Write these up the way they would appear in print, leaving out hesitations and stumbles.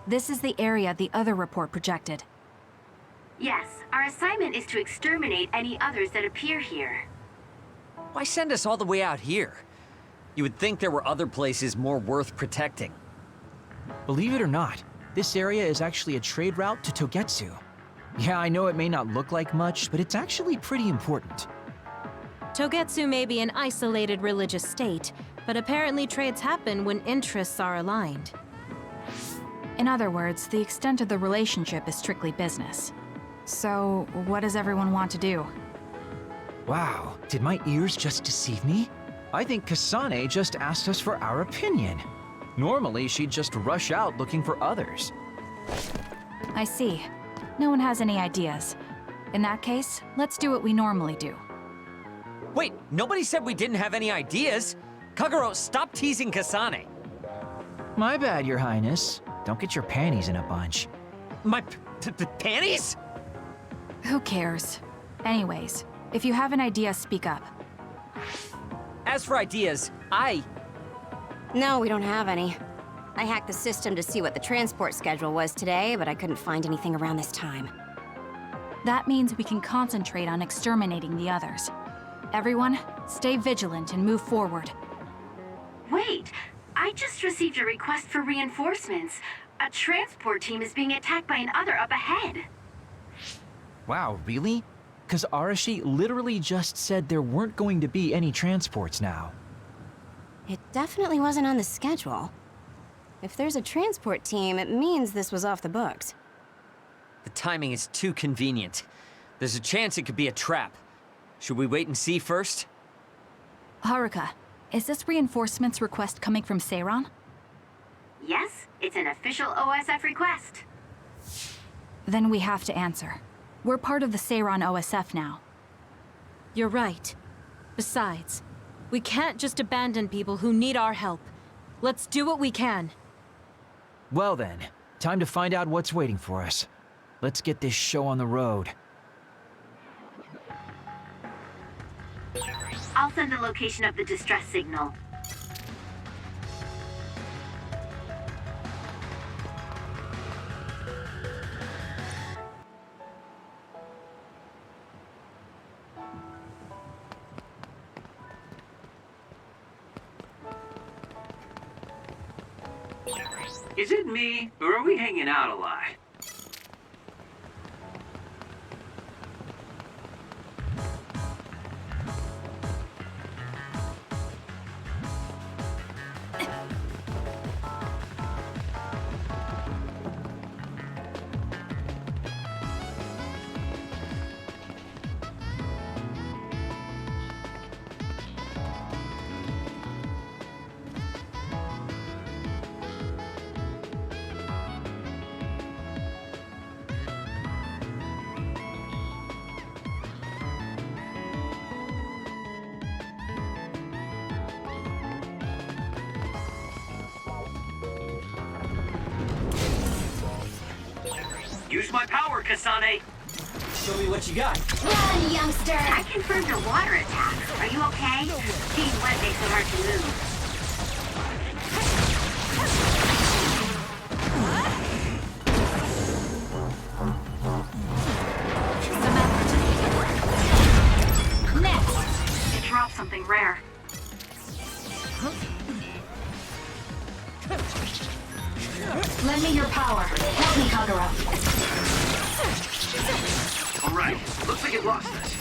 This is the area the other report projected. Yes, our assignment is to exterminate any others that appear here. Why send us all the way out here? You would think there were other places more worth protecting. Believe it or not, this area is actually a trade route to Togetsu. Yeah, I know it may not look like much, but it's actually pretty important. Togetsu may be an isolated religious state, but apparently trades happen when interests are aligned. In other words, the extent of the relationship is strictly business. So, what does everyone want to do? Wow, did my ears just deceive me? I think Kasane just asked us for our opinion. Normally, she'd just rush out looking for others. I see. No one has any ideas. In that case, let's do what we normally do. Wait, nobody said we didn't have any ideas. Kagero, stop teasing Kasane. My bad, Your Highness. Don't get your panties in a bunch. My panties? Who cares? Anyways, if you have an idea, speak up. As for ideas, No, we don't have any. I hacked the system to see what the transport schedule was today, but I couldn't find anything around this time. That means we can concentrate on exterminating the others. Everyone, stay vigilant and move forward. Wait, I just received a request for reinforcements. A transport team is being attacked by an other up ahead. Wow, really? Because Arashi literally just said there weren't going to be any transports now. It definitely wasn't on the schedule. If there's a transport team, it means this was off the books. the timing is too convenient. There's a chance it could be a trap. Should we wait and see first? Haruka, is this reinforcements request coming from Seiran? Yes, it's an official OSF request. Then we have to answer. We're part of the Seiran OSF now. You're right. Besides, we can't just abandon people who need our help. Let's do what we can. Well then, time to find out what's waiting for us. Let's get this show on the road. I'll send the location of the distress signal. Is it me, or are we hanging out a lot? Use my power, Kasane! Show me what you got. Run, youngster! I confirmed a water attack. Are you okay? Being wet makes it hard to move. Next! It dropped something rare. Lend me your power. Help me, Kagero. Alright, looks like it lost us.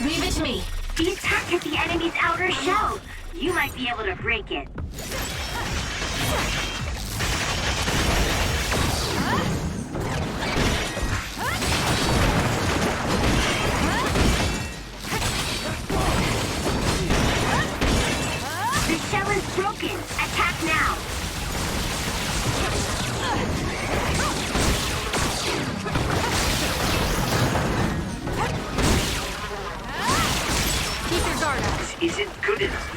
Leave it to me. The attack hit the enemy's outer shell. You might be able to break it. The shell is broken. Attack now. Keep your guard up. This isn't good enough.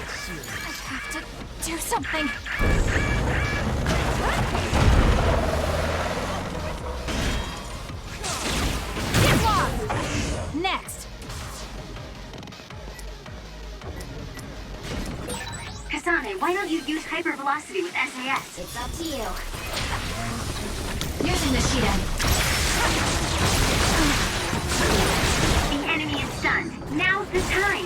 I have to do something. velocity with SAS. It's up to you. Using the Shiden. The enemy is stunned. Now's the time.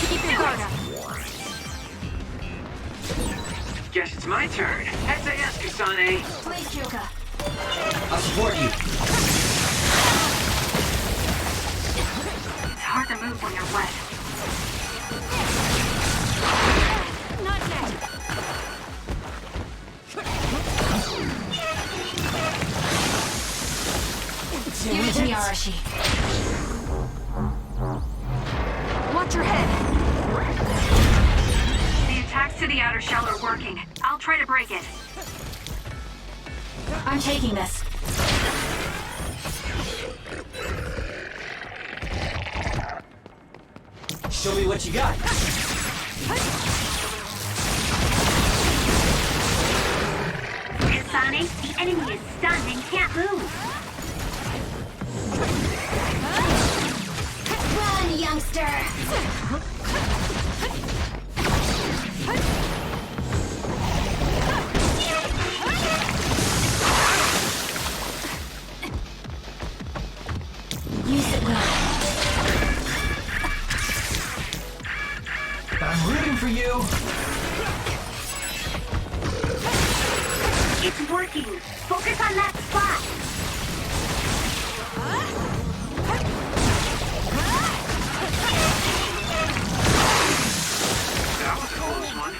Keep your guard up. Guess it's my turn. SAS, Kasane. Please, Himuka. I'll support you. It's hard to move when you're wet. Not yet. Give it to me, Arashi. Watch your head. The attacks to the outer shell are working. I'll try to break it. I'm taking this. Show me what you got. Kasane, the enemy is stunned and can't move. Run, youngster! Use it well. I'm rooting for you. It's working. Focus on that spot. That was a close one.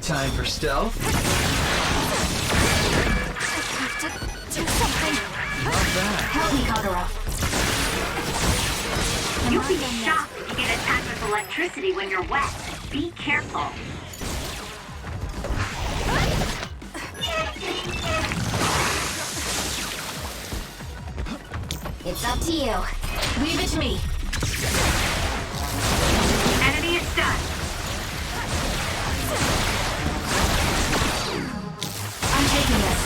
Time for stealth. Do something. Not bad. Help me, Kagura. You'll be shocked if you get attacked with electricity when you're wet. Be careful. It's up to you. Leave it to me. Enemy is done. I'm taking this.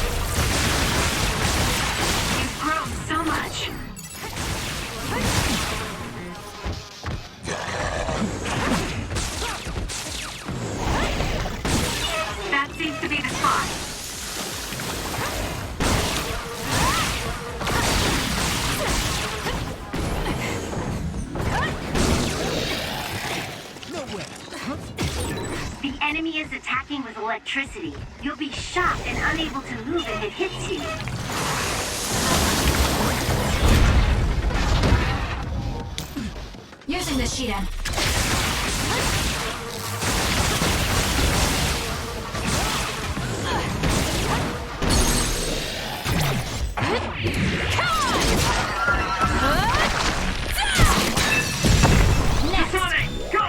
You've grown so much. That seems to be the spot. The enemy is attacking with electricity. You'll be shocked and unable to move if it hits you. Using the Shiden. Kasane, go!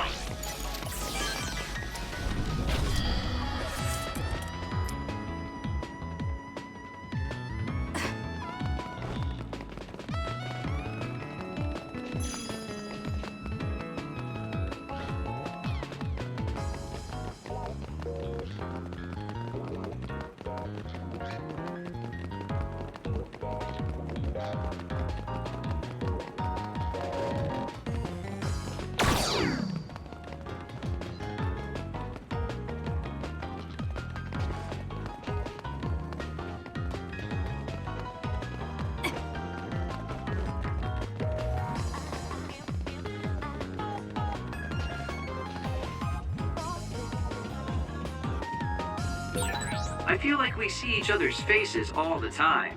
I feel like we see each other's faces all the time.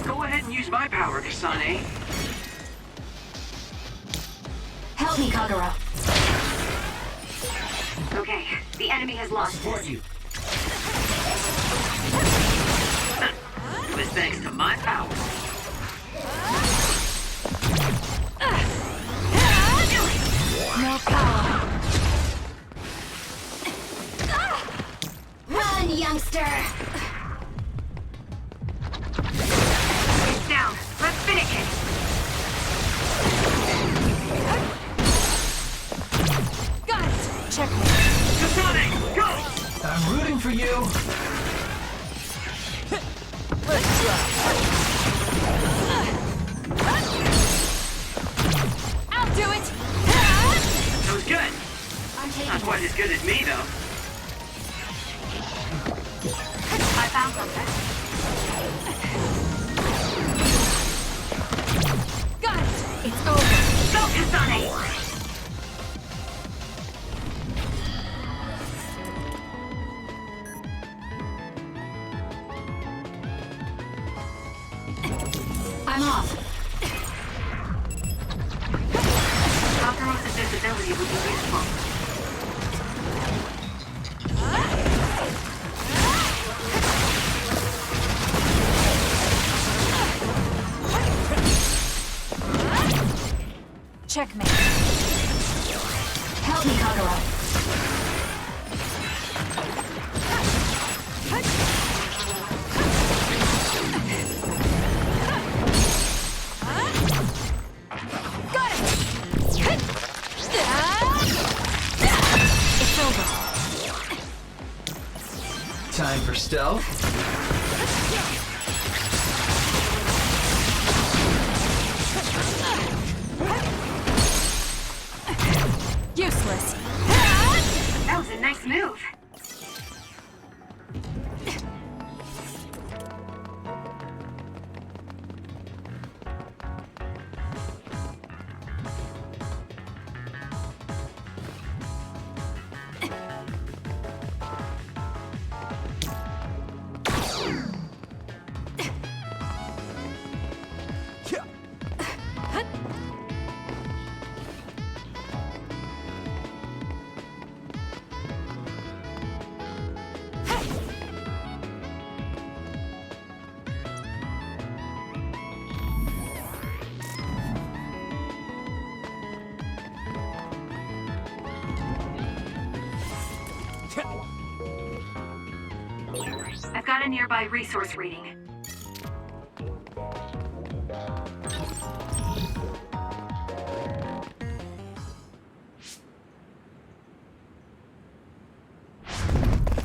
Go ahead and use my power, Kasane. Help me, Kagura. Okay, the enemy has lost Support this. you. It was thanks to my power. No power. Run, youngster! It's down. Let's finish it. Checkmate. Kasane, go! I'm rooting for you. Let's try. I'll do it! That was good. Not quite as good as me, though. I found something. Got it! It's over. Go, Kasane! I'm off. Dr. Visibility would be useful. Checkmate. Help me, Kagura. Got it! It's over. Time for stealth. Useless. That was a nice move. I've got a nearby resource reading.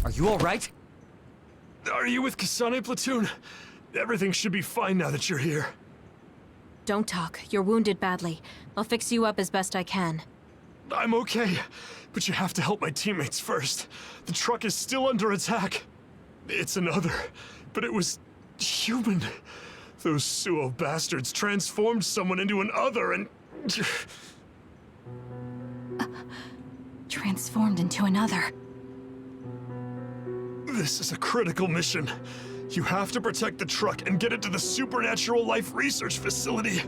Are you all right? Are you with Kasane platoon? Everything should be fine now that you're here. Don't talk. You're wounded badly. I'll fix you up as best I can. I'm okay, but you have to help my teammates first. The truck is still under attack. It's another, but it was human. Those Suo bastards transformed someone into an other and... Transformed into another. This is a critical mission. You have to protect the truck and get it to the Supernatural Life Research Facility.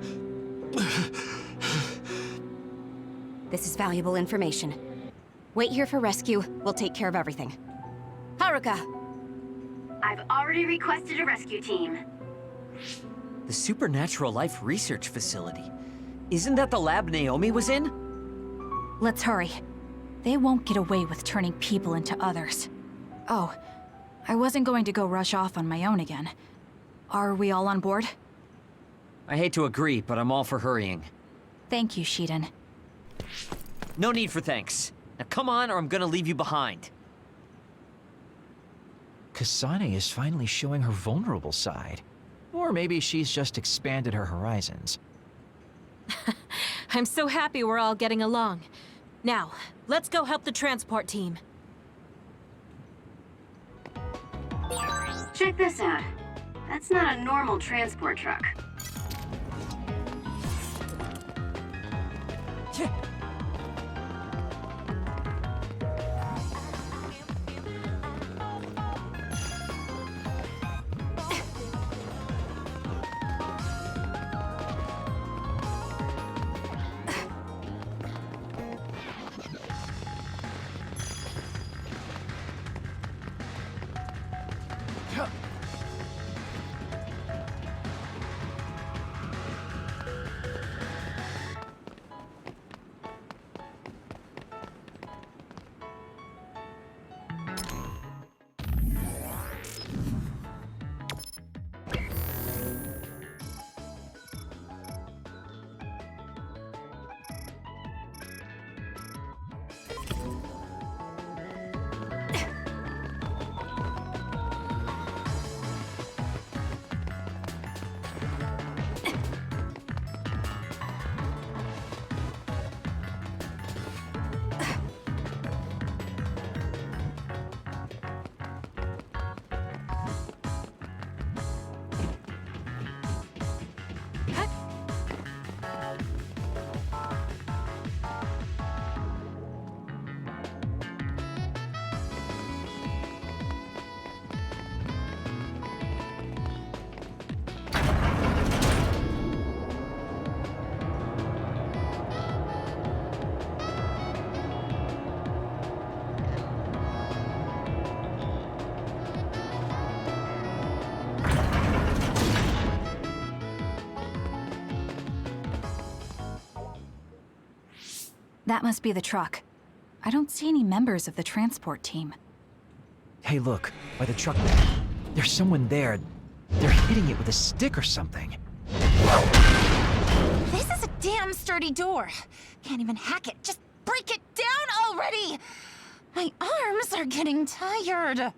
This is valuable information. Wait here for rescue. We'll take care of everything. Haruka! I've already requested a rescue team. The Supernatural Life Research Facility. Isn't that the lab Naomi was in? Let's hurry. They won't get away with turning people into others. Oh, I wasn't going to go rush off on my own again. Are we all on board? I hate to agree, but I'm all for hurrying. Thank you, Shiden. No need for thanks. Now come on, or I'm gonna leave you behind. Kasane is finally showing her vulnerable side. Or maybe she's just expanded her horizons. I'm so happy we're all getting along. Now, let's go help the transport team. Check this out. That's not a normal transport truck. That must be the truck. I don't see any members of the transport team. Hey, look, by the truck there. There's someone there. They're hitting it with a stick or something. This is a damn sturdy door. Can't even hack it. Just break it down already! My arms are getting tired.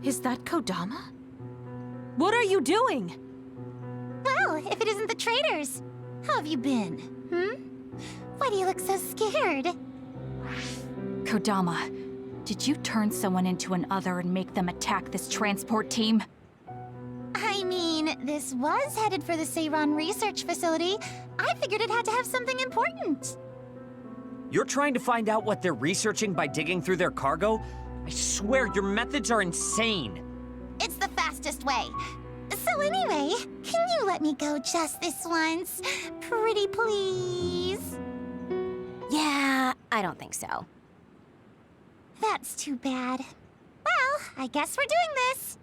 Is that Kodama? What are you doing? Well, if it isn't the traitors. How have you been? Why do you look so scared? Kodama, did you turn someone into an other and make them attack this transport team? I mean, this was headed for the Seiran research facility. I figured it had to have something important. You're trying to find out what they're researching by digging through their cargo? I swear, your methods are insane. It's the fastest way. So anyway, can you let me go just this once? Pretty please? Yeah, I don't think so. That's too bad. Well, I guess we're doing this.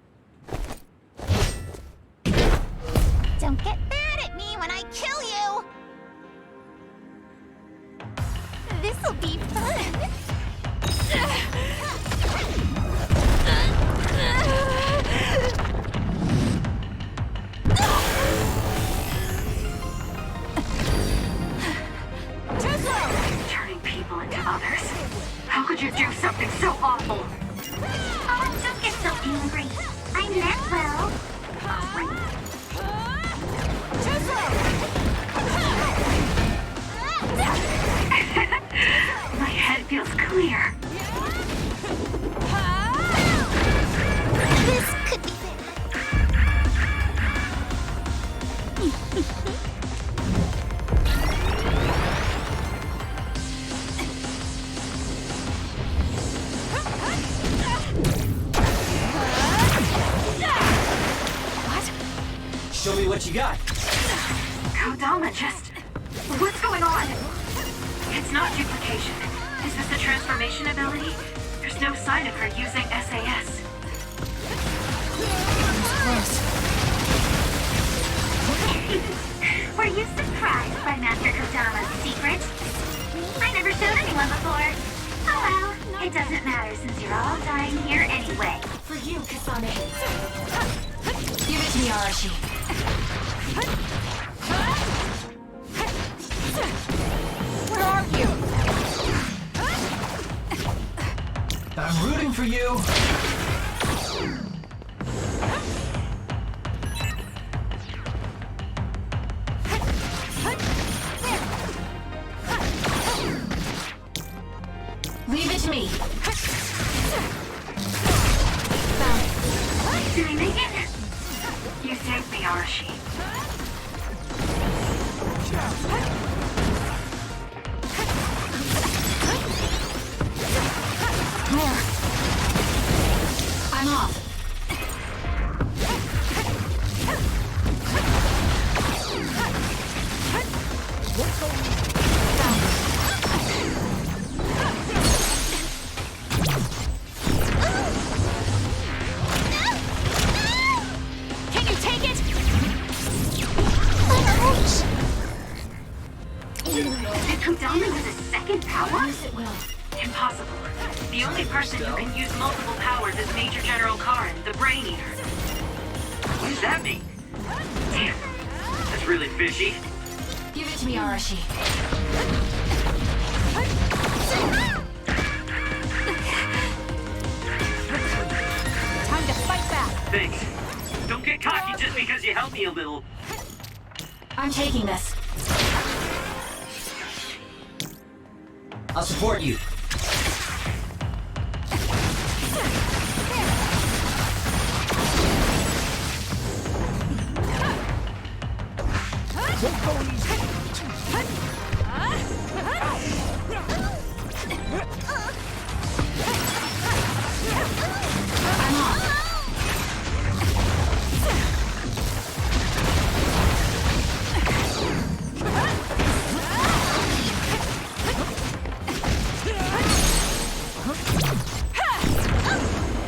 Don't get mad at me when I kill you! This'll be fun! Turning people into others? How could you do something so awful? Oh, don't get so angry. I meant well. My head feels clear. This could be Show me what you got. Kodama just... What's going on? It's not duplication. Is this a transformation ability? There's no sign of her using SAS. Were you surprised by Master Kodama's secret? I never showed anyone before. Oh well, it doesn't matter since you're all dying here anyway. For you, Kasane. Give it to me, Arashi. Where are you? I'm rooting for you. Leave it to me. Did I make it? You saved me, Arashi. I'm off. Can you take it? Did Kodama use a second power? Impossible. The only person who can use multiple powers is Major General Karen, the Brain Eater. What does that mean? Damn. That's really fishy. Give it to me, Arashi. Time to fight back. Thanks. Don't get cocky just because you helped me a little. I'm taking this. I'll support you.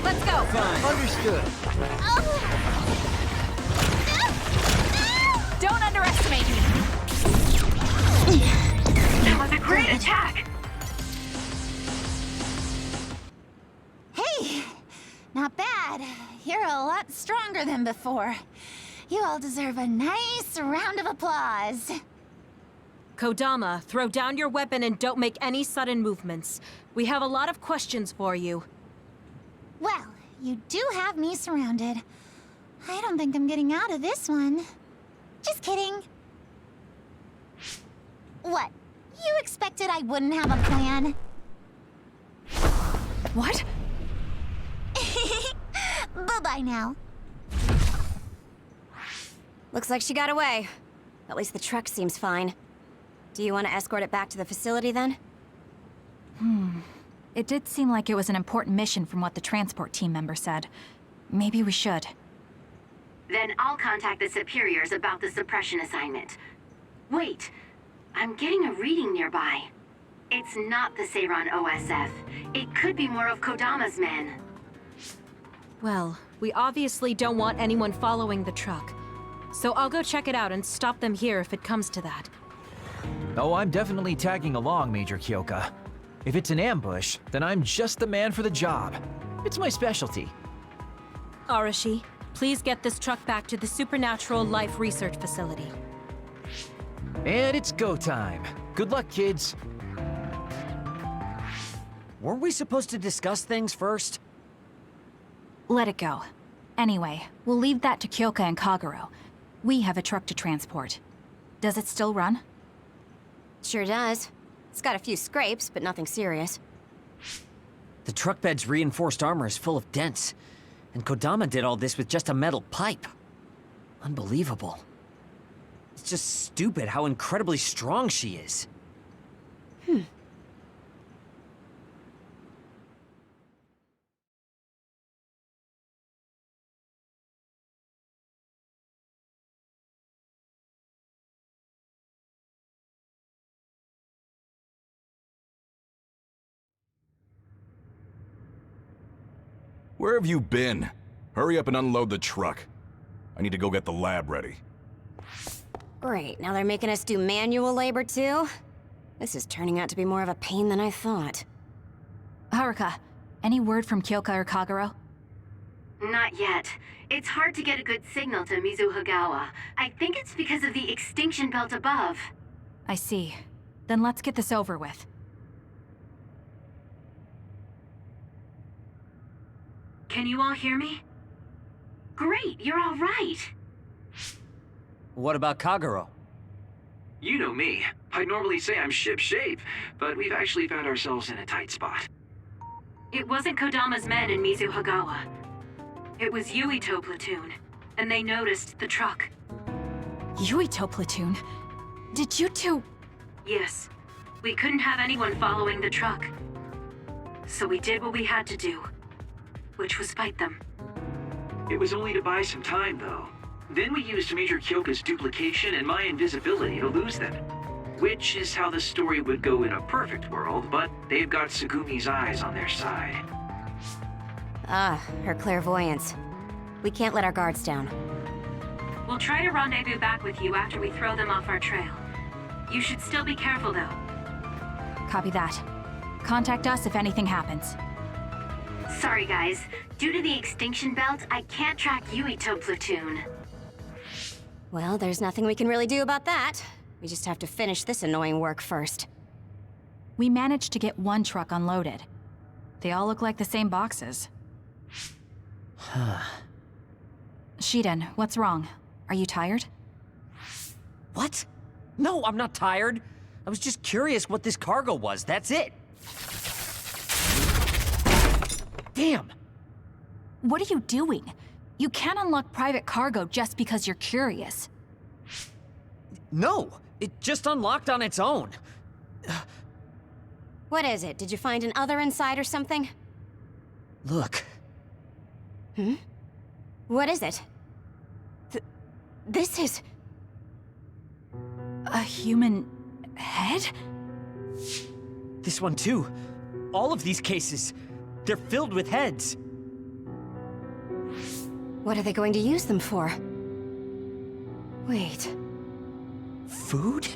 Let's go. Understood. Don't underestimate me. That was a great attack! Hey! Not bad. You're a lot stronger than before. You all deserve a nice round of applause. Kodama, throw down your weapon and don't make any sudden movements. We have a lot of questions for you. Well, you do have me surrounded. I don't think I'm getting out of this one. Just kidding. What? You expected I wouldn't have a plan? What? Bye-bye now. Looks like she got away. At least the truck seems fine. Do you want to escort it back to the facility then? It did seem like it was an important mission from what the transport team member said. Maybe we should. Then I'll contact the superiors about the suppression assignment. Wait, I'm getting a reading nearby. It's not the Seiran OSF. It could be more of Kodama's men. Well, we obviously don't want anyone following the truck. So I'll go check it out and stop them here if it comes to that. Oh, I'm definitely tagging along, Major Kyoka. If it's an ambush, then I'm just the man for the job. It's my specialty. Arashi, please get this truck back to the Supernatural Life Research Facility. And it's go time. Good luck, kids. Weren't we supposed to discuss things first? Let it go. Anyway, we'll leave that to Kyoka and Kagero. We have a truck to transport. Does it still run? Sure does. It's got a few scrapes, but nothing serious. The truck bed's reinforced armor is full of dents, and Kodama did all this with just a metal pipe. Unbelievable. It's just stupid how incredibly strong she is. Where have you been? Hurry up and unload the truck. I need to go get the lab ready. Great, now they're making us do manual labor too? This is turning out to be more of a pain than I thought. Haruka, any word from Kyoka or Kagero? Not yet. It's hard to get a good signal to Mizuhagawa. I think it's because of the extinction belt above. I see. Then let's get this over with. Can you all hear me? Great, you're all right. What about Kagero? You know me. I'd normally say I'm ship-shape, but we've actually found ourselves in a tight spot. It wasn't Kodama's men in Mizuhagawa. It was Yuito platoon, and they noticed the truck. Yuito platoon? Did you two... Yes. We couldn't have anyone following the truck. So we did what we had to do, which was fight them. It was only to buy some time, though. Then we used Major Kyoka's duplication and my invisibility to lose them. Which is how the story would go in a perfect world, but they've got Segumi's eyes on their side. Ah, her clairvoyance. We can't let our guards down. We'll try to rendezvous back with you after we throw them off our trail. You should still be careful, though. Copy that. Contact us if anything happens. Sorry, guys. Due to the extinction belt, I can't track Yuito platoon. Well, there's nothing we can really do about that. We just have to finish this annoying work first. We managed to get one truck unloaded. They all look like the same boxes. Shiden, what's wrong? Are you tired? What? No, I'm not tired. I was just curious what this cargo was, that's it. Damn! What are you doing? You can't unlock private cargo just because you're curious. No, it just unlocked on its own. What is it? Did you find an other inside or something? Look. What is it? This is... A human head? This one too. All of these cases, they're filled with heads. What are they going to use them for? Wait. Food?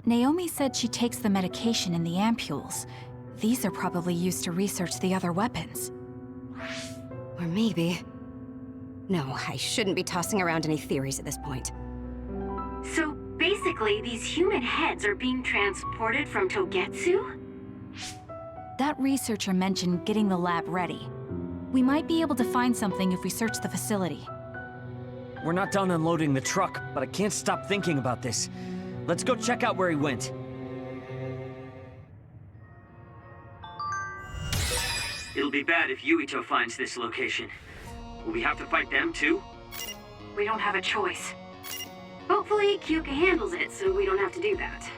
Naomi said she takes the medication in the ampules. These are probably used to research the other weapons. Or maybe... No, I shouldn't be tossing around any theories at this point. So basically, these human heads are being transported from Togetsu? That researcher mentioned getting the lab ready. We might be able to find something if we search the facility. We're not done unloading the truck, but I can't stop thinking about this. Let's go check out where he went. It'll be bad if Yuito finds this location. Will we have to fight them too? We don't have a choice. Hopefully, Kyuka handles it so we don't have to do that.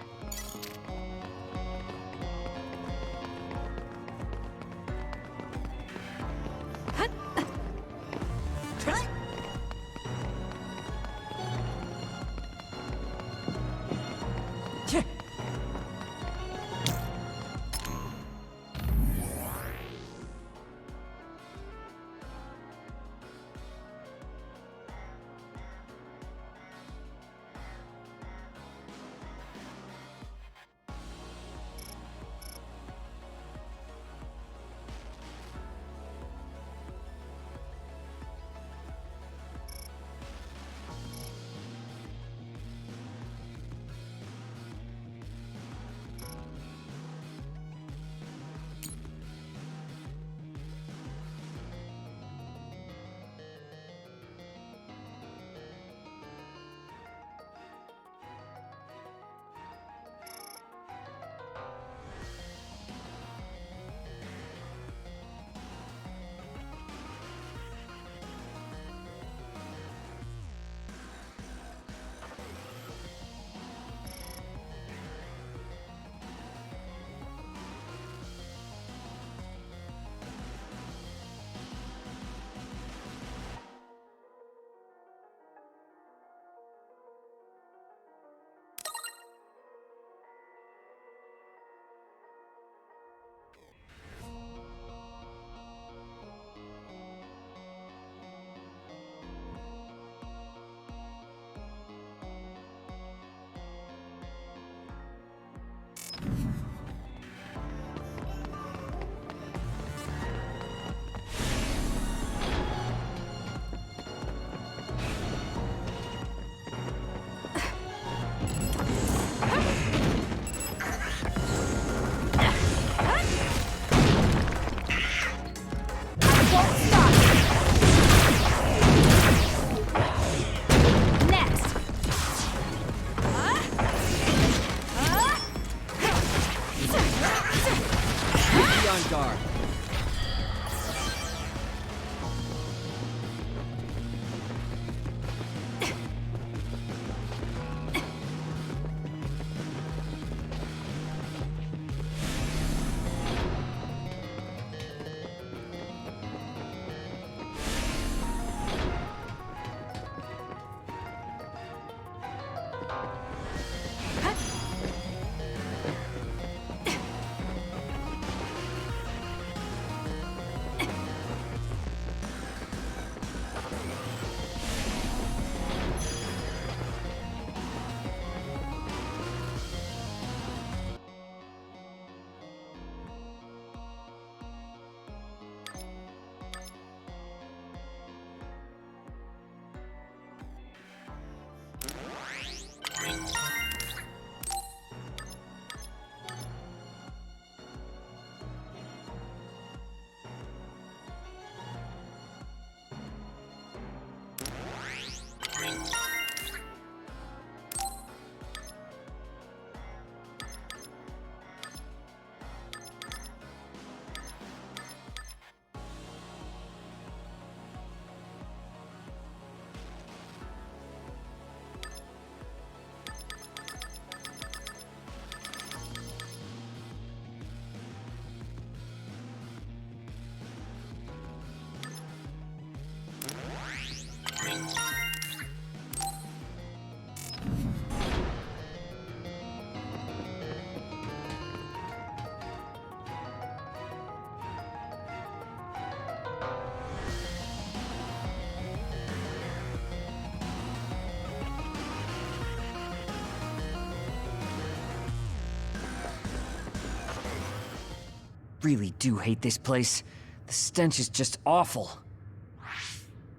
really do hate this place. The stench is just awful.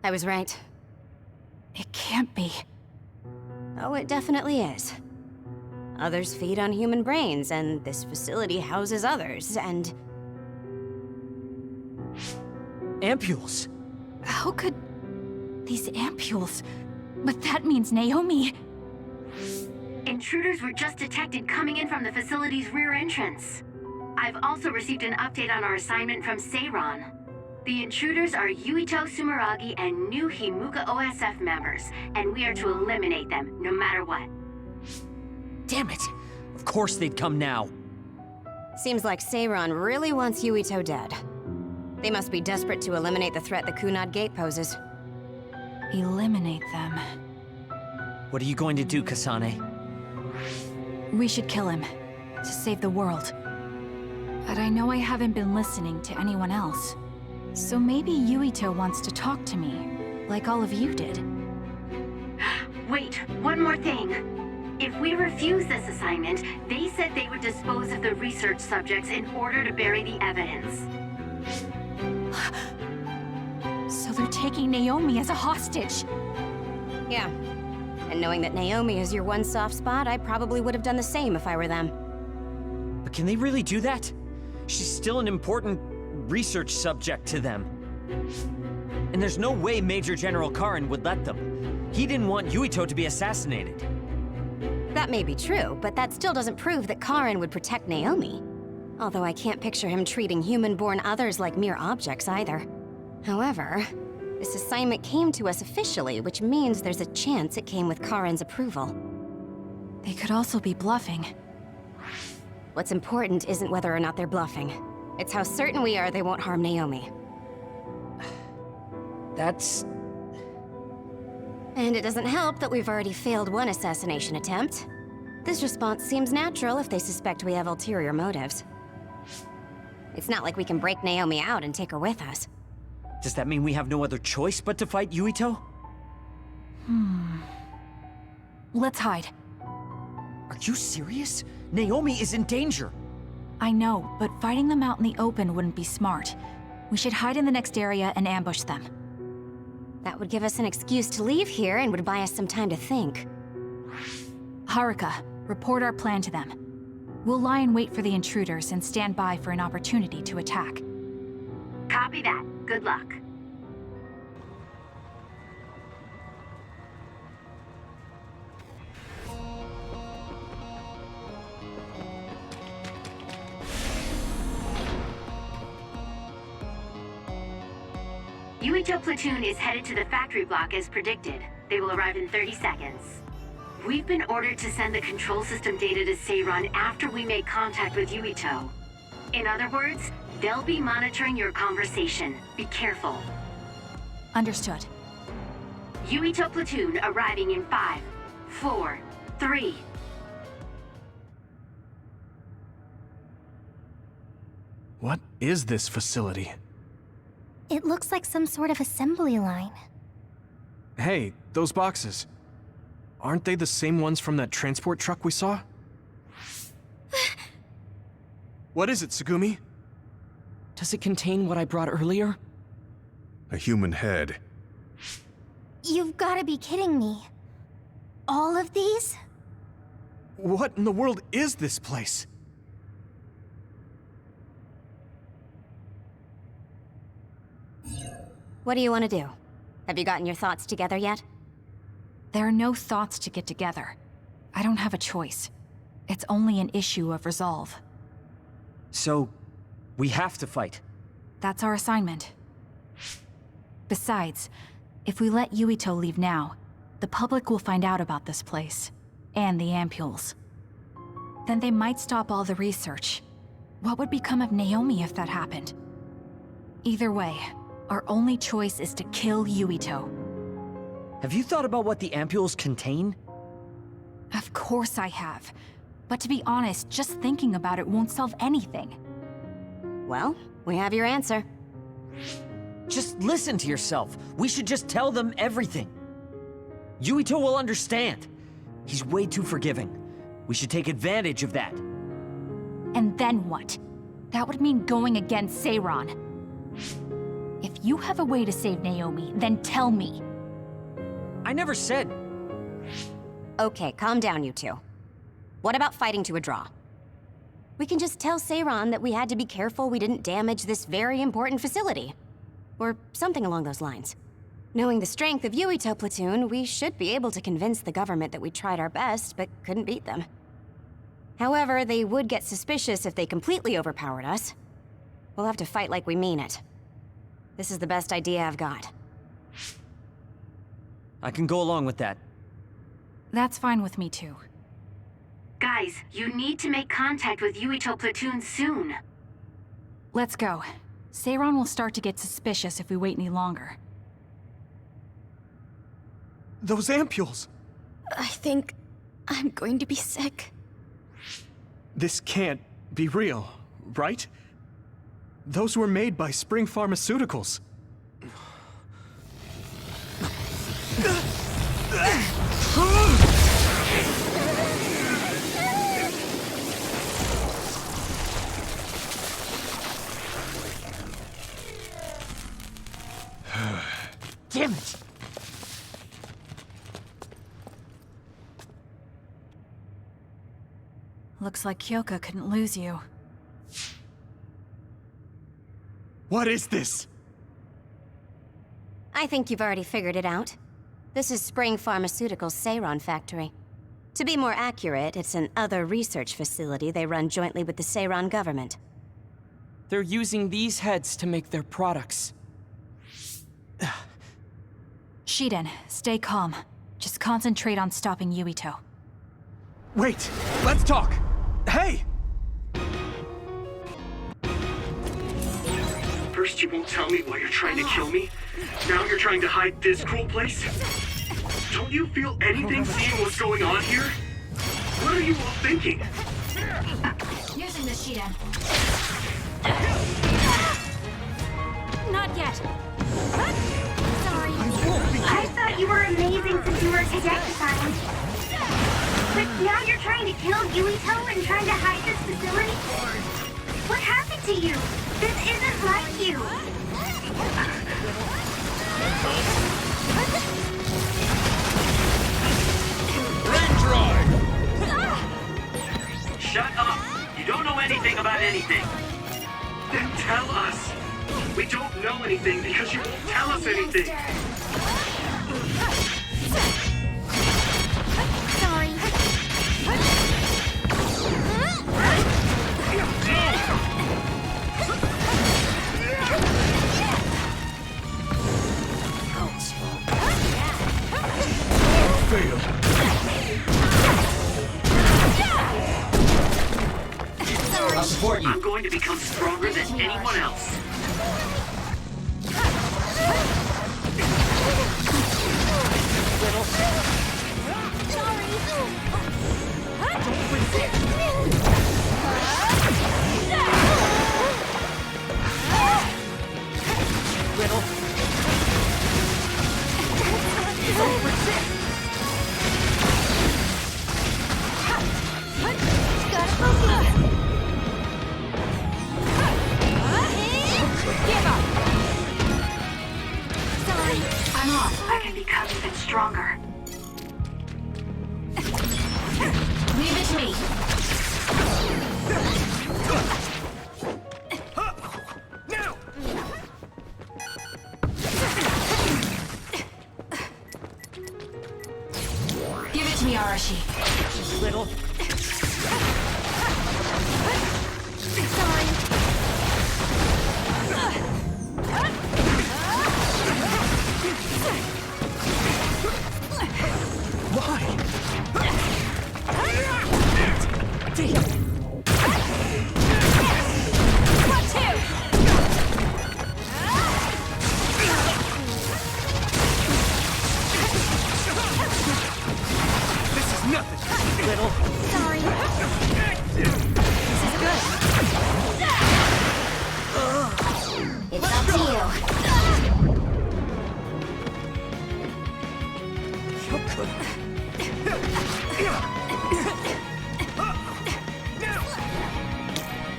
I was right. It can't be. Oh, it definitely is. Others feed on human brains, and this facility houses others, and... Ampules! How could... these ampules... But that means Naomi... Intruders were just detected coming in from the facility's rear entrance. I've also received an update on our assignment from Seiran. The intruders are Yuito Sumeragi and new Himuka OSF members, and we are to eliminate them, no matter what. Damn it! Of course they'd come now. Seems like Seiran really wants Yuito dead. They must be desperate to eliminate the threat the Kunad Gate poses. Eliminate them. What are you going to do, Kasane? We should kill him, to save the world. But I know I haven't been listening to anyone else. So maybe Yuito wants to talk to me, like all of you did. Wait, one more thing. If we refuse this assignment, they said they would dispose of the research subjects in order to bury the evidence. So they're taking Naomi as a hostage. Yeah. And knowing that Naomi is your one soft spot, I probably would have done the same if I were them. But can they really do that? She's still an important research subject to them. And there's no way Major General Karin would let them. He didn't want Yuito to be assassinated. That may be true, but that still doesn't prove that Karin would protect Naomi. Although I can't picture him treating human-born others like mere objects either. However, this assignment came to us officially, which means there's a chance it came with Karin's approval. They could also be bluffing. What's important isn't whether or not they're bluffing. It's how certain we are they won't harm Naomi. That's... And it doesn't help that we've already failed one assassination attempt. This response seems natural if they suspect we have ulterior motives. It's not like we can break Naomi out and take her with us. Does that mean we have no other choice but to fight Yuito? Let's hide. Are you serious? Naomi is in danger. I know, but fighting them out in the open wouldn't be smart. We should hide in the next area and ambush them. That would give us an excuse to leave here and would buy us some time to think. Haruka, report our plan to them. We'll lie in wait for the intruders and stand by for an opportunity to attack. Copy that. Good luck. Yuito platoon is headed to the factory block as predicted. They will arrive in 30 seconds. We've been ordered to send the control system data to Seiran after we make contact with Yuito. In other words, they'll be monitoring your conversation. Be careful. Understood. Yuito platoon arriving in 5, 4, 3. What is this facility? It looks like some sort of assembly line. Hey, those boxes. Aren't they the same ones from that transport truck we saw? What is it, Tsugumi? Does it contain what I brought earlier? A human head. You've gotta be kidding me. All of these? What in the world is this place? What do you want to do? Have you gotten your thoughts together yet? There are no thoughts to get together. I don't have a choice. It's only an issue of resolve. So, we have to fight. That's our assignment. Besides, if we let Yuito leave now, the public will find out about this place, and the ampules. Then they might stop all the research. What would become of Naomi if that happened? Either way, our only choice is to kill Yuito. Have you thought about what the ampules contain? Of course I have. But to be honest, just thinking about it won't solve anything. Well, we have your answer. Just listen to yourself. We should just tell them everything. Yuito will understand. He's way too forgiving. We should take advantage of that. And then what? That would mean going against Seiran. If you have a way to save Naomi, then tell me. I never said... Okay, calm down, you two. What about fighting to a draw? We can just tell Seiran that we had to be careful we didn't damage this very important facility. Or something along those lines. Knowing the strength of Yuito Platoon, we should be able to convince the government that we tried our best, but couldn't beat them. However, they would get suspicious if they completely overpowered us. We'll have to fight like we mean it. This is the best idea I've got. I can go along with that. That's fine with me too. Guys, you need to make contact with Yuito Platoon soon. Let's go. Seiran will start to get suspicious if we wait any longer. Those ampules! I think I'm going to be sick. This can't be real, right? Those were made by Spring Pharmaceuticals. Damn it! Looks like Kyoka couldn't lose you. What is this? I think you've already figured it out. This is Spring Pharmaceuticals' Seiran factory. To be more accurate, it's an other research facility they run jointly with the Seiran government. They're using these heads to make their products. Shiden, stay calm. Just concentrate on stopping Yuito. Wait, let's talk! Hey! First you won't tell me why you're trying to kill me. Now you're trying to hide this cruel place? Don't you feel anything seeing what's going on here? What are you all thinking? Using the Shiden. Not yet. Sorry. I thought you were amazing since you were cadet assigned. But now you're trying to kill Yuito and trying to hide this facility? What happened to you? This isn't like you. Shut up! You don't know anything about anything. Then tell us. We don't know anything because you won't tell us anything. Sorry. I'll support you. I'm going to become stronger than anyone else. Riddle. Don't resist. Gotta focus. Give up! Sorry. I'm off. I can become even stronger. Leave it to me. Now! Give it to me, Arashi. Riddle. Sorry. Why? This is nothing! Riddle. Sorry. This is good. It's up to you.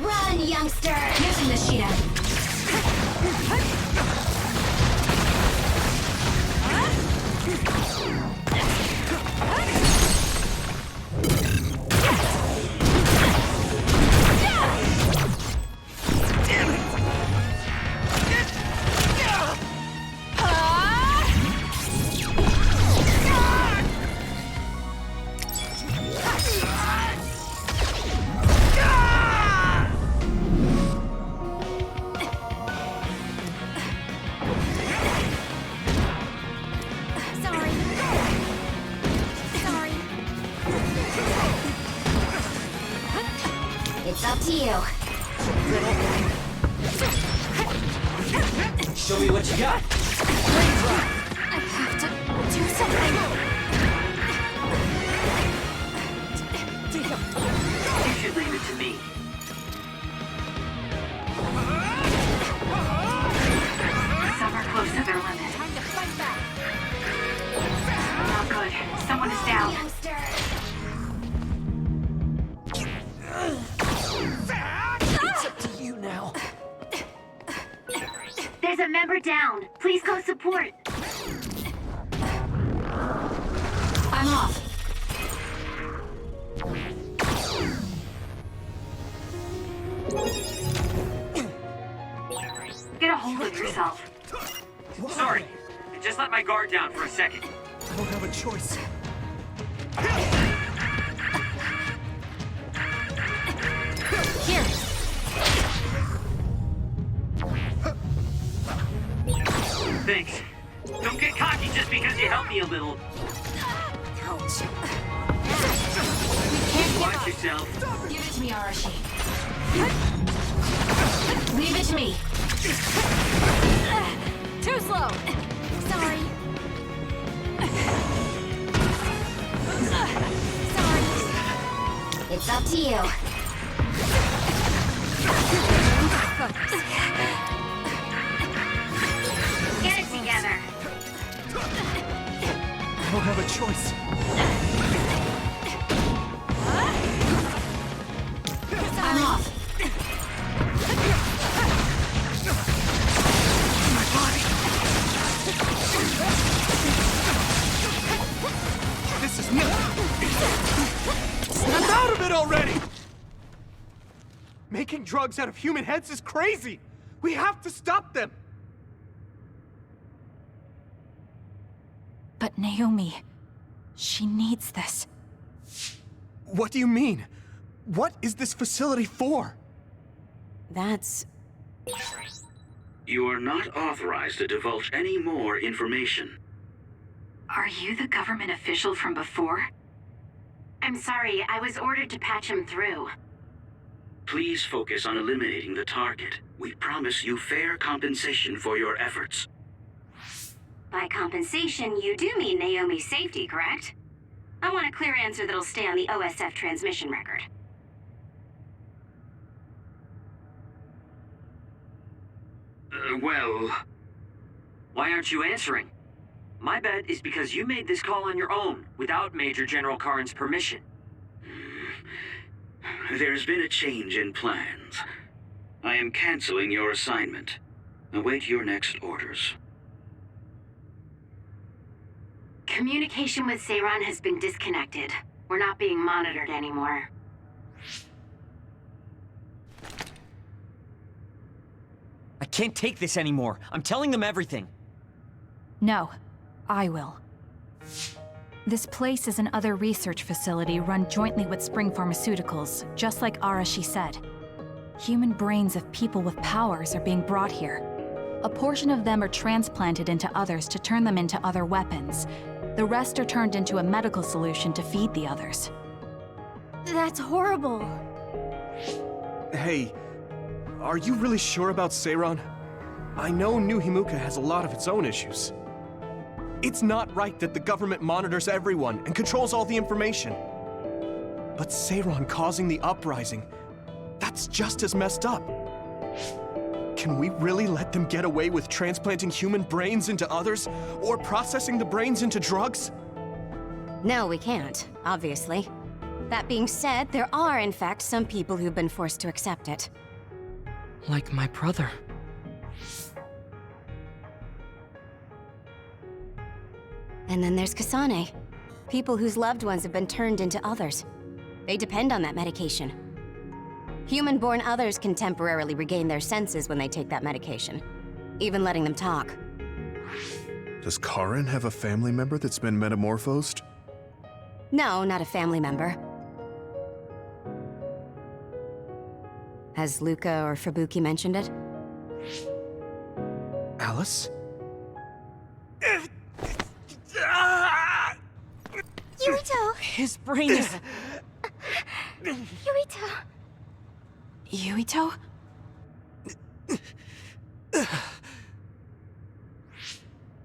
Run, youngster! to you. Show me what you got. I have to do something. You should leave it to me. Some are close to their limit. Not good. Someone is down. It's up to you now. There's a member down. Please go support. I'm off. Get a hold of yourself. Sorry, I just let my guard down for a second. I don't have a choice. Here. Thanks. Don't get cocky just because you helped me a little. Ouch. Watch yourself. Give it to me, Arashi. Leave it to me. Too slow. Sorry. Sorry. It's up to you. Get it together. I don't have a choice. I'm off. This is not. Snap out of it already! Making drugs out of human heads is crazy! We have to stop them! But Naomi, she needs this. What do you mean? What is this facility for? That's... You are not authorized to divulge any more information. Are you the government official from before? I'm sorry, I was ordered to patch him through. Please focus on eliminating the target. We promise you fair compensation for your efforts. By compensation, you do mean Naomi's safety, correct? I want a clear answer that'll stay on the OSF transmission record. Well... Why aren't you answering? My bet is because you made this call on your own, without Major General Karin's permission. There's been a change in plans. I am canceling your assignment. Await your next orders. Communication with Seiran has been disconnected. We're not being monitored anymore. I can't take this anymore. I'm telling them everything. No, I will. This place is an other research facility run jointly with Spring Pharmaceuticals, just like Arashi said. Human brains of people with powers are being brought here. A portion of them are transplanted into others to turn them into other weapons. The rest are turned into a medical solution to feed the others. That's horrible. Hey, are you really sure about Seiran? I know New Himuka has a lot of its own issues. It's not right that the government monitors everyone and controls all the information. But Seiran causing the uprising, that's just as messed up. Can we really let them get away with transplanting human brains into others, or processing the brains into drugs? No, we can't, obviously. That being said, there are, in fact, some people who've been forced to accept it. Like my brother. And then there's Kasane. People whose loved ones have been turned into others. They depend on that medication. Human-born others can temporarily regain their senses when they take that medication, even letting them talk. Does Karin have a family member that's been metamorphosed? No, not a family member. Has Luca or Fubuki mentioned it? Alice? Yuito! His brain is... Yuito! Yuito?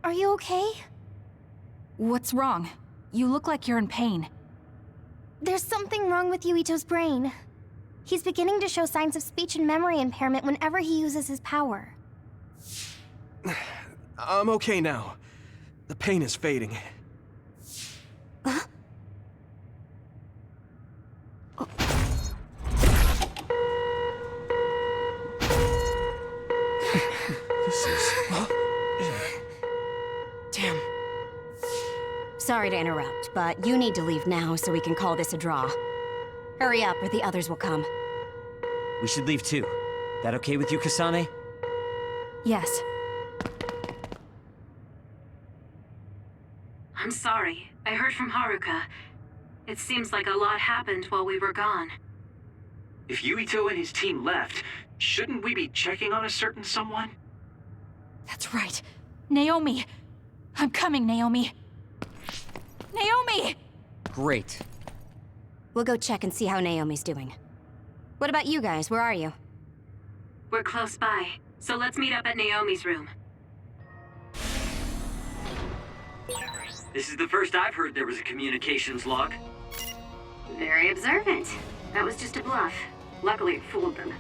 Are you okay? What's wrong? You look like you're in pain. There's something wrong with Yuito's brain. He's beginning to show signs of speech and memory impairment whenever he uses his power. I'm okay now. The pain is fading. Damn. Sorry to interrupt, but you need to leave now so we can call this a draw. Hurry up or the others will come. We should leave too. That okay with you, Kasane? Yes. I'm sorry. I heard from Haruka. It seems like a lot happened while we were gone. If Yuito and his team left, shouldn't we be checking on a certain someone? That's right. Naomi! I'm coming, Naomi! Naomi! Great. We'll go check and see how Naomi's doing. What about you guys? Where are you? We're close by, so let's meet up at Naomi's room. This is the first I've heard there was a communications log. Very observant. That was just a bluff. Luckily, it fooled them.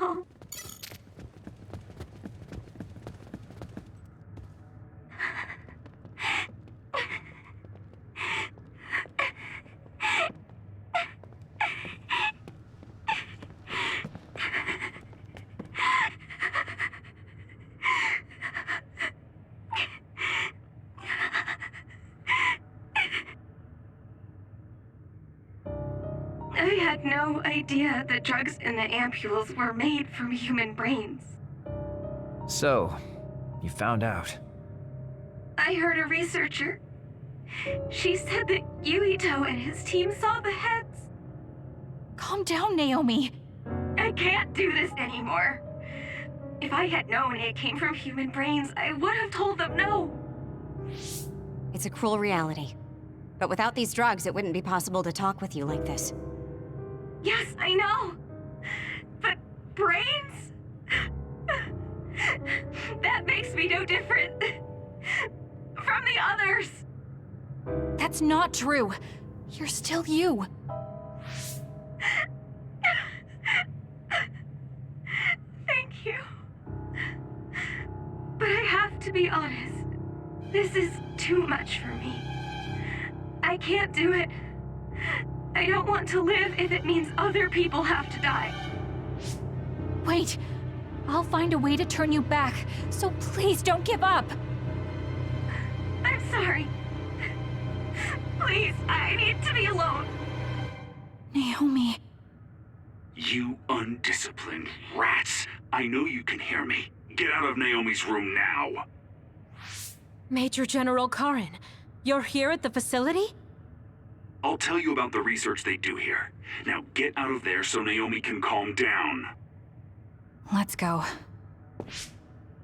No. I had no idea the drugs in the ampules were made from human brains. So, you found out. I heard a researcher. She said that Yuito and his team saw the heads. Calm down, Naomi. I can't do this anymore. If I had known it came from human brains, I would have told them no. It's a cruel reality. But without these drugs, it wouldn't be possible to talk with you like this. Yes, I know. But brains? That makes me no different from the others. That's not true. You're still you. Thank you. But I have to be honest. This is too much for me. I can't do it. I don't want to live if it means other people have to die. Wait. I'll find a way to turn you back, so please don't give up. I'm sorry. Please, I need to be alone. Naomi. You undisciplined rats. I know you can hear me. Get out of Naomi's room now. Major General Karen, you're here at the facility? I'll tell you about the research they do here. Now get out of there so Naomi can calm down. Let's go.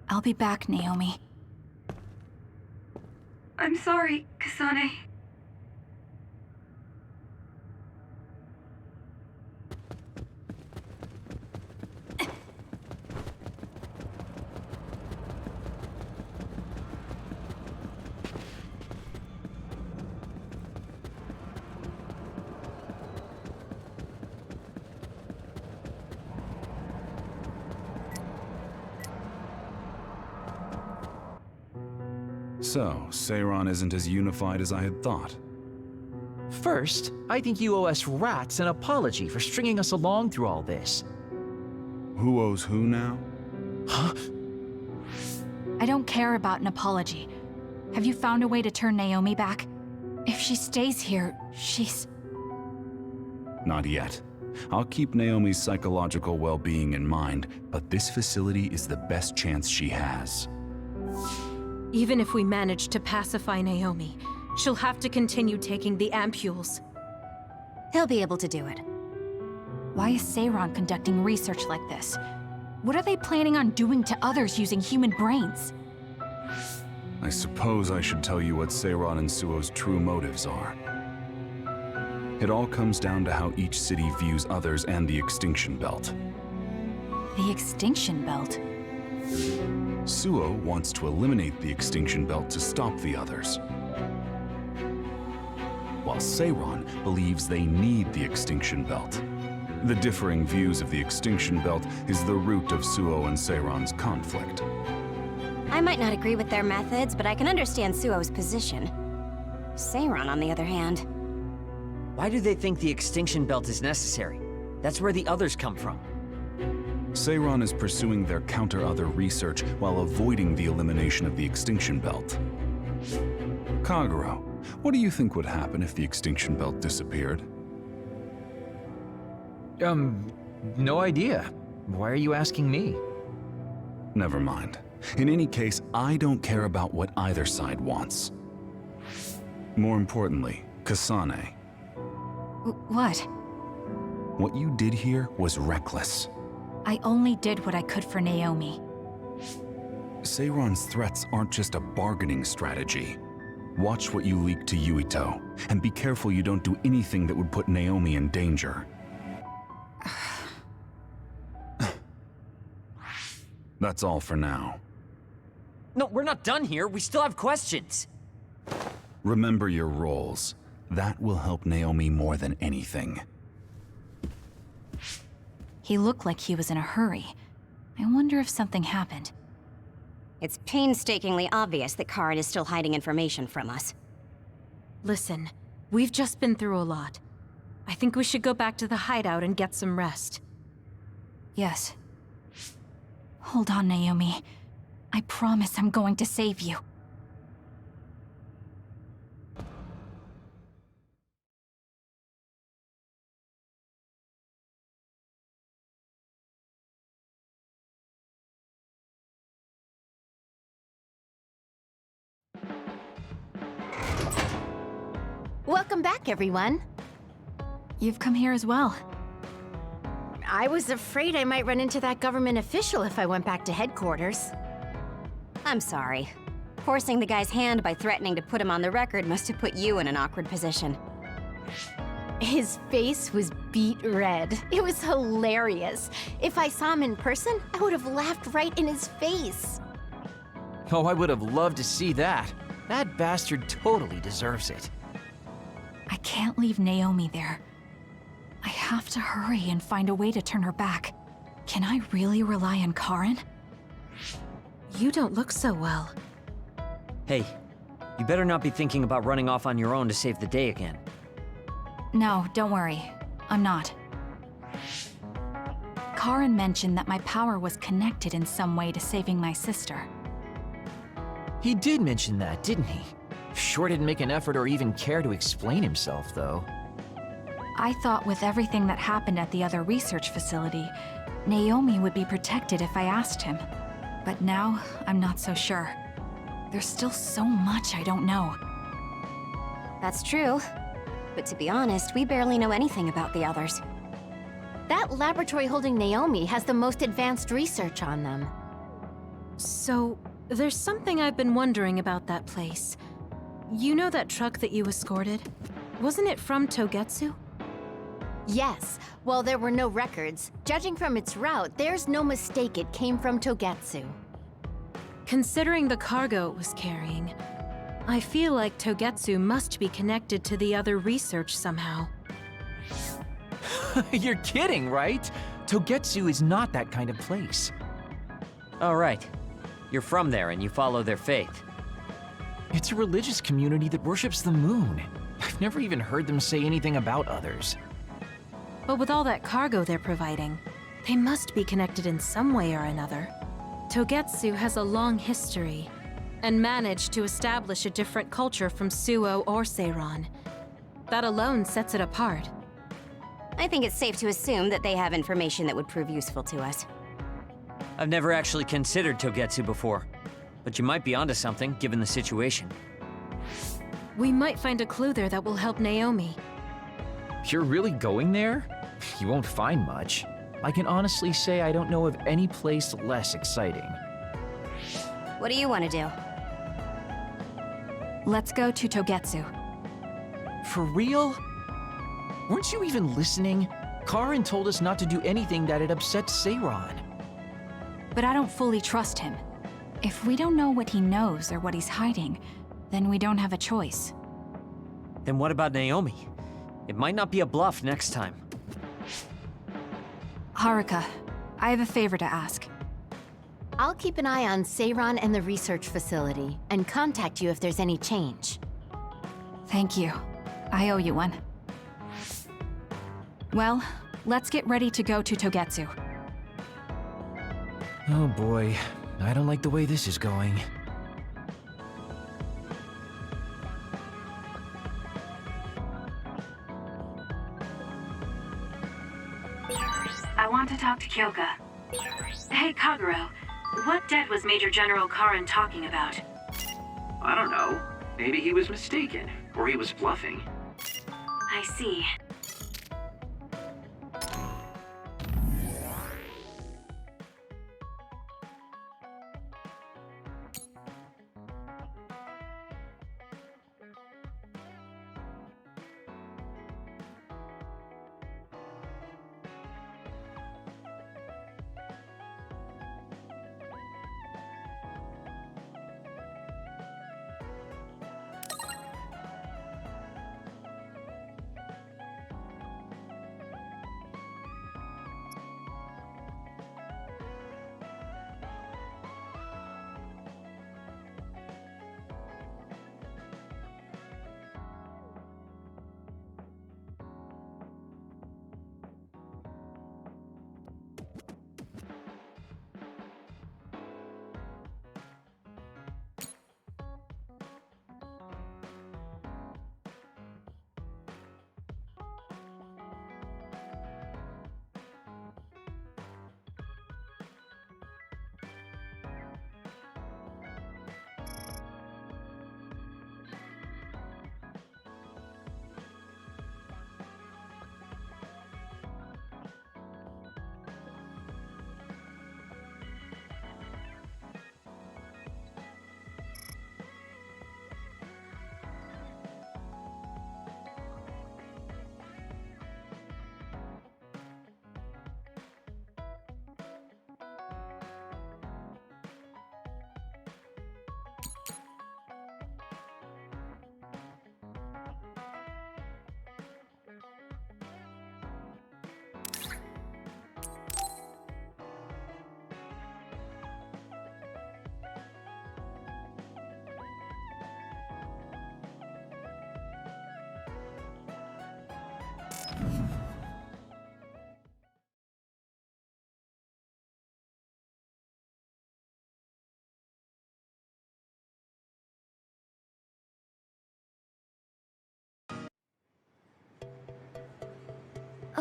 I'll be back, Naomi. I'm sorry, Kasane. So, Seiron isn't as unified as I had thought. First, I think you owe us rats an apology for stringing us along through all this. Who owes who now? Huh? I don't care about an apology. Have you found a way to turn Naomi back? If she stays here, she's... Not yet. I'll keep Naomi's psychological well-being in mind, but this facility is the best chance she has. Even if we manage to pacify Naomi, she'll have to continue taking the ampules. He'll be able to do it. Why is Seiron conducting research like this? What are they planning on doing to others using human brains? I suppose I should tell you what Seiron and Suo's true motives are. It all comes down to how each city views others and the Extinction Belt. The Extinction Belt? Suo wants to eliminate the Extinction Belt to stop the others, while Seiron believes they need the Extinction Belt. The differing views of the Extinction Belt is the root of Suo and Seiron's conflict. I might not agree with their methods, but I can understand Suo's position. Seiron, on the other hand... Why do they think the Extinction Belt is necessary? That's where the others come from. Seiron is pursuing their counter-other research while avoiding the elimination of the Extinction Belt. Kagero, what do you think would happen if the Extinction Belt disappeared? No idea. Why are you asking me? Never mind. In any case, I don't care about what either side wants. More importantly, Kasane. What? What you did here was reckless. I only did what I could for Naomi. Seiron's threats aren't just a bargaining strategy. Watch what you leak to Yuito, and be careful you don't do anything that would put Naomi in danger. That's all for now. No, we're not done here. We still have questions. Remember your roles. That will help Naomi more than anything. He looked like he was in a hurry. I wonder if something happened. It's painstakingly obvious that Karen is still hiding information from us. Listen, we've just been through a lot. I think we should go back to the hideout and get some rest. Yes. Hold on, Naomi. I promise I'm going to save you. Welcome back, everyone. You've come here as well. I was afraid I might run into that government official if I went back to headquarters. I'm sorry. Forcing the guy's hand by threatening to put him on the record must have put you in an awkward position. His face was beet red. It was hilarious. If I saw him in person, I would have laughed right in his face. Oh, I would have loved to see that. That bastard totally deserves it. I can't leave Naomi there. I have to hurry and find a way to turn her back. Can I really rely on Karen? You don't look so well. Hey, you better not be thinking about running off on your own to save the day again. No, don't worry. I'm not. Karen mentioned that my power was connected in some way to saving my sister. He did mention that, didn't he? Sure didn't make an effort or even care to explain himself, though. I thought with everything that happened at the other research facility, Naomi would be protected if I asked him. But now, I'm not so sure. There's still so much I don't know. That's true. But to be honest, we barely know anything about the others. That laboratory holding Naomi has the most advanced research on them. So, there's something I've been wondering about that place. You know that truck that you escorted? Wasn't it from Togetsu? Yes. Well, there were no records. Judging from its route, there's no mistake it came from Togetsu. Considering the cargo it was carrying, I feel like Togetsu must be connected to the other research somehow. You're kidding, right? Togetsu is not that kind of place. All right. You're from there and you follow their faith. It's a religious community that worships the moon. I've never even heard them say anything about others. But with all that cargo they're providing, they must be connected in some way or another. Togetsu has a long history, and managed to establish a different culture from Suo or Seiran. That alone sets it apart. I think it's safe to assume that they have information that would prove useful to us. I've never actually considered Togetsu before, but you might be onto something given the situation. We might find a clue there that will help Naomi. You're really going there? You won't find much. I can honestly say I don't know of any place less exciting. What do you want to do? Let's go to Togetsu. For real? Weren't you even listening? Karen told us not to do anything that'd upset Seiran. But I don't fully trust him. If we don't know what he knows or what he's hiding, then we don't have a choice. Then what about Naomi? It might not be a bluff next time. Haruka, I have a favor to ask. I'll keep an eye on Seiran and the research facility, and contact you if there's any change. Thank you. I owe you one. Well, let's get ready to go to Togetsu. Oh boy, I don't like the way this is going. I want to talk to Kyoka. Hey, Kagero. What debt was Major General Karen talking about? I don't know. Maybe he was mistaken, or he was bluffing. I see.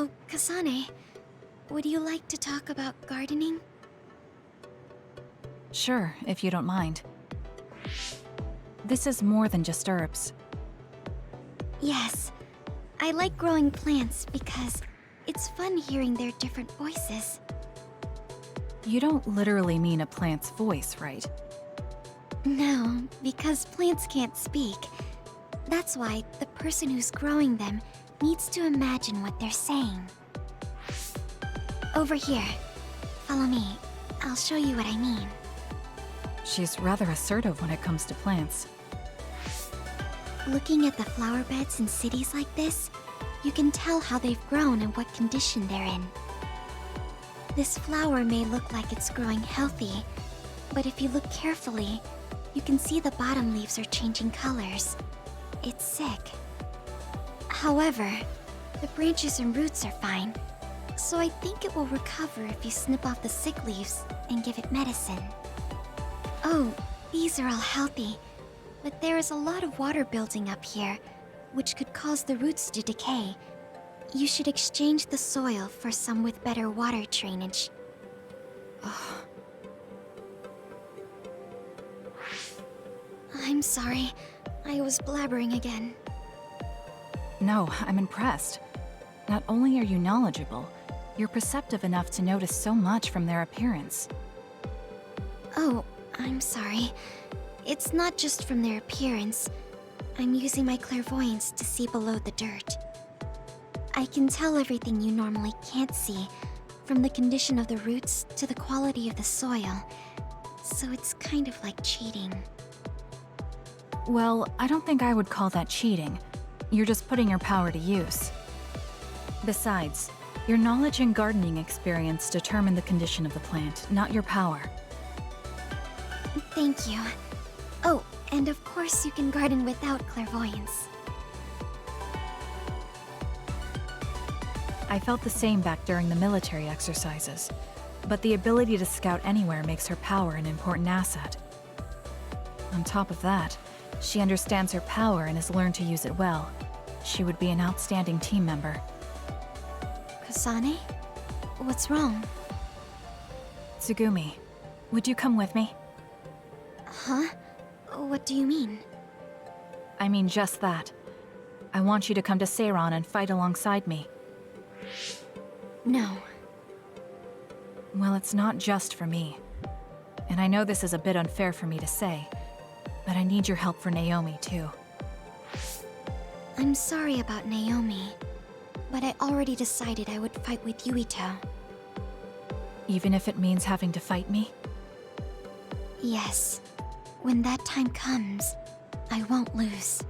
Oh, Kasane, would you like to talk about gardening? Sure, if you don't mind. This is more than just herbs. Yes. I like growing plants because it's fun hearing their different voices. You don't literally mean a plant's voice, right? No, because plants can't speak. That's why the person who's growing them needs to imagine what they're saying. Over here. Follow me. I'll show you what I mean. She's rather assertive when it comes to plants. Looking at the flower beds in cities like this, you can tell how they've grown and what condition they're in. This flower may look like it's growing healthy, but if you look carefully, you can see the bottom leaves are changing colors. It's sick. However, the branches and roots are fine, so I think it will recover if you snip off the sick leaves and give it medicine. Oh, these are all healthy, but there is a lot of water building up here, which could cause the roots to decay. You should exchange the soil for some with better water drainage. I'm sorry. I was blabbering again. No, I'm impressed. Not only are you knowledgeable, you're perceptive enough to notice so much from their appearance. Oh, I'm sorry. It's not just from their appearance. I'm using my clairvoyance to see below the dirt. I can tell everything you normally can't see, from the condition of the roots to the quality of the soil. So it's kind of like cheating. Well, I don't think I would call that cheating. You're just putting your power to use. Besides, your knowledge and gardening experience determine the condition of the plant, not your power. Thank you. Oh, and of course you can garden without clairvoyance. I felt the same back during the military exercises, but the ability to scout anywhere makes her power an important asset. On top of that, she understands her power and has learned to use it well. She would be an outstanding team member. Kasane? What's wrong? Tsugumi, would you come with me? Huh? What do you mean? I mean just that. I want you to come to Seiran and fight alongside me. No. Well, it's not just for me. And I know this is a bit unfair for me to say, but I need your help for Naomi, too. I'm sorry about Naomi, but I already decided I would fight with Yuito. Even if it means having to fight me? Yes. When that time comes, I won't lose.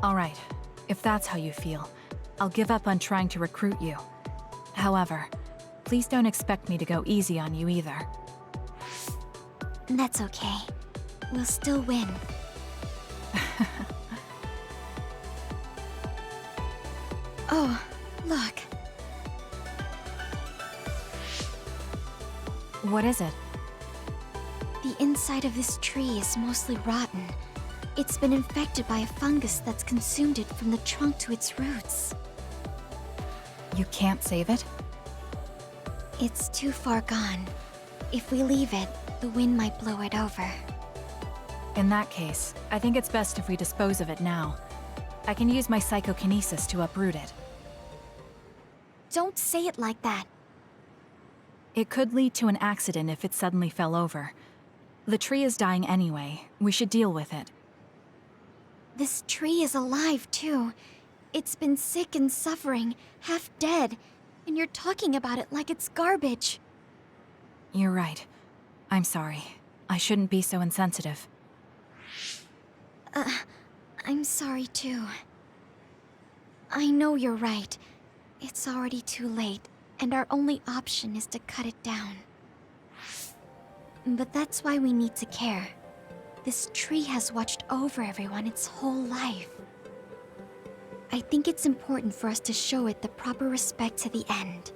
Alright, if that's how you feel, I'll give up on trying to recruit you. However, please don't expect me to go easy on you either. That's okay. We'll still win. Oh, look. What is it? The inside of this tree is mostly rotten. It's been infected by a fungus that's consumed it from the trunk to its roots. You can't save it? It's too far gone. If we leave it, the wind might blow it over. In that case, I think it's best if we dispose of it now. I can use my psychokinesis to uproot it. Don't say it like that. It could lead to an accident if it suddenly fell over. The tree is dying anyway. We should deal with it. This tree is alive, too. It's been sick and suffering, half dead, and you're talking about it like it's garbage. You're right. I'm sorry. I shouldn't be so insensitive. I'm sorry, too. I know you're right. It's already too late, and our only option is to cut it down. But that's why we need to care. This tree has watched over everyone its whole life. I think it's important for us to show it the proper respect to the end.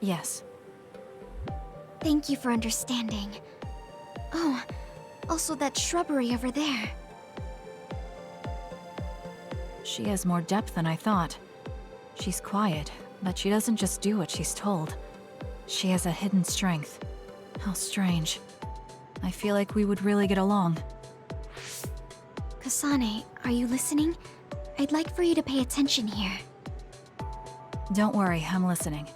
Yes. Thank you for understanding. Oh, also that shrubbery over there. She has more depth than I thought. She's quiet, but she doesn't just do what she's told. She has a hidden strength. How strange. I feel like we would really get along. Kasane, are you listening? I'd like for you to pay attention here. Don't worry, I'm listening.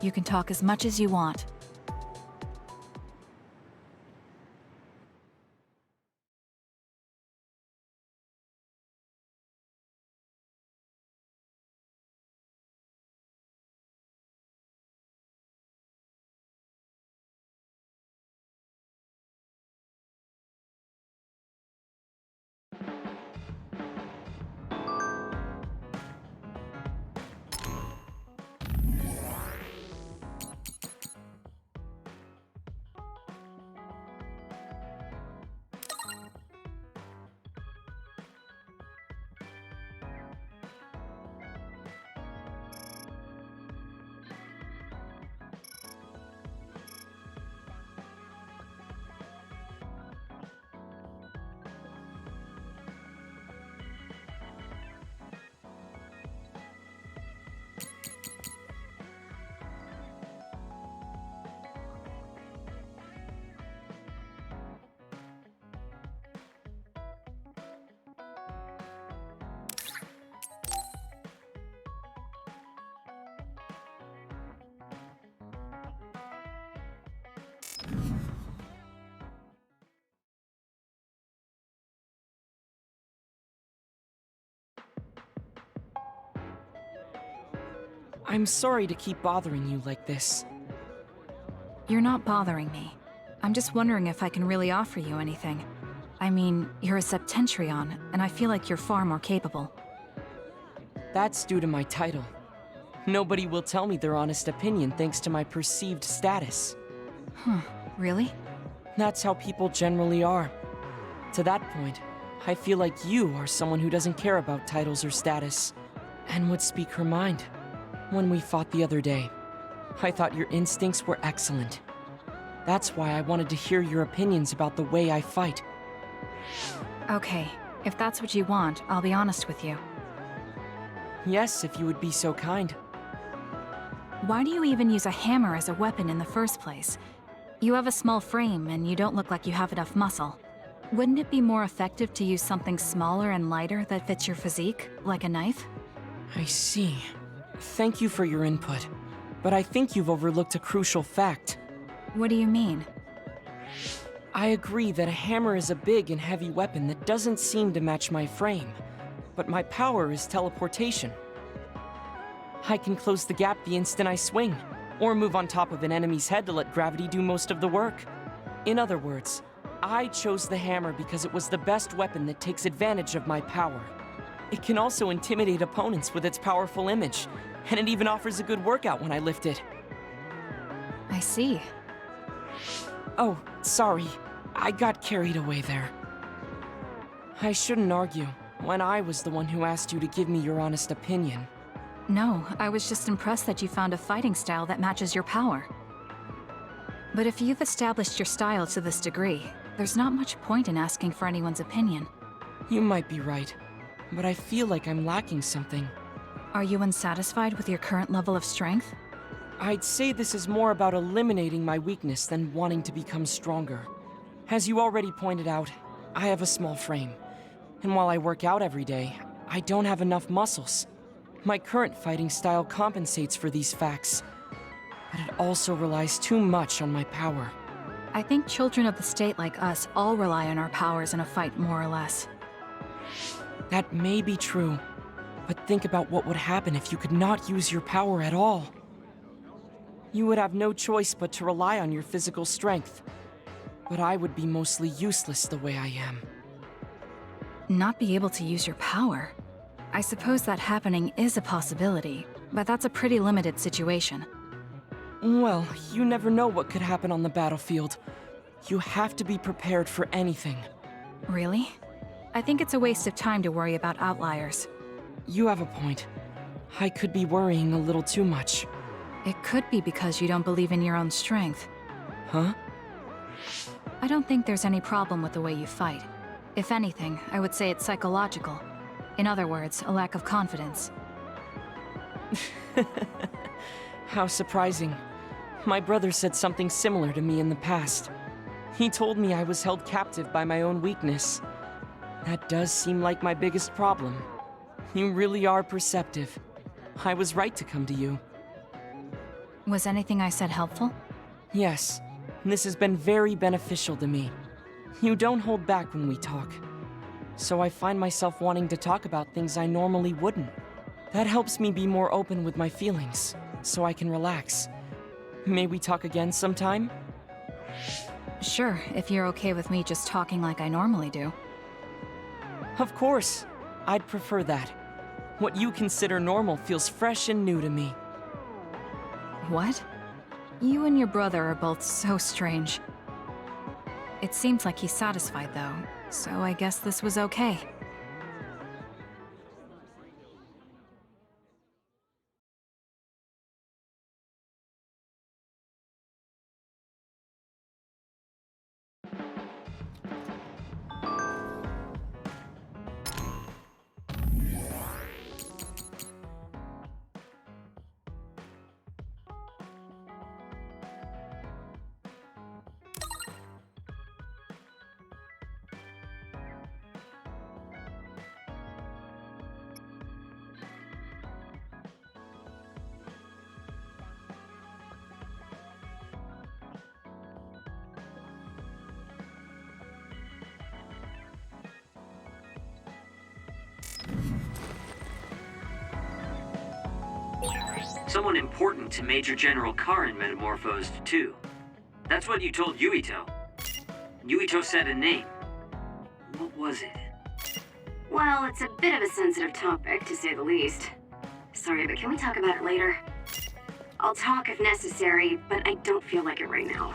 You can talk as much as you want. I'm sorry to keep bothering you like this. You're not bothering me. I'm just wondering if I can really offer you anything. I mean, you're a Septentrion, and I feel like you're far more capable. That's due to my title. Nobody will tell me their honest opinion thanks to my perceived status. Huh, really? That's how people generally are. To that point, I feel like you are someone who doesn't care about titles or status, and would speak her mind. When we fought the other day, I thought your instincts were excellent. That's why I wanted to hear your opinions about the way I fight. Okay, if that's what you want, I'll be honest with you. Yes, if you would be so kind. Why do you even use a hammer as a weapon in the first place? You have a small frame, and you don't look like you have enough muscle. Wouldn't it be more effective to use something smaller and lighter that fits your physique, like a knife? I see. Thank you for your input, but I think you've overlooked a crucial fact. What do you mean? I agree that a hammer is a big and heavy weapon that doesn't seem to match my frame, but my power is teleportation. I can close the gap the instant I swing, or move on top of an enemy's head to let gravity do most of the work. In other words, I chose the hammer because it was the best weapon that takes advantage of my power. It can also intimidate opponents with its powerful image, and it even offers a good workout when I lift it. I see. Oh, sorry. I got carried away there. I shouldn't argue, when I was the one who asked you to give me your honest opinion. No, I was just impressed that you found a fighting style that matches your power. But if you've established your style to this degree, there's not much point in asking for anyone's opinion. You might be right, but I feel like I'm lacking something. Are you unsatisfied with your current level of strength? I'd say this is more about eliminating my weakness than wanting to become stronger. As you already pointed out, I have a small frame, and while I work out every day, I don't have enough muscles. My current fighting style compensates for these facts, but it also relies too much on my power. I think children of the state like us all rely on our powers in a fight, more or less. That may be true, but think about what would happen if you could not use your power at all. You would have no choice but to rely on your physical strength, but I would be mostly useless the way I am. Not be able to use your power? I suppose that happening is a possibility, but that's a pretty limited situation. Well, you never know what could happen on the battlefield. You have to be prepared for anything. Really? I think it's a waste of time to worry about outliers. You have a point. I could be worrying a little too much. It could be because you don't believe in your own strength. Huh? I don't think there's any problem with the way you fight. If anything, I would say it's psychological. In other words, a lack of confidence. How surprising. My brother said something similar to me in the past. He told me I was held captive by my own weakness. That does seem like my biggest problem. You really are perceptive. I was right to come to you. Was anything I said helpful? Yes, this has been very beneficial to me. You don't hold back when we talk. So I find myself wanting to talk about things I normally wouldn't. That helps me be more open with my feelings, so I can relax. May we talk again sometime? Sure, if you're okay with me just talking like I normally do. Of course. I'd prefer that. What you consider normal feels fresh and new to me. What? You and your brother are both so strange. It seems like he's satisfied, though, so I guess this was okay. Someone important to Major General Karin metamorphosed, too. That's what you told Yuito. Yuito said a name. What was it? Well, it's a bit of a sensitive topic, to say the least. Sorry, but can we talk about it later? I'll talk if necessary, but I don't feel like it right now.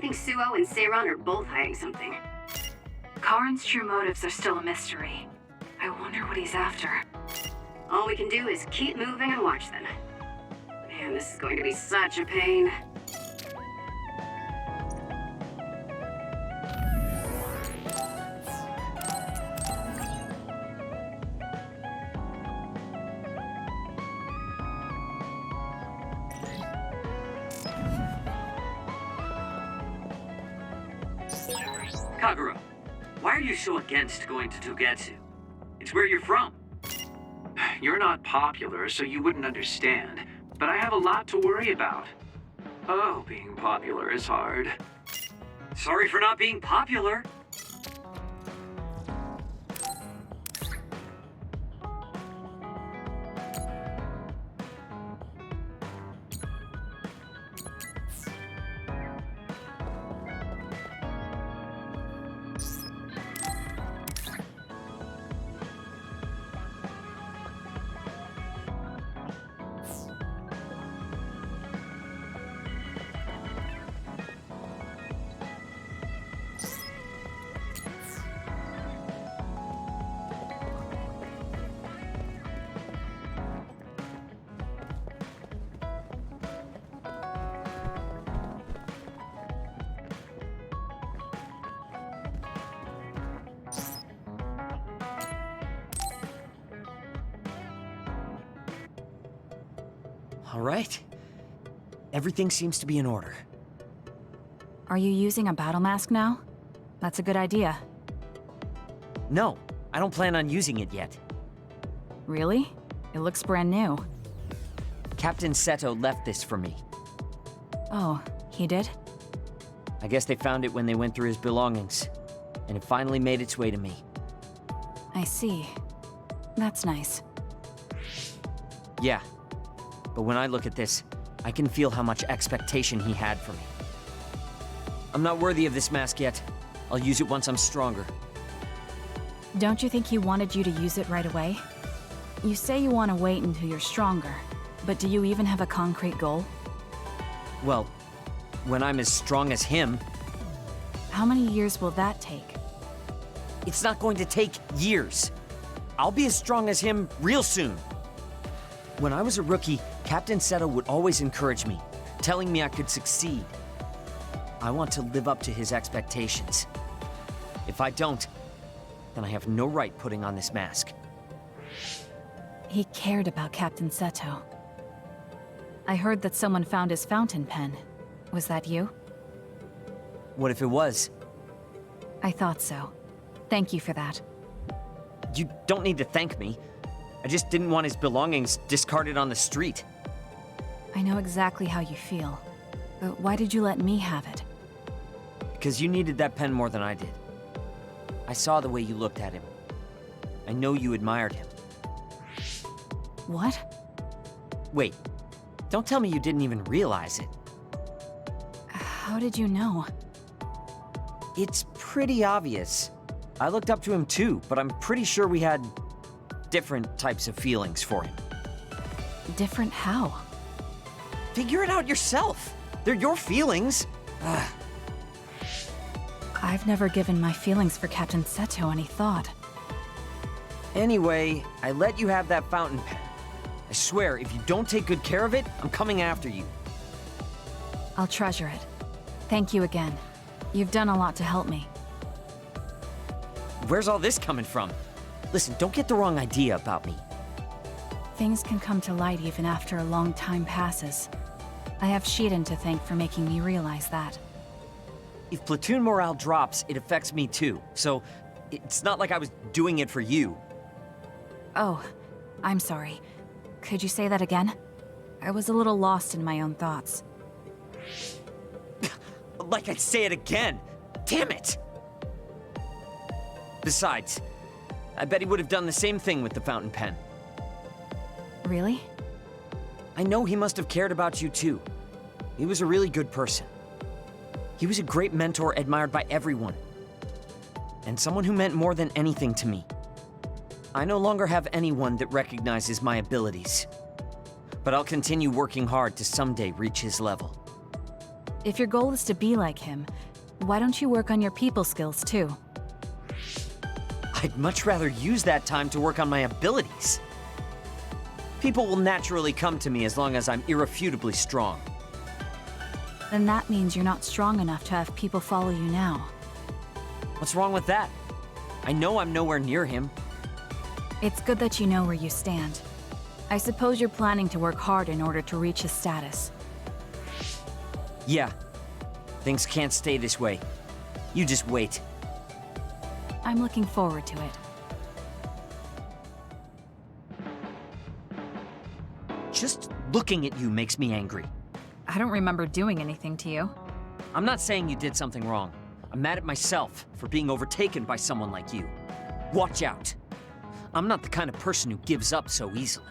I think Suo and Seiron are both hiding something. Karin's true motives are still a mystery. I wonder what he's after. All we can do is keep moving and watch them. Man, this is going to be such a pain. Kagura, why are you so against going to Togetsu? It's where you're from. You're not popular, so you wouldn't understand, but I have a lot to worry about. Oh, being popular is hard. Sorry for not being popular. All right. Everything seems to be in order. Are you using a battle mask now? That's a good idea. No, I don't plan on using it yet. Really? It looks brand new. Captain Seto left this for me. Oh, he did? I guess they found it when they went through his belongings, and it finally made its way to me. I see. That's nice. Yeah. But when I look at this, I can feel how much expectation he had for me. I'm not worthy of this mask yet. I'll use it once I'm stronger. Don't you think he wanted you to use it right away? You say you want to wait until you're stronger, but do you even have a concrete goal? Well, when I'm as strong as him... How many years will that take? It's not going to take years. I'll be as strong as him real soon. When I was a rookie, Captain Seto would always encourage me, telling me I could succeed. I want to live up to his expectations. If I don't, then I have no right putting on this mask. He cared about Captain Seto. I heard that someone found his fountain pen. Was that you? What if it was? I thought so. Thank you for that. You don't need to thank me. I just didn't want his belongings discarded on the street. I know exactly how you feel. But why did you let me have it? Because you needed that pen more than I did. I saw the way you looked at him. I know you admired him. What? Wait, don't tell me you didn't even realize it. How did you know? It's pretty obvious. I looked up to him too, but I'm pretty sure we had different types of feelings for him. Different how? Figure it out yourself. They're your feelings. Ugh. I've never given my feelings for Captain Seto any thought. Anyway, I let you have that fountain pen. I swear, if you don't take good care of it, I'm coming after you. I'll treasure it. Thank you again. You've done a lot to help me. Where's all this coming from? Listen, don't get the wrong idea about me. Things can come to light even after a long time passes. I have Shiden to thank for making me realize that. If platoon morale drops, it affects me too. So, it's not like I was doing it for you. Oh, I'm sorry. Could you say that again? I was a little lost in my own thoughts. Like I'd say it again! Damn it! Besides, I bet he would have done the same thing with the fountain pen. Really? I know he must have cared about you too. He was a really good person. He was a great mentor admired by everyone. And someone who meant more than anything to me. I no longer have anyone that recognizes my abilities. But I'll continue working hard to someday reach his level. If your goal is to be like him, why don't you work on your people skills too? I'd much rather use that time to work on my abilities. People will naturally come to me as long as I'm irrefutably strong. Then that means you're not strong enough to have people follow you now. What's wrong with that? I know I'm nowhere near him. It's good that you know where you stand. I suppose you're planning to work hard in order to reach his status. Yeah. Things can't stay this way. You just wait. I'm looking forward to it. Just looking at you makes me angry. I don't remember doing anything to you. I'm not saying you did something wrong. I'm mad at myself for being overtaken by someone like you. Watch out. I'm not the kind of person who gives up so easily.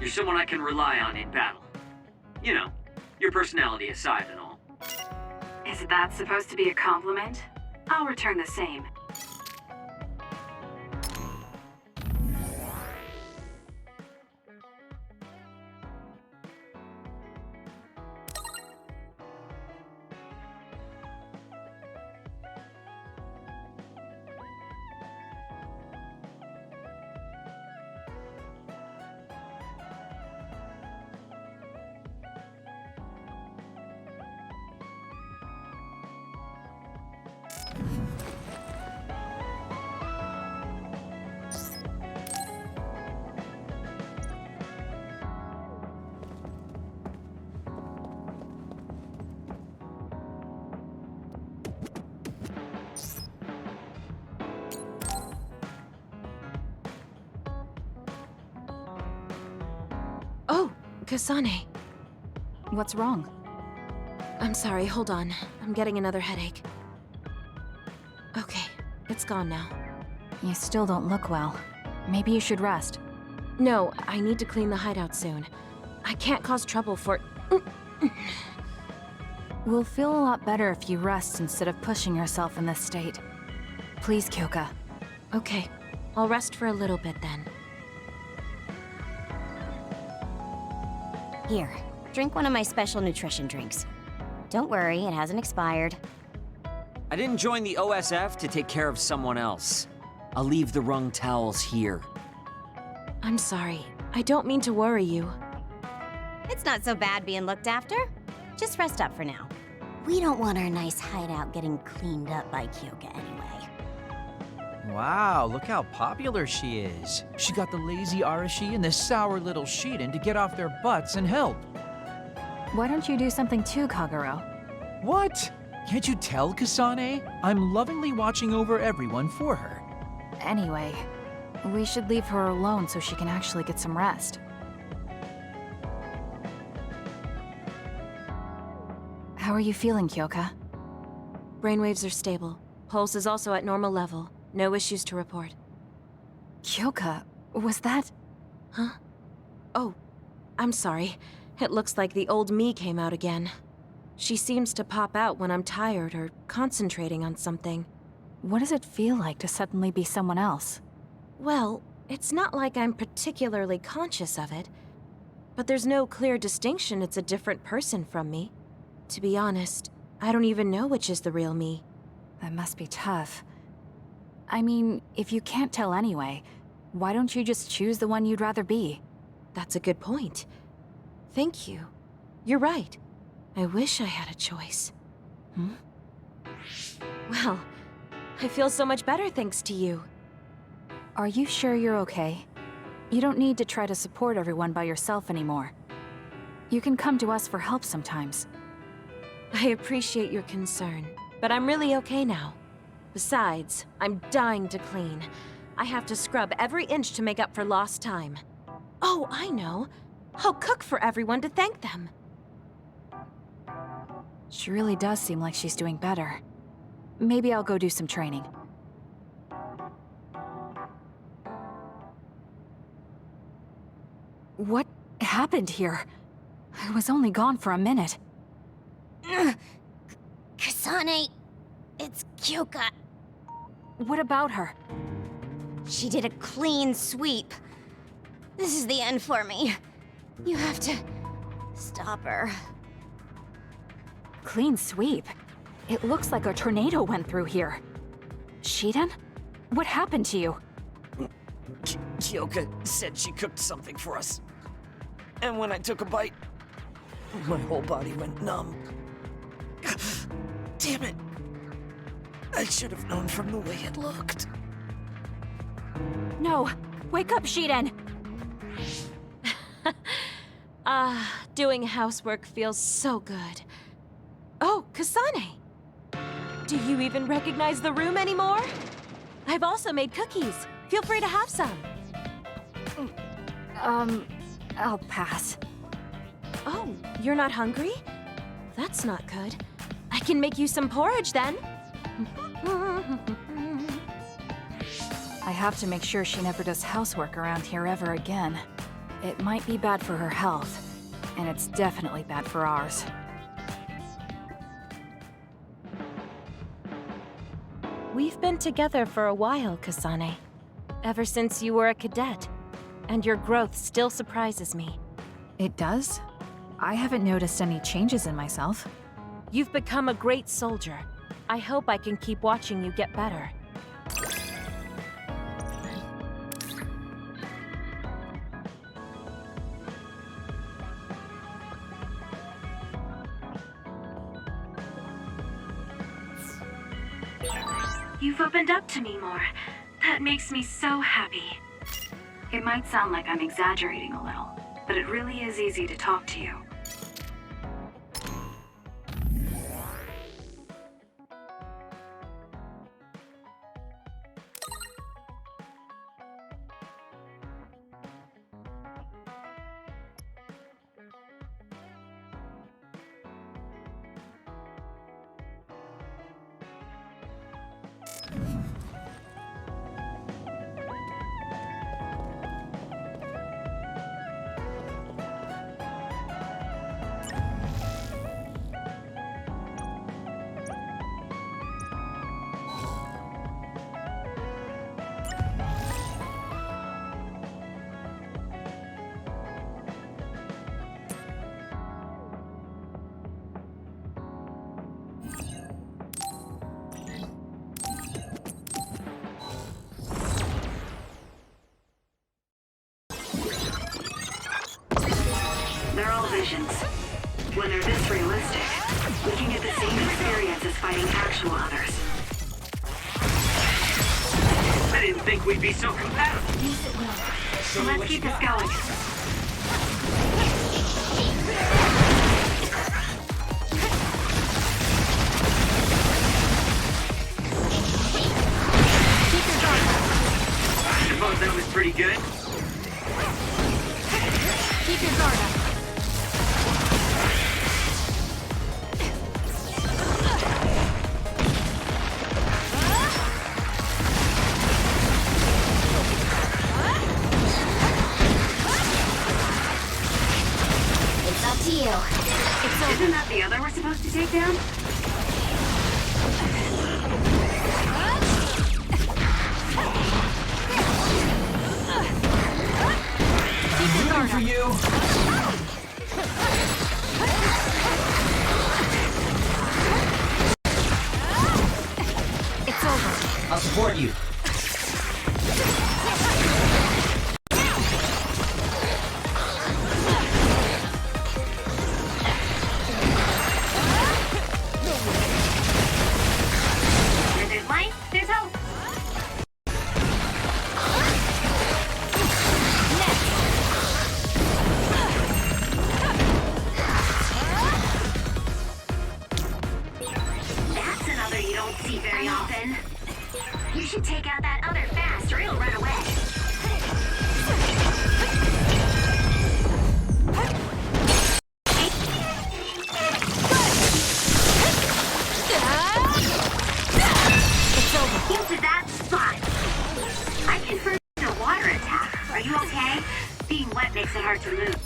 You're someone I can rely on in battle. You know, your personality aside and all. Is that supposed to be a compliment? I'll return the same. Oh, Kasane. What's wrong? I'm sorry, hold on. I'm getting another headache. Okay, it's gone now. You still don't look well. Maybe you should rest. No, I need to clean the hideout soon. I can't cause trouble for... We'll feel a lot better if you rest instead of pushing yourself in this state. Please, Kyoka. Okay, I'll rest for a little bit then. Here, drink one of my special nutrition drinks. Don't worry, it hasn't expired. I didn't join the OSF to take care of someone else. I'll leave the wrung towels here. I'm sorry. I don't mean to worry you. It's not so bad being looked after. Just rest up for now. We don't want our nice hideout getting cleaned up by Kyoka anyway. Wow, look how popular she is. She got the lazy Arashi and the sour little Shiden to get off their butts and help. Why don't you do something too, Kagero? What? Can't you tell, Kasane? I'm lovingly watching over everyone for her. Anyway, we should leave her alone so she can actually get some rest. How are you feeling, Kyoka? Brainwaves are stable. Pulse is also at normal level. No issues to report. Kyoka, was that... Huh? Oh, I'm sorry. It looks like the old me came out again. She seems to pop out when I'm tired or concentrating on something. What does it feel like to suddenly be someone else? Well, it's not like I'm particularly conscious of it. But there's no clear distinction it's a different person from me. To be honest, I don't even know which is the real me. That must be tough. I mean, if you can't tell anyway, why don't you just choose the one you'd rather be? That's a good point. Thank you. You're right. I wish I had a choice. Well, I feel so much better thanks to you. Are you sure you're okay? You don't need to try to support everyone by yourself anymore. You can come to us for help sometimes. I appreciate your concern, but I'm really okay now. Besides, I'm dying to clean. I have to scrub every inch to make up for lost time. Oh, I know. I'll cook for everyone to thank them. She really does seem like she's doing better. Maybe I'll go do some training. What happened here? I was only gone for a minute. Kasane, it's Kyuka. What about her? She did a clean sweep. This is the end for me. You have to stop her. Clean sweep? It looks like a tornado went through here. Shiden? What happened to you? Kyoka said she cooked something for us. And when I took a bite, my whole body went numb. Damn it. I should have known from the way it looked. No! Wake up, Shiden! Doing housework feels so good. Oh, Kasane! Do you even recognize the room anymore? I've also made cookies. Feel free to have some. I'll pass. Oh, you're not hungry? That's not good. I can make you some porridge then. I have to make sure she never does housework around here ever again. It might be bad for her health, and it's definitely bad for ours. We've been together for a while, Kasane. Ever since you were a cadet. And your growth still surprises me. It does? I haven't noticed any changes in myself. You've become a great soldier. I hope I can keep watching you get better. You've opened up to me more. That makes me so happy. It might sound like I'm exaggerating a little, but it really is easy to talk to you. They're all visions. When they're this realistic, we can get the same experience as fighting actual others. I didn't think we'd be so compatible. So let's keep this going. I suppose that was pretty good. Keep your guard up. It's up to you. Isn't that the other we're supposed to take down? Rooting for you. It's over. I'll support you. Where there's light, there's hope. That's another you don't see very often. You should take hard to move.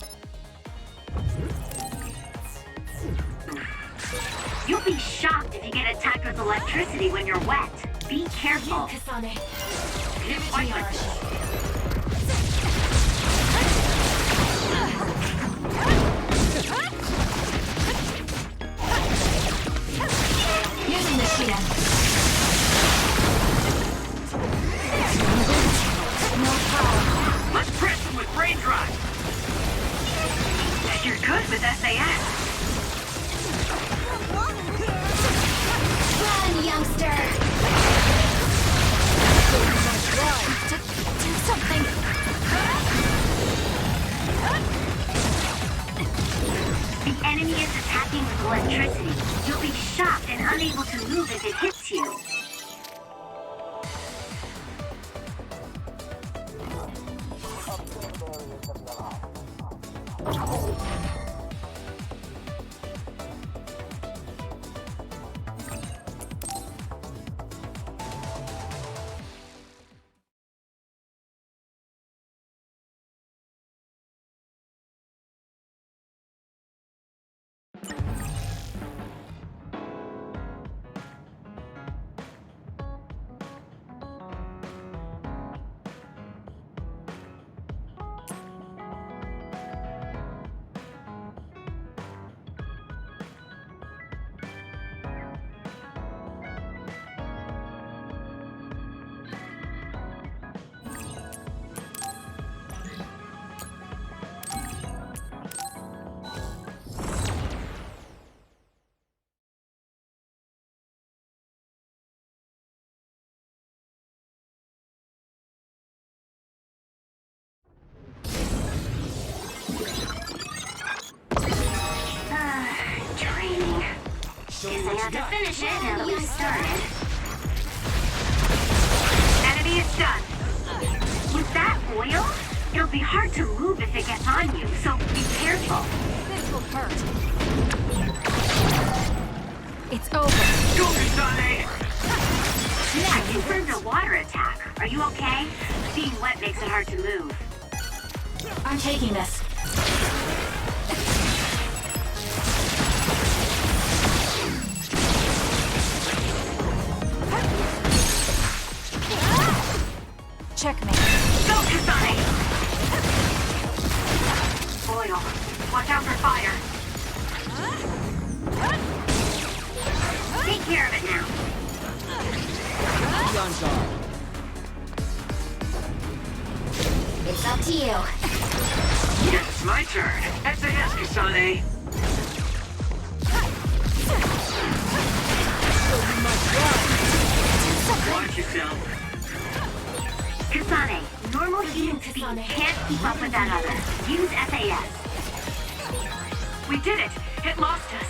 You'll be shocked if you get attacked with electricity when you're wet. Be careful. Kasane. Give it to me, Using the Shiren. No power. Let's press him with brain drive. You're good with SAS. Run, youngster! Do something. The enemy is attacking with electricity. You'll be shocked and unable to move if it hits you. Training. Guess I have to finish it now that we've started. Enemy is done. With that oil, it'll be hard to move if it gets on you, so be careful. This will hurt. It's over. Go, Kasane! That confirmed a water attack. Are you okay? Being wet makes it hard to move. I'm taking this. Checkmate. Go, Kasane! Oil. Watch out for fire. Take care of it now. Be on guard. It's up to you. Yes, it's my turn. SAS, Kasane. Watch yourself. Kasane, normal heating speed can't keep up with that other. Use SAS. We did it! It lost us!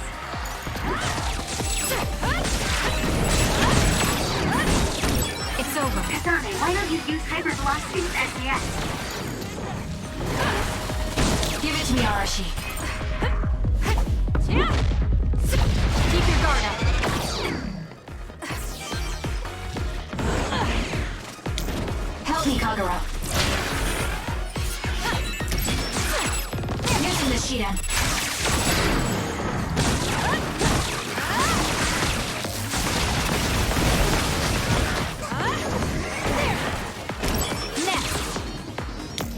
It's over. Kasane, why don't you use hypervelocity with SAS? Give it to me, Arashi. Keep your guard up. Help me, Kagura. Using the Shiren. Next.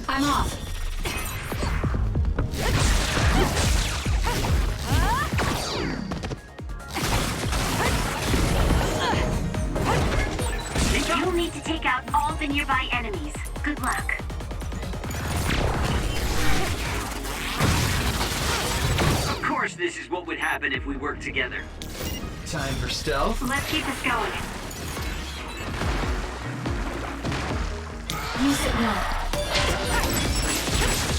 I'm off. You'll need to take out all the nearby enemies. Good luck. Of course this is what would happen if we worked together. Time for stealth. Let's keep this going. Use it now.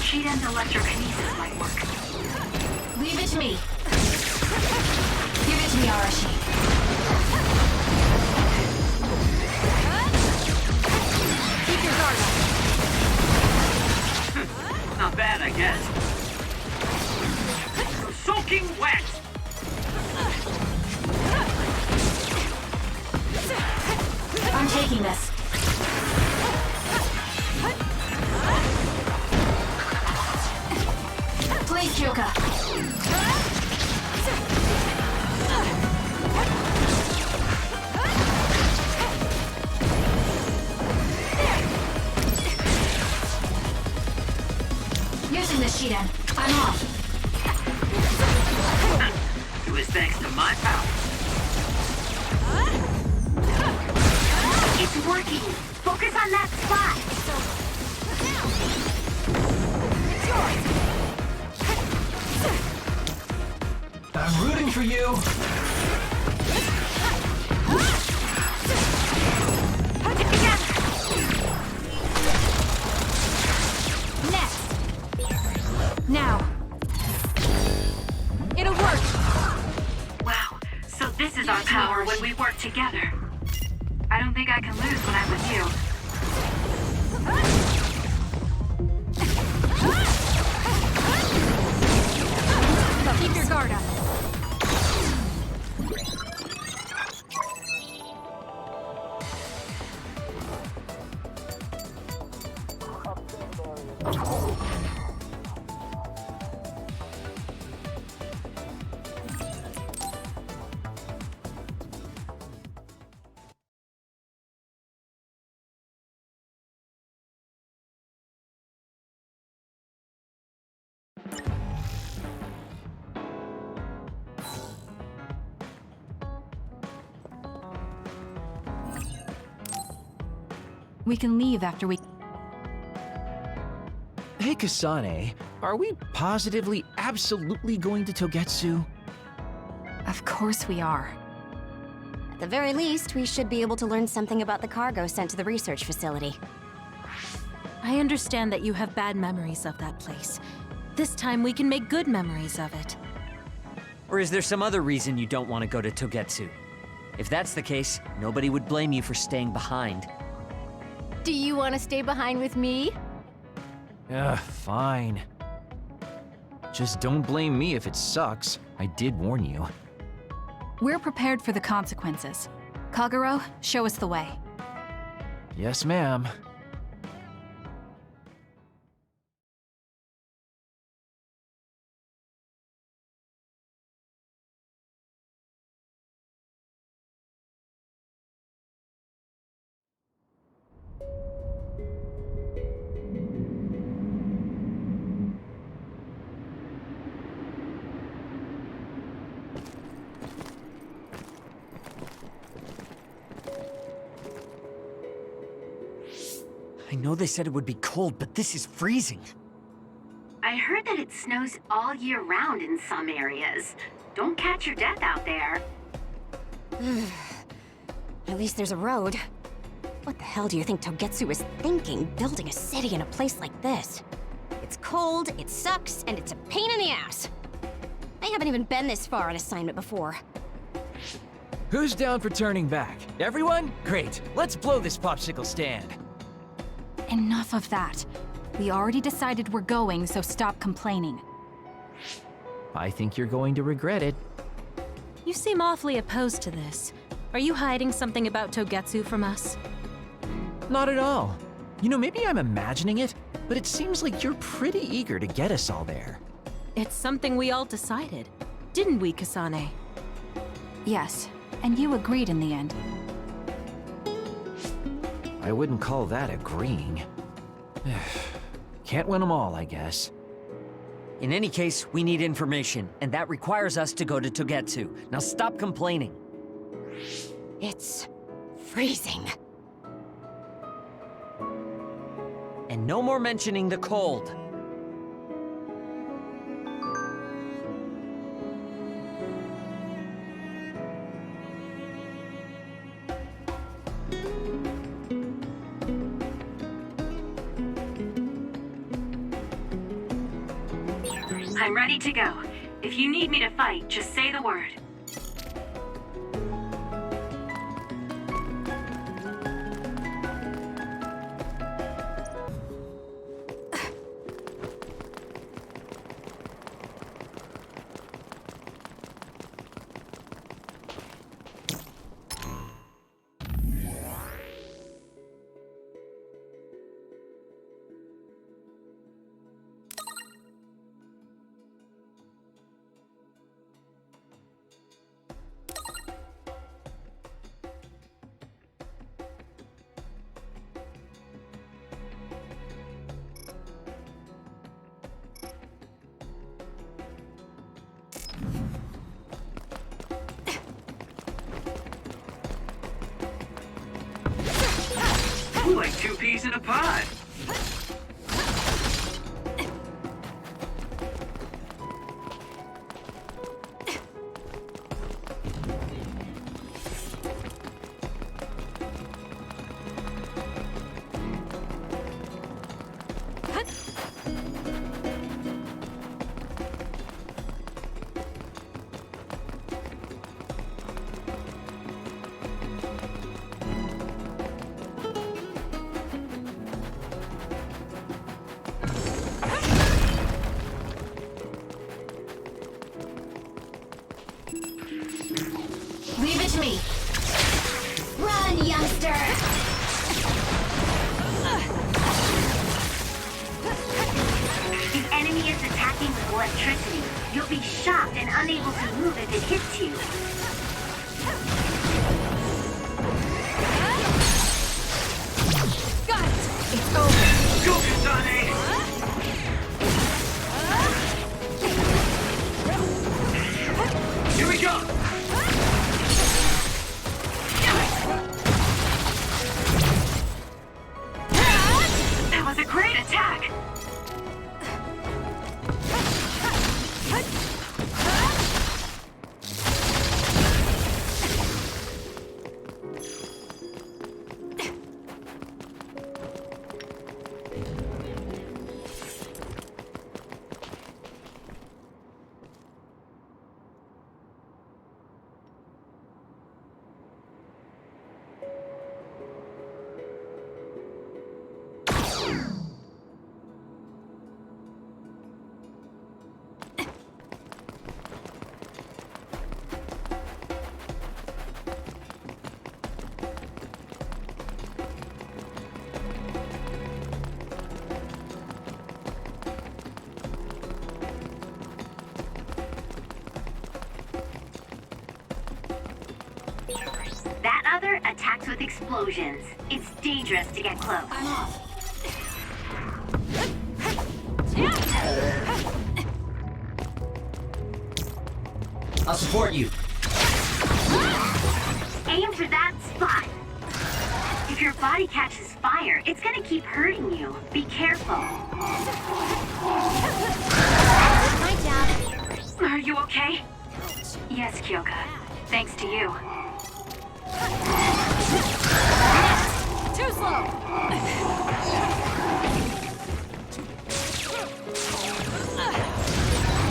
Shiren's electrokinesis might work. Leave it to me. Give it to me, Arashi. Keep your guard up. Not bad, I guess. Soaking wet! I'm taking this. Wait, Kyoka! Using the Shiden. I'm off. It was thanks to my power. It's working. Focus on that spot. I'm rooting for you. Now. It'll work. Wow, so this is our power when we work together. I don't think I can lose when I'm with you. Keep your guard up. We can leave after we... Hey, Kasane, are we positively, absolutely going to Togetsu? Of course we are. At the very least, we should be able to learn something about the cargo sent to the research facility. I understand that you have bad memories of that place. This time we can make good memories of it. Or is there some other reason you don't want to go to Togetsu? If that's the case, nobody would blame you for staying behind. Do you want to stay behind with me? Fine. Just don't blame me if it sucks. I did warn you. We're prepared for the consequences. Kagero, show us the way. Yes, ma'am. I know they said it would be cold, but this is freezing. I heard that it snows all year round in some areas. Don't catch your death out there. At least there's a road. What the hell do you think Togetsu is thinking, building a city in a place like this? It's cold, it sucks, and it's a pain in the ass. I haven't even been this far on assignment before. Who's down for turning back? Everyone? Great. Let's blow this popsicle stand. Enough of that. We already decided we're going, so stop complaining. I think you're going to regret it. You seem awfully opposed to this. Are you hiding something about Togetsu from us? Not at all. You know, maybe I'm imagining it, but it seems like you're pretty eager to get us all there. It's something we all decided. Didn't we, Kasane? Yes, and you agreed in the end. I wouldn't call that agreeing. Can't win them all, I guess. In any case, we need information, and that requires us to go to Togetsu. Now stop complaining. It's freezing. And no more mentioning the cold. I'm ready to go. If you need me to fight, just say the word. two peas in a pod. Leave it to me. Run, youngster! The enemy is attacking with electricity. You'll be shocked and unable to move if it hits you. Got it! It's over. Go, Kasane! Here we go! That was a great attack! That other attacks with explosions. It's dangerous to get close. I'm off. I'll support you. Aim for that spot. If your body catches fire, it's gonna keep hurting you. Be careful. My job. Are you okay? Yes, Kyoka. Thanks to you. Too slow!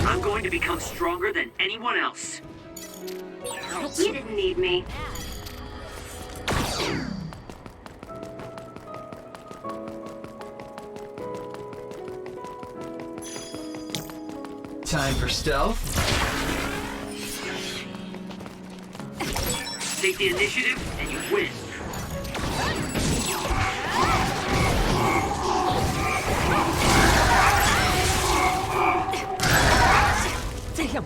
I'm going to become stronger than anyone else. You didn't need me. Time for stealth. Take the initiative, and you win. Damn!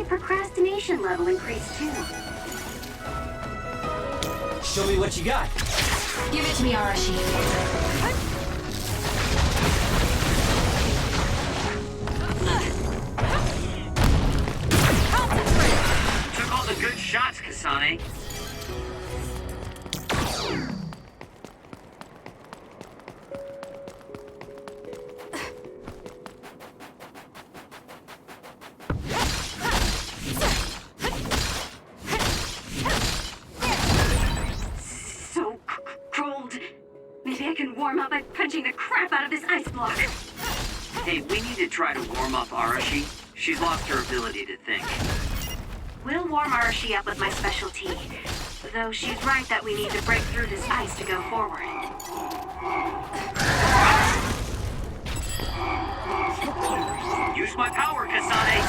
Procrastination level increased too. Show me what you got. Give it to me, Arashi. Took all the good shots, Kasane. Warm up by punching the crap out of this ice block. Hey, we need to try to warm up Arashi. She's lost her ability to think. We'll warm Arashi up with my specialty. Though she's right that we need to break through this ice to go forward. Use my power, Kasane!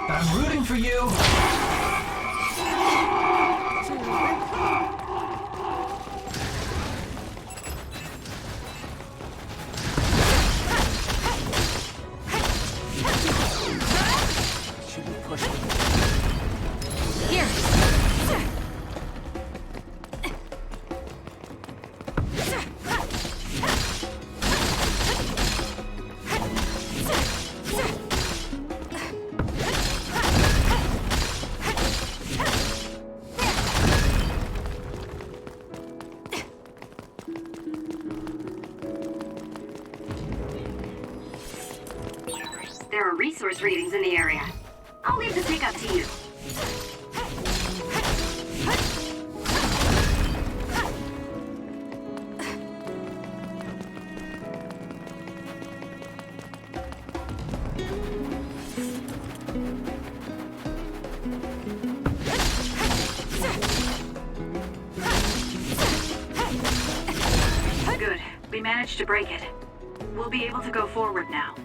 I'm rooting for you. There are resource readings in the area. I'll leave the pickup to you. Good. We managed to break it. We'll be able to go forward now.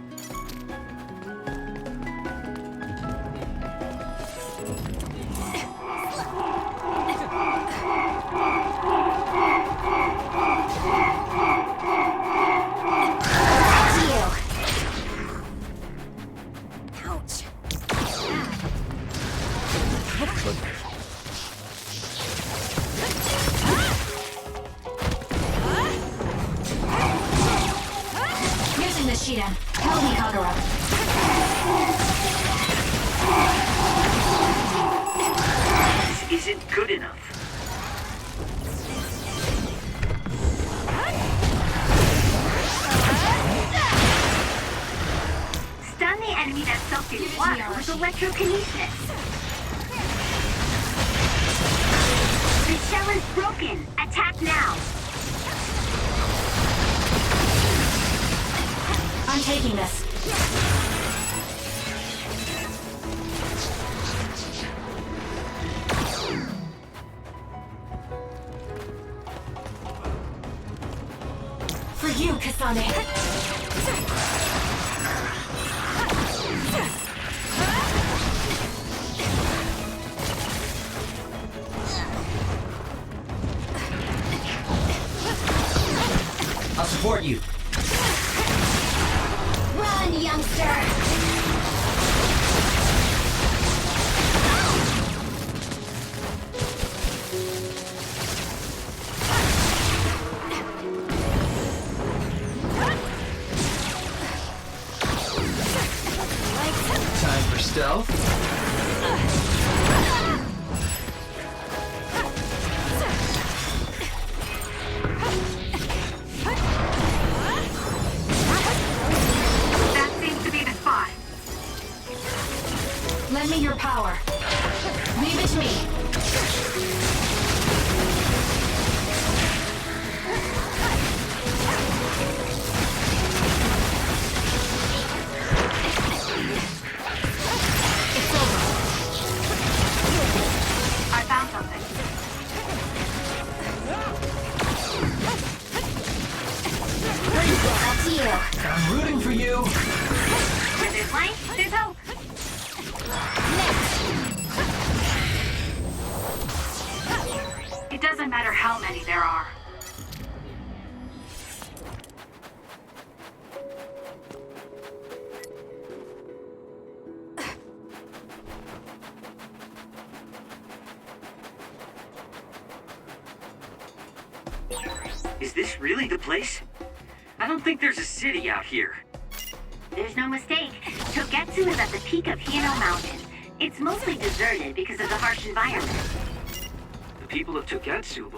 Using the Shidan. Help me, Kagura. This isn't good enough. Stun the enemy that's soaked in water with electrokinesis. The shell is broken. Attack now. I'm taking this. For you, Kasane. I'll support you. Run, youngster! Time for stealth. That seems to be the spot. Lend me your power. Leave it to me. I found something. Up to you. I'm rooting for you. With this light, there's hope. It doesn't matter how many there are. Is this really the place? I don't think there's a city out here. There's no mistake. Togetsu is at the peak of Hino Mountain. It's mostly deserted because of the harsh environment. The people of Togetsu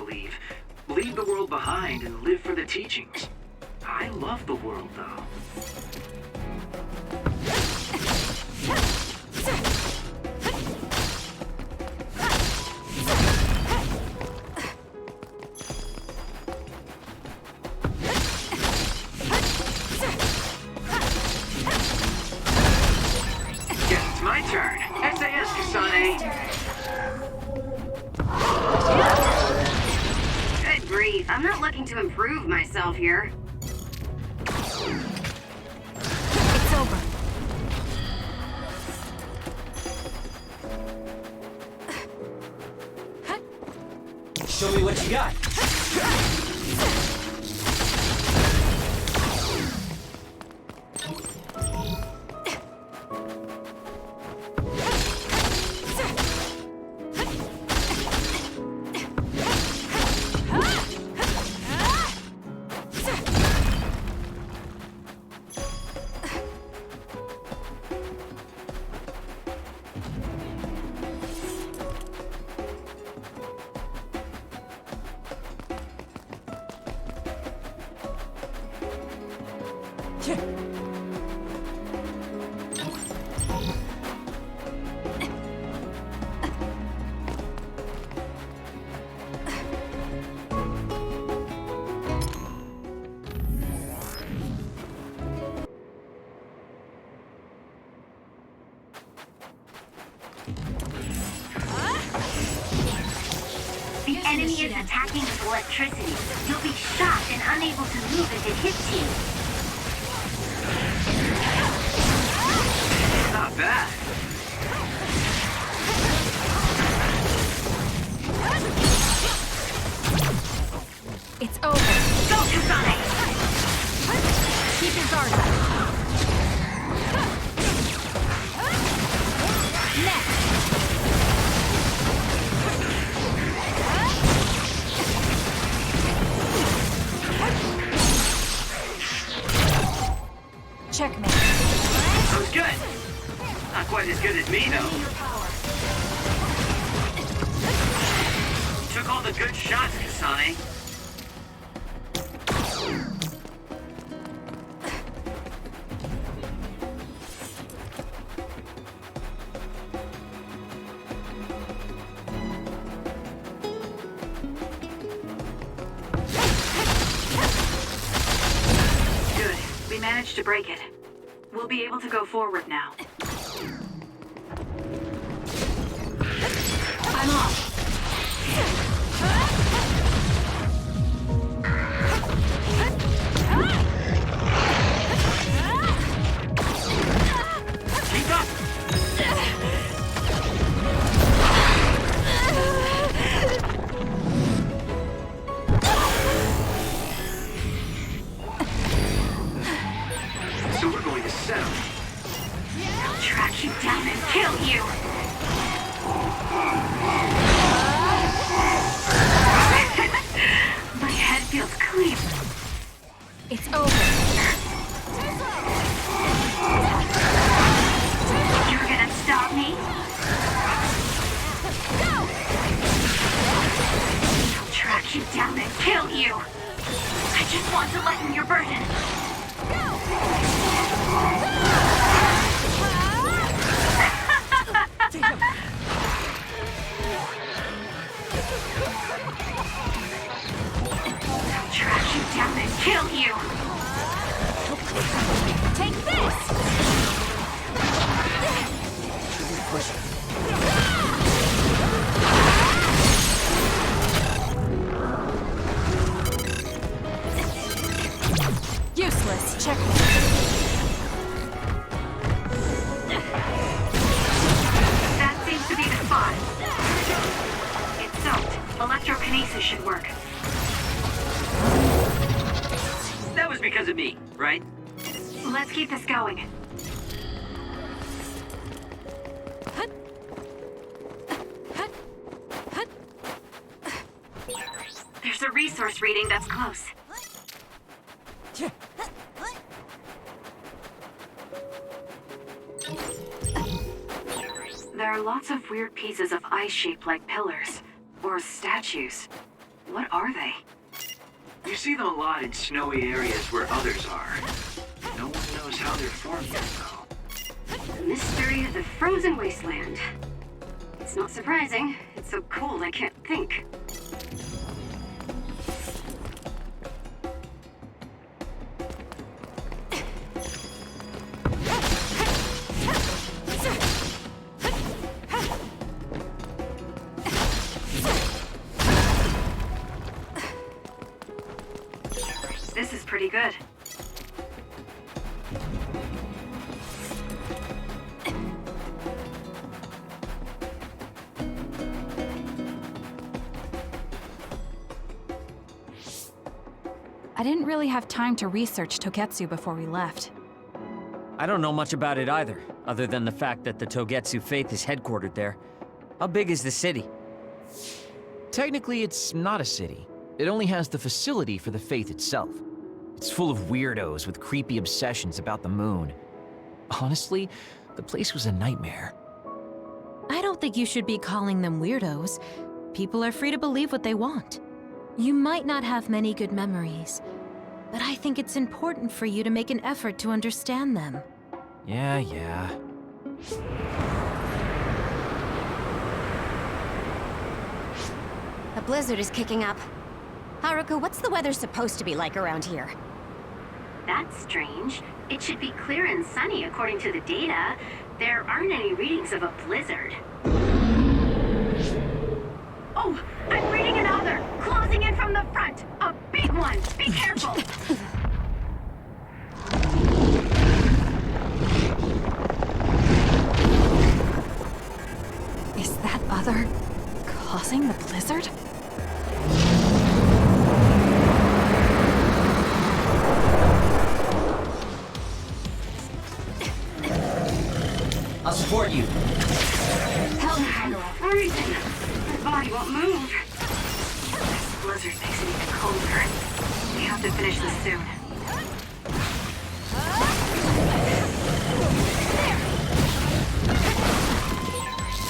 leave the world behind and live for the teachings. I love the world, though. Guess it's my turn. SAS, Kasane. Good grief, I'm not looking to improve myself here. It's over. Show me what you got. enemy is attacking with electricity. You'll be shocked and unable to move if it hits you. Not bad. It's over. Go, Kasane! Keep your guard up. Next! Checkmate. That was good. Not quite as good as me, though. Took all the good shots, Kasane. Good. We managed to break it. We'll be able to go forward now. I'm off. Keep up! So we're going to settle. I'll track you down and kill you! My head feels clean. It's over. You're gonna stop me? I'll track you down and kill you! I just want to lighten your burden. I'll track you down and kill you! Take this! Useless. Checkmate. That seems to be the spot. It's soaked. Electrokinesis should work. That was because of me, right? Let's keep this going. There's a resource reading that's close. There are lots of weird pieces of ice shaped like pillars, or statues. What are they? You see them a lot in snowy areas where others are. No one knows how they're formed yet, though. The mystery of the frozen wasteland. It's not surprising. It's so cold I can't think. This is pretty good. I didn't really have time to research Togetsu before we left. I don't know much about it either, other than the fact that the Togetsu faith is headquartered there. How big is the city? Technically, it's not a city. It only has the facility for the faith itself. It's full of weirdos with creepy obsessions about the moon. Honestly, the place was a nightmare. I don't think you should be calling them weirdos. People are free to believe what they want. You might not have many good memories, but I think it's important for you to make an effort to understand them. Yeah. A blizzard is kicking up. Haruka, what's the weather supposed to be like around here? That's strange. It should be clear and sunny according to the data. There aren't any readings of a blizzard. Oh, I'm reading another. Closing in from the front. A big one. Be careful. Is that other causing the blizzard? I'll support you. Help me, Hyrule. Freezing. My body won't move. This blizzard makes it even colder. We have to finish this soon.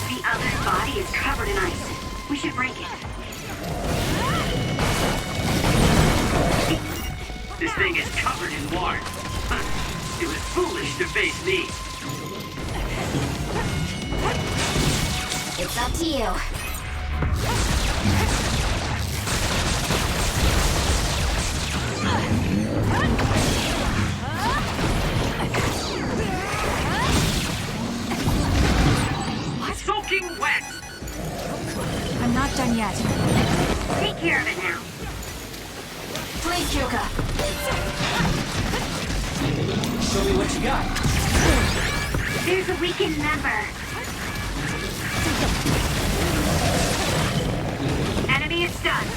The other's body is covered in ice. We should break it. This thing is covered in water. It was foolish to face me. It's up to you. Soaking wet! I'm not done yet. Take care of it now. Please, Himuka. Show me what you got. There's a weakened member. Enemy is stunned.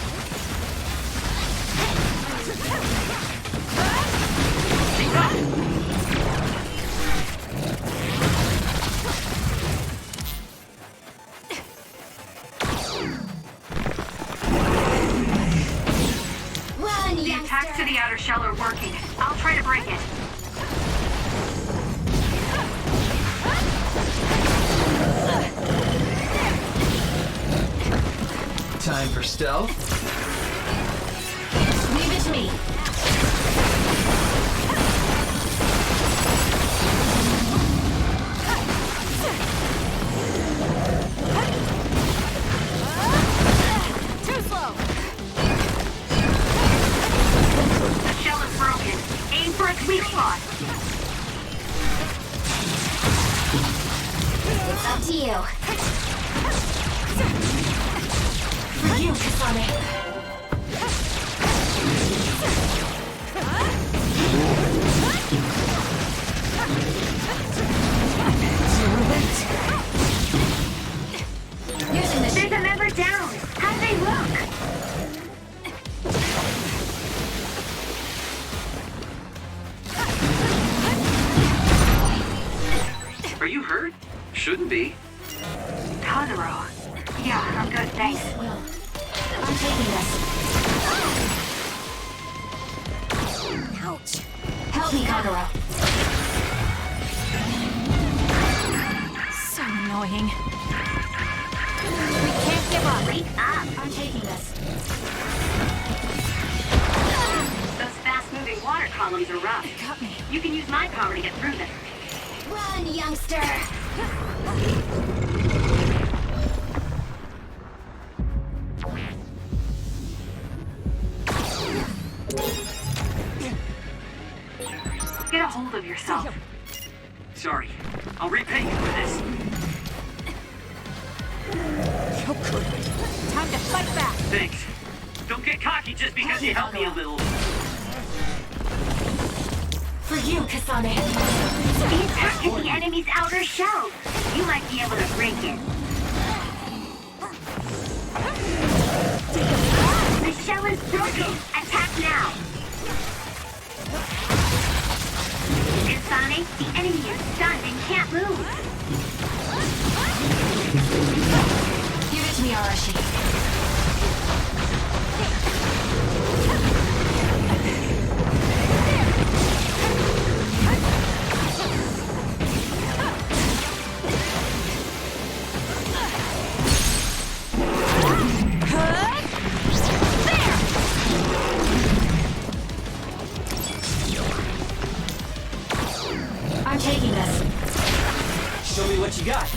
The attacks to the outer shell are working. I'll try to break it. Time for stealth. Leave it to me. Too slow. The shell is broken. Aim for its weak spot. It's up to you. For you, Kasane. Using the There's a member down. How do they look? Are you hurt? Shouldn't be. Totoro. Yeah, I'm good, thanks. I'm taking this. Ouch. Help me, Kagura. So annoying. We can't give up. Wake up. I'm taking this. Those fast-moving water columns are rough. Got me. You can use my power to get through them. Run, youngster! Get a hold of yourself. Sorry. I'll repay you for this. Time to fight back. Thanks. Don't get cocky just because you helped me a little. For you, Kasane. The attack is the enemy's outer shell. You might be able to break it. The shell is broken. Attack now. Kasane, the enemy is stunned and can't move. Give it to me, Arashi. I'm taking this. Show me what you got.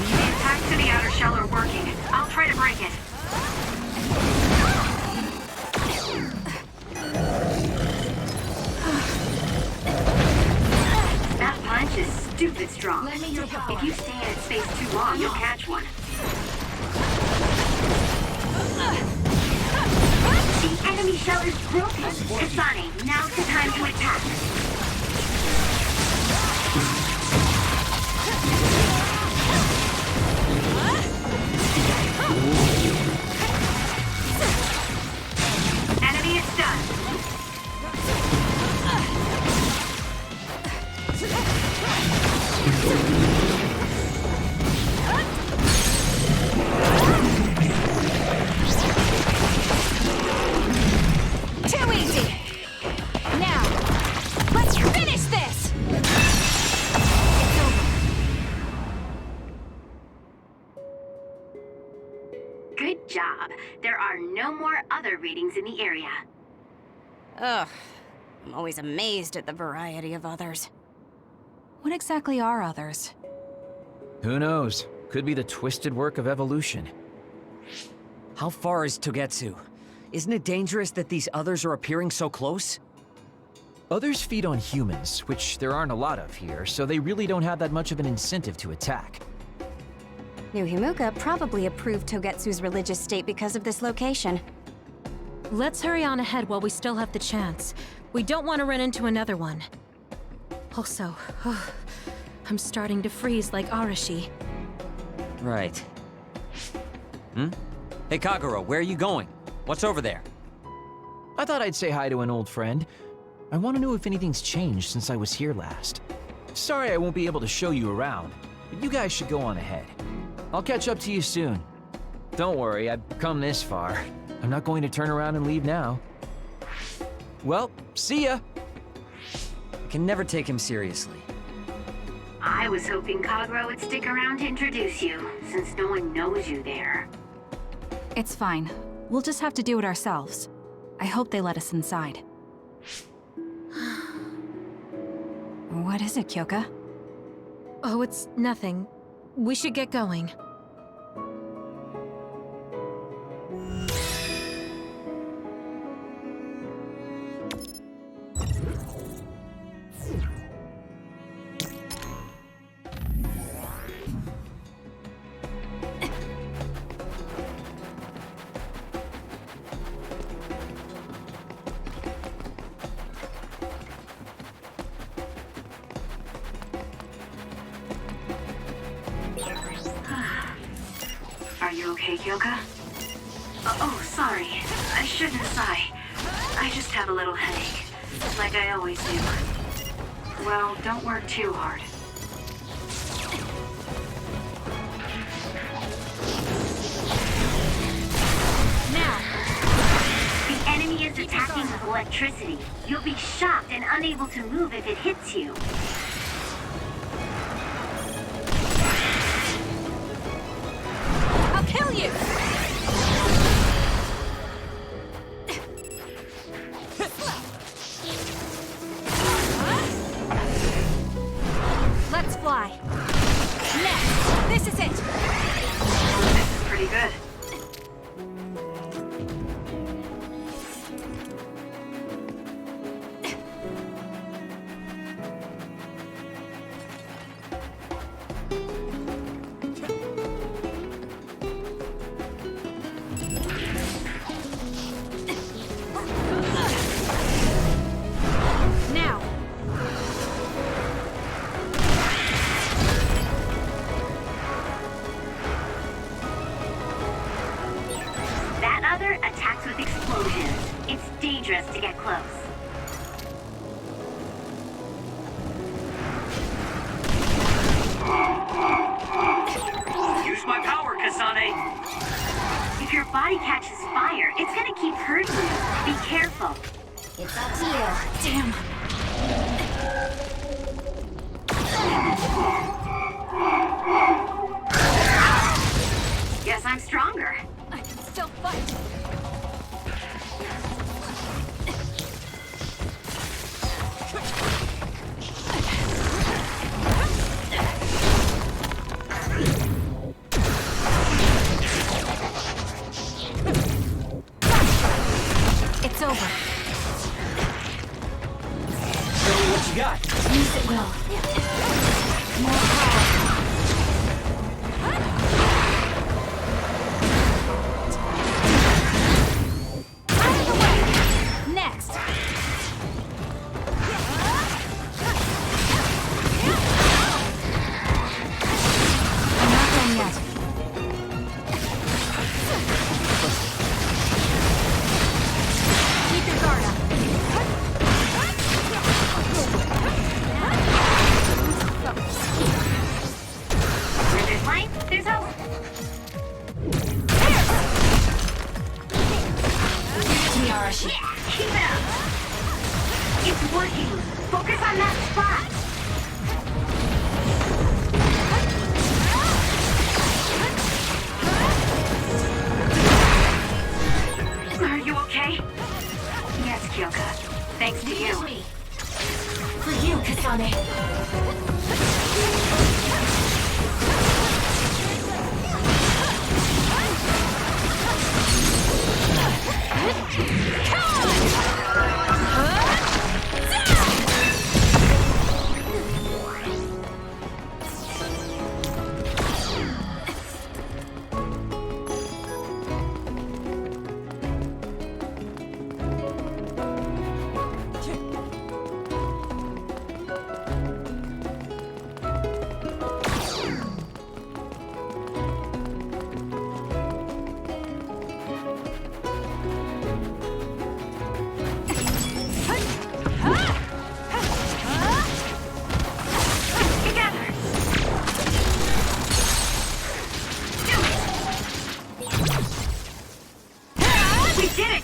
The attacks to the outer shell are working. I'll try to break it. you stay in its space too long, you'll catch one. The enemy shell is broken. Kasane, now's the time to attack. Enemy is done. Too easy! Now, let's finish this! It's over. Good job. There are no more other readings in the area. Ugh. I'm always amazed at the variety of others. What exactly are others? Who knows? Could be the twisted work of evolution. How far is Togetsu? Isn't it dangerous that these others are appearing so close? Others feed on humans, which there aren't a lot of here, so they really don't have that much of an incentive to attack. New Himuka probably approved Togetsu's religious state because of this location. Let's hurry on ahead while we still have the chance. We don't want to run into another one. Also, I'm starting to freeze like Arashi. Right. Hey Kagero, where are you going? What's over there? I thought I'd say hi to an old friend. I want to know if anything's changed since I was here last. Sorry I won't be able to show you around, but you guys should go on ahead. I'll catch up to you soon. Don't worry, I've come this far. I'm not going to turn around and leave now. Well, see ya! I can never take him seriously. I was hoping Kagero would stick around to introduce you, since no one knows you there. It's fine. We'll just have to do it ourselves. I hope they let us inside. What is it, Kyoka? Oh, it's nothing. We should get going. Are you okay, Kyoka? Oh, sorry. I shouldn't sigh. I just have a little headache, like I always do. Well, don't work too hard. Now! The enemy is attacking with electricity. You'll be shocked and unable to move if it hits you. I'll kill you! Let's fly. Next! This is it! This is pretty good. Now! That other attacks with explosions. It's dangerous to get close. Use my power, Kasane! If your body catches fire, it's gonna keep hurting you. Be careful. It's up to you. Damn! Guess I'm stronger. I can still fight! Show me what you got.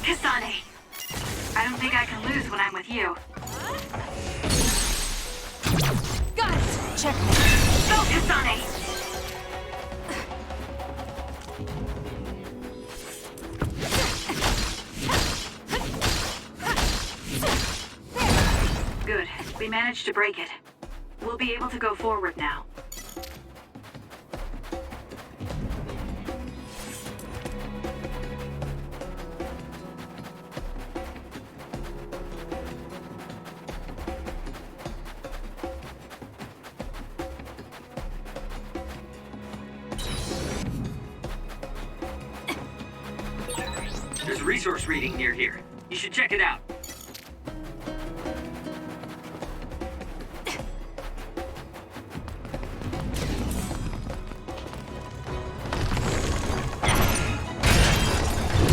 Kasane. I don't think I can lose when I'm with you. Got it! Check. Go, Kasane! Good. We managed to break it. We'll be able to go forward now. There's a resource reading near here. You should check it out.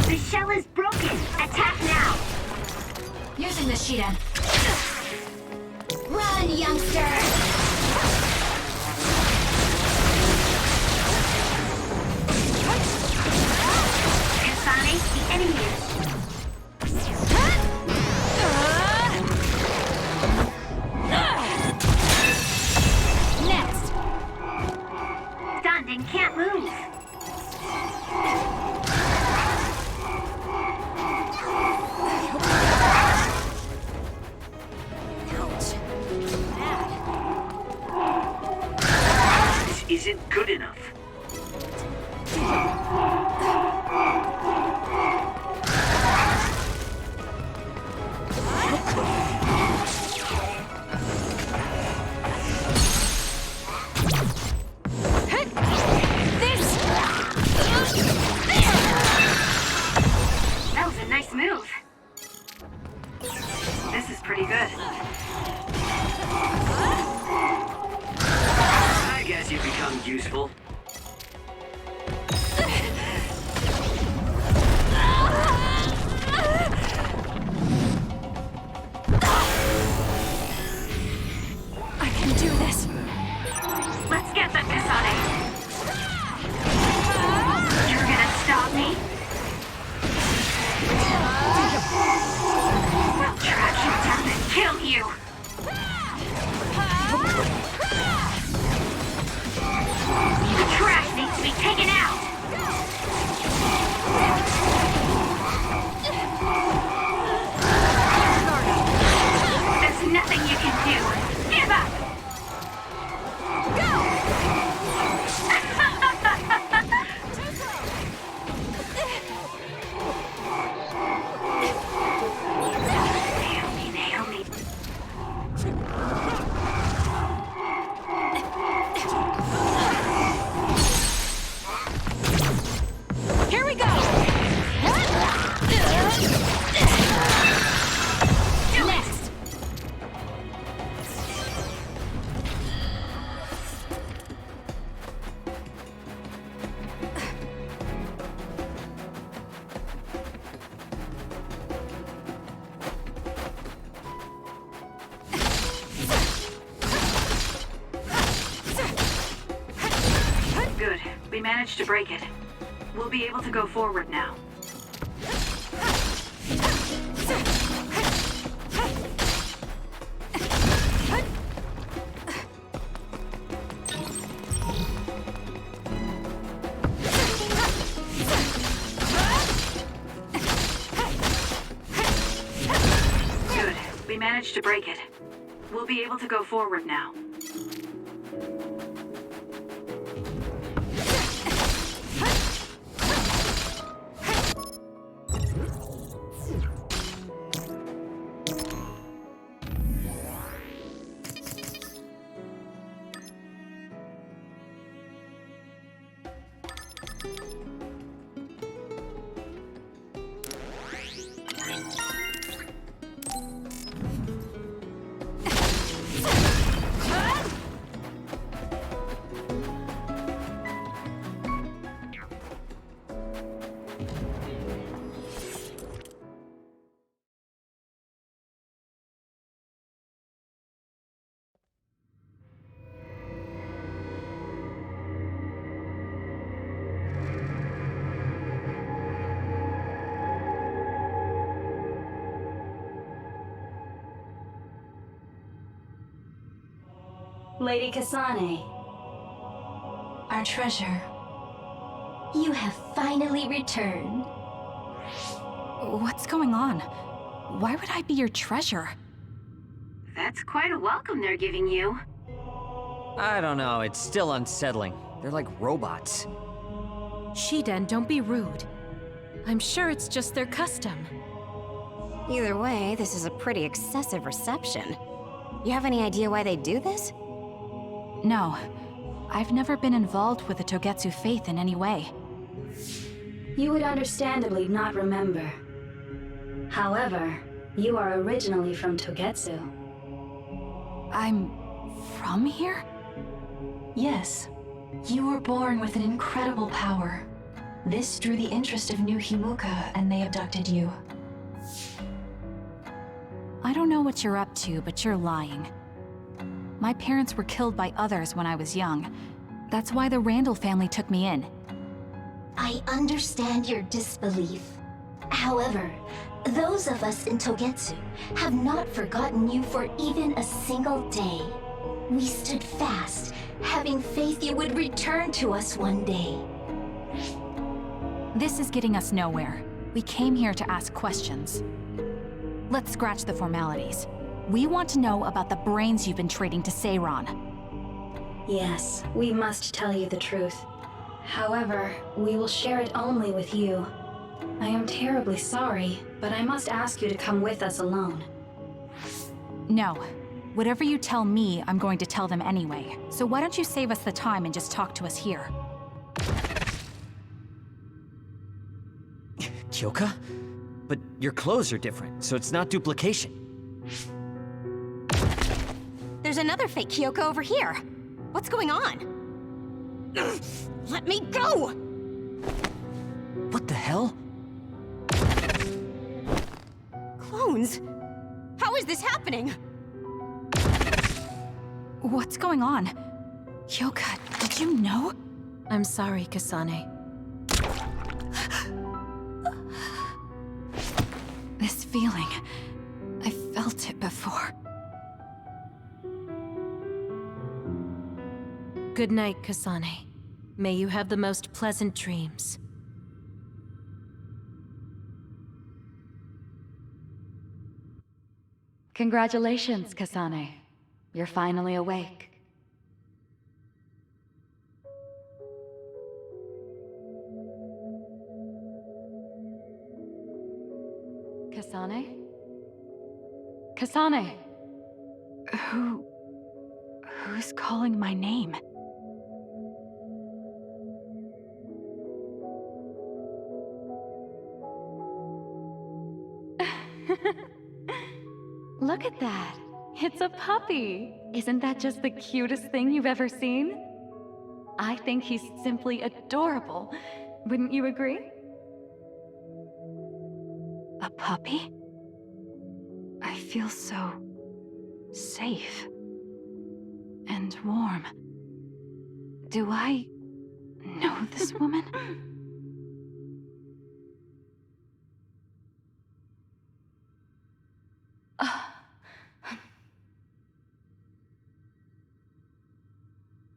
The shell is broken. Attack now. Using the Shiden. Run, youngster. Kasane, the enemy is... Next! Stunned and can't move. This isn't good enough. That was a nice move. This is pretty good. I guess you've become useful. I can do this. Let's get them, Kasane. You're gonna stop me? We'll track you down and kill you. The trash needs to be taken out. There's nothing you can do. Give up. Naomi. Here we go! Next! Good. We managed to break it. We'll be able to go forward now. Good. We managed to break it. We'll be able to go forward now. Lady Kasane. Our treasure. You have finally returned. What's going on? Why would I be your treasure? That's quite a welcome they're giving you. I don't know, it's still unsettling. They're like robots. Shiden, don't be rude. I'm sure it's just their custom. Either way, this is a pretty excessive reception. You have any idea why they do this? No. I've never been involved with the Togetsu faith in any way. You would understandably not remember. However, you are originally from Togetsu. I'm from here? Yes. You were born with an incredible power. This drew the interest of New Himuka, and they abducted you. I don't know what you're up to, but you're lying. My parents were killed by others when I was young. That's why the Randall family took me in. I understand your disbelief. However, those of us in Togetsu have not forgotten you for even a single day. We stood fast, having faith you would return to us one day. This is getting us nowhere. We came here to ask questions. Let's scratch the formalities. We want to know about the brains you've been trading to Seiran. Yes, we must tell you the truth. However, we will share it only with you. I am terribly sorry, but I must ask you to come with us alone. No. Whatever you tell me, I'm going to tell them anyway. So why don't you save us the time and just talk to us here? Kyoka? But your clothes are different, so it's not duplication. There's another fake Kyoko over here. What's going on? Let me go! What the hell? Clones? How is this happening? What's going on? Kyoka, did you know? I'm sorry, Kasane. This feeling, I felt it before. Good night, Kasane. May you have the most pleasant dreams. Congratulations, Kasane. You're finally awake. Kasane? Kasane! Who's calling my name? Look at that. It's a puppy. Isn't that just the cutest thing you've ever seen? I think he's simply adorable. Wouldn't you agree? A puppy? I feel so safe and warm. Do I know this woman?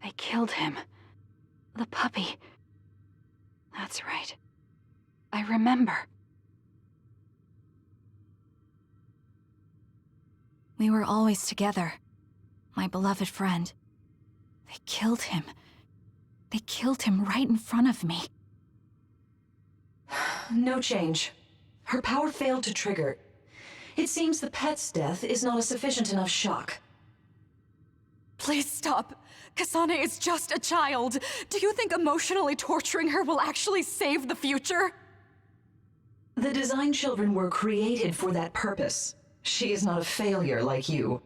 They killed him. The puppy. That's right. I remember. We were always together. My beloved friend. They killed him. They killed him right in front of me. No change. Her power failed to trigger. It seems the pet's death is not a sufficient enough shock. Please stop. Kasane is just a child. Do you think emotionally torturing her will actually save the future? The design children were created for that purpose. She is not a failure like you.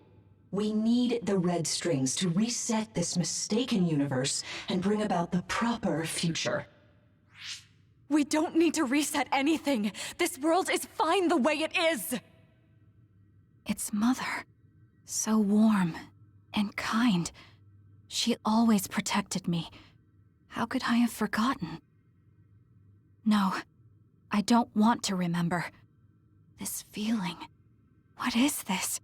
We need the red strings to reset this mistaken universe and bring about the proper future. We don't need to reset anything. This world is fine the way it is. It's Mother. So warm and kind. She always protected me. How could I have forgotten? No, I don't want to remember. This feeling. What is this?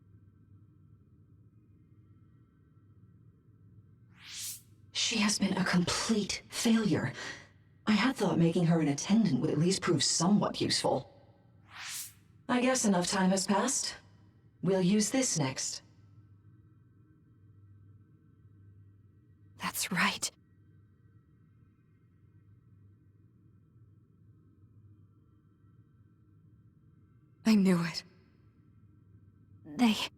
She has been a complete failure. I had thought making her an attendant would at least prove somewhat useful. I guess enough time has passed. We'll use this next. That's right. I knew it.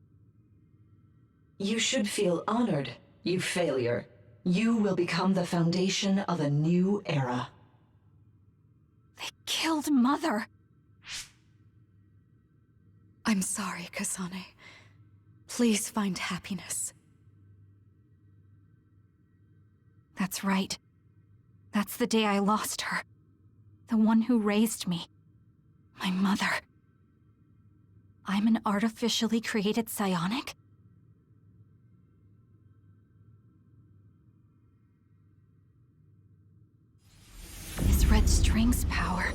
You should feel honored, you failure. You will become the foundation of a new era. They killed Mother. I'm sorry, Kasane. Please find happiness. That's right. That's the day I lost her. The one who raised me. My mother. I'm an artificially created psionic? This red string's power.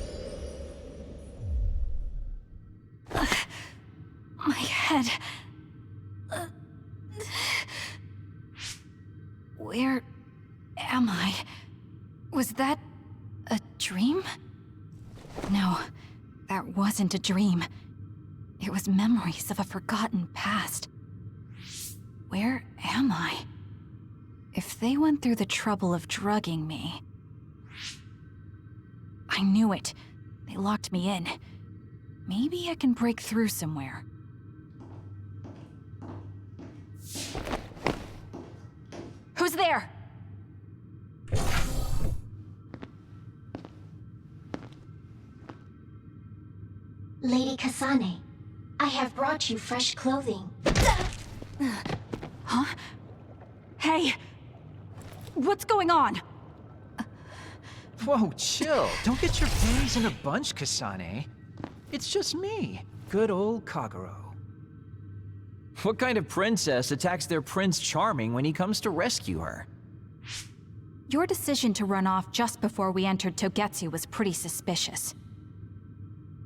My head. Where am I? Was that a dream? No, that wasn't a dream. It was memories of a forgotten past. Where am I? If they went through the trouble of drugging me... I knew it. They locked me in. Maybe I can break through somewhere. Who's there? Lady Kasane, I have brought you fresh clothing. Huh? Hey! What's going on? Whoa, chill. Don't get your panties in a bunch, Kasane. It's just me, good old Kagero. What kind of princess attacks their Prince Charming when he comes to rescue her? Your decision to run off just before we entered Togetsu was pretty suspicious.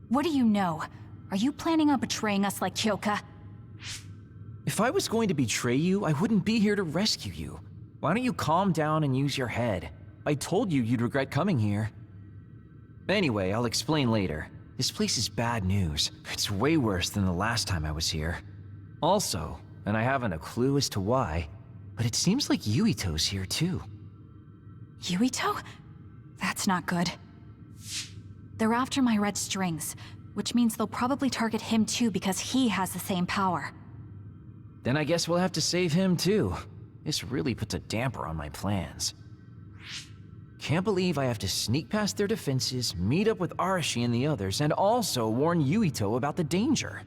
What do you know? Are you planning on betraying us like Kyoka? If I was going to betray you, I wouldn't be here to rescue you. Why don't you calm down and use your head? I told you you'd regret coming here. Anyway, I'll explain later. This place is bad news. It's way worse than the last time I was here. Also, and I haven't a clue as to why, but it seems like Yuito's here too. Yuito? That's not good. They're after my red strings, which means they'll probably target him too because he has the same power. Then I guess we'll have to save him too. This really puts a damper on my plans. Can't believe I have to sneak past their defenses, meet up with Arashi and the others, and also warn Yuito about the danger.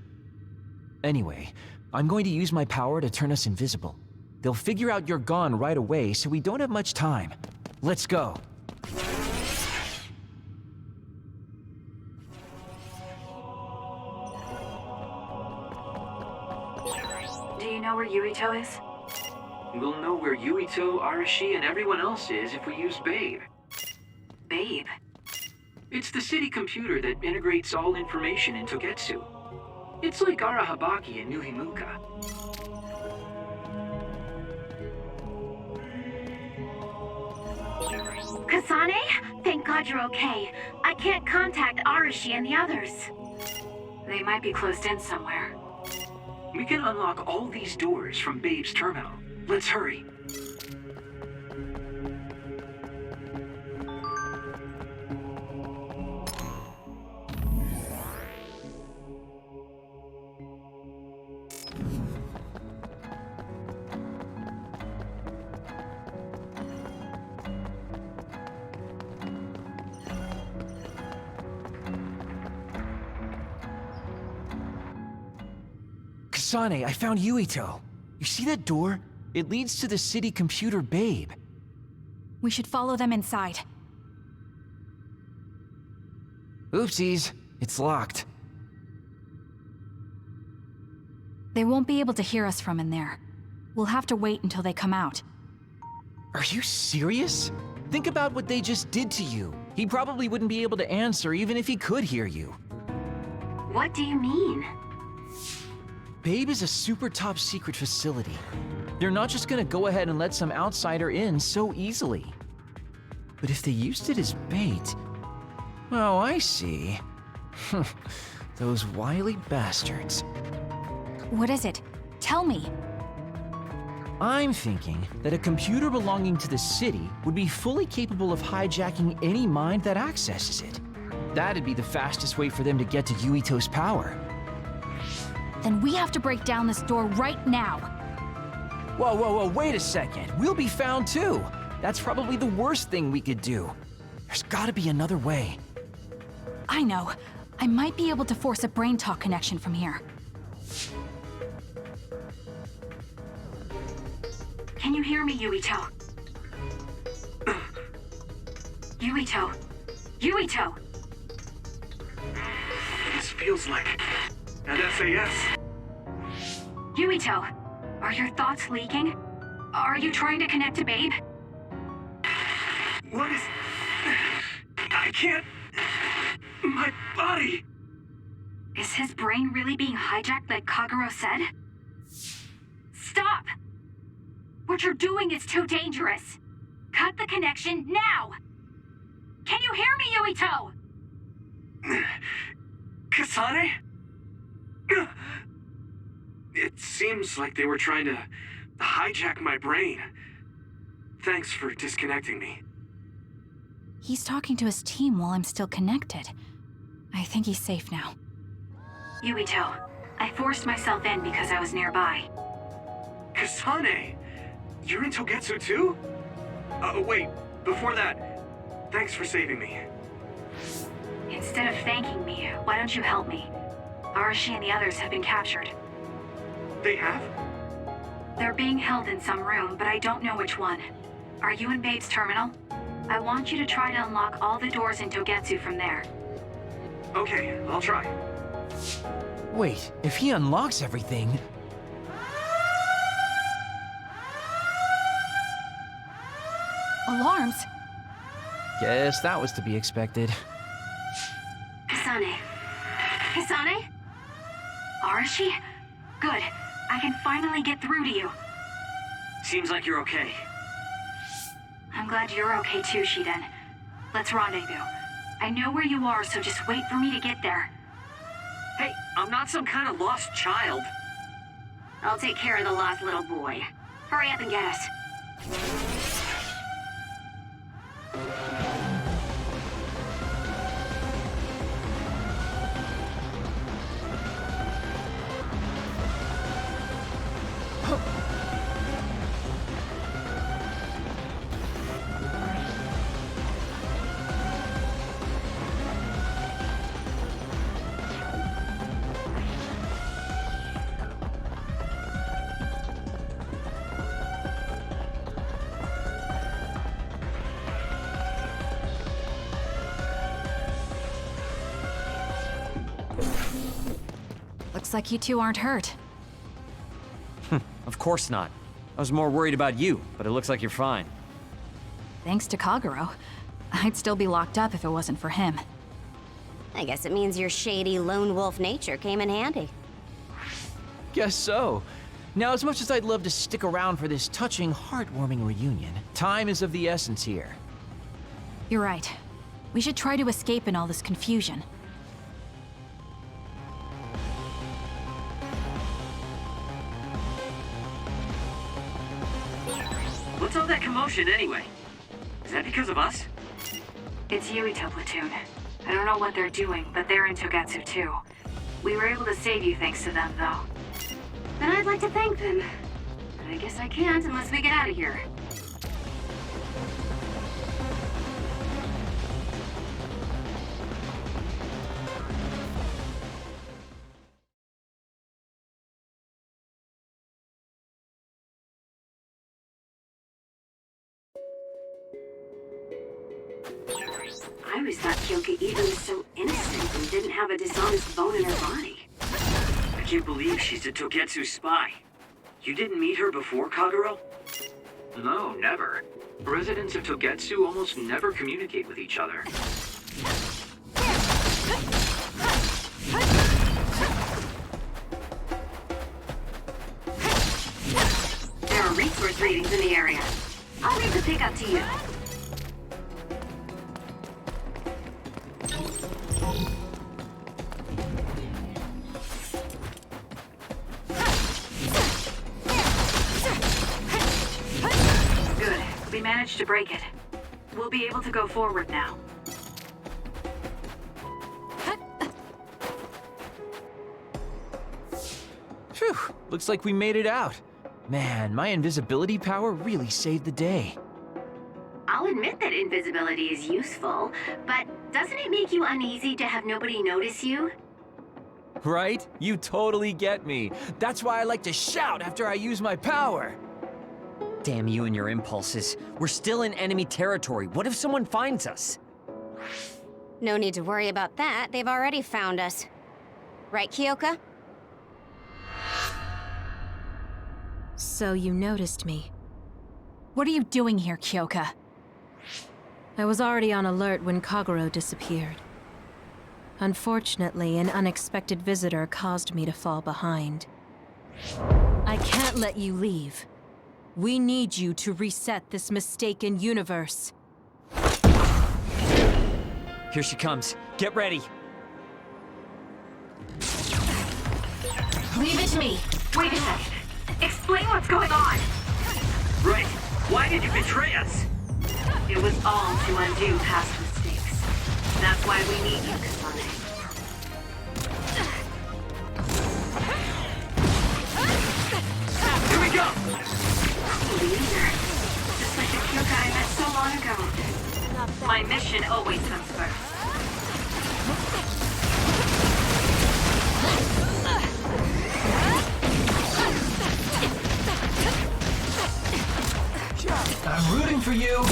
Anyway, I'm going to use my power to turn us invisible. They'll figure out you're gone right away, so we don't have much time. Let's go. Do you know where Yuito is? We'll know where Yuito, Arashi, and everyone else is if we use Babe. Babe? It's the city computer that integrates all information in Togetsu. It's like Arahabaki in New Himuka. Kasane? Thank God you're okay. I can't contact Arashi and the others. They might be closed in somewhere. We can unlock all these doors from Babe's terminal. Let's hurry. Kasane, I found Yuito. You see that door? It leads to the city computer Babe. We should follow them inside. Oopsies, it's locked. They won't be able to hear us from in there. We'll have to wait until they come out. Are you serious? Think about what they just did to you. He probably wouldn't be able to answer even if he could hear you. What do you mean? Babe is a super top secret facility. They're not just gonna go ahead and let some outsider in so easily. But if they used it as bait... Oh, I see. Those wily bastards. What is it? Tell me. I'm thinking that a computer belonging to the city would be fully capable of hijacking any mind that accesses it. That'd be the fastest way for them to get to Yuito's power. Then we have to break down this door right now. Whoa, wait a second. We'll be found too. That's probably the worst thing we could do. There's gotta be another way. I know. I might be able to force a brain talk connection from here. Can you hear me, Yuito? Yuito! Yuito! This feels like an SAS. Yuito! Are your thoughts leaking? Are you trying to connect to Babe? What is... I can't... My body... Is his brain really being hijacked like Kagero said? Stop! What you're doing is too dangerous. Cut the connection now! Can you hear me, Yuito? Kasane? It seems like they were trying to hijack my brain. Thanks for disconnecting me. He's talking to his team while I'm still connected. I think he's safe now. Yuito, I forced myself in because I was nearby. Kasane! You're in Togetsu too? Wait, before that, thanks for saving me. Instead of thanking me, why don't you help me? Arashi and the others have been captured. They have? They're being held in some room, but I don't know which one. Are you in Babe's terminal? I want you to try to unlock all the doors in Togetsu from there. Okay, I'll try. Wait, if he unlocks everything... Alarms? Guess that was to be expected. Kasane. Kasane? Arashi? Good. I can finally get through to you. Seems like you're okay. I'm glad you're okay too, Shiden. Let's rendezvous. I know where you are, so just wait for me to get there. Hey, I'm not some kind of lost child. I'll take care of the lost little boy. Hurry up and get us. Looks like you two aren't hurt. Of course not. I was more worried about you, but it looks like you're fine. Thanks to Kagero. I'd still be locked up if it wasn't for him. I guess it means your shady lone wolf nature came in handy. Guess so. Now, as much as I'd love to stick around for this touching, heartwarming reunion, time is of the essence here. You're right. We should try to escape in all this confusion. What's all that commotion anyway? Is that because of us? It's Yuito platoon. I don't know what they're doing, but they're in Togetsu too. We were able to save you thanks to them, though. And I'd like to thank them. But I guess I can't unless we get out of here. I always thought Kyoka even was so innocent and didn't have a dishonest bone in her body. I can't believe she's a Togetsu spy. You didn't meet her before, Kagero? No, never. Residents of Togetsu almost never communicate with each other. There are readings in the area. I'll leave the pickup to you. Good. We managed to break it. We'll be able to go forward now. Phew, looks like we made it out. Man, my invisibility power really saved the day. I'll admit that invisibility is useful, but doesn't it make you uneasy to have nobody notice you? Right? You totally get me. That's why I like to shout after I use my power. Damn you and your impulses. We're still in enemy territory. What if someone finds us? No need to worry about that. They've already found us. Right, Kyoka? So you noticed me. What are you doing here, Kyoka? I was already on alert when Kagero disappeared. Unfortunately, an unexpected visitor caused me to fall behind. I can't let you leave. We need you to reset this mistaken universe. Here she comes. Get ready. Leave it to me. Wait a second. Explain what's going on. Right. Why did you betray us? It was all to undo past mistakes. That's why we need you, Kasane. Here we go! Leader. Just like the Kyoka I met so long ago. My mission always comes first. I'm rooting for you.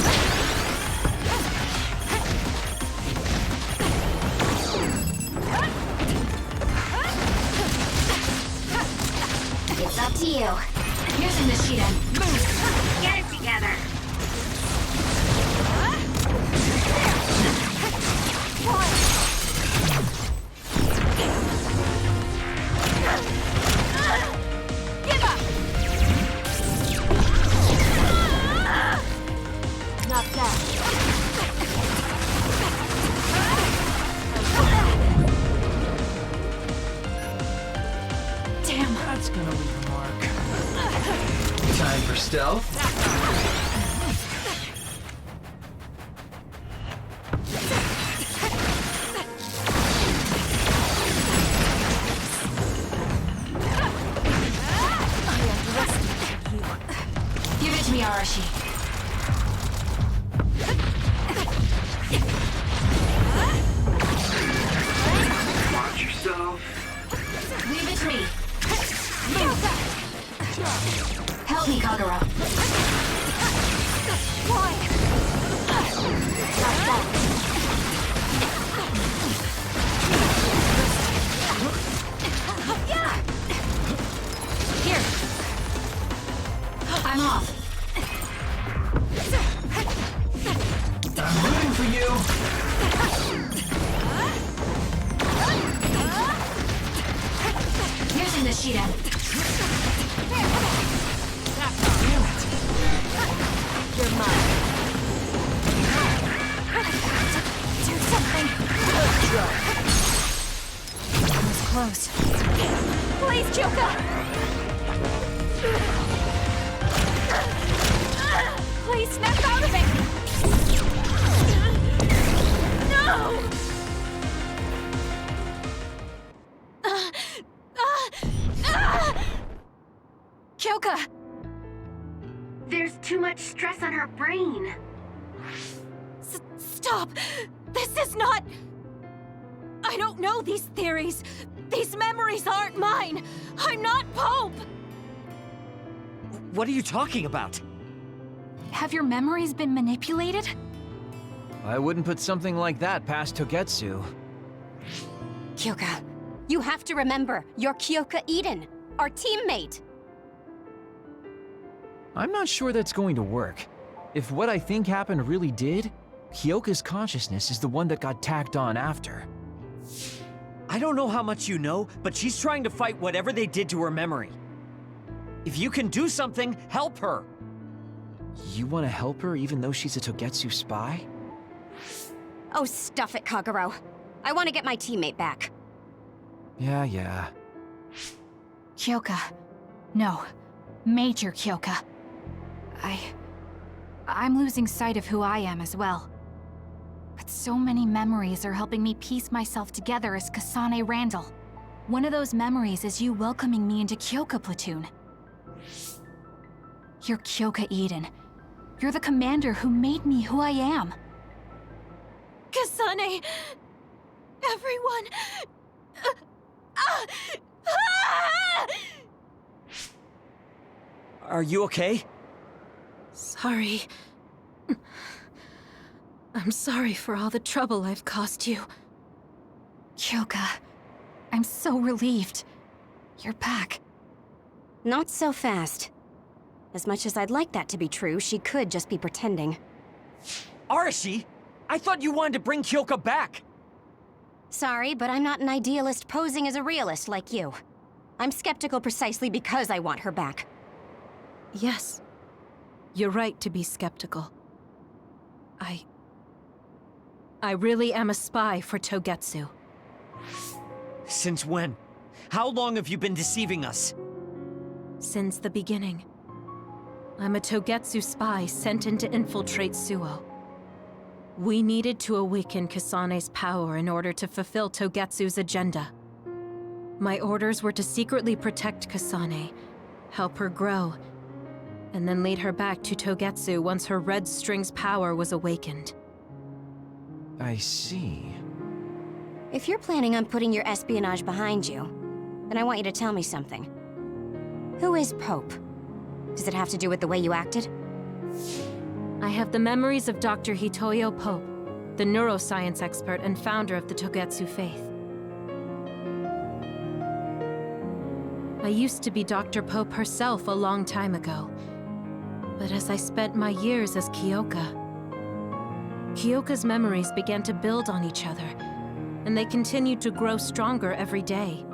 It's up to you. Using the sheet end. Move! Get it together! Give up! Not that. Damn. That's gonna leave a mark. Time for stealth. Give it to me, Arashi. Watch yourself. Leave it to me. Help me, Kagero. Why? Not that. Here. I'm off. I'm rooting for you. Using the sheet end. You're mine. Do something. Almost close. Please, Kyoka! Please snap out of it! No! Kyoka! There's too much stress on her brain. Stop! This is not... I don't know these theories. These memories aren't mine. I'm not Pope! What are you talking about? Have your memories been manipulated? I wouldn't put something like that past Togetsu. Kyoka, you have to remember, you're Kyoka Eden, our teammate. I'm not sure that's going to work. If what I think happened really did, Kyoka's consciousness is the one that got tacked on after. I don't know how much you know, but she's trying to fight whatever they did to her memory. If you can do something, help her. You want to help her even though she's a Togetsu spy? Oh, stuff it, Kagero. I want to get my teammate back. Yeah. Kyoka. No. Major Kyoka. I'm losing sight of who I am as well. But so many memories are helping me piece myself together as Kasane Randall. One of those memories is you welcoming me into Kyoka Platoon. You're Kyoka Eden. You're the commander who made me who I am. Kasane! Everyone! Are you okay? Sorry. I'm sorry for all the trouble I've caused you. Kyoka, I'm so relieved. You're back. Not so fast. As much as I'd like that to be true, she could just be pretending. Arashi! I thought you wanted to bring Kyoka back! Sorry, but I'm not an idealist posing as a realist like you. I'm skeptical precisely because I want her back. Yes. You're right to be skeptical. I really am a spy for Togetsu. Since when? How long have you been deceiving us? Since the beginning. I'm a Togetsu spy sent in to infiltrate Suo. We needed to awaken Kasane's power in order to fulfill Togetsu's agenda. My orders were to secretly protect Kasane, help her grow, and then lead her back to Togetsu once her red string's power was awakened. I see. If you're planning on putting your espionage behind you, then I want you to tell me something. Who is Pope? Does it have to do with the way you acted? I have the memories of Dr. Hitoyo Pope, the neuroscience expert and founder of the Togetsu faith. I used to be Dr. Pope herself a long time ago. But as I spent my years as Kyoka, Kyoka's memories began to build on each other, and they continued to grow stronger every day.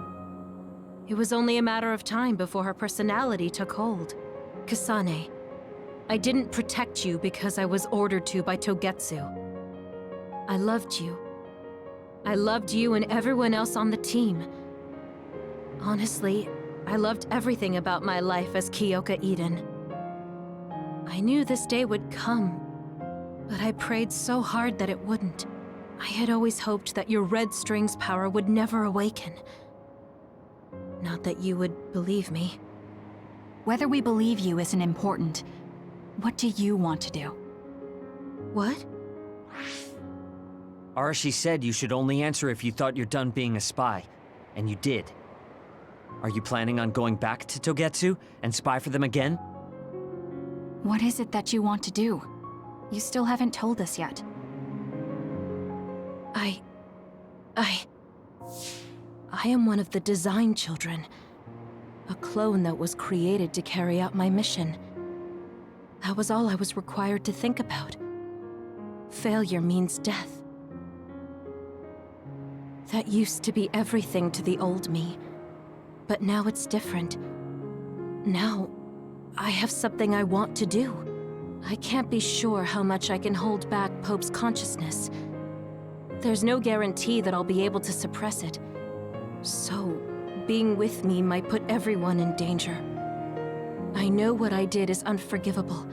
It was only a matter of time before her personality took hold. Kasane, I didn't protect you because I was ordered to by Togetsu. I loved you. I loved you and everyone else on the team. Honestly, I loved everything about my life as Kyoka Eden. I knew this day would come, but I prayed so hard that it wouldn't. I had always hoped that your red string's power would never awaken. Not that you would believe me. Whether we believe you isn't important. What do you want to do? What? Arashi said you should only answer if you thought you're done being a spy, and you did. Are you planning on going back to Togetsu and spy for them again? What is it that you want to do? You still haven't told us yet. I am one of the design children. A clone that was created to carry out my mission. That was all I was required to think about. Failure means death. That used to be everything to the old me. But now it's different. Now, I have something I want to do. I can't be sure how much I can hold back Pope's consciousness. There's no guarantee that I'll be able to suppress it. So, being with me might put everyone in danger. I know what I did is unforgivable,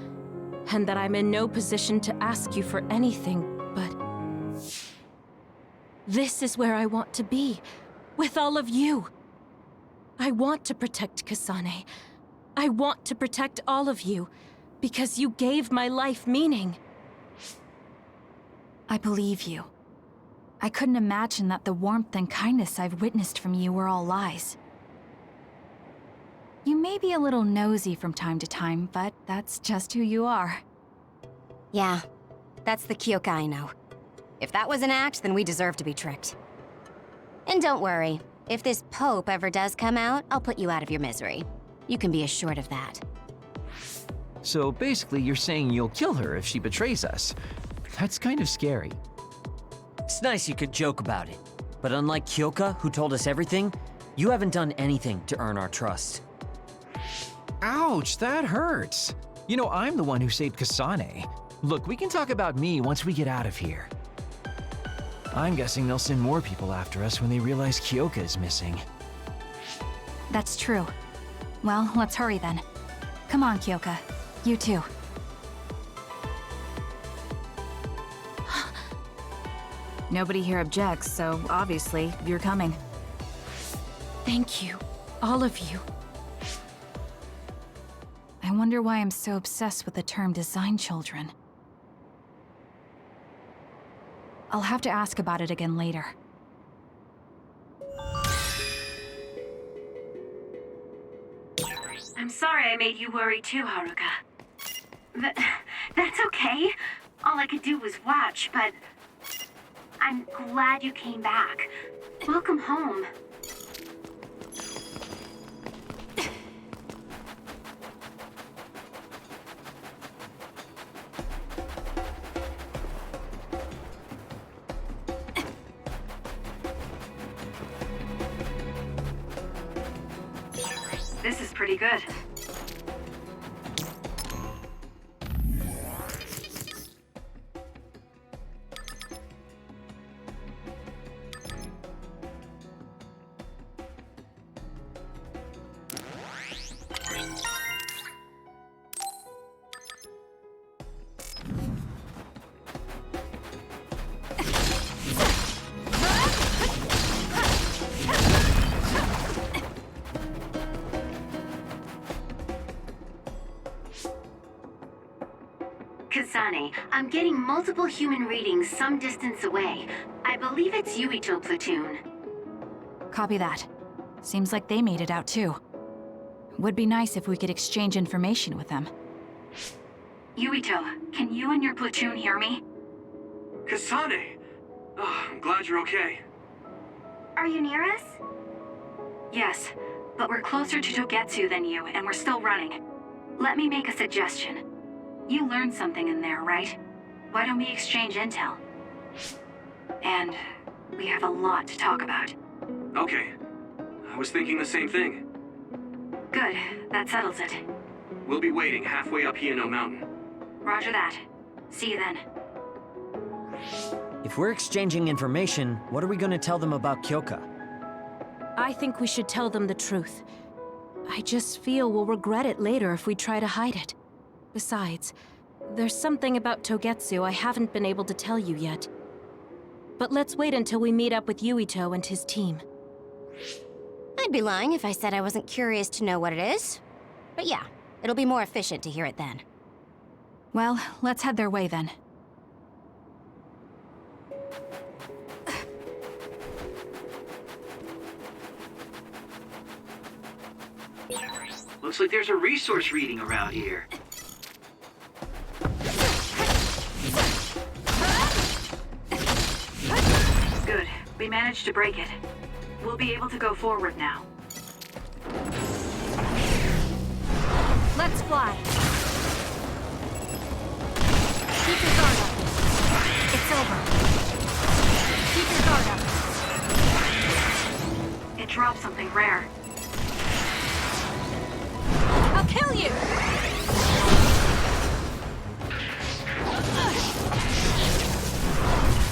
and that I'm in no position to ask you for anything, but... this is where I want to be, with all of you. I want to protect Kasane. I want to protect all of you, because you gave my life meaning. I believe you. I couldn't imagine that the warmth and kindness I've witnessed from you were all lies. You may be a little nosy from time to time, but that's just who you are. Yeah, that's the Kyoka I know. If that was an act, then we deserve to be tricked. And don't worry, if this Pope ever does come out, I'll put you out of your misery. You can be assured of that. So basically, you're saying you'll kill her if she betrays us. That's kind of scary. It's nice you could joke about it, but unlike Kyoka, who told us everything, you haven't done anything to earn our trust. Ouch, that hurts. You know, I'm the one who saved Kasane. Look, we can talk about me once we get out of here. I'm guessing they'll send more people after us when they realize Kyoka is missing. That's true. Well, let's hurry then. Come on, Kyoka. You too. Nobody here objects, so obviously you're coming. Thank you, all of you. I wonder why I'm so obsessed with the term design children. I'll have to ask about it again later. I'm sorry I made you worry too, Haruka. That's okay. All I could do was watch, but I'm glad you came back. Welcome home. This is pretty good. Kasane, I'm getting multiple human readings some distance away. I believe it's Yuito platoon. Copy that. Seems like they made it out too. Would be nice if we could exchange information with them. Yuito, can you and your platoon hear me? Kasane! Oh, I'm glad you're okay. Are you near us? Yes, but we're closer to Togetsu than you, and we're still running. Let me make a suggestion. You learned something in there, right? Why don't we exchange intel? And we have a lot to talk about. Okay. I was thinking the same thing. Good, that settles it. We'll be waiting halfway up Hieno Mountain. Roger that. See you then. If we're exchanging information, what are we going to tell them about Kyoka? I think we should tell them the truth. I just feel we'll regret it later if we try to hide it. Besides, there's something about Togetsu I haven't been able to tell you yet. But let's wait until we meet up with Yuito and his team. I'd be lying if I said I wasn't curious to know what it is. But yeah, it'll be more efficient to hear it then. Well, let's head their way then. Looks like there's a resource reading around here. Good. We managed to break it. We'll be able to go forward now. Let's fly. Keep your guard up. It's over. Keep your guard up. It dropped something rare. I'll kill you!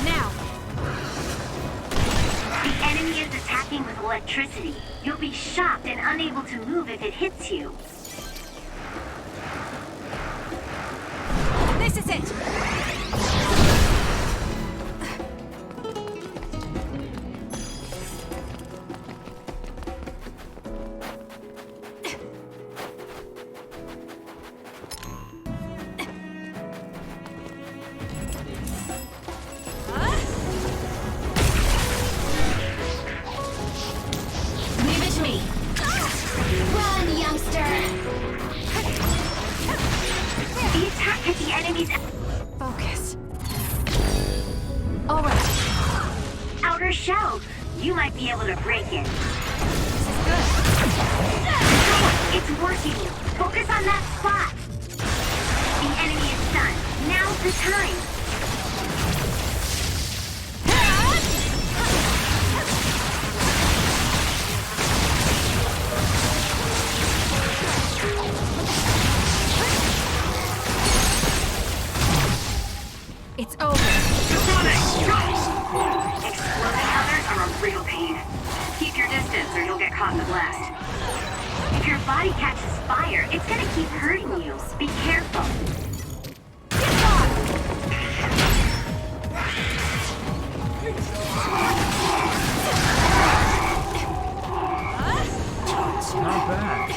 Now! The enemy is attacking with electricity. You'll be shocked and unable to move if it hits you. This is it! Focus. All right. Outer shell. You might be able to break it. This is good. It's working. Focus on that spot. The enemy is done. Now's the time. caught in the blast. If your body catches fire, it's gonna keep hurting you. Be careful. Not bad.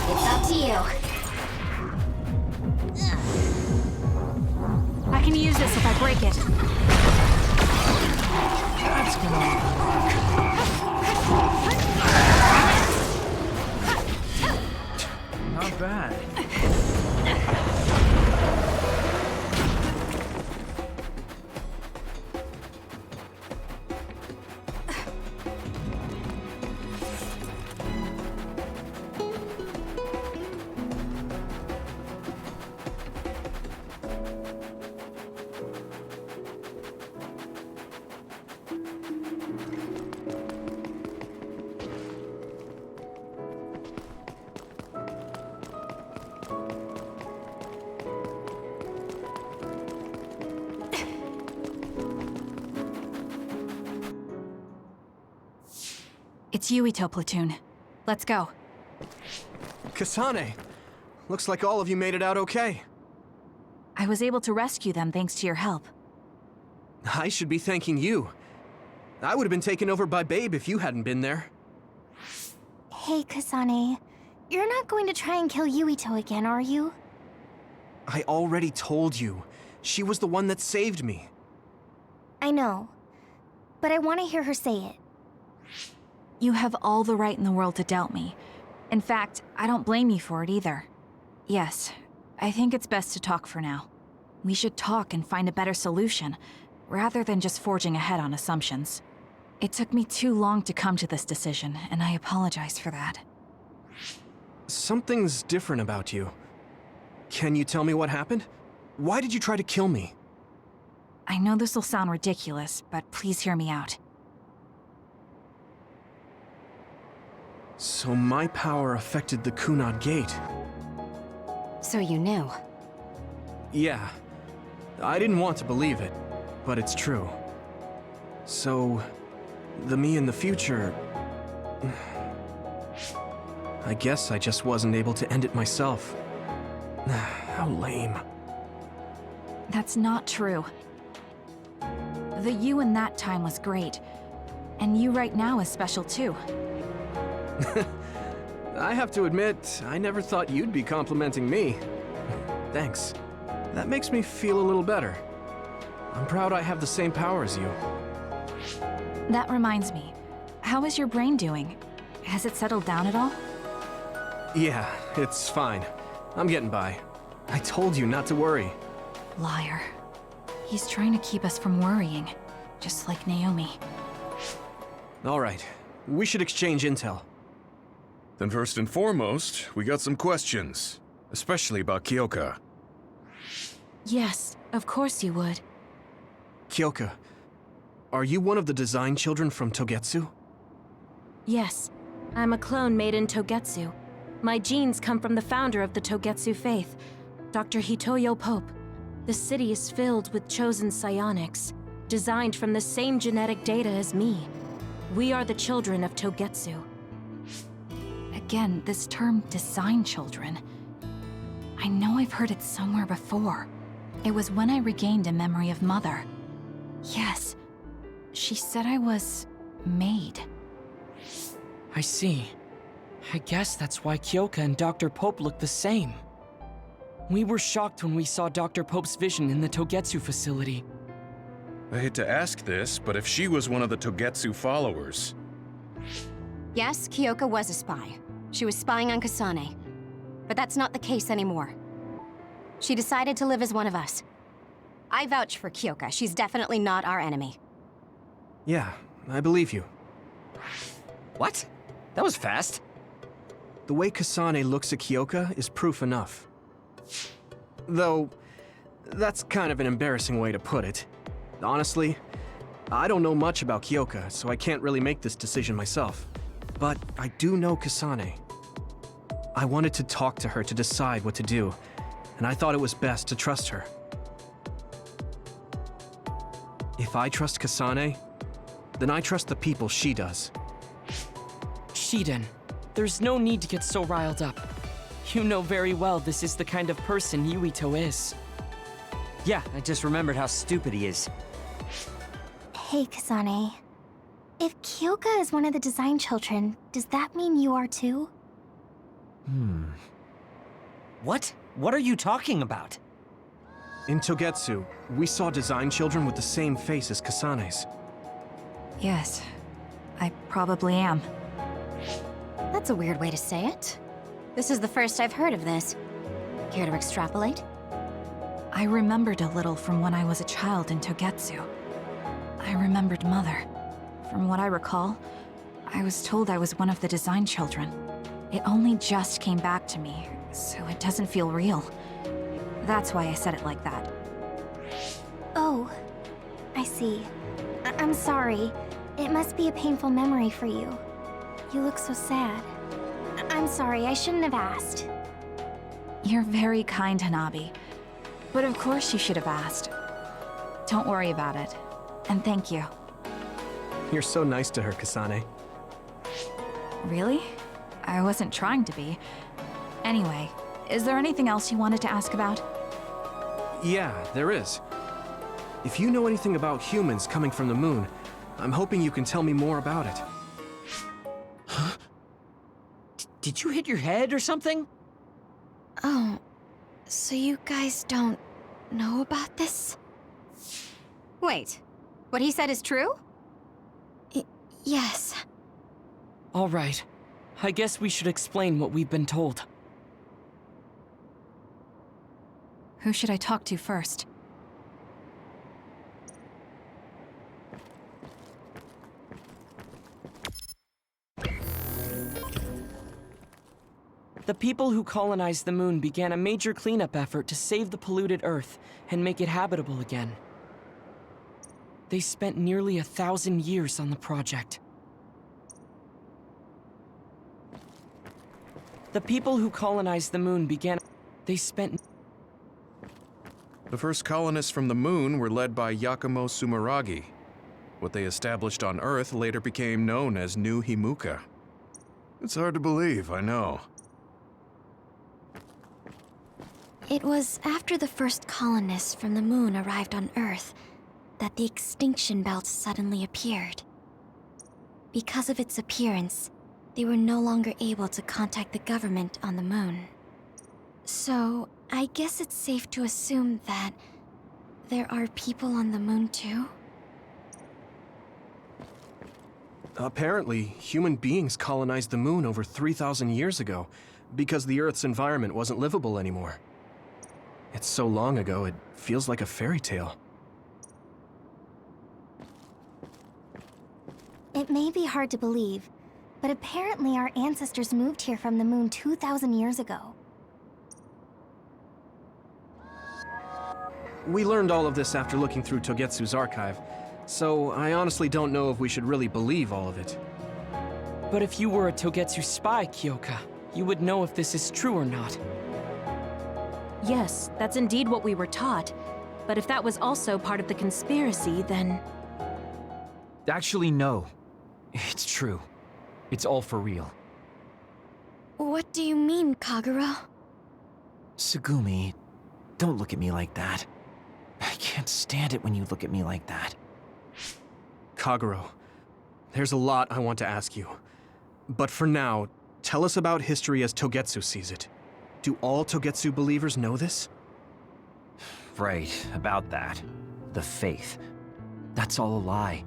It's up to you. I can use this if I break it. That's gonna work. Not bad. It's Yuito, platoon. Let's go. Kasane! Looks like all of you made it out okay. I was able to rescue them thanks to your help. I should be thanking you. I would have been taken over by Babe if you hadn't been there. Hey, Kasane. You're not going to try and kill Yuito again, are you? I already told you. She was the one that saved me. I know. But I want to hear her say it. You have all the right in the world to doubt me. In fact, I don't blame you for it either. Yes, I think it's best to talk for now. We should talk and find a better solution, rather than just forging ahead on assumptions. It took me too long to come to this decision, and I apologize for that. Something's different about you. Can you tell me what happened? Why did you try to kill me? I know this will sound ridiculous, but please hear me out. So my power affected the Kunad Gate. So you knew. Yeah. I didn't want to believe it, but it's true. So, the me in the future... I guess I just wasn't able to end it myself. How lame. That's not true. The you in that time was great, and you right now is special too. I have to admit, I never thought you'd be complimenting me. Thanks. That makes me feel a little better. I'm proud I have the same power as you. That reminds me, how is your brain doing? Has it settled down at all? Yeah, it's fine. I'm getting by. I told you not to worry. Liar. He's trying to keep us from worrying, just like Naomi. All right, we should exchange intel. Then first and foremost, we got some questions, especially about Kyoka. Yes, of course you would. Kyoka, are you one of the design children from Togetsu? Yes, I'm a clone made in Togetsu. My genes come from the founder of the Togetsu faith, Dr. Hitoyo Pope. The city is filled with chosen psionics, designed from the same genetic data as me. We are the children of Togetsu. Again, this term, design children. I know I've heard it somewhere before. It was when I regained a memory of Mother. Yes, she said I was made. I see. I guess that's why Kyoka and Dr. Pope look the same. We were shocked when we saw Dr. Pope's vision in the Togetsu facility. I hate to ask this, but if she was one of the Togetsu followers... Yes, Kyoka was a spy. She was spying on Kasane. But that's not the case anymore. She decided to live as one of us. I vouch for Kyoka. She's definitely not our enemy. Yeah, I believe you. What? That was fast. The way Kasane looks at Kyoka is proof enough. Though, that's kind of an embarrassing way to put it. Honestly, I don't know much about Kyoka, so I can't really make this decision myself. But I do know Kasane. I wanted to talk to her to decide what to do, and I thought it was best to trust her. If I trust Kasane, then I trust the people she does. Shiden, there's no need to get so riled up. You know very well this is the kind of person Yuito is. Yeah, I just remembered how stupid he is. Hey, Kasane. If Kyoka is one of the design children, does that mean you are too? What? What are you talking about? In Togetsu, we saw design children with the same face as Kasane's. Yes, I probably am. That's a weird way to say it. This is the first I've heard of this. Care to extrapolate? I remembered a little from when I was a child in Togetsu. I remembered Mother. From what I recall, I was told I was one of the design children. It only just came back to me, so it doesn't feel real. That's why I said it like that. Oh, I see. I'm sorry. It must be a painful memory for you. You look so sad. I'm sorry, I shouldn't have asked. You're very kind, Hanabi. But of course you should have asked. Don't worry about it. And thank you. You're so nice to her, Kasane. Really? I wasn't trying to be. Anyway, is there anything else you wanted to ask about? Yeah, there is. If you know anything about humans coming from the moon, I'm hoping you can tell me more about it. Huh? Did you hit your head or something? Oh, so you guys don't know about this? Wait, what he said is true? Yes. All right. I guess we should explain what we've been told. Who should I talk to first? The people who colonized the moon began a major cleanup effort to save the polluted Earth and make it habitable again. They spent nearly 1,000 years on the project. The people who colonized the moon began... They spent... The first colonists from the moon were led by Yuito Sumeragi. What they established on Earth later became known as New Himuka. It's hard to believe, I know. It was after the first colonists from the moon arrived on Earth that the extinction belt suddenly appeared. Because of its appearance, they were no longer able to contact the government on the moon. So, I guess it's safe to assume that there are people on the moon too? Apparently, human beings colonized the moon over 3,000 years ago because the Earth's environment wasn't livable anymore. It's so long ago, it feels like a fairy tale. It may be hard to believe, but apparently our ancestors moved here from the moon 2,000 years ago. We learned all of this after looking through Togetsu's archive, so I honestly don't know if we should really believe all of it. But if you were a Togetsu spy, Kyoka, you would know if this is true or not. Yes, that's indeed what we were taught. But if that was also part of the conspiracy, then... Actually, no. It's true. It's all for real. What do you mean, Kagero? Tsugumi, don't look at me like that. I can't stand it when you look at me like that. Kagero, there's a lot I want to ask you. But for now, tell us about history as Togetsu sees it. Do all Togetsu believers know this? Right, about that. The faith. That's all a lie.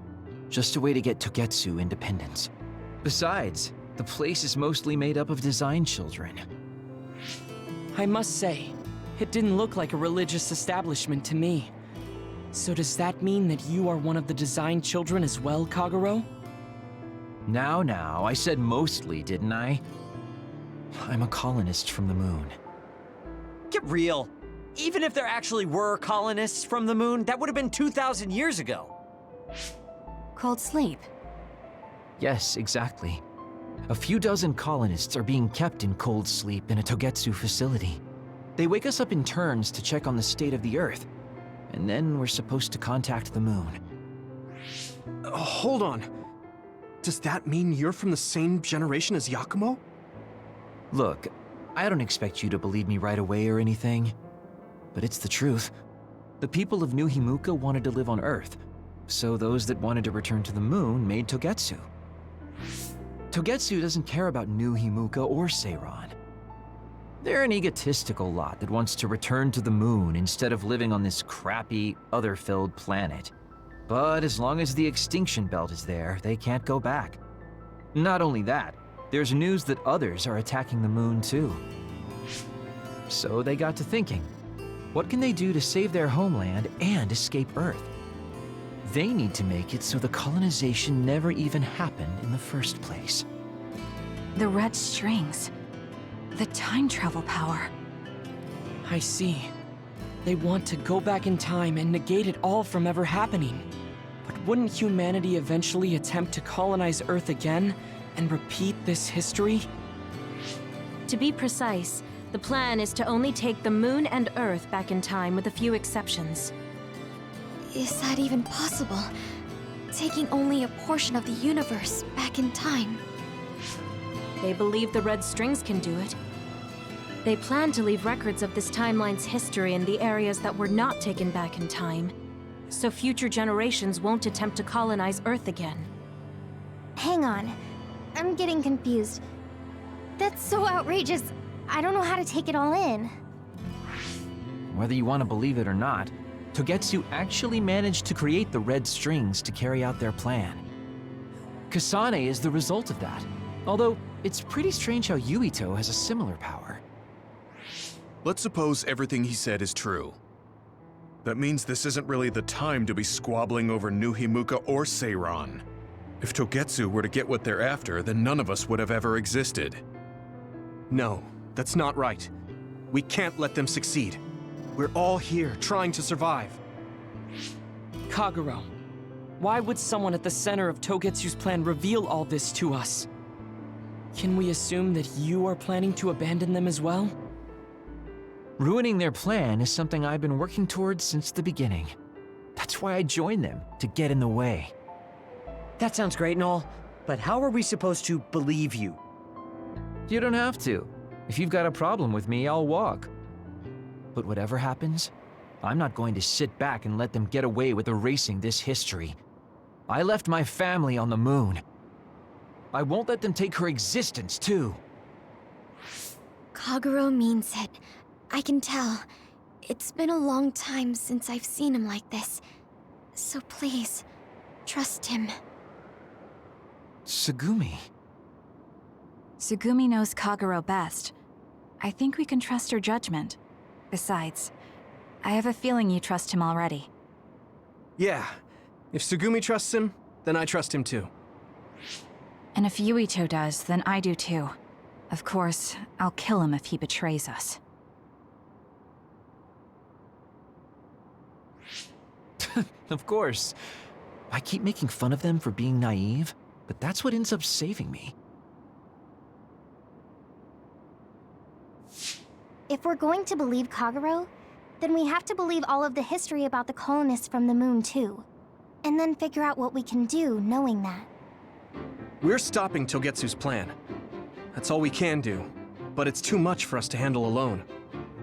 Just a way to get Togetsu independence. Besides, the place is mostly made up of design children. I must say, it didn't look like a religious establishment to me. So does that mean that you are one of the design children as well, Kagero? Now, I said mostly, didn't I? I'm a colonist from the moon. Get real. Even if there actually were colonists from the moon, that would have been 2,000 years ago. Cold sleep. Yes, exactly. A few dozen colonists are being kept in cold sleep in a Togetsu facility. They wake us up in turns to check on the state of the Earth, and then we're supposed to contact the moon. Hold on. Does that mean you're from the same generation as Yakumo? Look, I don't expect you to believe me right away or anything, but it's the truth. The people of New Himuka wanted to live on Earth, so those that wanted to return to the moon made Togetsu. Togetsu doesn't care about New Himuka or Seiran. They're an egotistical lot that wants to return to the moon instead of living on this crappy, other-filled planet. But as long as the extinction belt is there, they can't go back. Not only that, there's news that others are attacking the moon too. So they got to thinking, what can they do to save their homeland and escape Earth? They need to make it so the colonization never even happened in the first place. The red strings. The time travel power. I see. They want to go back in time and negate it all from ever happening. But wouldn't humanity eventually attempt to colonize Earth again and repeat this history? To be precise, the plan is to only take the moon and Earth back in time with a few exceptions. Is that even possible? Taking only a portion of the universe back in time. They believe the red strings can do it. They plan to leave records of this timeline's history in the areas that were not taken back in time, so future generations won't attempt to colonize Earth again. Hang on. I'm getting confused. That's so outrageous. I don't know how to take it all in. Whether you want to believe it or not, Togetsu actually managed to create the red strings to carry out their plan. Kasane is the result of that, although it's pretty strange how Yuito has a similar power. Let's suppose everything he said is true. That means this isn't really the time to be squabbling over New Himuka or Seiran. If Togetsu were to get what they're after, then none of us would have ever existed. No, that's not right. We can't let them succeed. We're all here, trying to survive. Kagero, why would someone at the center of Togetsu's plan reveal all this to us? Can we assume that you are planning to abandon them as well? Ruining their plan is something I've been working towards since the beginning. That's why I joined them, to get in the way. That sounds great and all, but how are we supposed to believe you? You don't have to. If you've got a problem with me, I'll walk. But whatever happens, I'm not going to sit back and let them get away with erasing this history. I left my family on the moon. I won't let them take her existence, too. Kagero means it. I can tell. It's been a long time since I've seen him like this. So please, trust him. Tsugumi. Tsugumi knows Kagero best. I think we can trust her judgment. Besides, I have a feeling you trust him already. Yeah. If Tsugumi trusts him, then I trust him too. And if Yuito does, then I do too. Of course, I'll kill him if he betrays us. Of course. I keep making fun of them for being naive, but that's what ends up saving me. If we're going to believe Kagero, then we have to believe all of the history about the colonists from the moon too. And then figure out what we can do knowing that. We're stopping Togetsu's plan. That's all we can do, but it's too much for us to handle alone.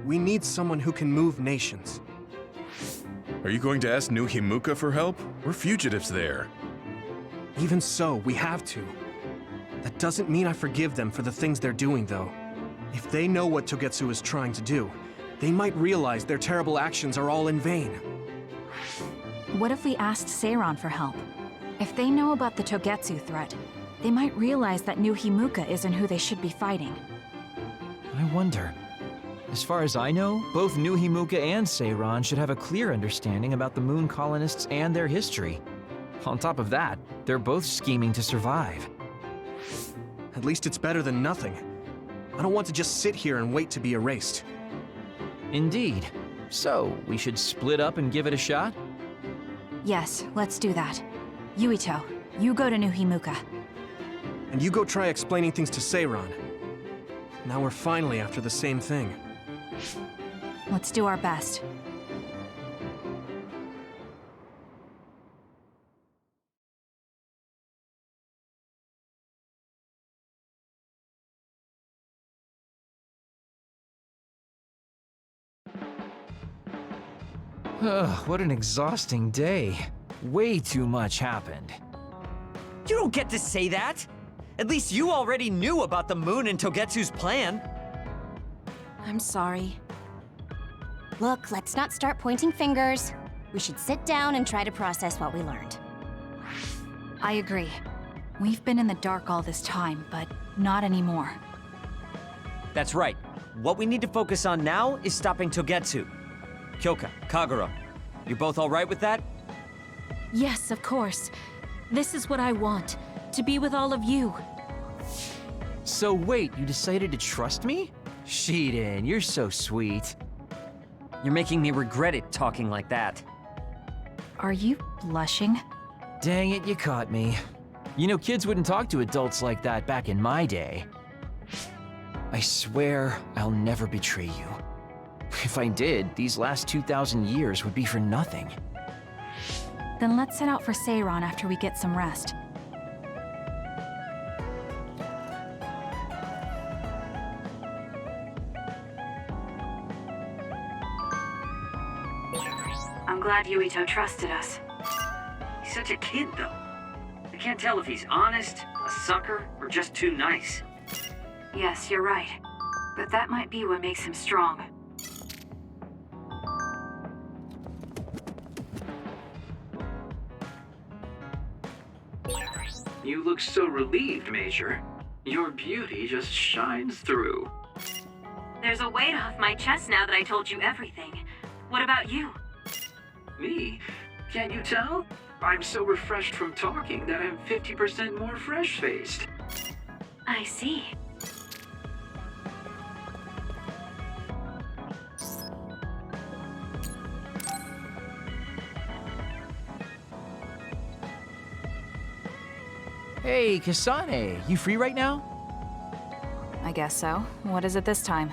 We need someone who can move nations. Are you going to ask New Himuka for help? We're fugitives there. Even so, we have to. That doesn't mean I forgive them for the things they're doing, though. If they know what Togetsu is trying to do, they might realize their terrible actions are all in vain. What if we asked Seiran for help? If they know about the Togetsu threat, they might realize that New Himuka isn't who they should be fighting. I wonder. As far as I know, both New Himuka and Seiran should have a clear understanding about the moon colonists and their history. On top of that, they're both scheming to survive. At least it's better than nothing. I don't want to just sit here and wait to be erased. Indeed. So, we should split up and give it a shot? Yes, let's do that. Yuito, you go to New Himuka. And you go try explaining things to Seiran. Now we're finally after the same thing. Let's do our best. Ugh, what an exhausting day. Way too much happened. You don't get to say that! At least you already knew about the moon and Togetsu's plan. I'm sorry. Look, let's not start pointing fingers. We should sit down and try to process what we learned. I agree. We've been in the dark all this time, but not anymore. That's right. What we need to focus on now is stopping Togetsu. Kyoka, Kagero, you both all right with that? Yes, of course. This is what I want, to be with all of you. So wait, you decided to trust me? Shiden, you're so sweet. You're making me regret it talking like that. Are you blushing? Dang it, you caught me. You know, kids wouldn't talk to adults like that back in my day. I swear I'll never betray you. If I did, these last 2,000 years would be for nothing. Then let's set out for Seiron after we get some rest. I'm glad Yuito trusted us. He's such a kid, though. I can't tell if he's honest, a sucker, or just too nice. Yes, you're right. But that might be what makes him strong. You look so relieved, Major. Your beauty just shines through. There's a weight off my chest now that I told you everything. What about you? Me? Can't you tell? I'm so refreshed from talking that I'm 50% more fresh-faced. I see. Hey, Kasane, you free right now? I guess so. What is it this time?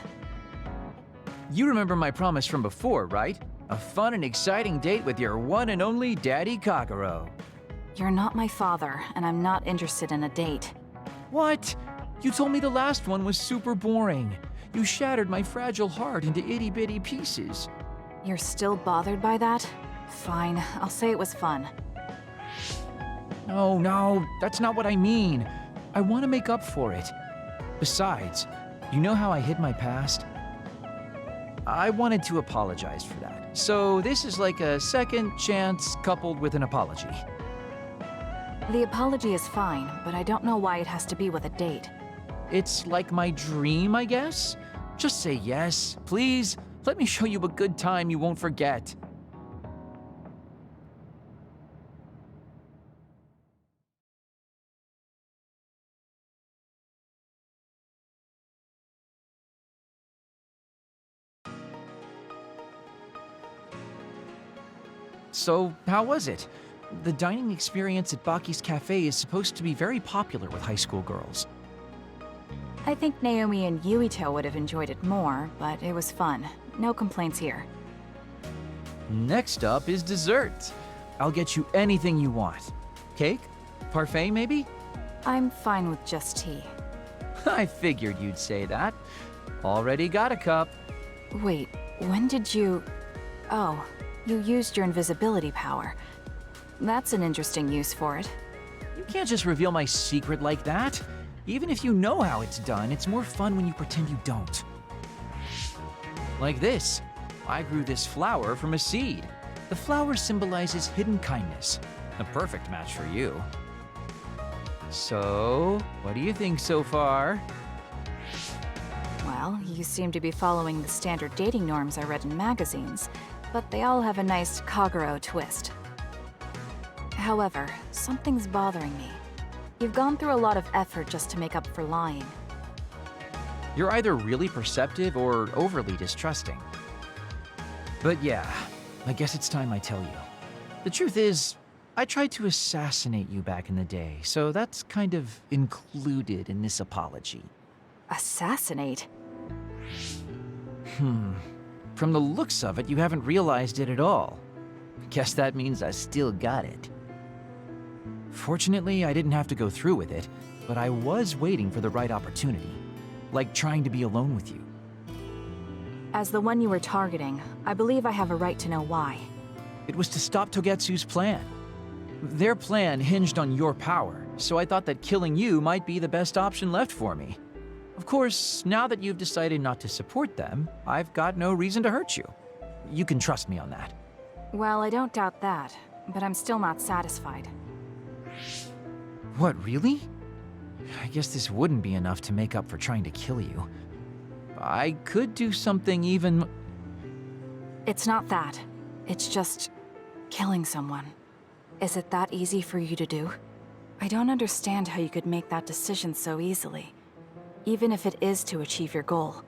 You remember my promise from before, right? A fun and exciting date with your one and only Daddy Kagero. You're not my father, and I'm not interested in a date. What? You told me the last one was super boring. You shattered my fragile heart into itty-bitty pieces. You're still bothered by that? Fine, I'll say it was fun. No, that's not what I mean. I want to make up for it. Besides, you know how I hid my past? I wanted to apologize for that. So this is like a second chance coupled with an apology. The apology is fine, but I don't know why it has to be with a date. It's like my dream, I guess? Just say yes, please. Let me show you a good time you won't forget. So, how was it? The dining experience at Baki's Cafe is supposed to be very popular with high school girls. I think Naomi and Yuito would have enjoyed it more, but it was fun. No complaints here. Next up is dessert. I'll get you anything you want. Cake? Parfait, maybe? I'm fine with just tea. I figured you'd say that. Already got a cup. Wait, when did you... Oh, you used your invisibility power. That's an interesting use for it. You can't just reveal my secret like that. Even if you know how it's done, it's more fun when you pretend you don't. Like this. I grew this flower from a seed. The flower symbolizes hidden kindness. A perfect match for you. So, what do you think so far? Well, you seem to be following the standard dating norms I read in magazines, but they all have a nice Kagero twist. However, something's bothering me. You've gone through a lot of effort just to make up for lying. You're either really perceptive or overly distrusting. But yeah, I guess it's time I tell you. The truth is, I tried to assassinate you back in the day, so that's kind of included in this apology. Assassinate? From the looks of it, you haven't realized it at all. Guess that means I still got it. Fortunately, I didn't have to go through with it, but I was waiting for the right opportunity. Like trying to be alone with you. As the one you were targeting, I believe I have a right to know why. It was to stop Togetsu's plan. Their plan hinged on your power, so I thought that killing you might be the best option left for me. Of course, now that you've decided not to support them, I've got no reason to hurt you. You can trust me on that. Well, I don't doubt that, but I'm still not satisfied. What, really? I guess this wouldn't be enough to make up for trying to kill you. I could do something even... It's not that. It's just killing someone. Is it that easy for you to do? I don't understand how you could make that decision so easily, even if it is to achieve your goal.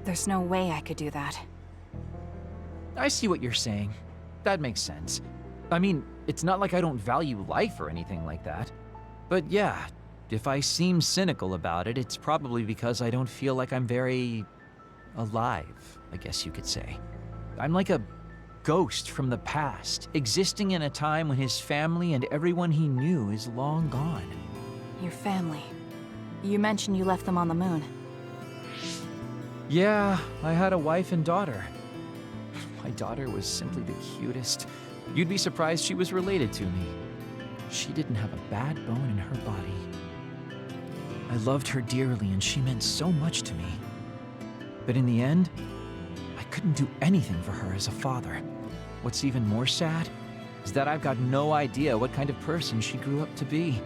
There's no way I could do that. I see what you're saying. That makes sense. I mean, it's not like I don't value life or anything like that. But yeah, if I seem cynical about it, it's probably because I don't feel like I'm very... alive, I guess you could say. I'm like a ghost from the past, existing in a time when his family and everyone he knew is long gone. Your family. You mentioned you left them on the moon. Yeah, I had a wife and daughter. My daughter was simply the cutest. You'd be surprised she was related to me. She didn't have a bad bone in her body. I loved her dearly and she meant so much to me. But in the end, I couldn't do anything for her as a father. What's even more sad is that I've got no idea what kind of person she grew up to be.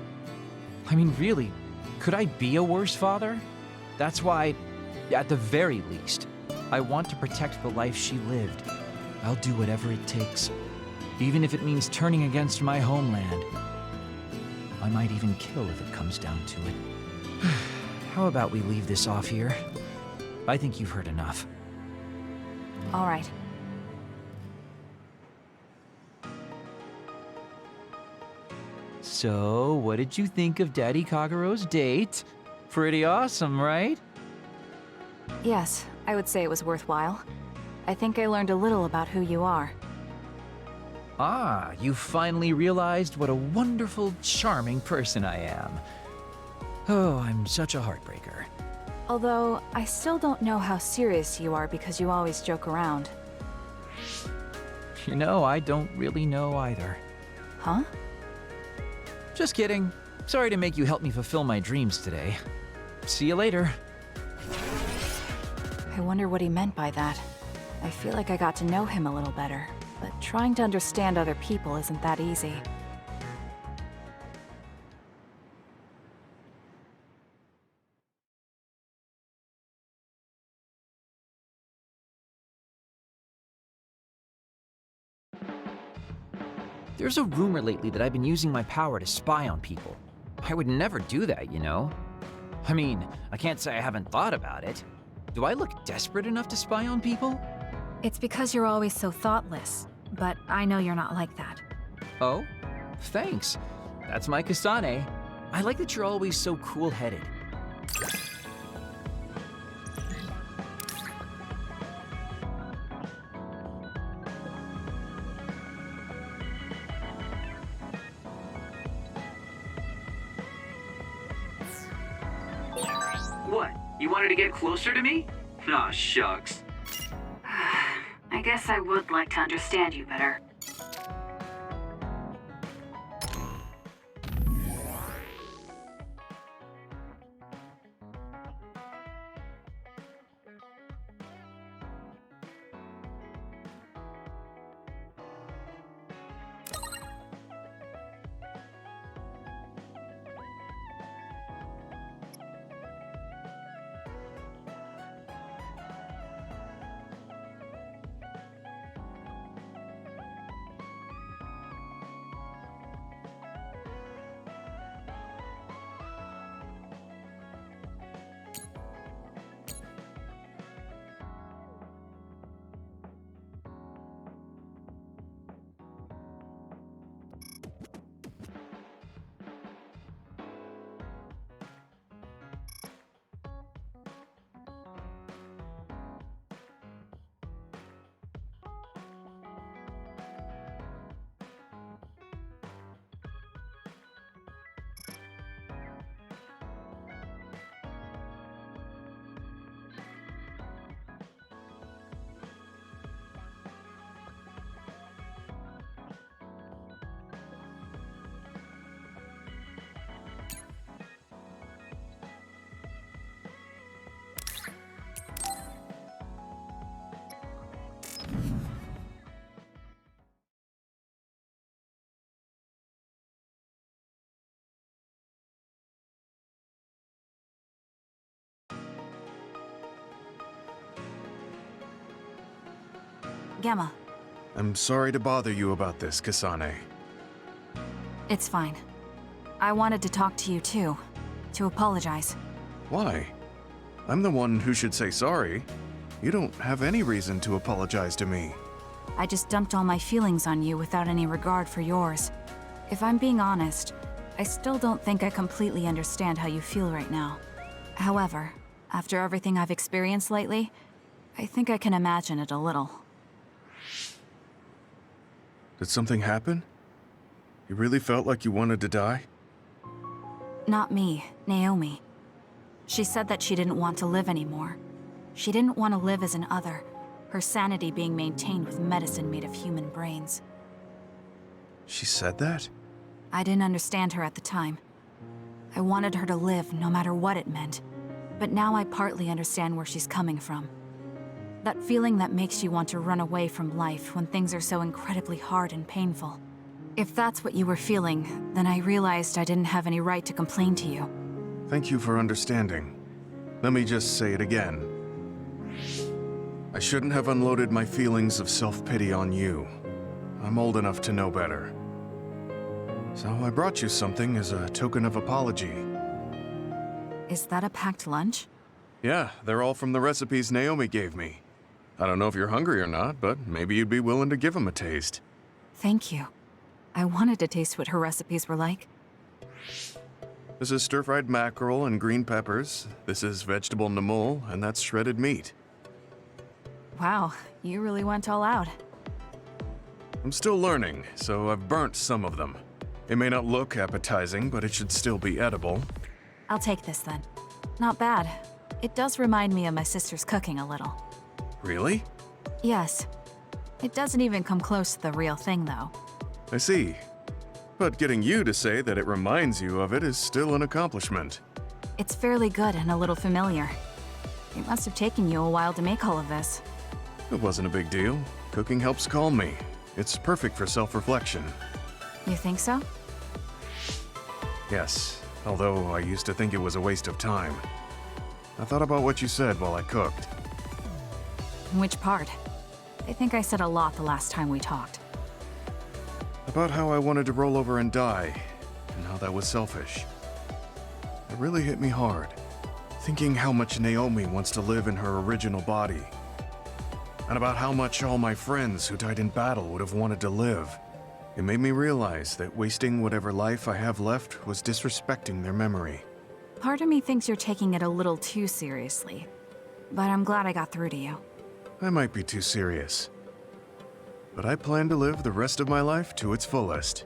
I mean, really, could I be a worse father? That's why, at the very least, I want to protect the life she lived. I'll do whatever it takes, even if it means turning against my homeland. I might even kill if it comes down to it. How about we leave this off here? I think you've heard enough. All right. So, what did you think of Daddy Kagero's date? Pretty awesome, right? Yes, I would say it was worthwhile. I think I learned a little about who you are. Ah, you finally realized what a wonderful, charming person I am. Oh, I'm such a heartbreaker. Although, I still don't know how serious you are because you always joke around. You know, I don't really know either. Huh? Just kidding. Sorry to make you help me fulfill my dreams today. See you later. I wonder what he meant by that. I feel like I got to know him a little better, but trying to understand other people isn't that easy. There's a rumor lately that I've been using my power to spy on people. I would never do that, you know? I mean, I can't say I haven't thought about it. Do I look desperate enough to spy on people? It's because you're always so thoughtless, but I know you're not like that. Oh? Thanks. That's my Kasane. I like that you're always so cool-headed. What? You wanted to get closer to me? Aw, shucks. I guess I would like to understand you better. Gemma. I'm sorry to bother you about this, Kasane. It's fine. I wanted to talk to you too, to apologize. Why? I'm the one who should say sorry. You don't have any reason to apologize to me. I just dumped all my feelings on you without any regard for yours. If I'm being honest, I still don't think I completely understand how you feel right now. However, after everything I've experienced lately, I think I can imagine it a little. Did something happen? You really felt like you wanted to die? Not me, Naomi. She said that she didn't want to live anymore. She didn't want to live as an other, her sanity being maintained with medicine made of human brains. She said that? I didn't understand her at the time. I wanted her to live no matter what it meant, but now I partly understand where she's coming from. That feeling that makes you want to run away from life when things are so incredibly hard and painful. If that's what you were feeling, then I realized I didn't have any right to complain to you. Thank you for understanding. Let me just say it again. I shouldn't have unloaded my feelings of self-pity on you. I'm old enough to know better. So I brought you something as a token of apology. Is that a packed lunch? Yeah, they're all from the recipes Naomi gave me. I don't know if you're hungry or not, but maybe you'd be willing to give them a taste. Thank you. I wanted to taste what her recipes were like. This is stir-fried mackerel and green peppers. This is vegetable namul, and that's shredded meat. Wow, you really went all out. I'm still learning, so I've burnt some of them. It may not look appetizing, but it should still be edible. I'll take this then. Not bad. It does remind me of my sister's cooking a little. Really? Yes. It doesn't even come close to the real thing, though. I see. But getting you to say that it reminds you of it is still an accomplishment. It's fairly good and a little familiar. It must have taken you a while to make all of this. It wasn't a big deal. Cooking helps calm me. It's perfect for self-reflection. You think so? Yes, although I used to think it was a waste of time. I thought about what you said while I cooked. Which part? I think I said a lot the last time we talked. About how I wanted to roll over and die, and how that was selfish. It really hit me hard, thinking how much Naomi wants to live in her original body. And about how much all my friends who died in battle would have wanted to live. It made me realize that wasting whatever life I have left was disrespecting their memory. Part of me thinks you're taking it a little too seriously, but I'm glad I got through to you. I might be too serious, but I plan to live the rest of my life to its fullest.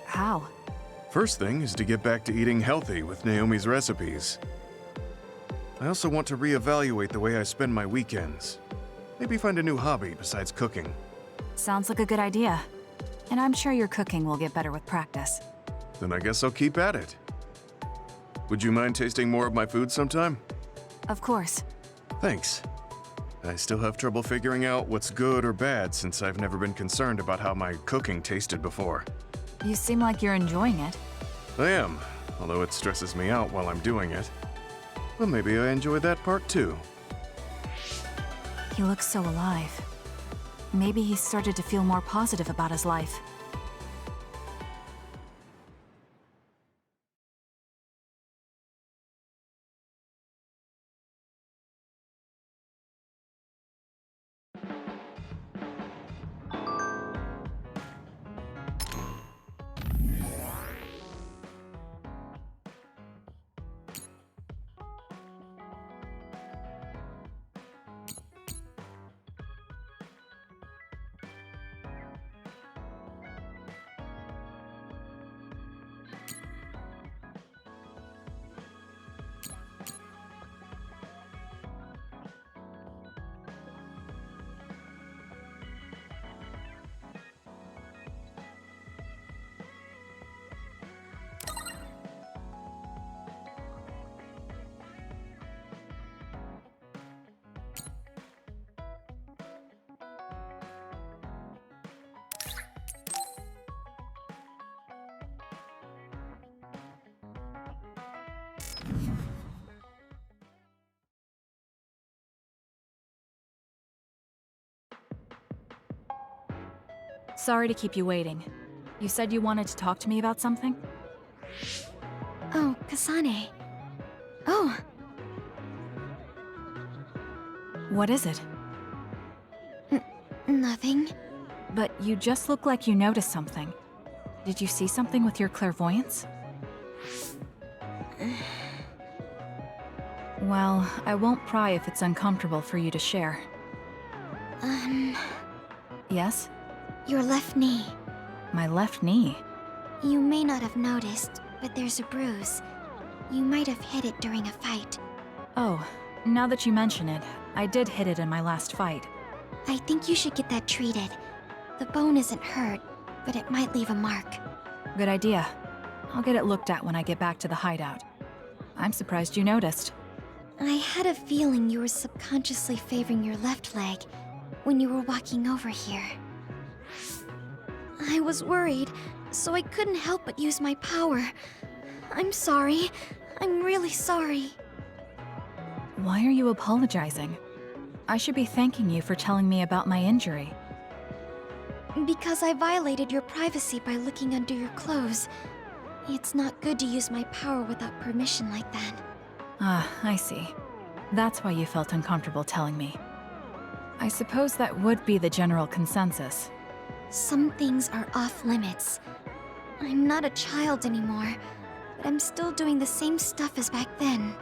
How? First thing is to get back to eating healthy with Naomi's recipes. I also want to reevaluate the way I spend my weekends. Maybe find a new hobby besides cooking. Sounds like a good idea. And I'm sure your cooking will get better with practice. Then I guess I'll keep at it. Would you mind tasting more of my food sometime? Of course. Thanks. I still have trouble figuring out what's good or bad since I've never been concerned about how my cooking tasted before. You seem like you're enjoying it. I am, although it stresses me out while I'm doing it. Well, maybe I enjoy that part too. He looks so alive. Maybe he started to feel more positive about his life. Sorry to keep you waiting. You said you wanted to talk to me about something? Oh, Kasane. Oh, What is it? nothing. But you just look like you noticed something. Did you see something with your clairvoyance? Well, I won't pry if it's uncomfortable for you to share. Yes? Your left knee. My left knee? You may not have noticed, but there's a bruise. You might have hit it during a fight. Oh, now that you mention it, I did hit it in my last fight. I think you should get that treated. The bone isn't hurt, but it might leave a mark. Good idea. I'll get it looked at when I get back to the hideout. I'm surprised you noticed. I had a feeling you were subconsciously favoring your left leg when you were walking over here. I was worried, so I couldn't help but use my power. I'm sorry. I'm really sorry. Why are you apologizing? I should be thanking you for telling me about my injury. Because I violated your privacy by looking under your clothes. It's not good to use my power without permission like that. Ah, I see. That's why you felt uncomfortable telling me. I suppose that would be the general consensus. Some things are off limits. I'm not a child anymore, but I'm still doing the same stuff as back then.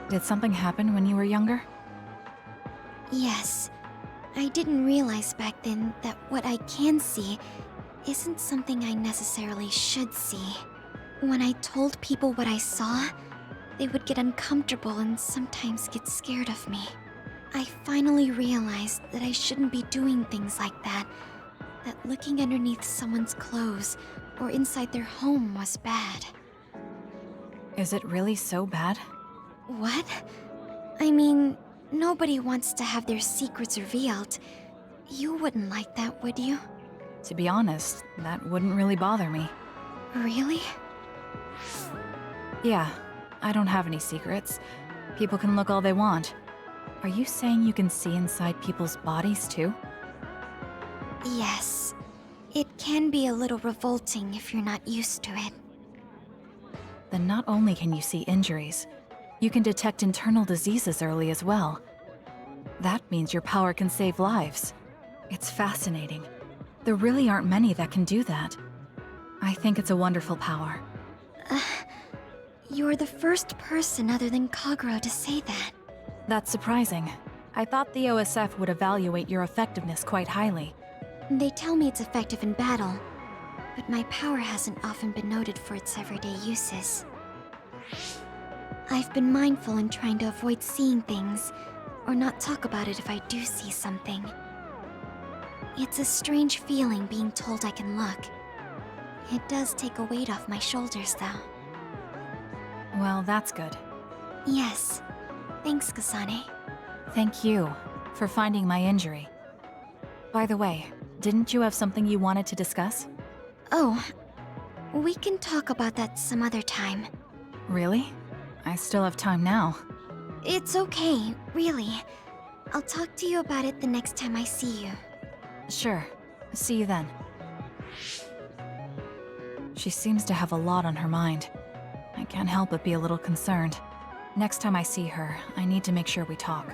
Did something happen when you were younger? Yes. I didn't realize back then that what I can see isn't something I necessarily should see. When I told people what I saw, they would get uncomfortable and sometimes get scared of me. I finally realized that I shouldn't be doing things like that. That looking underneath someone's clothes or inside their home was bad. Is it really so bad? What? I mean, nobody wants to have their secrets revealed. You wouldn't like that, would you? To be honest, that wouldn't really bother me. Really? Yeah, I don't have any secrets. People can look all they want. Are you saying you can see inside people's bodies too? Yes. It can be a little revolting if you're not used to it. Then not only can you see injuries, you can detect internal diseases early as well. That means your power can save lives. It's fascinating. There really aren't many that can do that. I think it's a wonderful power. You're the first person other than Kagero to say that. That's surprising. I thought the OSF would evaluate your effectiveness quite highly. They tell me it's effective in battle, but my power hasn't often been noted for its everyday uses. I've been mindful in trying to avoid seeing things, or not talk about it if I do see something. It's a strange feeling being told I can look. It does take a weight off my shoulders, though. Well, that's good. Yes. Thanks, Kasane. Thank you for finding my injury. By the way, didn't you have something you wanted to discuss? Oh, we can talk about that some other time. Really? I still have time now. It's okay, really. I'll talk to you about it the next time I see you. Sure. See you then. She seems to have a lot on her mind. I can't help but be a little concerned. Next time I see her, I need to make sure we talk.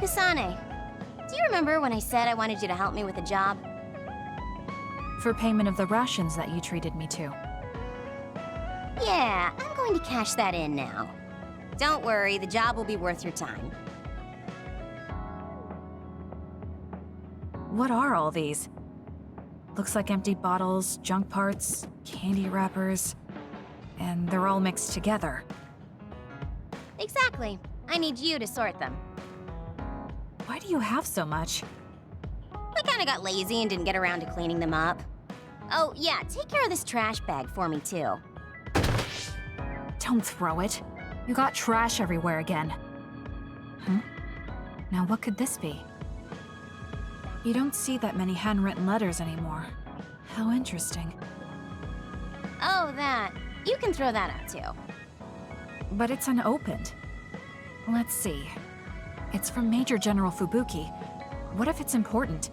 Kasane, do you remember when I said I wanted you to help me with a job? For payment of the rations that you treated me to. Yeah, I'm going to cash that in now. Don't worry, the job will be worth your time. What are all these? Looks like empty bottles, junk parts, candy wrappers, and they're all mixed together. Exactly. I need you to sort them. Why do you have so much? I kinda got lazy and didn't get around to cleaning them up. Oh, yeah, take care of this trash bag for me, too. Don't throw it. You got trash everywhere again. Now what could this be? You don't see that many handwritten letters anymore. How interesting. Oh, that. You can throw that out, too. But it's unopened. Let's see. It's from Major General Fubuki. What if it's important?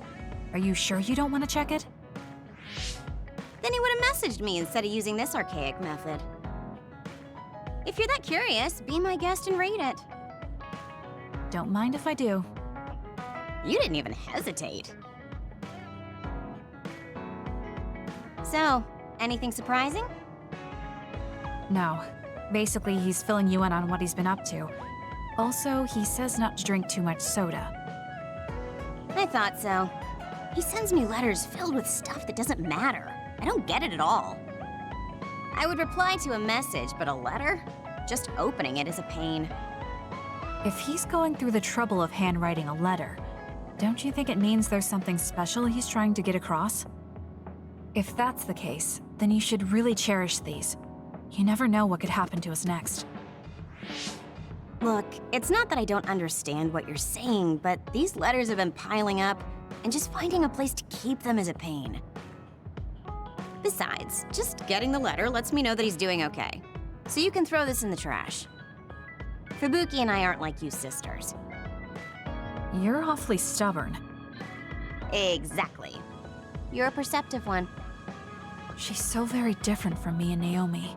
Are you sure you don't want to check it? Then he would have messaged me instead of using this archaic method. If you're that curious, be my guest and read it. Don't mind if I do. You didn't even hesitate. So, anything surprising? No. Basically, he's filling you in on what he's been up to. Also, he says not to drink too much soda. I thought so. He sends me letters filled with stuff that doesn't matter. I don't get it at all. I would reply to a message, but a letter? Just opening it is a pain. If he's going through the trouble of handwriting a letter, don't you think it means there's something special he's trying to get across? If that's the case, then you should really cherish these. You never know what could happen to us next. Look, it's not that I don't understand what you're saying, but these letters have been piling up, and just finding a place to keep them is a pain. Besides, just getting the letter lets me know that he's doing okay. So you can throw this in the trash. Fubuki and I aren't like you sisters. You're awfully stubborn. Exactly. You're a perceptive one. She's so very different from me and Naomi.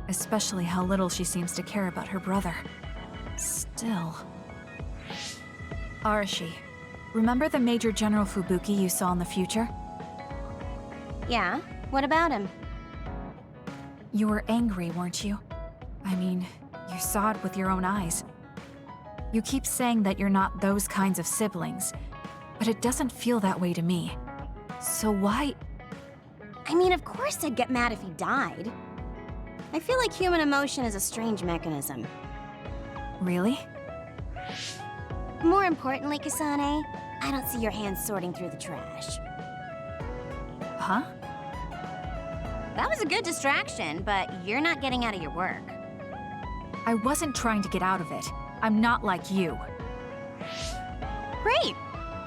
Especially how little she seems to care about her brother. Still... Arashi, remember the Major General Fubuki you saw in the future? Yeah? What about him? You were angry, weren't you? I mean, you saw it with your own eyes. You keep saying that you're not those kinds of siblings, but it doesn't feel that way to me. So why... I mean, of course I'd get mad if he died. I feel like human emotion is a strange mechanism. Really? More importantly, Kasane, I don't see your hands sorting through the trash. Huh? That was a good distraction, but you're not getting out of your work. I wasn't trying to get out of it. I'm not like you. Great!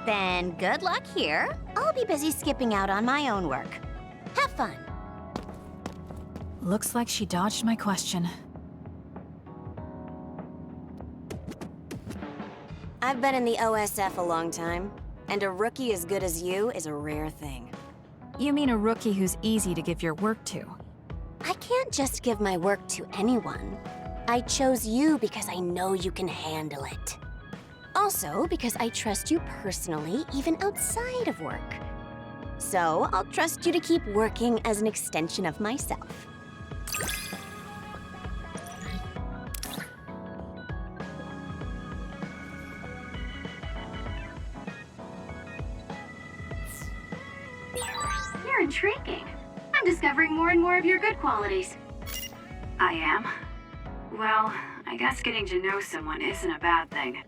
Then good luck here. I'll be busy skipping out on my own work. Have fun! Looks like she dodged my question. I've been in the OSF a long time, and a rookie as good as you is a rare thing. You mean a rookie who's easy to give your work to? I can't just give my work to anyone. I chose you because I know you can handle it. Also, because I trust you personally, even outside of work. So, I'll trust you to keep working as an extension of myself. You're intriguing. I'm discovering more and more of your good qualities. I am? Well, I guess getting to know someone isn't a bad thing.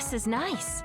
This is nice.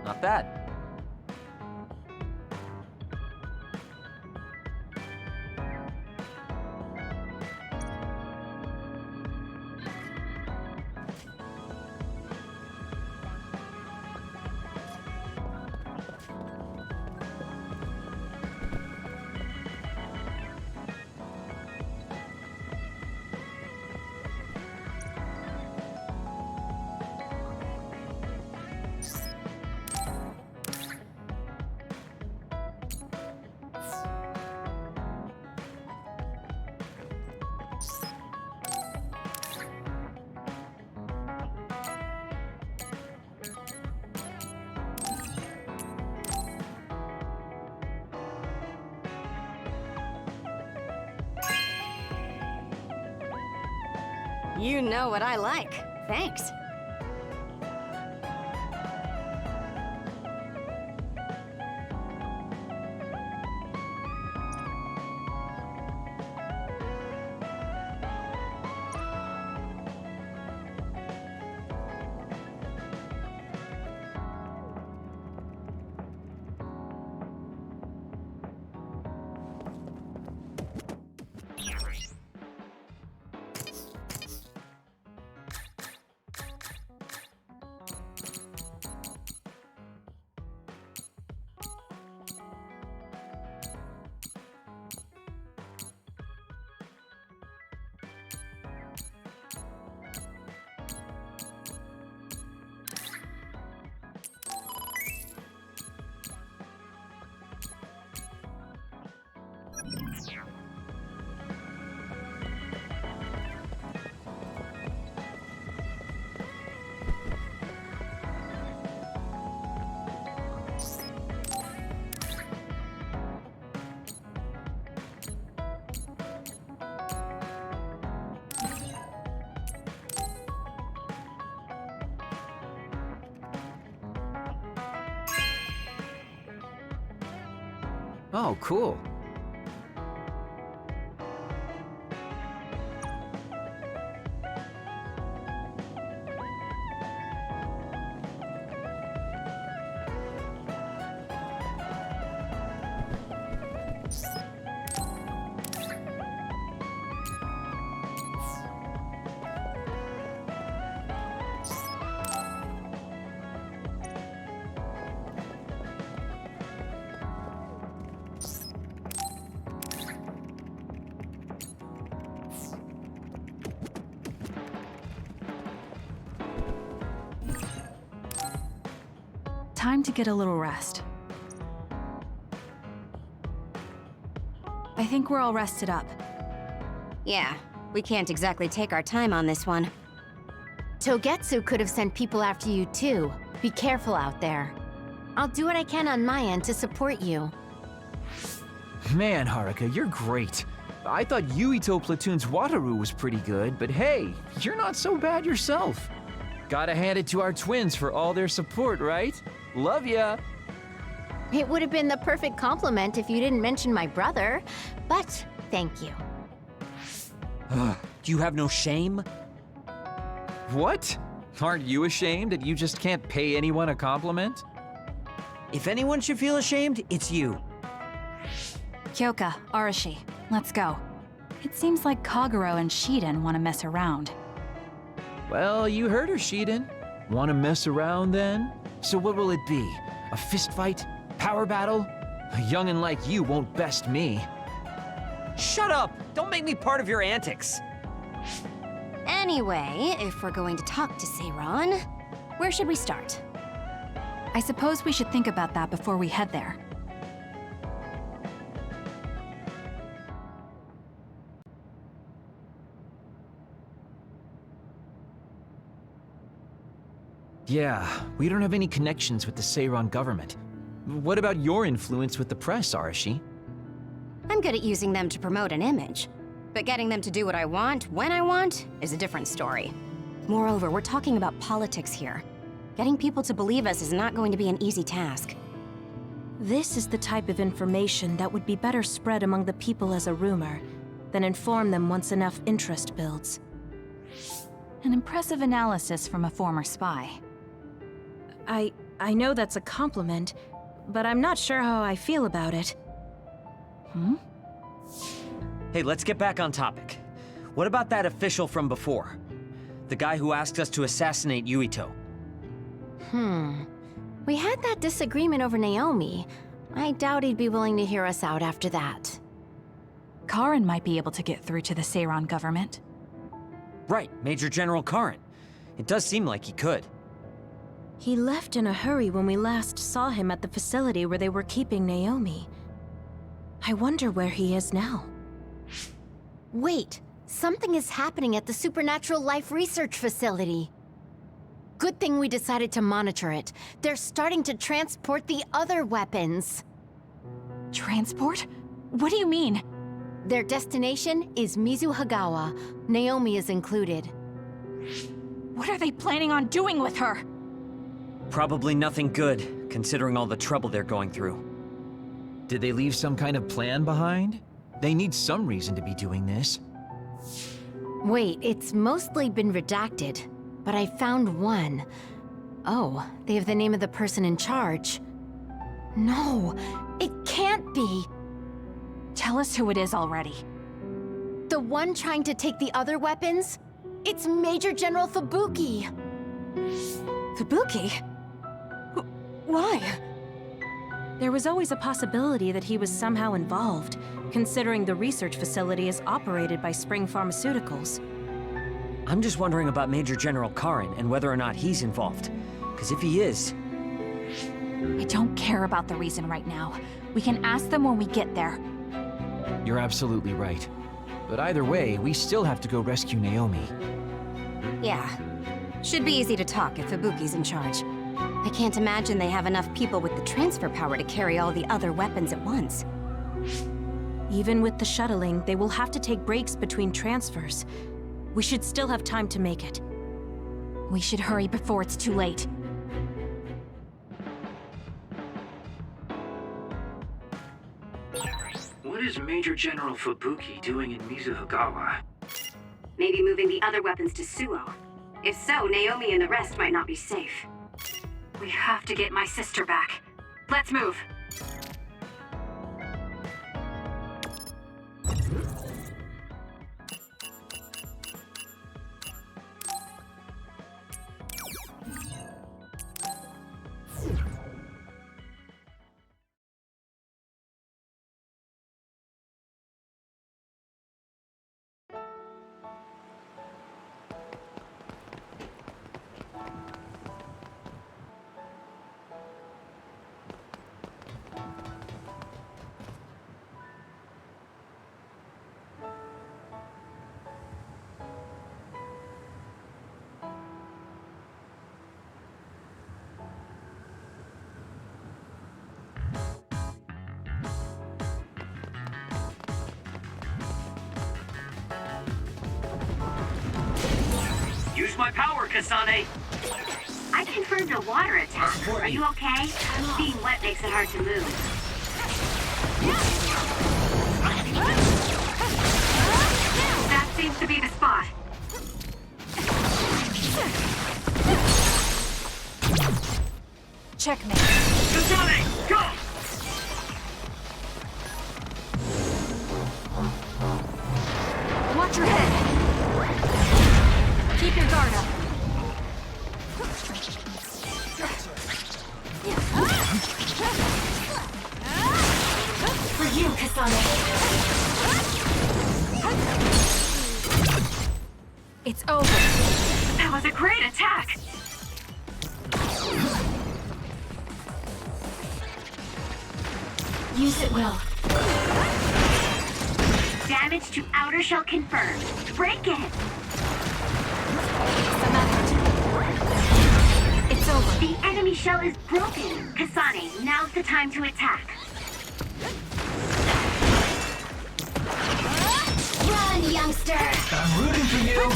Not bad. You know what I like. Thanks. Oh, cool. Time to get a little rest. I think we're all rested up. Yeah, we can't exactly take our time on this one. Togetsu could have sent people after you too. Be careful out there. I'll do what I can on my end to support you. Man, Haruka, you're great. I thought Yuito Platoon's Wataru was pretty good, but hey, you're not so bad yourself. Gotta hand it to our twins for all their support, right? Love ya! It would have been the perfect compliment if you didn't mention my brother, but thank you. Do you have no shame? What? Aren't you ashamed that you just can't pay anyone a compliment? If anyone should feel ashamed, it's you. Kyoka, Arashi, let's go. It seems like Kagero and Shiden want to mess around. Well, you heard her, Shiden. Want to mess around then? So what will it be? A fist fight? Power battle? A youngin' like you won't best me. Shut up! Don't make me part of your antics. Anyway, if we're going to talk to Seiran, where should we start? I suppose we should think about that before we head there. Yeah, we don't have any connections with the Seiran government. What about your influence with the press, Arashi? I'm good at using them to promote an image. But getting them to do what I want, when I want, is a different story. Moreover, we're talking about politics here. Getting people to believe us is not going to be an easy task. This is the type of information that would be better spread among the people as a rumor, than inform them once enough interest builds. An impressive analysis from a former spy. I know that's a compliment, but I'm not sure how I feel about it. Hey, let's get back on topic. What about that official from before? The guy who asked us to assassinate Yuito. We had that disagreement over Naomi. I doubt he'd be willing to hear us out after that. Karin might be able to get through to the Seiran government. Right, Major General Karin. It does seem like he could. He left in a hurry when we last saw him at the facility where they were keeping Naomi. I wonder where he is now. Wait, something is happening at the Supernatural Life Research Facility. Good thing we decided to monitor it. They're starting to transport the other weapons. Transport? What do you mean? Their destination is Mizuhagawa. Naomi is included. What are they planning on doing with her? Probably nothing good, considering all the trouble they're going through. Did they leave some kind of plan behind? They need some reason to be doing this. Wait, it's mostly been redacted, but I found one. Oh, they have the name of the person in charge. No, it can't be. Tell us who it is already. The one trying to take the other weapons? It's Major General Fubuki. Fubuki? Why? There was always a possibility that he was somehow involved, considering the research facility is operated by Spring Pharmaceuticals. I'm just wondering about Major General Karin and whether or not he's involved. Because if he is... I don't care about the reason right now. We can ask them when we get there. You're absolutely right. But either way, we still have to go rescue Naomi. Yeah. Should be easy to talk if Fubuki's in charge. I can't imagine they have enough people with the transfer power to carry all the other weapons at once. Even with the shuttling, they will have to take breaks between transfers. We should still have time to make it. We should hurry before it's too late. What is Major General Fubuki doing in Mizuhagawa? Maybe moving the other weapons to Suo. If so, Naomi and the rest might not be safe. We have to get my sister back. Let's move. Use my power, Kasane! I confirmed a water attack. Are you okay? Being wet makes it hard to move. That seems to be the spot. Checkmate. Kasane, go! Watch your head. Keep your guard up. Kasane. It's over. That was a great attack! Use it well. Damage to outer shell confirmed. Break it! It's over. The enemy shell is broken. Kasane, now's the time to attack. Run, youngster! I'm rooting for you!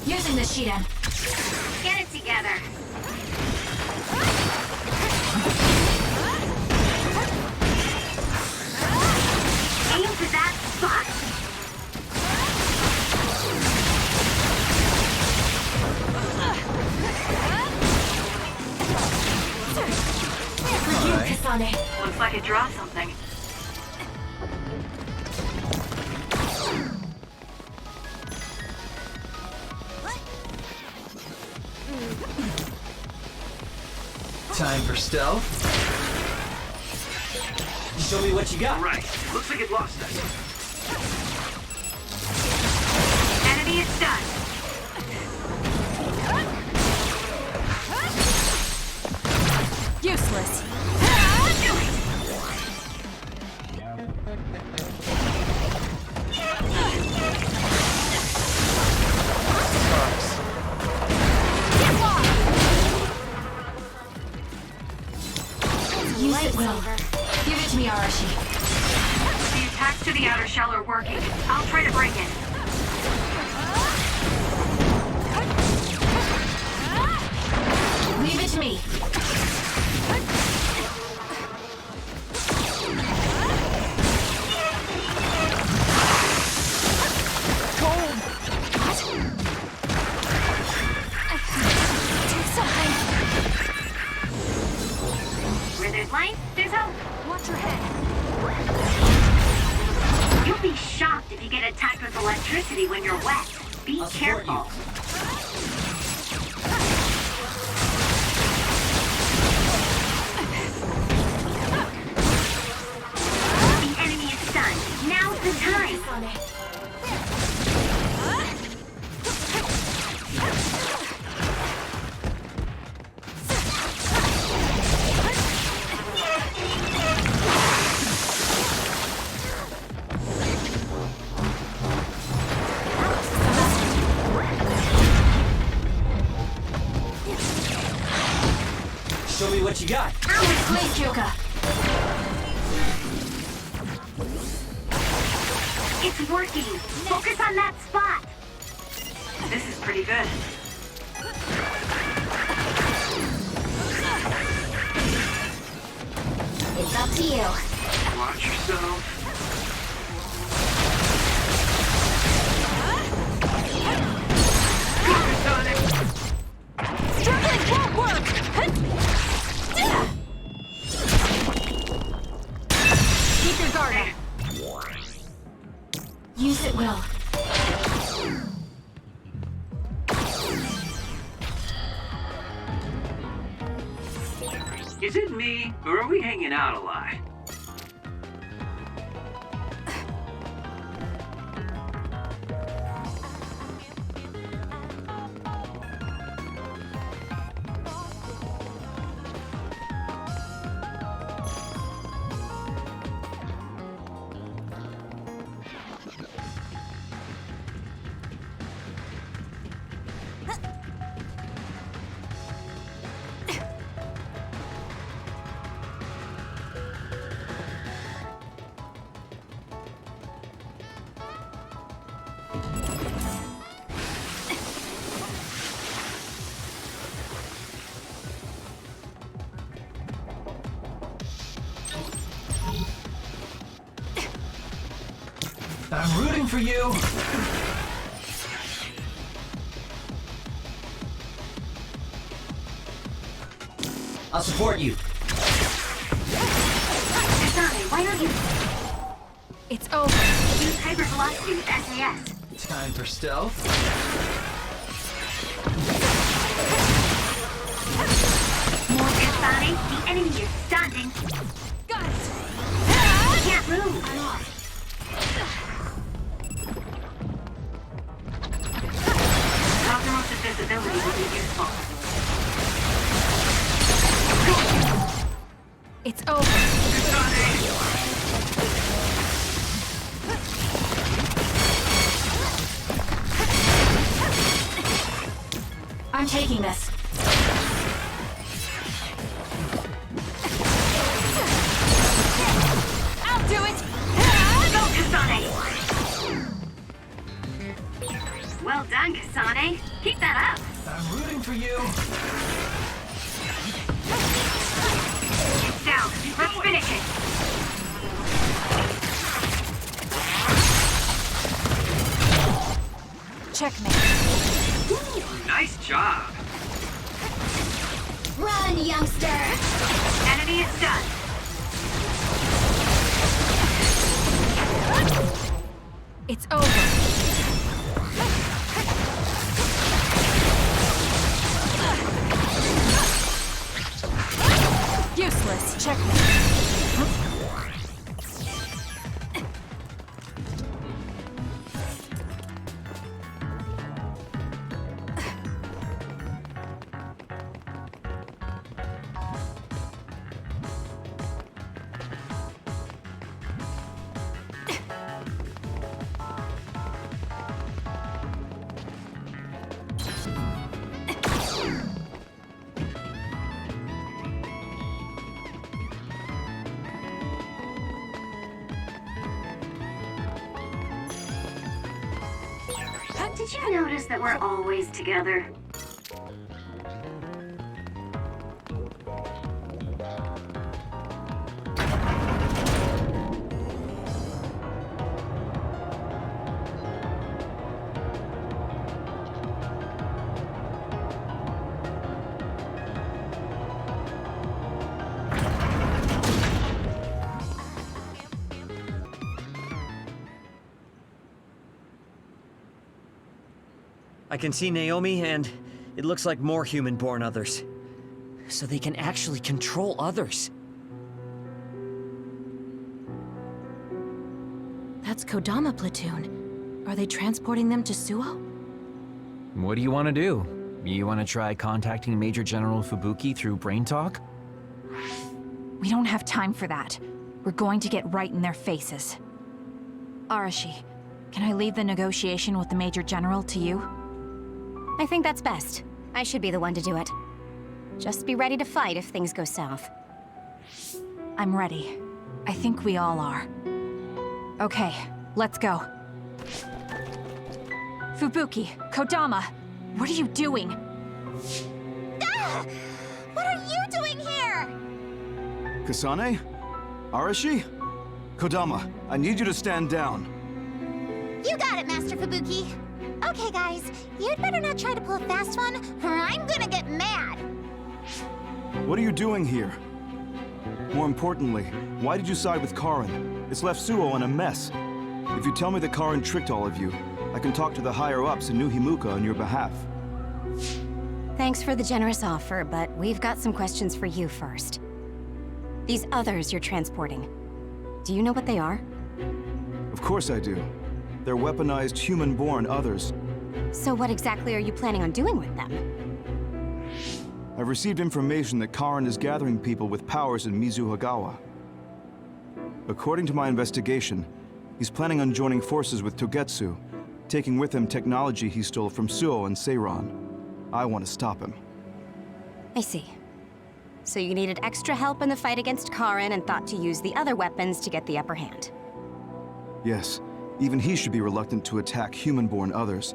Using the Shiden. Get it together. Aim for that spot. For you, Kasane. Looks like it dropped something. Time for stealth. Show me what you got. Right. Looks like it lost us. Enemy is done. Useless. Do it! Use it well. Give it to me, Arashi. The attacks to the outer shell are working. I'll try to break it. Leave it to me. Where there's life, there's hope. Watch your head. You'll be shocked if you get attacked with electricity when you're wet. Be I'll support careful. The enemy is stunned. Now's the time. Show me what you got. Please, Kyoka. It's working. Focus on that spot. This is pretty good. It's up to you. Watch yourself. Struggling won't work! Keep your guard up. Use it well. Is it me, or are we hanging out a lot? I'm rooting for you! I'll support you. Kasane, why don't you It's over. use hypervelocity with SAS? Time for stealth. More Kasane, the enemy is standing. Got it! Can't move. Optimal visibility would be useful. It's over. I'm taking this. I'll do it! Go, Kasane! Well done, Kasane. Keep that up. I'm rooting for you. It's down. Let's finish it. Checkmate. Ooh, nice job. Run, youngster! Enemy is done. It's over. Useless. Checkmate. Did you notice that we're always together? I can see Naomi, and it looks like more human-born others. So they can actually control others. That's Kodama platoon. Are they transporting them to Suo? What do you want to do? You want to try contacting Major General Fubuki through Brain Talk? We don't have time for that. We're going to get right in their faces. Arashi, can I leave the negotiation with the Major General to you? I think that's best. I should be the one to do it. Just be ready to fight if things go south. I'm ready. I think we all are. Okay, let's go. Fubuki, Kodama, what are you doing? Ah! What are you doing here? Kasane? Arashi? Kodama, I need you to stand down. You got it, Master Fubuki. Okay, guys, you'd better not try to pull a fast one, or I'm gonna get mad. What are you doing here? More importantly, why did you side with Karin? It's left Suo in a mess. If you tell me that Karin tricked all of you, I can talk to the higher-ups in New Himuka on your behalf. Thanks for the generous offer, but we've got some questions for you first. These others you're transporting, do you know what they are? Of course I do. They're weaponized human-born others. So what exactly are you planning on doing with them? I've received information that Karin is gathering people with powers in Mizuhagawa. According to my investigation, he's planning on joining forces with Togetsu, taking with him technology he stole from Suo and Seiran. I want to stop him. I see. So you needed extra help in the fight against Karin and thought to use the other weapons to get the upper hand. Yes, even he should be reluctant to attack human-born others.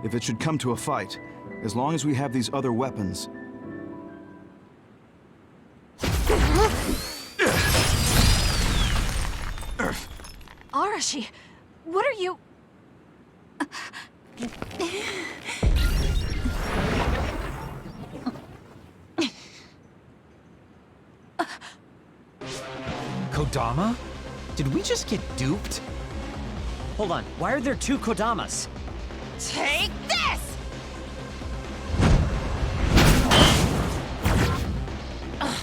If it should come to a fight, as long as we have these other weapons... Arashi, what are you... Kodama? Did we just get duped? Hold on, why are there two Kodamas? Take this! Ugh,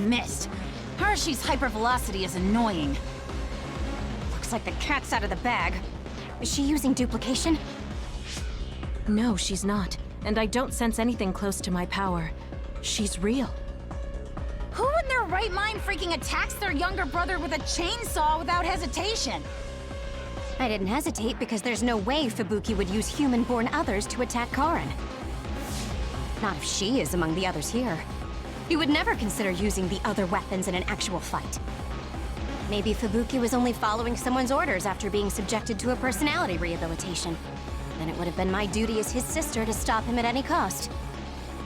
missed. Hershey's hypervelocity is annoying. Looks like the cat's out of the bag. Is she using duplication? No, she's not. And I don't sense anything close to my power. She's real. Who in their right mind freaking attacks their younger brother with a chainsaw without hesitation? I didn't hesitate because there's no way Fubuki would use human-born others to attack Karen. Not if she is among the others here. He would never consider using the other weapons in an actual fight. Maybe Fubuki was only following someone's orders after being subjected to a personality rehabilitation. Then it would have been my duty as his sister to stop him at any cost.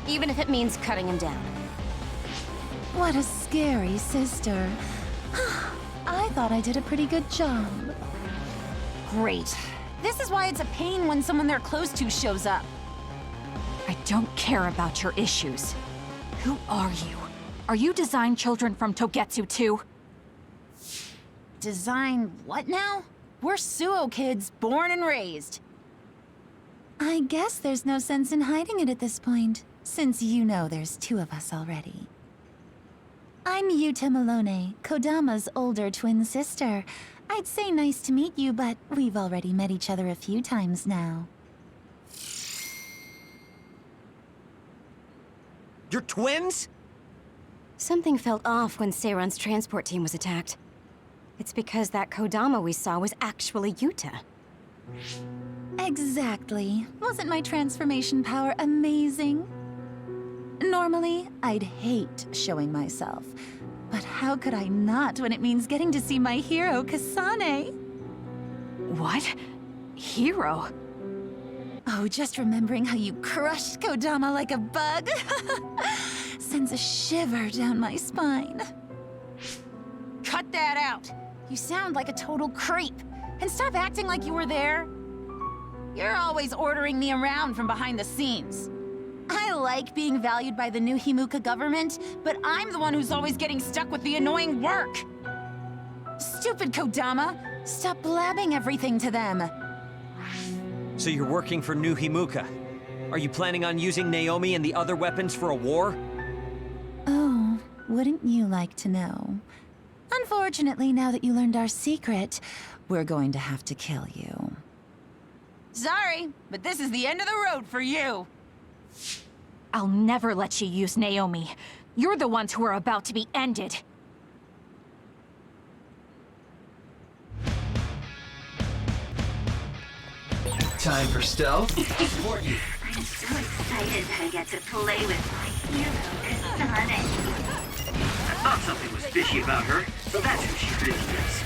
Even if it means cutting him down. What a scary sister. I thought I did a pretty good job. Great. This is why it's a pain when someone they're close to shows up. I don't care about your issues. Who are you? Are you design children from Togetsu too? Design what now? We're Suo kids, born and raised. I guess there's no sense in hiding it at this point, since you know there's two of us already. I'm Yuta Malone, Kodama's older twin sister. I'd say nice to meet you, but we've already met each other a few times now. You're twins? Something felt off when Seiron's transport team was attacked. It's because that Kodama we saw was actually Yuta. Exactly. Wasn't my transformation power amazing? Normally, I'd hate showing myself. But how could I not when it means getting to see my hero, Kasane? What? Hero? Oh, just remembering how you crushed Kodama like a bug sends a shiver down my spine. Cut that out! You sound like a total creep. And stop acting like you were there. You're always ordering me around from behind the scenes. I like being valued by the new Himuka government, but I'm the one who's always getting stuck with the annoying work. Stupid Kodama! Stop blabbing everything to them. So you're working for New Himuka. Are you planning on using Naomi and the other weapons for a war? Oh, wouldn't you like to know? Unfortunately, now that you learned our secret, we're going to have to kill you. Sorry, but this is the end of the road for you. I'll never let you use Naomi. You're the ones who are about to be ended. Time for stealth. I'm so excited that I get to play with my hero, Kasane. I thought something was fishy about her, so that's who she really is.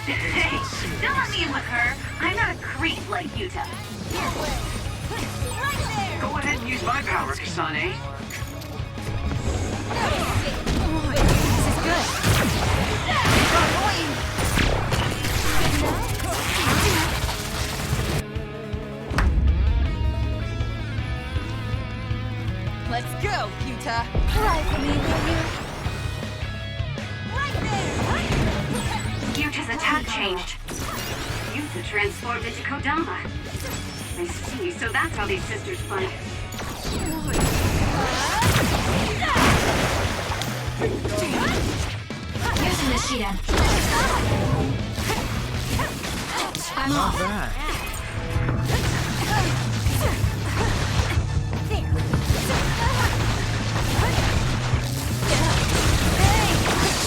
Hey, don't let me in with her. I'm not a creep like Yuta. Go ahead and use my power, Kasane. This is good. Let's go, Yuta. Fly for me, will you? Right there! Yuta's attack changed. Yuta transformed into Kodama. I see, so that's how these sisters fight. Using the Shiden. I'm Not off. bad.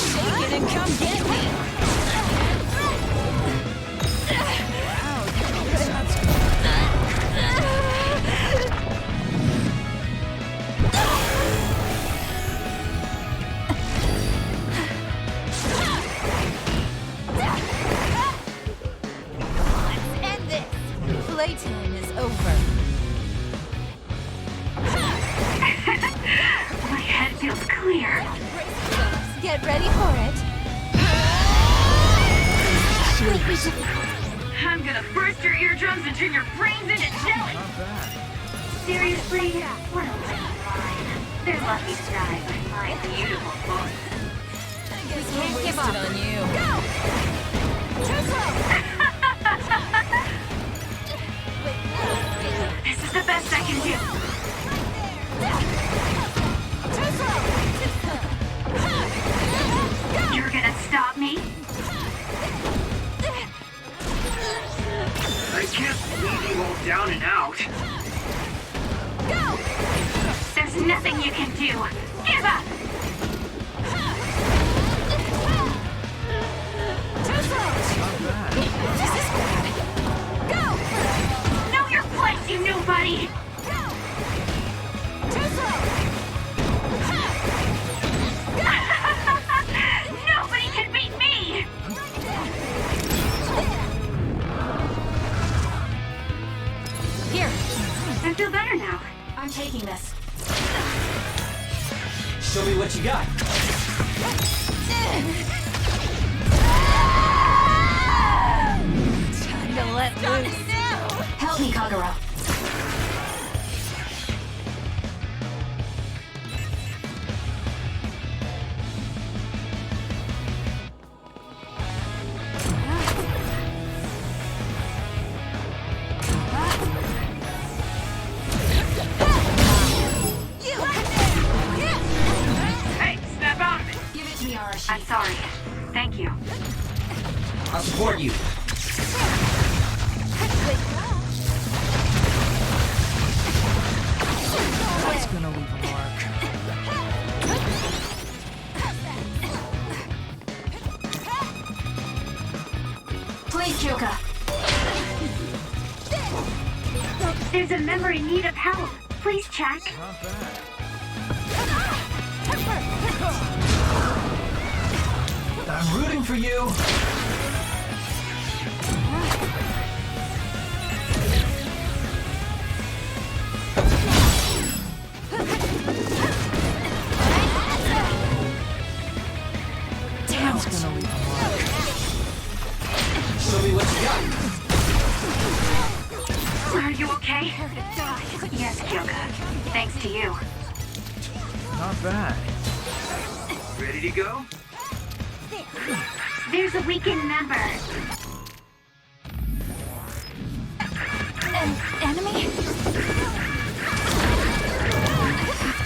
Shake it and come get me! Let's end this! Playtime is over. My head feels clear. Get ready for it. I'm gonna burst your eardrums and turn your brains into jelly. Seriously? What a life. They're lucky to die by my beautiful book. We can't give up on you. Go! Too slow! you got? Time to let loose. Help me, Kagura. Hey, snap out of it! Give it to me, Arashi. I'm sorry. Thank you. I'll support you. That's gonna leave a mark. Please, Kyoka. There's a member in need of help. Please check. Not bad. I'm rooting for you. Damn, it's gonna leave a mark. Show me what you got. Are you okay? Yes, Kyoka. Thanks to you. Not bad. Ready to go? There's a weakened member. An enemy?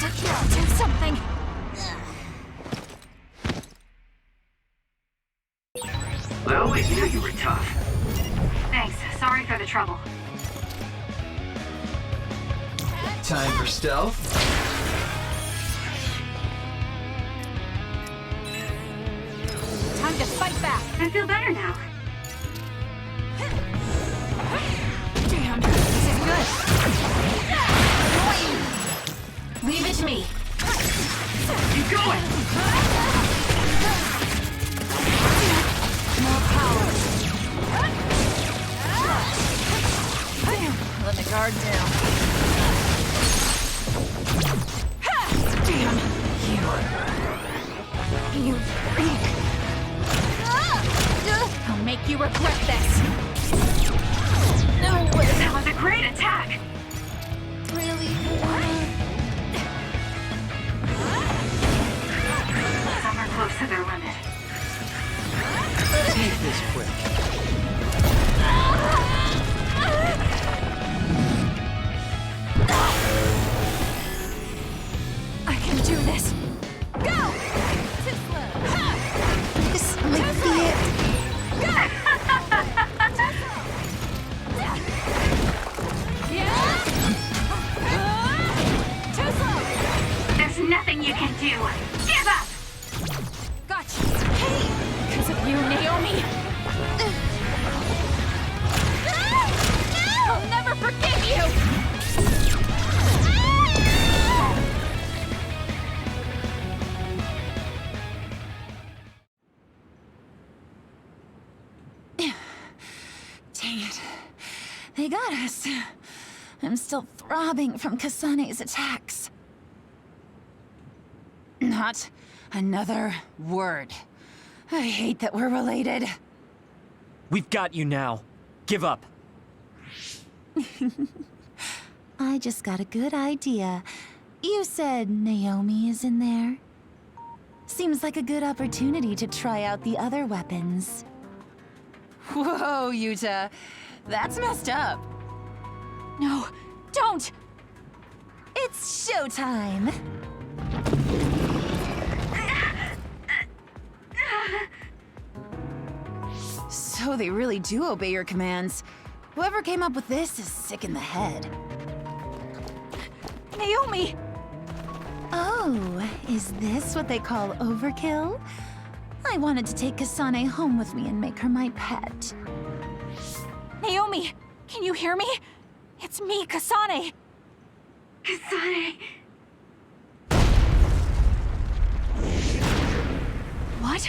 I have to do something. I always knew you were tough. Thanks. Sorry for the trouble. Time for stealth. Time to fight back. I feel better now. Damn, this is good. Leave it to me. Keep going! More power. Let the guard down. Damn, you freak. I'll make you regret this. No way. That was a great attack! Really? Some are close to their limit. Take this quick. I can do this. Go! This might be it. There's nothing you can do. Give up! Gotcha. Hey! Because of you, Naomi. I'll never forgive you! Dang it. They got us. I'm still throbbing from Kasane's attacks. Not another word. I hate that we're related. We've got you now. Give up. I just got a good idea. You said Naomi is in there? Seems like a good opportunity to try out the other weapons. Whoa, Yuta. That's messed up. No, don't! It's showtime! So they really do obey your commands. Whoever came up with this is sick in the head. Naomi! Oh, is this what they call overkill? I wanted to take Kasane home with me and make her my pet. Naomi! Can you hear me? It's me, Kasane! Kasane. What?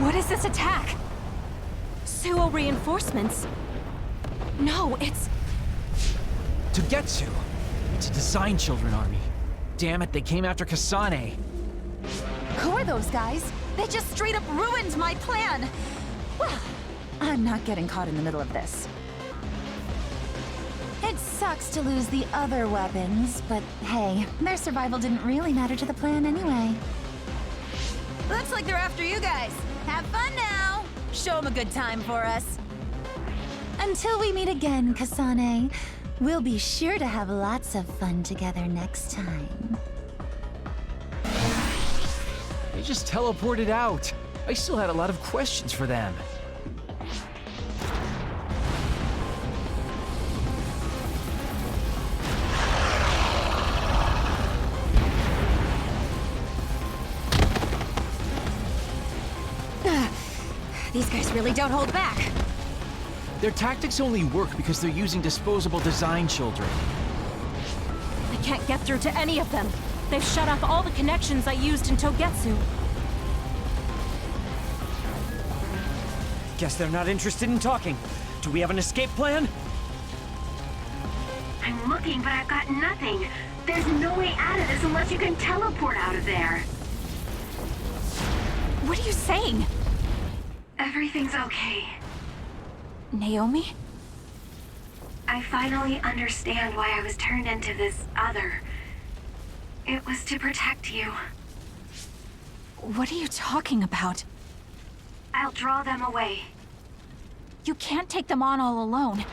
What is this attack? Suo reinforcements? No, it's... Togetsu! It's a design children army. Damn it, they came after Kasane. Who are those guys? They just straight up ruined my plan! Well, I'm not getting caught in the middle of this. It sucks to lose the other weapons, but hey, their survival didn't really matter to the plan anyway. Looks like they're after you guys. Have fun now! Show them a good time for us. Until we meet again, Kasane, we'll be sure to have lots of fun together next time. They just teleported out. I still had a lot of questions for them. These guys really don't hold back. Their tactics only work because they're using disposable design children. I can't get through to any of them. They've shut off all the connections I used in Togetsu. Guess they're not interested in talking. Do we have an escape plan? I'm looking, but I've got nothing. There's no way out of this unless you can teleport out of there. What are you saying? Everything's okay. Naomi? I finally understand why I was turned into this other. It was to protect you. What are you talking about? I'll draw them away. You can't take them on all alone,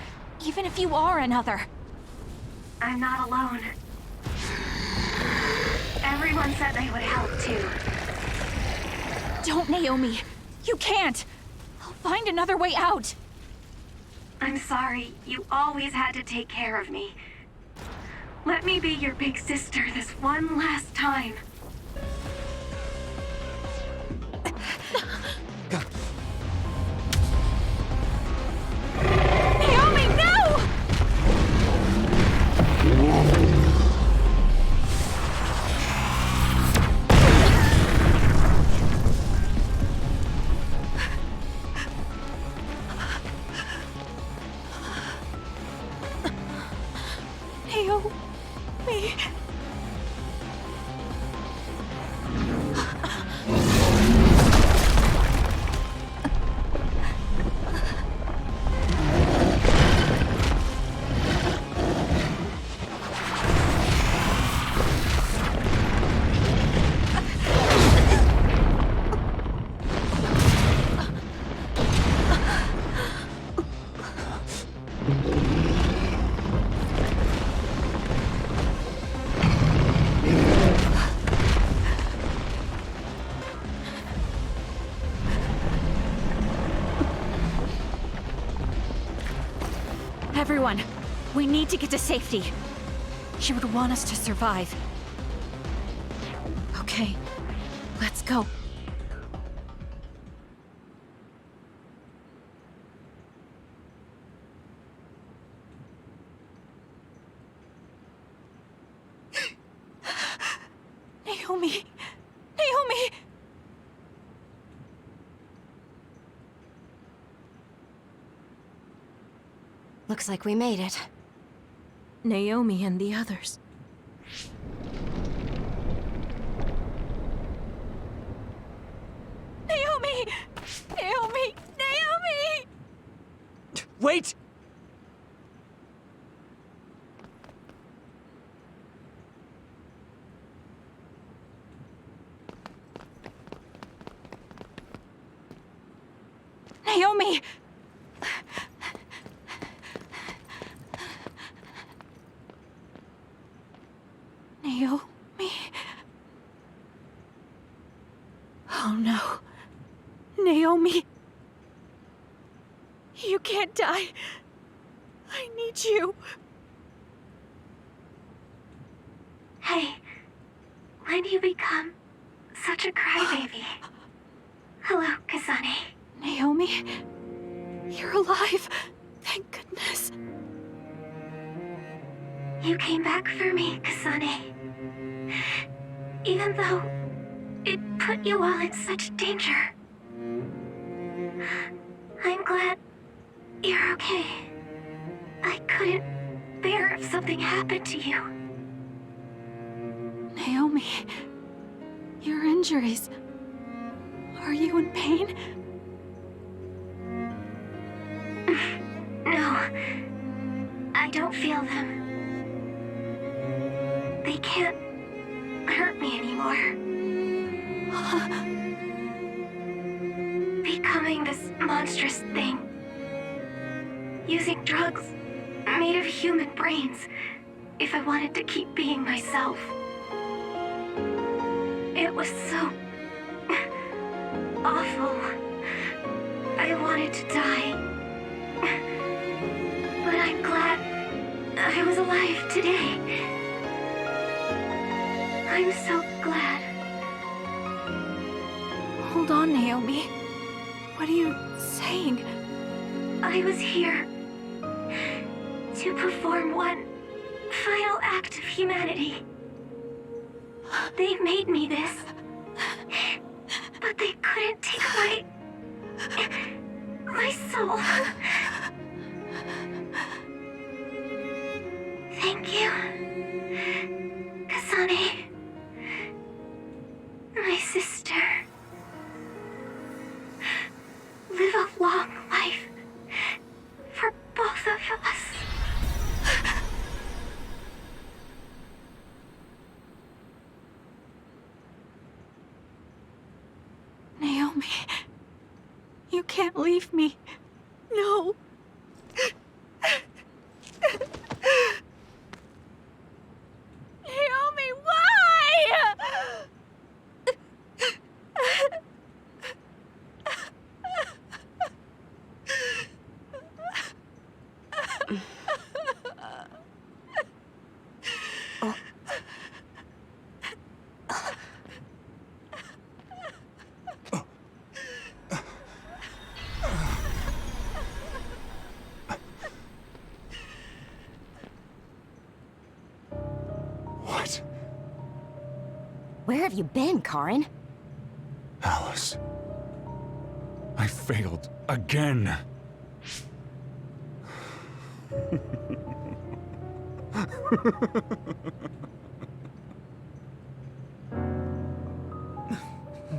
even if you are another. I'm not alone. Everyone said they would help too. Don't, Naomi. You can't. I'll find another way out. I'm sorry. You always had to take care of me. Let me be your big sister this one last time. Naomi, no! Naomi. Everyone, we need to get to safety. She would want us to survive. Okay, let's go. Naomi! Naomi! Looks like we made it. Naomi and the others. Naomi! Naomi! Naomi! Wait! Naomi! Naomi? Oh no. Naomi. You can't die. I need you. Hey, when do you become such a crybaby? Hello, Kasane. Naomi? You're alive. Thank goodness. You came back for me, Kasane. Even though it put you all in such danger. I'm glad you're okay. I couldn't bear if something happened to you. Naomi, your injuries. Are you in pain? No. I don't feel them. They can't hurt me anymore. Becoming this monstrous thing. Using drugs made of human brains if I wanted to keep being myself. It was so awful. I wanted to die. But I'm glad I was alive today. I'm so glad. Hold on, Naomi. What are you saying? I was here to perform one final act of humanity. They made me this, but they couldn't take away my soul. Thank you, Kasane, my sister. Live a long life for both of us. Naomi, you can't leave me. No. Naomi, why? What? Where have you been, Karin? Alice. I failed again.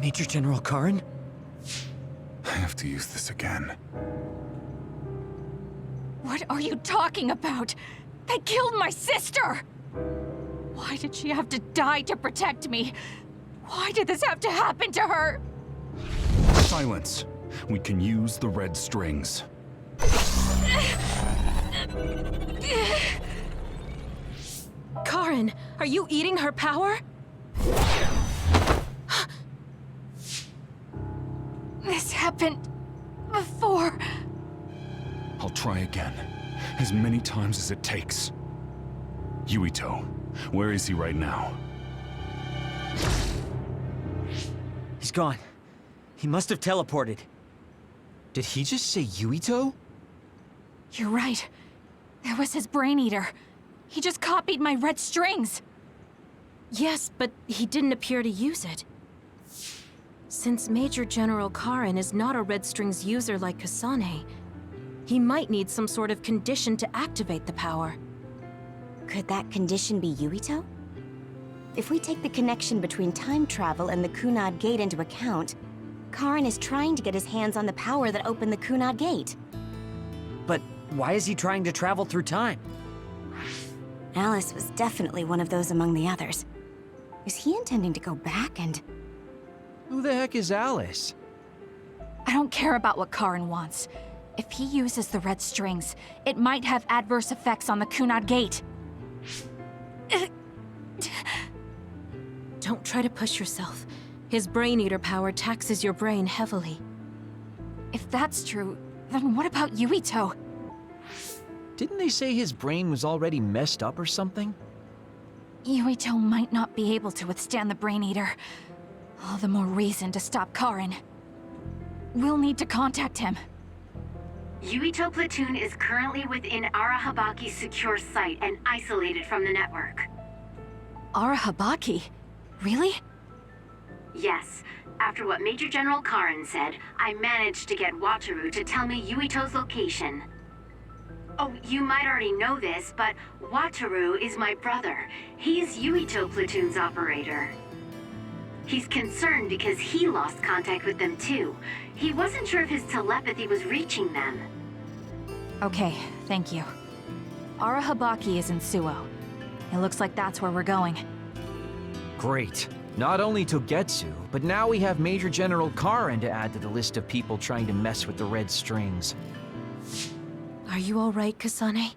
Major General Karin? I have to use this again. What are you talking about? They killed my sister! Why did she have to die to protect me? Why did this have to happen to her? Silence. We can use the red strings. Karin, are you eating her power? This happened before. I'll try again. As many times as it takes. Yuito, where is he right now? He's gone. He must have teleported. Did he just say Yuito? You're right. There was his brain eater. He just copied my red strings. Yes, but he didn't appear to use it. Since Major General Karin is not a red strings user like Kasane, he might need some sort of condition to activate the power. Could that condition be Yuito? If we take the connection between time travel and the Kunad Gate into account, Karin is trying to get his hands on the power that opened the Kunad Gate. But why is he trying to travel through time? Alice was definitely one of those among the others. Is he intending to go back and... Who the heck is Alice? I don't care about what Karin wants. If he uses the red strings, it might have adverse effects on the Kunad Gate. Don't try to push yourself. His brain eater power taxes your brain heavily. If that's true, then what about Yuito? Didn't they say his brain was already messed up or something? Yuito might not be able to withstand the brain eater. All the more reason to stop Karin. We'll need to contact him. Yuito Platoon is currently within Arahabaki's secure site and isolated from the network. Arahabaki? Really? Yes. After what Major General Karin said, I managed to get Wataru to tell me Yuito's location. Oh, you might already know this, but Wataru is my brother. He's Yuito Platoon's operator. He's concerned because he lost contact with them too. He wasn't sure if his telepathy was reaching them. Okay, thank you. Arahabaki is in Suo. It looks like that's where we're going. Great. Not only Togetsu, but now we have Major General Karen to add to the list of people trying to mess with the red strings. Are you all right, Kasane?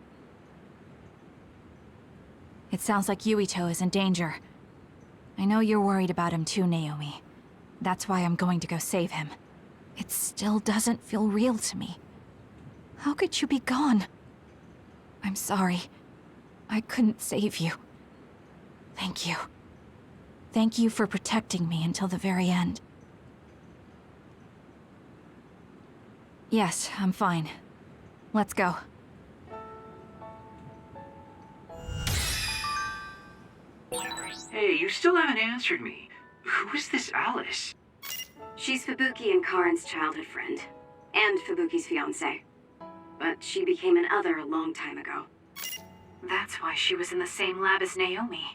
It sounds like Yuito is in danger. I know you're worried about him too, Naomi. That's why I'm going to go save him. It still doesn't feel real to me. How could you be gone? I'm sorry. I couldn't save you. Thank you. Thank you for protecting me until the very end. Yes, I'm fine. Let's go. Hey, you still haven't answered me. Who is this Alice? She's Fubuki and Karen's childhood friend, and Fubuki's fiancé. But she became an other a long time ago. That's why she was in the same lab as Naomi.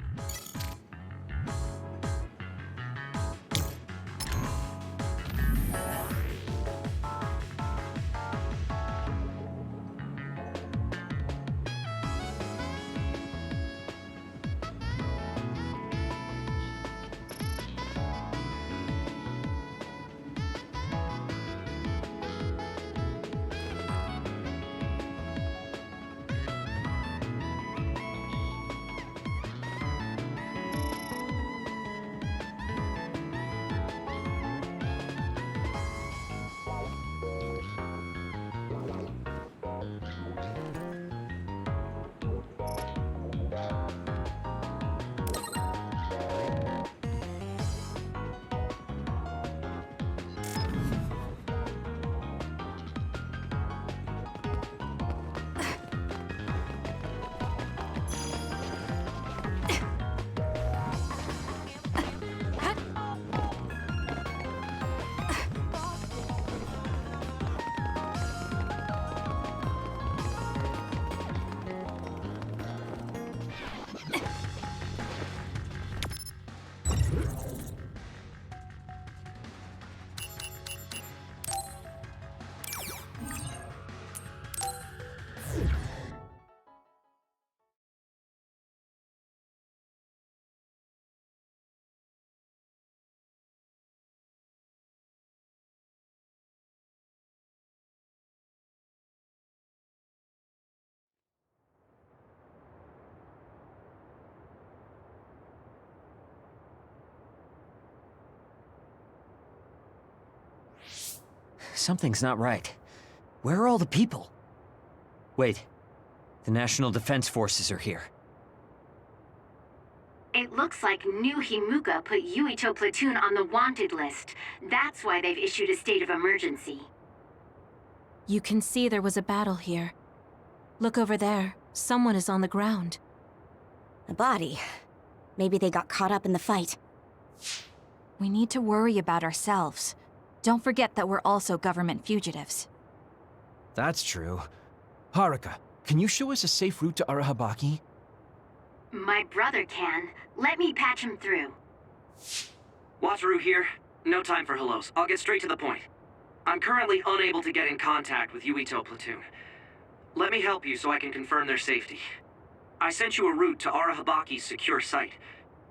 Something's not right. Where are all the people? Wait. The National Defense Forces are here. It looks like new Himuka put Yuito platoon on the wanted list. That's why they've issued a state of emergency. You can see there was a battle here. Look over there. Someone is on the ground. A body. Maybe they got caught up in the fight. We need to worry about ourselves. Don't forget that we're also government fugitives. That's true. Haruka, can you show us a safe route to Arahabaki? My brother can. Let me patch him through. Wataru here. No time for hellos. I'll get straight to the point. I'm currently unable to get in contact with Yuito platoon. Let me help you so I can confirm their safety. I sent you a route to Arahabaki's secure site.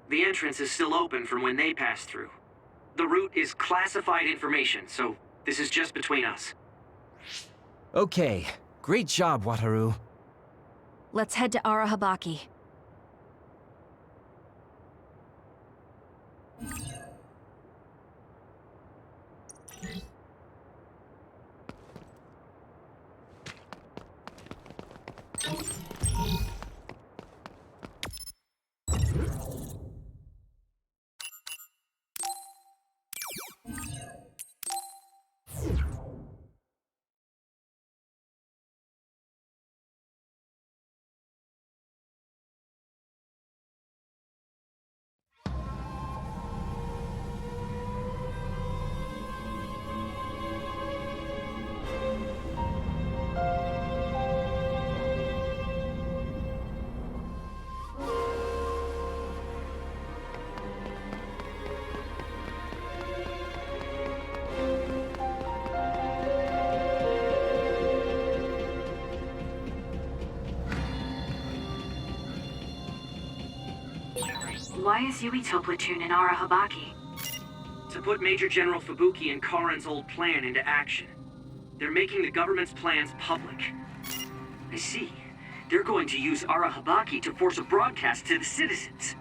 The entrance is still open from when they passed through. The route is classified information, so this is just between us. Okay. Great job, Wataru. Let's head to Arahabaki. Why is Yuito platoon in Arahabaki? To put Major General Fubuki and Karen's old plan into action. They're making the government's plans public. I see. They're going to use Arahabaki to force a broadcast to the citizens.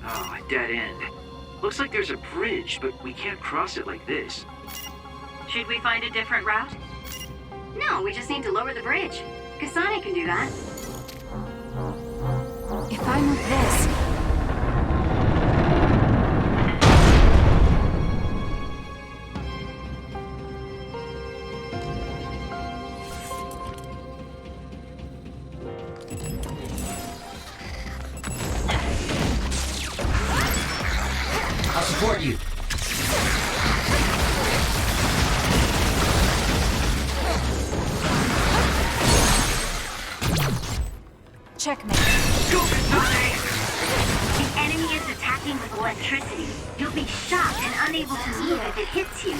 Oh, a dead end. Looks like there's a bridge, but we can't cross it like this. Should we find a different route? No, we just need to lower the bridge. Kasane can do that. If I move this... I'll support you. Checkmate. Go, Kasane! The enemy is attacking with electricity. You'll be shocked and unable to move if it hits you.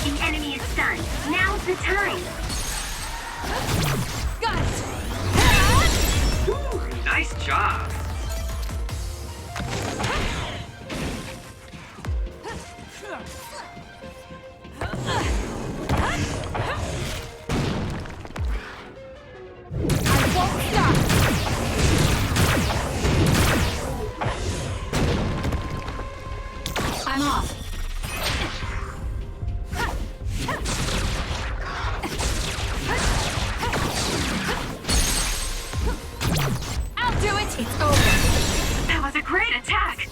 The enemy is stunned. Now's the time. Got it! Ooh, nice job. I'm off. I'll do it! It's over. That was a great attack!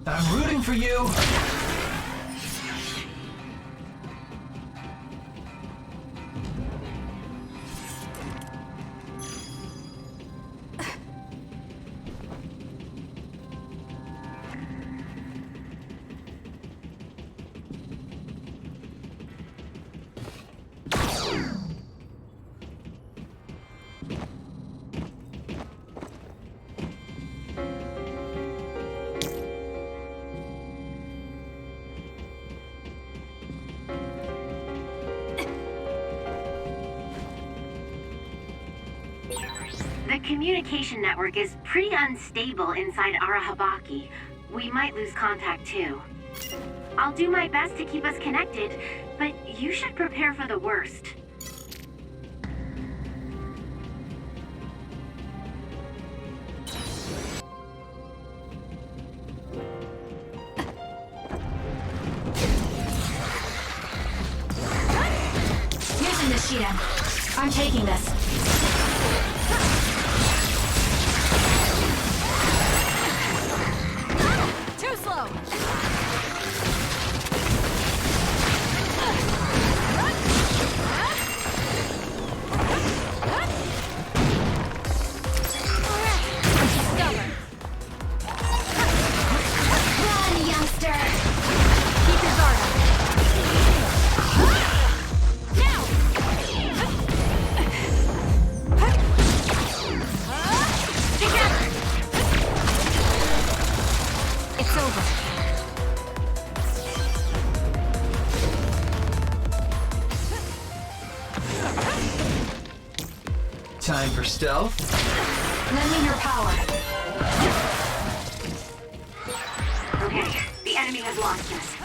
I'm rooting for you. The communication network is pretty unstable inside Arahabaki. We might lose contact too. I'll do my best to keep us connected, but you should prepare for the worst. Using this Shidan. I'm taking this. Too slow! Run, youngster! Keep your guard up. Now! Together! Time for stealth. Lend me your power. Okay, the enemy has lost us.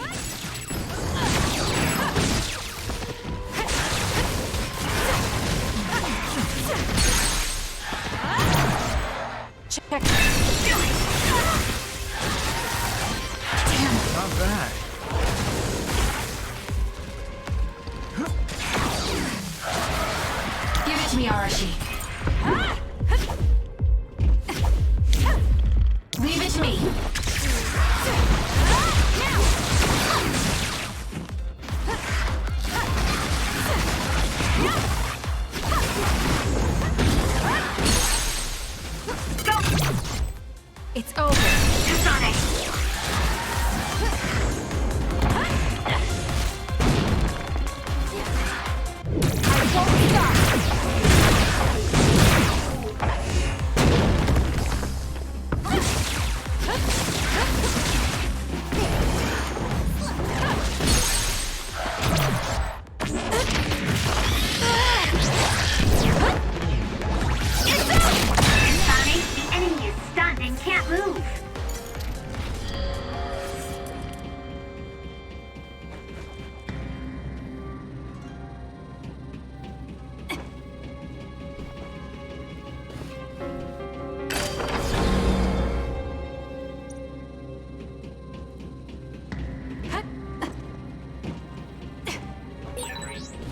Check. Not bad. Give it to me, Arashi. Leave it to me. It's over. Kasane! I won't stop. Kasane, the enemy is stunned and can't move.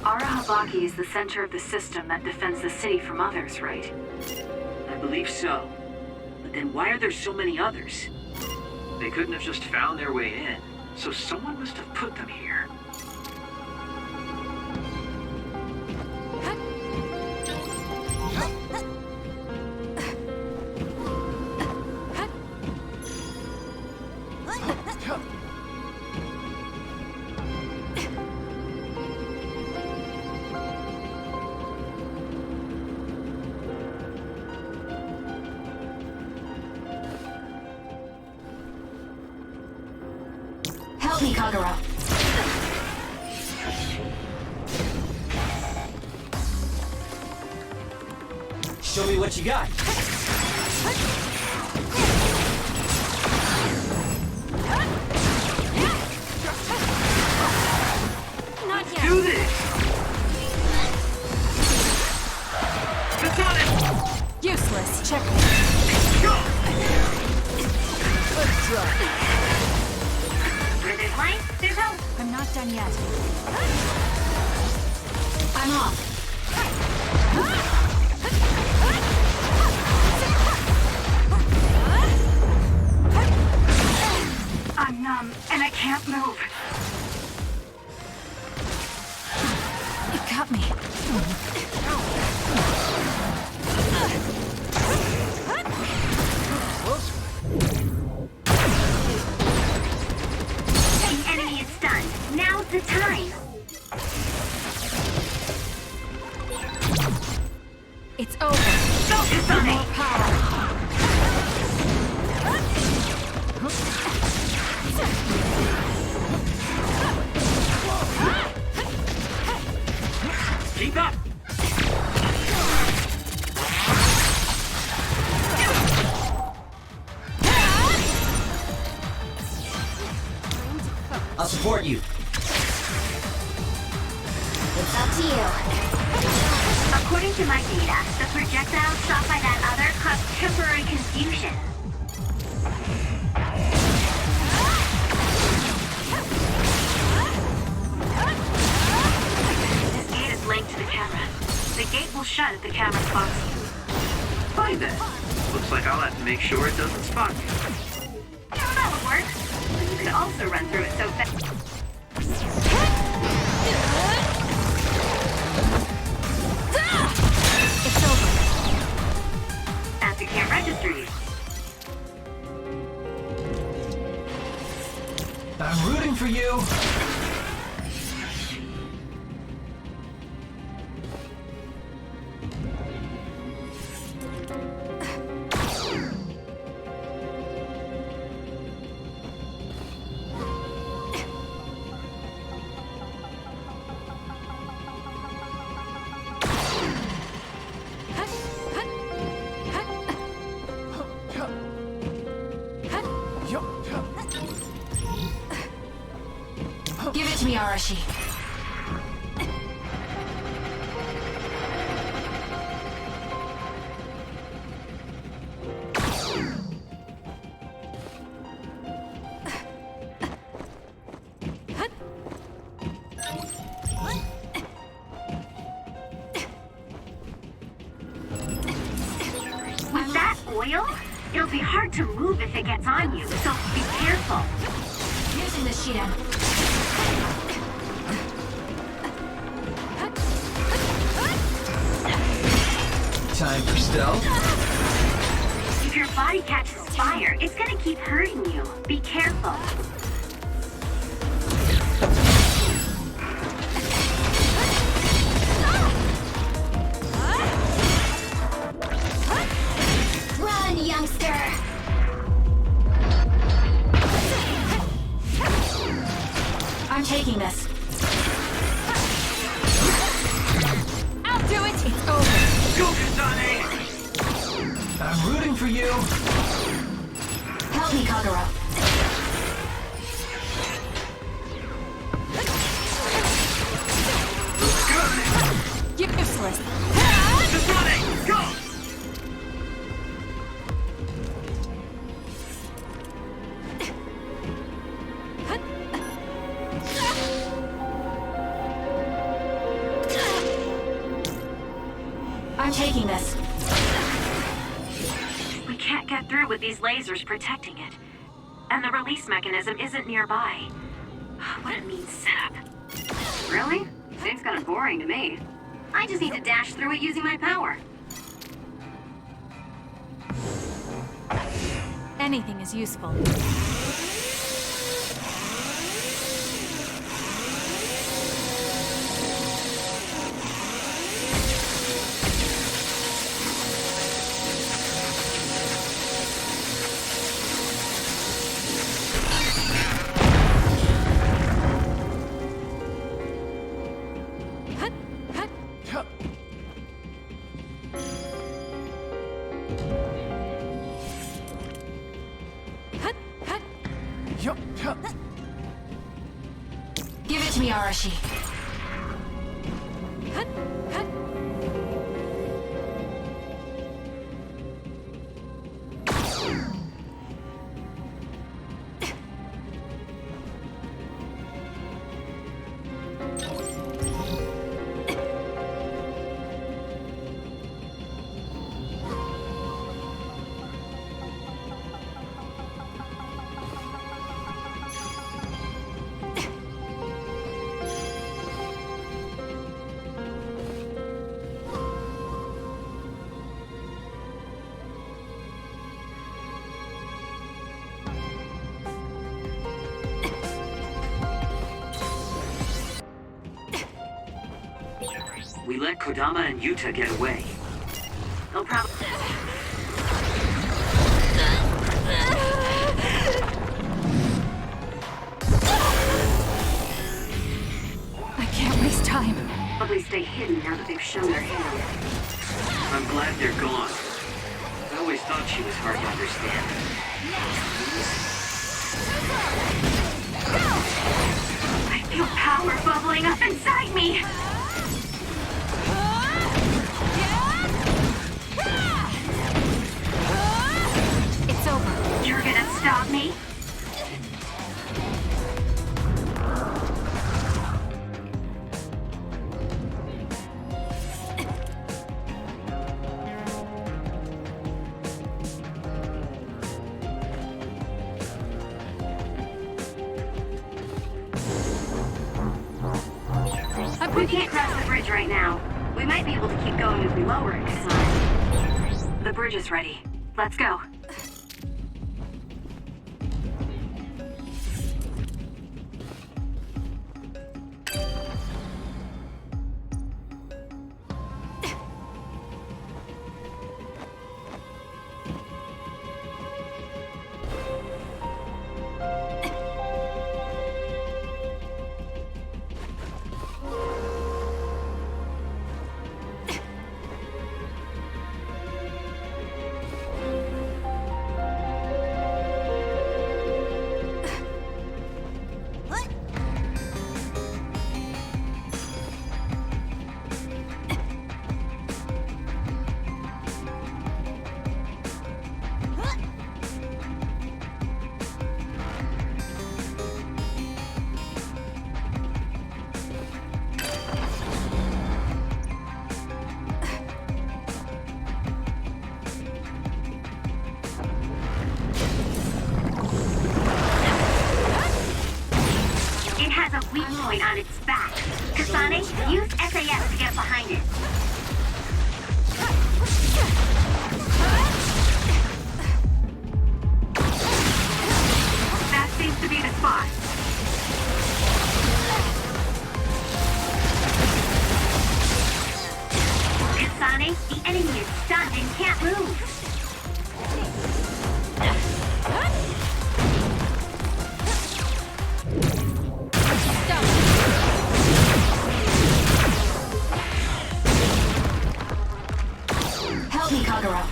Arahabaki is the center of the system that defends the city from others, right? I believe so. But then why are there so many others? They couldn't have just found their way in, so someone must have put them here. Help me, Kagura. Show me what you got. Not yet. Do this! Kasane! Useless. Check. Go! Let's try. Where there's light, there's hope. I'm not done yet. I'm off. I'm numb and I can't move. You got me. The enemy is stunned. Now's the time. It's over. Focus on More it. power. Keep up! I'll support you. It's up to you. According to my data, the projectiles shot by that other caused temporary confusion. This gate is linked to the camera. The gate will shut if the camera spots you. Fine then. Looks like I'll have to make sure it doesn't spot me. Yeah, that would work. But you could also run through it so fast. It's over. After can't register you. I'm rooting for you. Arashi. With that oil, it'll be hard to move if it gets on you, so be careful. Using the Shiren. Time for stealth. If your body catches fire, it's gonna keep hurting you. Be careful. Run, youngster! I'm taking this. I'll do it! It's over. Go, Kasane! I'm rooting for you. Help me, Kagura. Useless. Kasane, go! I'm taking this. We can't get through with these lasers protecting it. And the release mechanism isn't nearby. What a mean setup. Really? Seems kind of boring to me. I just need to dash through it using my power. Anything is useful. Give it to me, Arashi. We let Kodama and Yuta get away. They'll probably... I can't waste time. Probably stay hidden now that they've shown their hand. I'm glad they're gone. I always thought she was hard to understand. I feel power bubbling up inside me! It's over. You're gonna stop me? We can't cross the bridge right now. We might be able to keep going if we lower it, Kasane. The bridge is ready. Let's go. Kasane, use SAS to get behind it. That seems to be the spot. Kasane, the enemy is stunned and can't move. Help me, Kagura.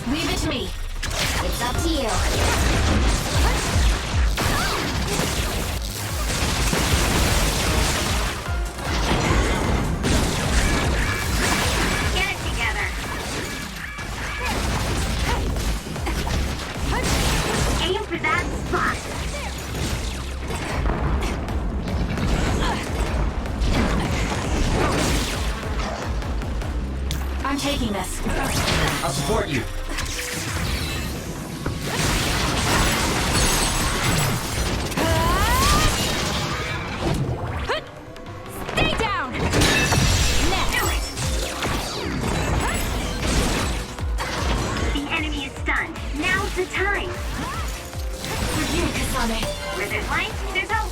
Leave it to me. It's up to you. Get it together. Aim for that spot. I'm taking this. I'll support you. Stay down! Do it! The enemy is stunned. Now's the time. For you, Kasane. Where there's light, there's hope.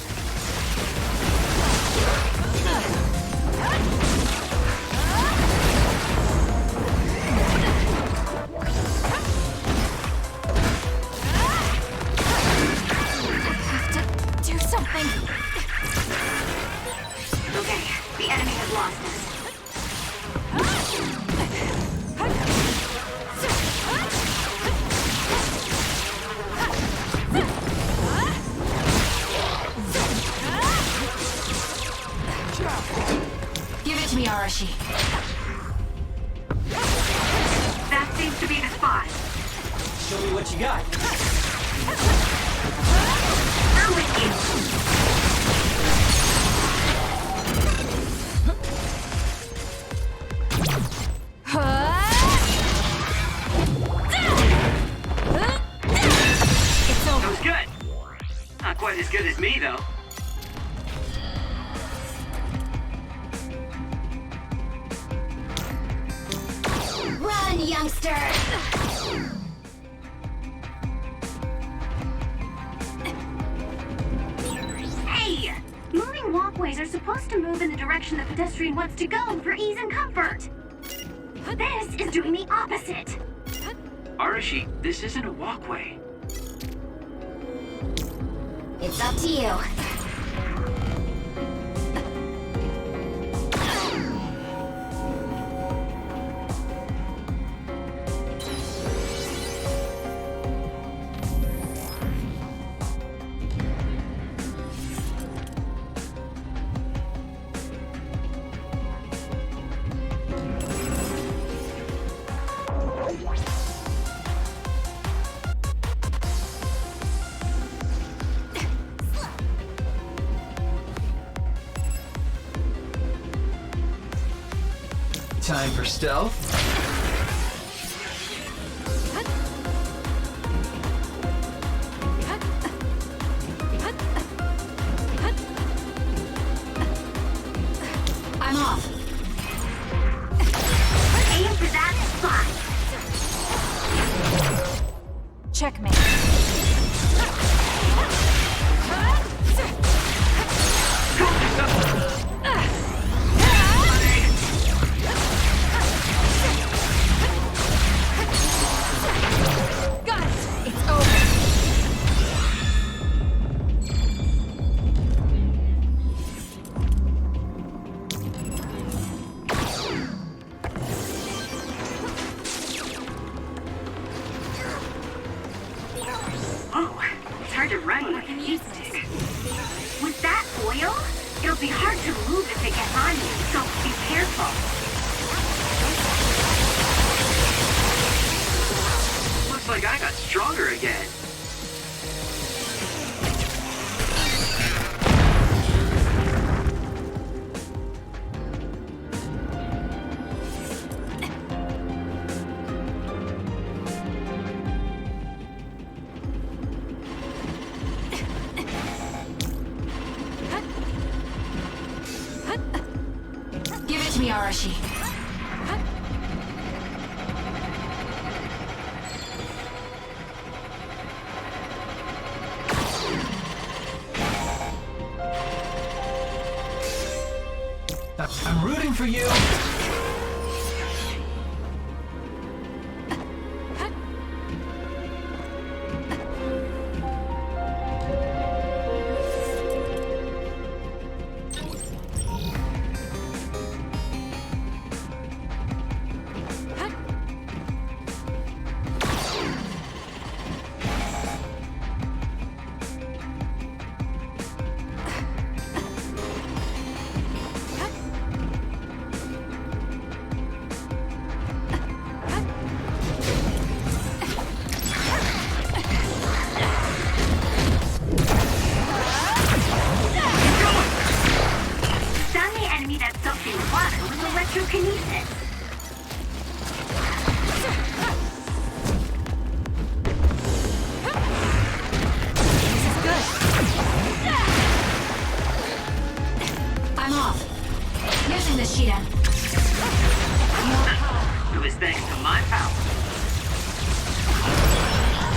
Have to do something. Okay, the enemy has lost us. Give it to me, Arashi. That seems to be the spot. Show me what you got. I'm with you. It's over. That was good. Not quite as good as me, though. Run, youngster! Hey! Moving walkways are supposed to move in the direction the pedestrian wants to go for ease and comfort. This is doing the opposite. Arashi, this isn't a walkway. It's up to you. Time for stealth. I'm off. Aim for that spot. Checkmate. Got it. It's over. Oh, it's hard to run with a heat stick. With that oil, it'll be hard to move if it gets on you, so be careful. Looks like I got stronger again. the Arashi. I'm rooting for you! Psychokinesis. This is good. I'm off. Using the Shiden. It was thanks to my power.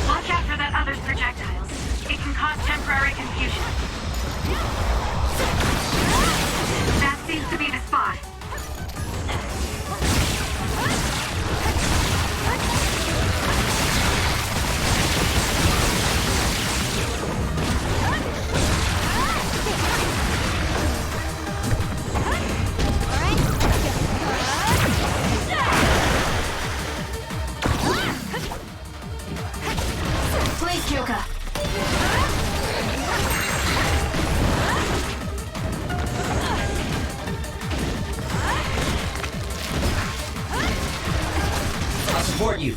Watch out for that other's projectiles. It can cause temporary confusion. That seems to be the spot. Please, Kyoka. I'll support you.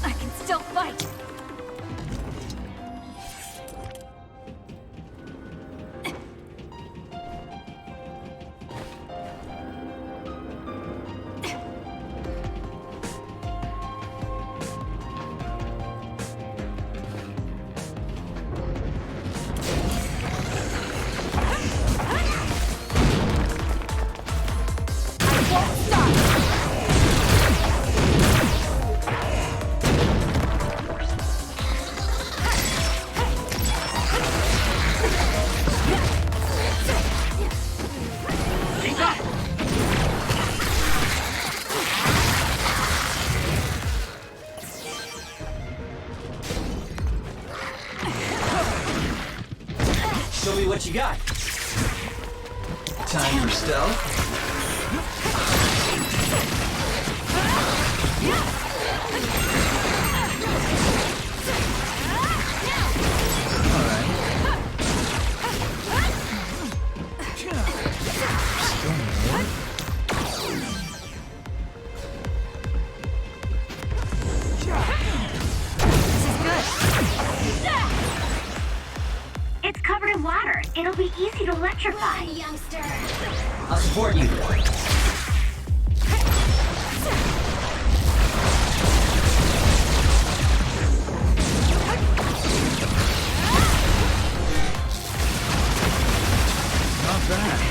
I can still fight. Show me what you got. Time for stealth. It's covered in water. It'll be easy to electrify. Youngster. I'll support you. Not bad.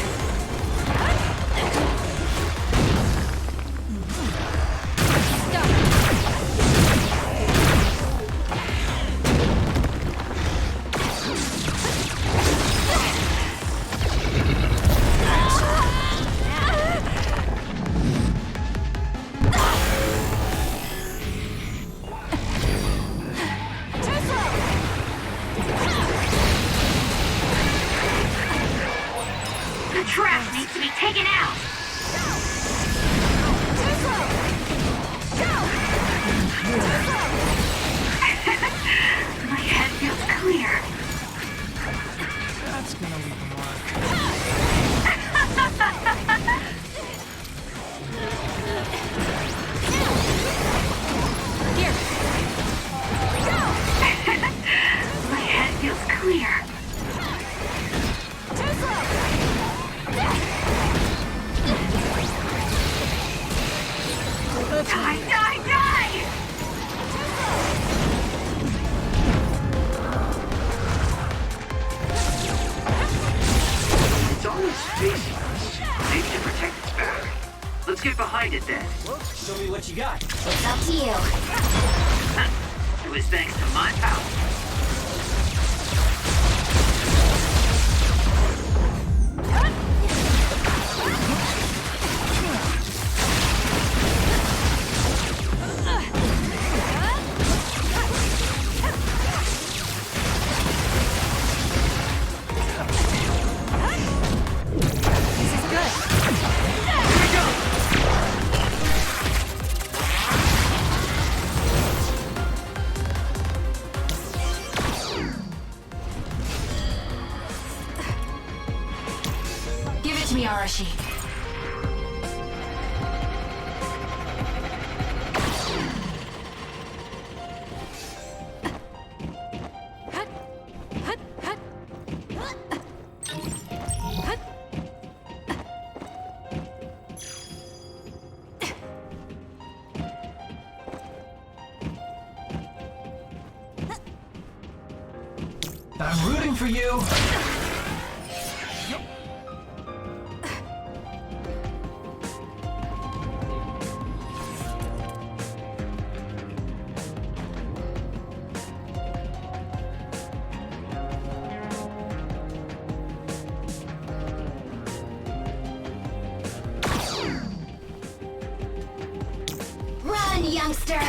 Let's get behind it then. Show me what you got. It's up to you. It was thanks to my power. Arashi. I'm rooting for you. Run, youngster!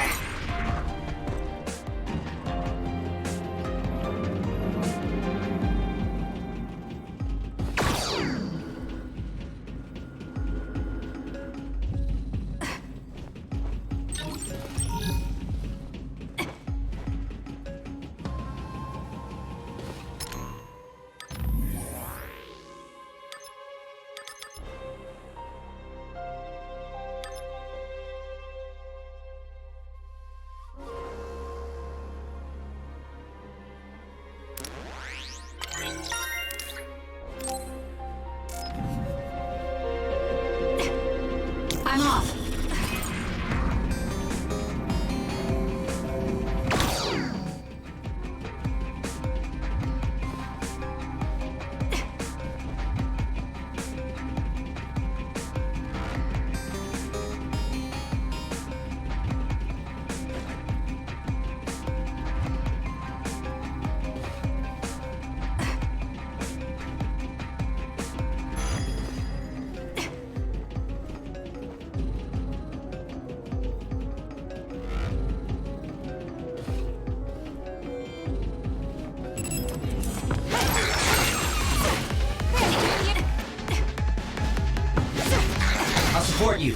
I'm off. I'll support you.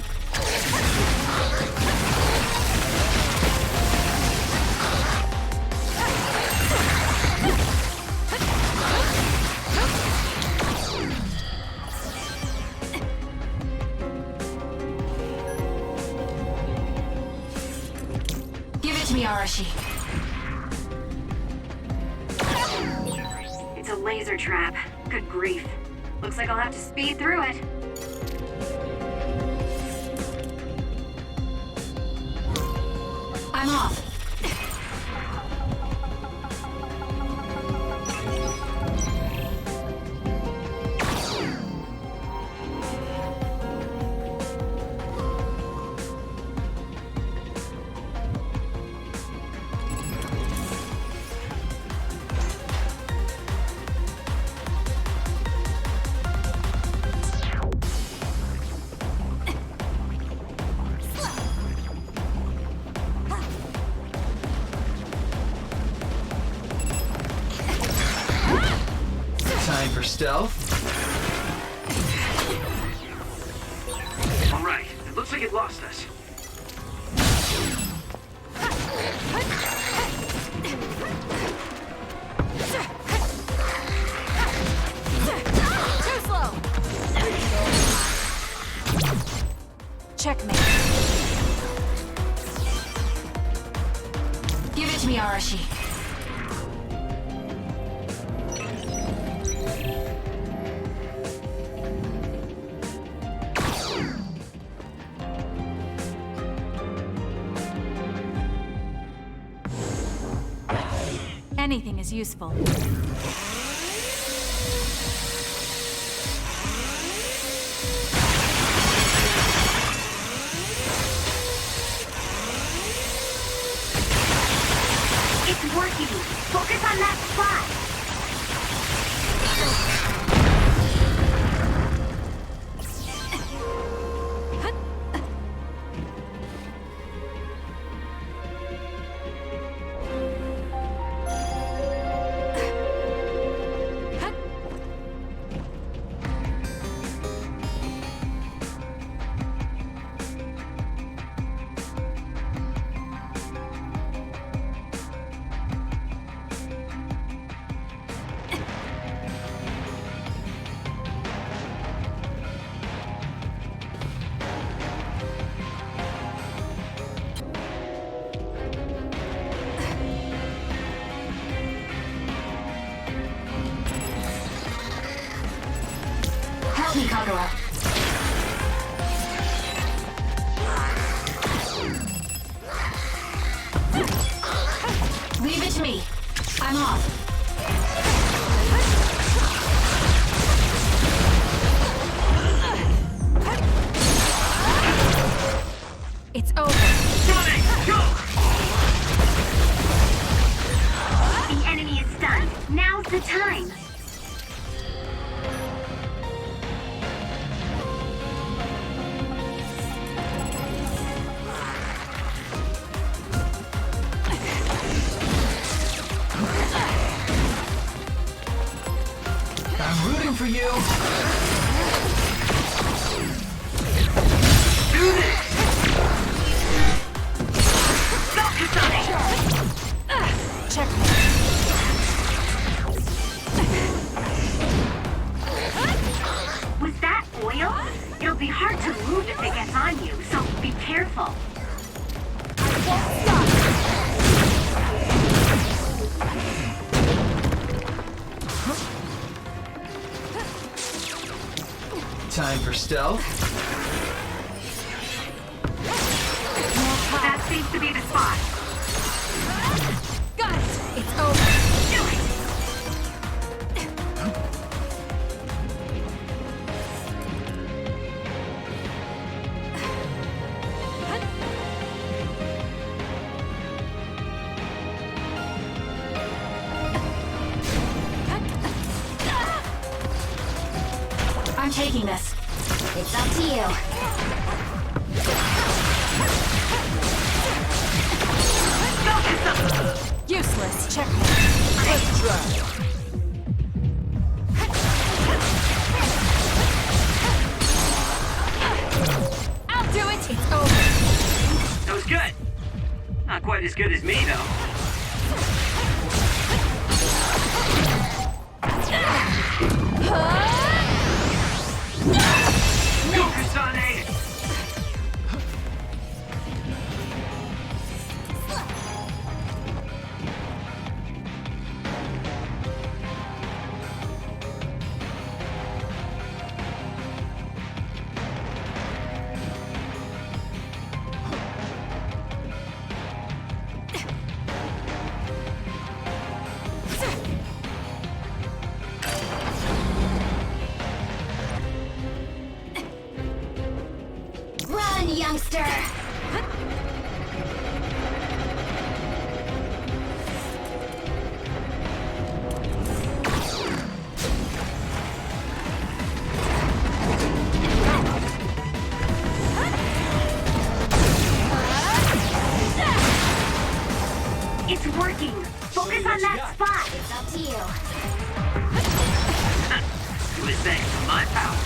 Give it to me, Arashi. It's a laser trap. Good grief. Looks like I'll have to speed through it. I'm off. Time for stealth. All right, it looks like it lost us. Too slow. Checkmate. Give it to me, Arashi. Anything is useful. for you. Do this! Stop, Kasane! Checkmate. Was that oil? It'll be hard to move if it gets on you, so be careful. Time for stealth. That seems to be the spot. Got it! It's over. Do it! I'm taking this. It's up to you. Useless. Checkmate. Let's try. I'll do it. It's over. That was good. Not quite as good as me, though. Go, Kasane! Run, youngster! It's working! Focus on that spot! It's up to you. It was thanks to my power.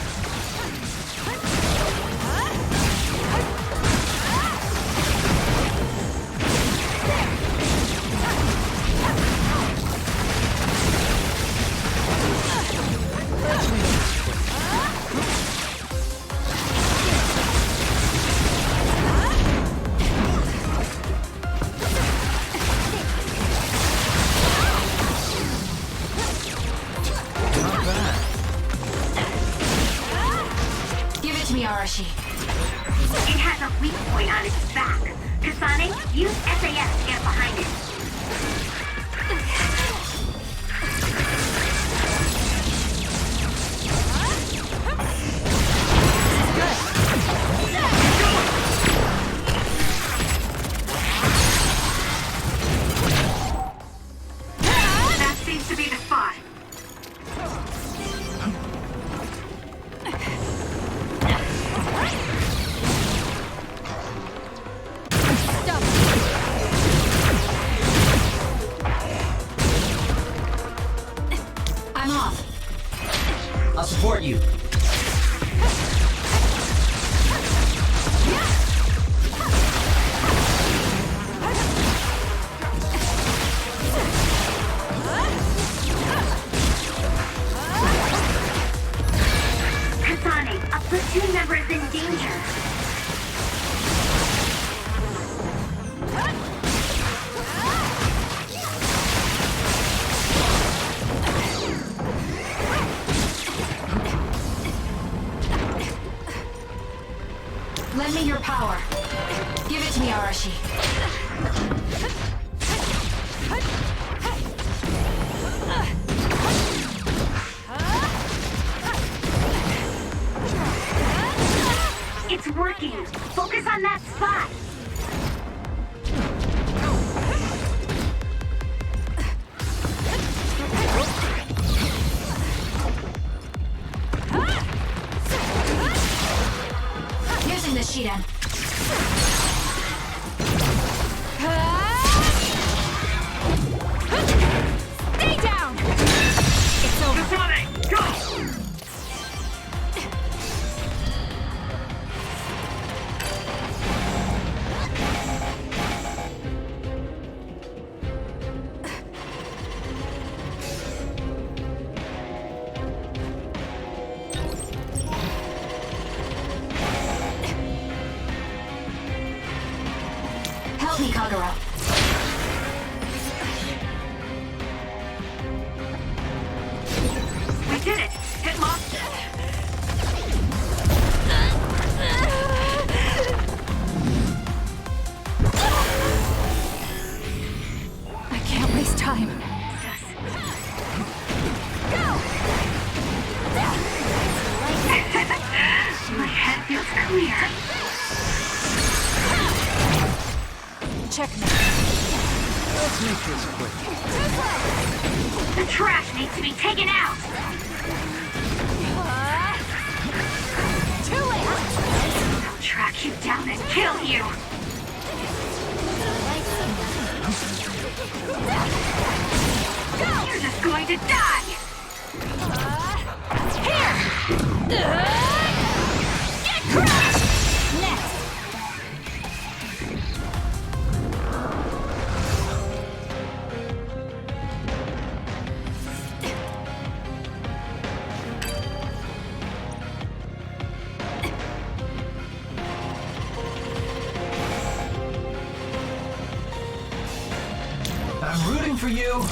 Give it to me, Arashi. It has a weak point on its back. Kasane, use SAS to get behind it. That seems to be the spot. I'm off. I'll support you. Kasane, a platoon member is in danger. Lend me your power. Give it to me, Arashi. It's working. Focus on that spot. Using the Shiden. Stay down! It's over. Kasane, go! Help me, Kagura. We did it! Hit lock! I can't waste time. My head feels clear. Checkmate. Let's make this quick. The trash needs to be taken out! Too late! I'll track you down and kill you! You're just going to die! Here! Get crushed! Next! I'm rooting for you.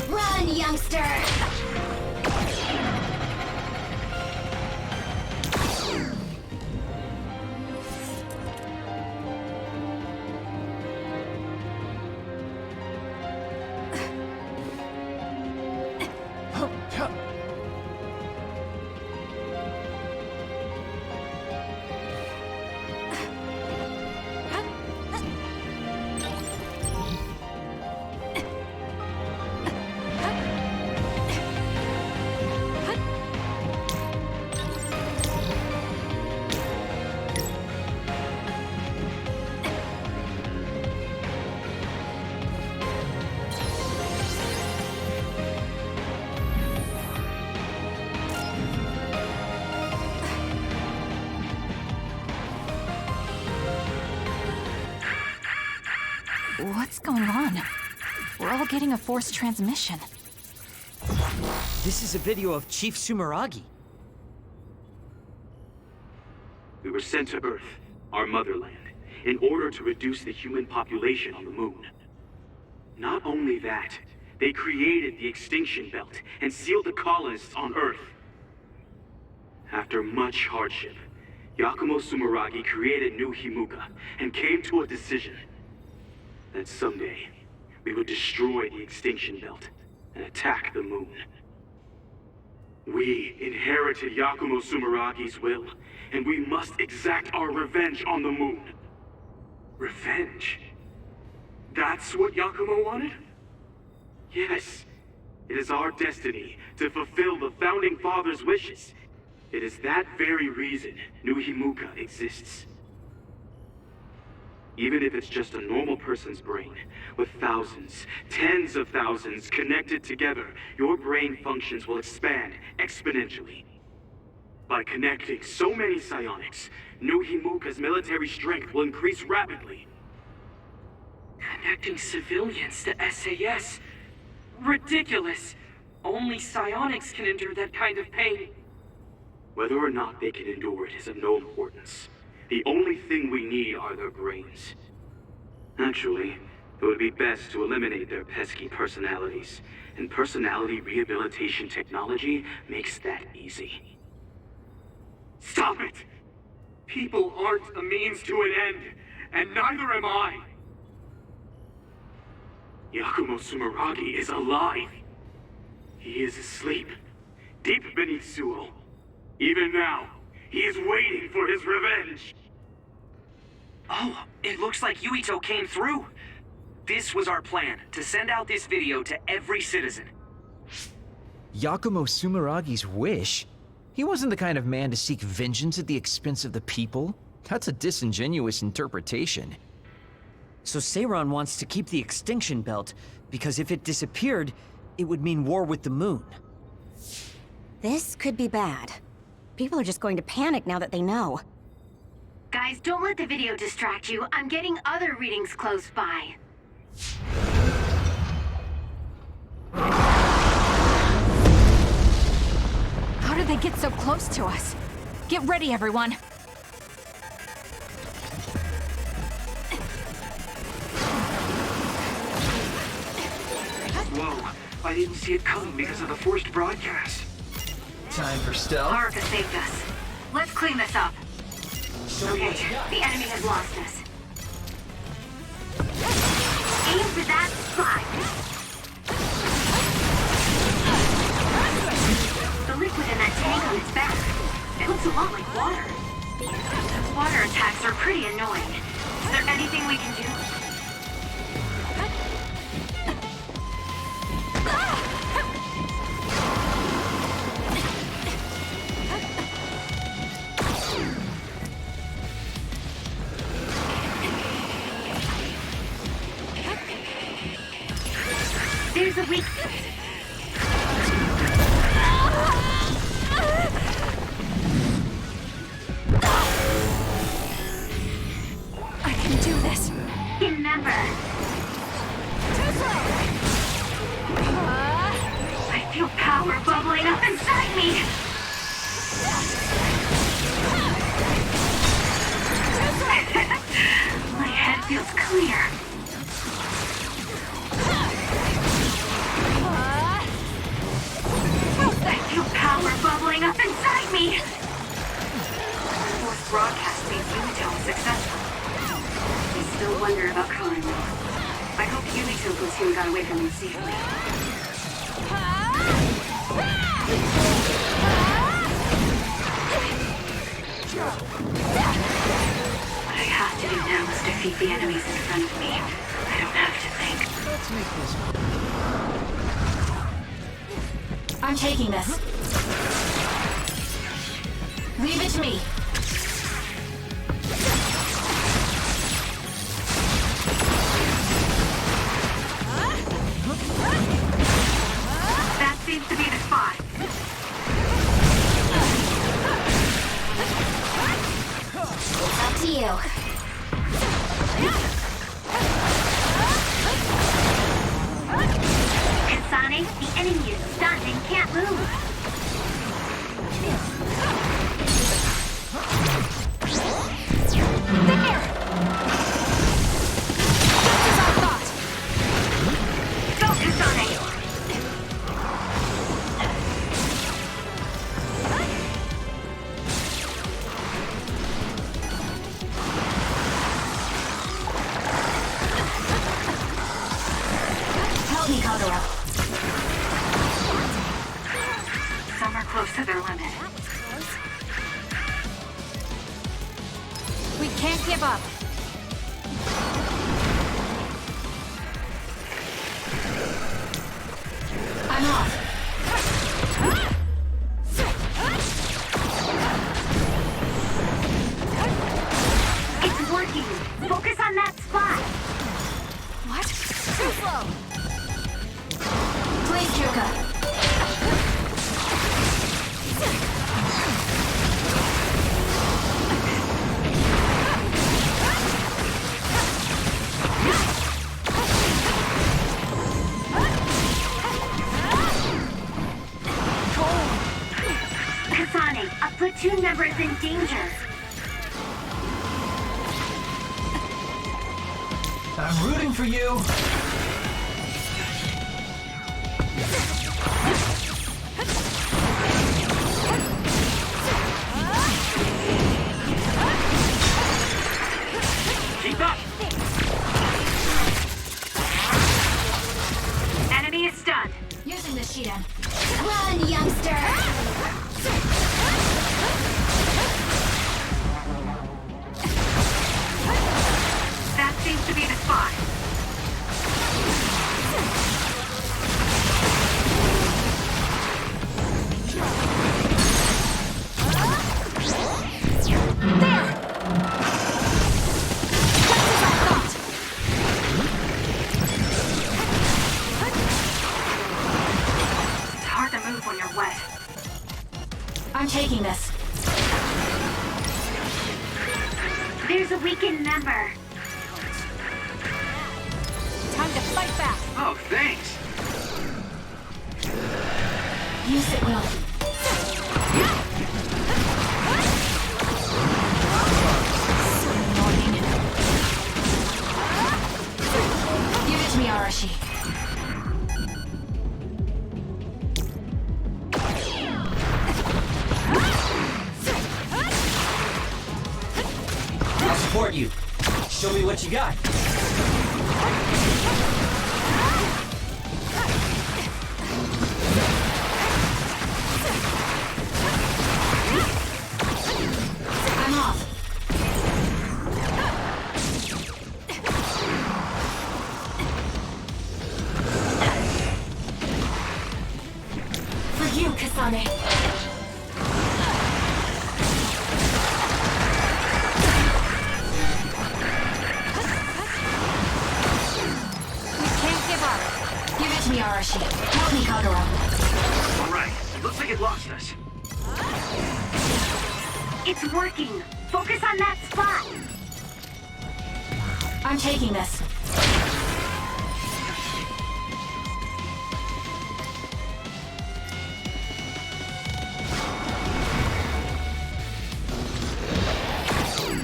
Run, youngster! What's going on? We're all getting a forced transmission. This is a video of Chief Sumeragi. We were sent to Earth, our motherland, in order to reduce the human population on the moon. Not only that, they created the extinction belt and sealed the colonists on Earth. After much hardship, Yakumo Sumeragi created new Himuka and came to a decision that someday we would destroy the extinction belt and attack the moon. We inherited Yakumo Sumeragi's will, and we must exact our revenge on the moon. Revenge? That's what Yakumo wanted? Yes. It is our destiny to fulfill the Founding Father's wishes. It is that very reason New Himuka exists. Even if it's just a normal person's brain, with thousands, tens of thousands connected together, your brain functions will expand exponentially. By connecting so many psionics, New Himuka's military strength will increase rapidly. Connecting civilians to SAS? Ridiculous! Only psionics can endure that kind of pain. Whether or not they can endure it is of no importance. The only thing we need are their brains. Actually, it would be best to eliminate their pesky personalities, and personality rehabilitation technology makes that easy. Stop it! People aren't a means to an end, and neither am I! Yakumo Sumeragi is alive. He is asleep, deep beneath Suo. Even now, he is waiting for his revenge. Oh, it looks like Yuito came through. This was our plan, to send out this video to every citizen. Yakumo Sumeragi's wish? He wasn't the kind of man to seek vengeance at the expense of the people. That's a disingenuous interpretation. So Seiran wants to keep the extinction belt, because if it disappeared, it would mean war with the moon. This could be bad. People are just going to panic now that they know. Guys, don't let the video distract you. I'm getting other readings close by. How did they get so close to us? Get ready, everyone. Whoa, I didn't see it coming because of the forced broadcast. Time for stealth. Haruka saved us. Let's clean this up. Okay, the enemy has lost us. Aim for that spot. The liquid in that tank on its back. It looks a lot like water. Water attacks are pretty annoying. Is there anything we can do? There's a weak spot. I can do this. Remember. I feel power bubbling up inside me. My head feels clear. I feel power bubbling up inside me. Fourth broadcast made Yuito successful. I still wonder about Karin. I hope Yuito platoon got away from him safely. What I have to do now is defeat the enemies in front of me. I don't have to think. Let's make this. I'm taking this. Leave it to me. That seems to be the spot. It's up to you. Kasane, the enemy is stunned and can't move. There! Just as I thought. Go, Kasane! Help me, Kagura. Some are close to their limit. We can't give up. I'm off. It's working. Focus on that spot. What? Too slow. Please, Yuka. Kasane, a platoon member is in danger. I'm rooting for you. Keep up! Enemy is stunned. Using the Shiden. Run, youngster! That seems to be the spot. There's a weakened member. Time to fight back. Oh, thanks. Use it well. So annoying. Give it to me, Arashi. I'll support you. Show me what you got. I'm off. For you, Kasane. Arashi. Help me, Kagura. All right. Looks like it lost us. It's working. Focus on that spot. I'm taking this.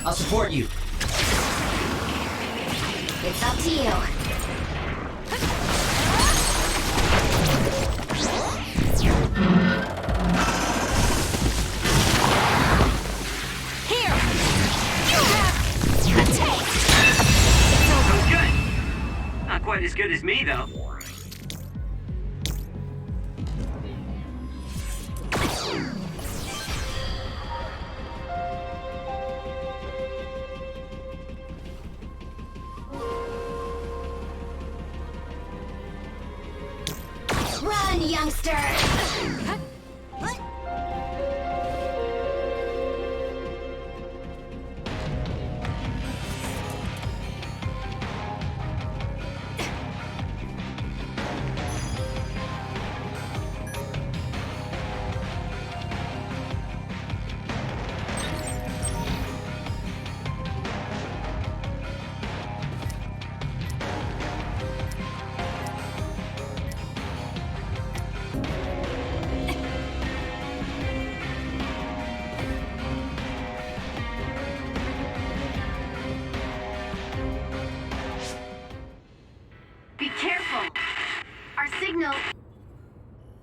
I'll support you. It's up to you. Quite as good as me, though. Run, youngster!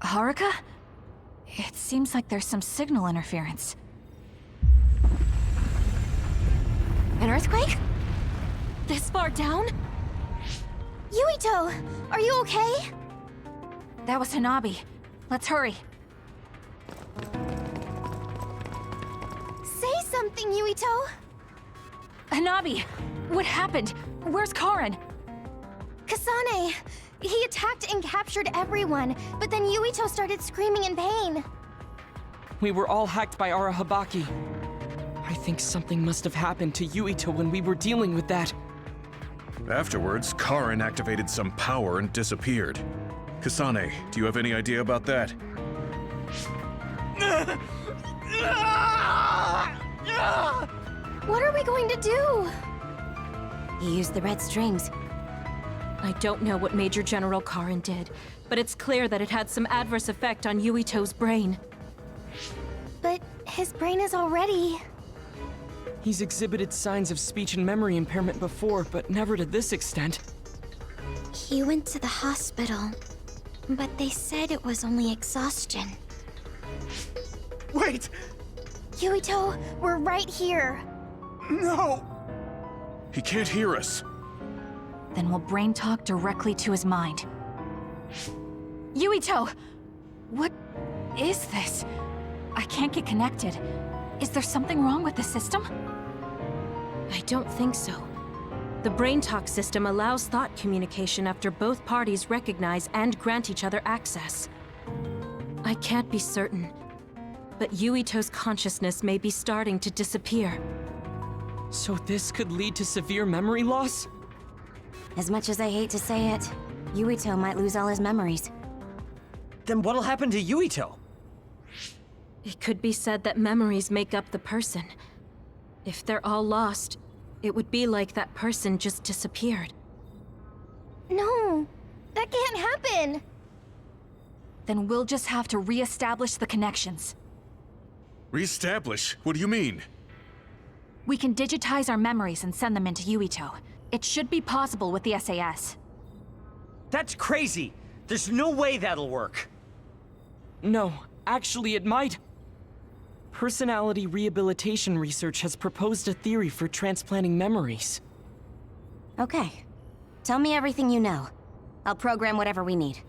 Haruka? It seems like there's some signal interference. An earthquake? This far down? Yuito! Are you okay? That was Hanabi. Let's hurry. Say something, Yuito! Hanabi! What happened? Where's Karin? Kasane! He attacked and captured everyone, but then Yuito started screaming in pain. We were all hacked by Arahabaki. I think something must have happened to Yuito when we were dealing with that. Afterwards, Karin activated some power and disappeared. Kasane, do you have any idea about that? What are we going to do? He used the red strings. I don't know what Major General Karin did, but it's clear that it had some adverse effect on Yuito's brain. But his brain is already... He's exhibited signs of speech and memory impairment before, but never to this extent. He went to the hospital, but they said it was only exhaustion. Wait! Yuito, we're right here. No! He can't hear us. Then we'll brain talk directly to his mind. Yuito! What is this? I can't get connected. Is there something wrong with the system? I don't think so. The brain talk system allows thought communication after both parties recognize and grant each other access. I can't be certain, but Yuito's consciousness may be starting to disappear. So this could lead to severe memory loss? As much as I hate to say it, Yuito might lose all his memories. Then what'll happen to Yuito? It could be said that memories make up the person. If they're all lost, It would be like that person just disappeared. No, that can't happen. Then we'll just have to re-establish the connections. Reestablish? What do you mean? We can digitize our memories and send them into Yuito. It should be possible with the SAS. That's crazy! There's no way that'll work! No, actually it might. Personality rehabilitation research has proposed a theory for transplanting memories. Okay. Tell me everything you know. I'll program whatever we need.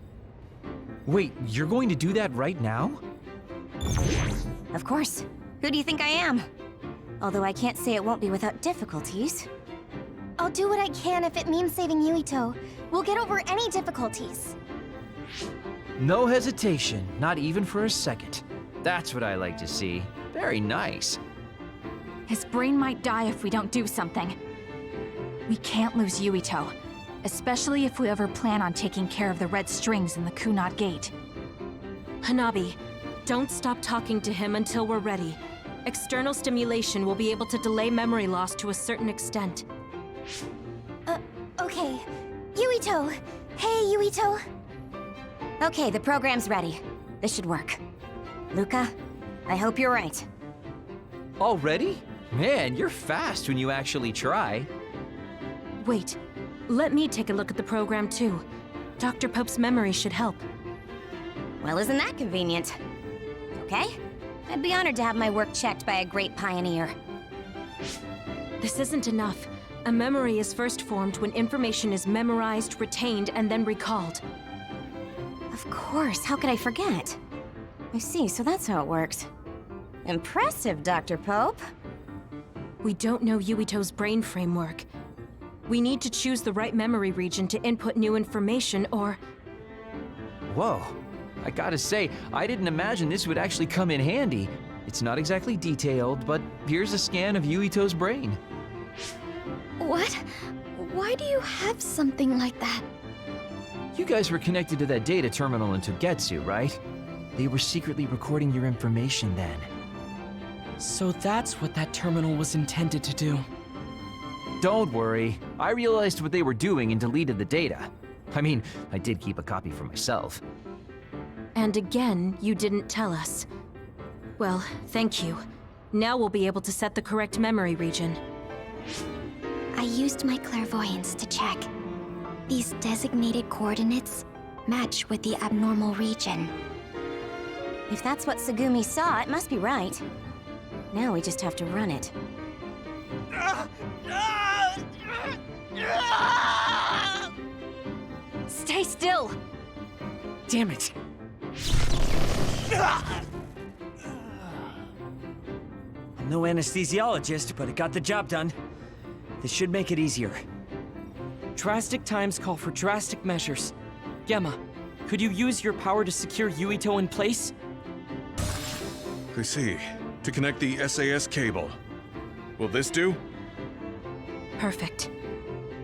Wait, you're going to do that right now? Of course. Who do you think I am? Although I can't say it won't be without difficulties. I'll do what I can if it means saving Yuito. We'll get over any difficulties. No hesitation, not even for a second. That's what I like to see. Very nice. His brain might die if we don't do something. We can't lose Yuito, especially if we ever plan on taking care of the red strings in the Kunad Gate. Hanabi, don't stop talking to him until we're ready. External stimulation will be able to delay memory loss to a certain extent. Okay. Yuito! Hey, Yuito! Okay, the program's ready. This should work. Luca, I hope you're right. Already? Man, you're fast when you actually try. Wait, let me take a look at the program too. Dr. Pope's memory should help. Well, isn't that convenient? Okay? I'd be honored to have my work checked by a great pioneer. This isn't enough. A memory is first formed when information is memorized, retained, and then recalled. Of course, how could I forget? I see, so that's how it works. Impressive, Dr. Pope. We don't know Yuito's brain framework. We need to choose the right memory region to input new information, or... Whoa. I gotta say, I didn't imagine this would actually come in handy. It's not exactly detailed, but here's a scan of Yuito's brain. What? Why do you have something like that? You guys were connected to that data terminal in Togetsu, right? They were secretly recording your information then. So that's what that terminal was intended to do. Don't worry. I realized what they were doing and deleted the data. I mean, I did keep a copy for myself. And again, you didn't tell us. Well, thank you. Now we'll be able to set the correct memory region. I used my clairvoyance to check. These designated coordinates match with the abnormal region. If that's what Tsugumi saw, it must be right. Now we just have to run it. Stay still! Damn it! I'm no anesthesiologist, but it got the job done. This should make it easier. Drastic times call for drastic measures. Gemma, could you use your power to secure Yuito in place? I see. To connect the SAS cable. Will this do? Perfect.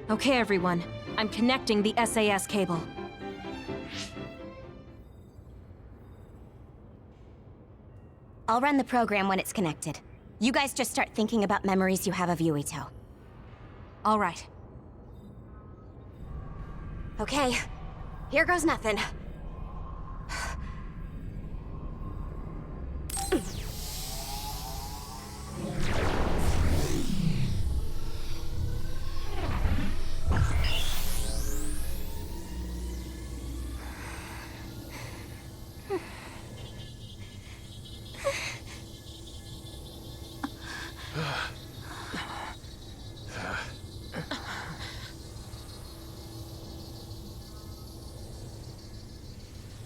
Okay, everyone. I'm connecting the SAS cable. I'll run the program when it's connected. You guys just start thinking about memories you have of Yuito. All right. Okay, here goes nothing.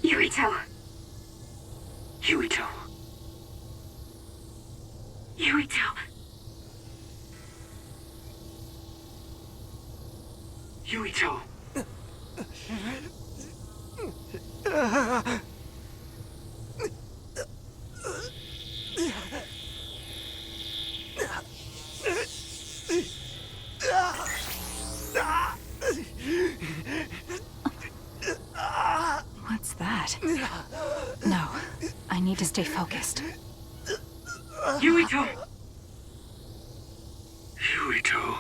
Yuito. Yuito. Yuito. Yuito. What's that? No, I need to stay focused. Yuito! Yuito.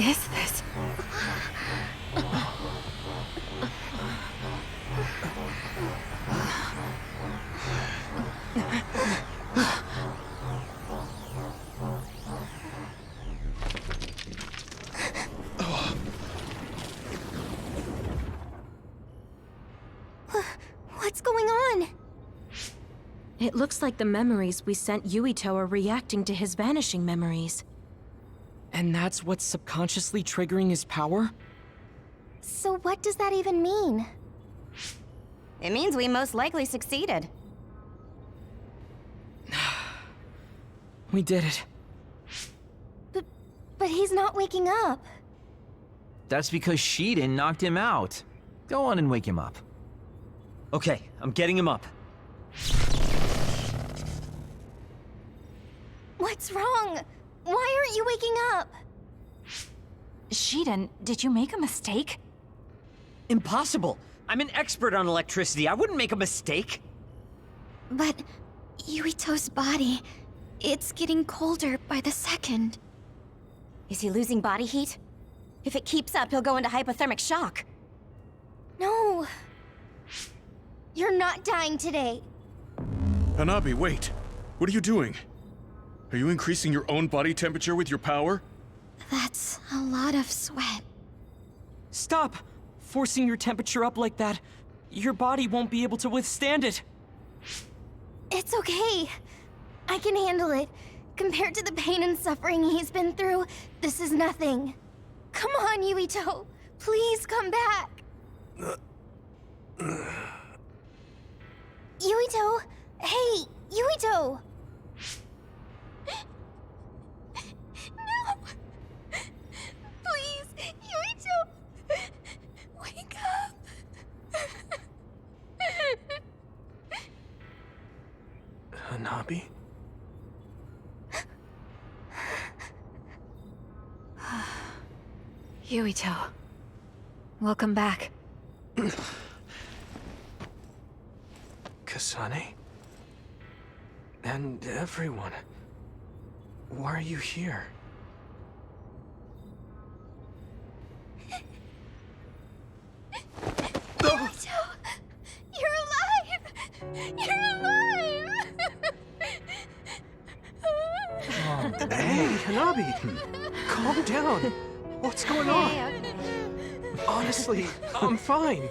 is this? What's going on? It looks like the memories we sent Yuito are reacting to his vanishing memories. And that's what's subconsciously triggering his power? So what does that even mean? It means we most likely succeeded. We did it. But he's not waking up. That's because Shiden knocked him out. Go on and wake him up. Okay, I'm getting him up. What's wrong? Why aren't you waking up? Shiden, did you make a mistake? Impossible! I'm an expert on electricity. I wouldn't make a mistake. But Yuito's body, it's getting colder by the second. Is he losing body heat? If it keeps up, he'll go into hypothermic shock. No. You're not dying today. Hanabi, wait. What are you doing? Are you increasing your own body temperature with your power? That's a lot of sweat. Stop! Forcing your temperature up like that. Your body won't be able to withstand it. It's okay. I can handle it. Compared to the pain and suffering he's been through, this is nothing. Come on, Yuito. Please come back. Yuito! Hey, Yuito! No! Please, Yuito! Wake up! Hanabi? Yuito. Welcome back. Kasane? And everyone. Why are you here? Yuito! You're alive! You're alive! Hey, Hanabi! Calm down! What's going on? Honestly, I'm fine.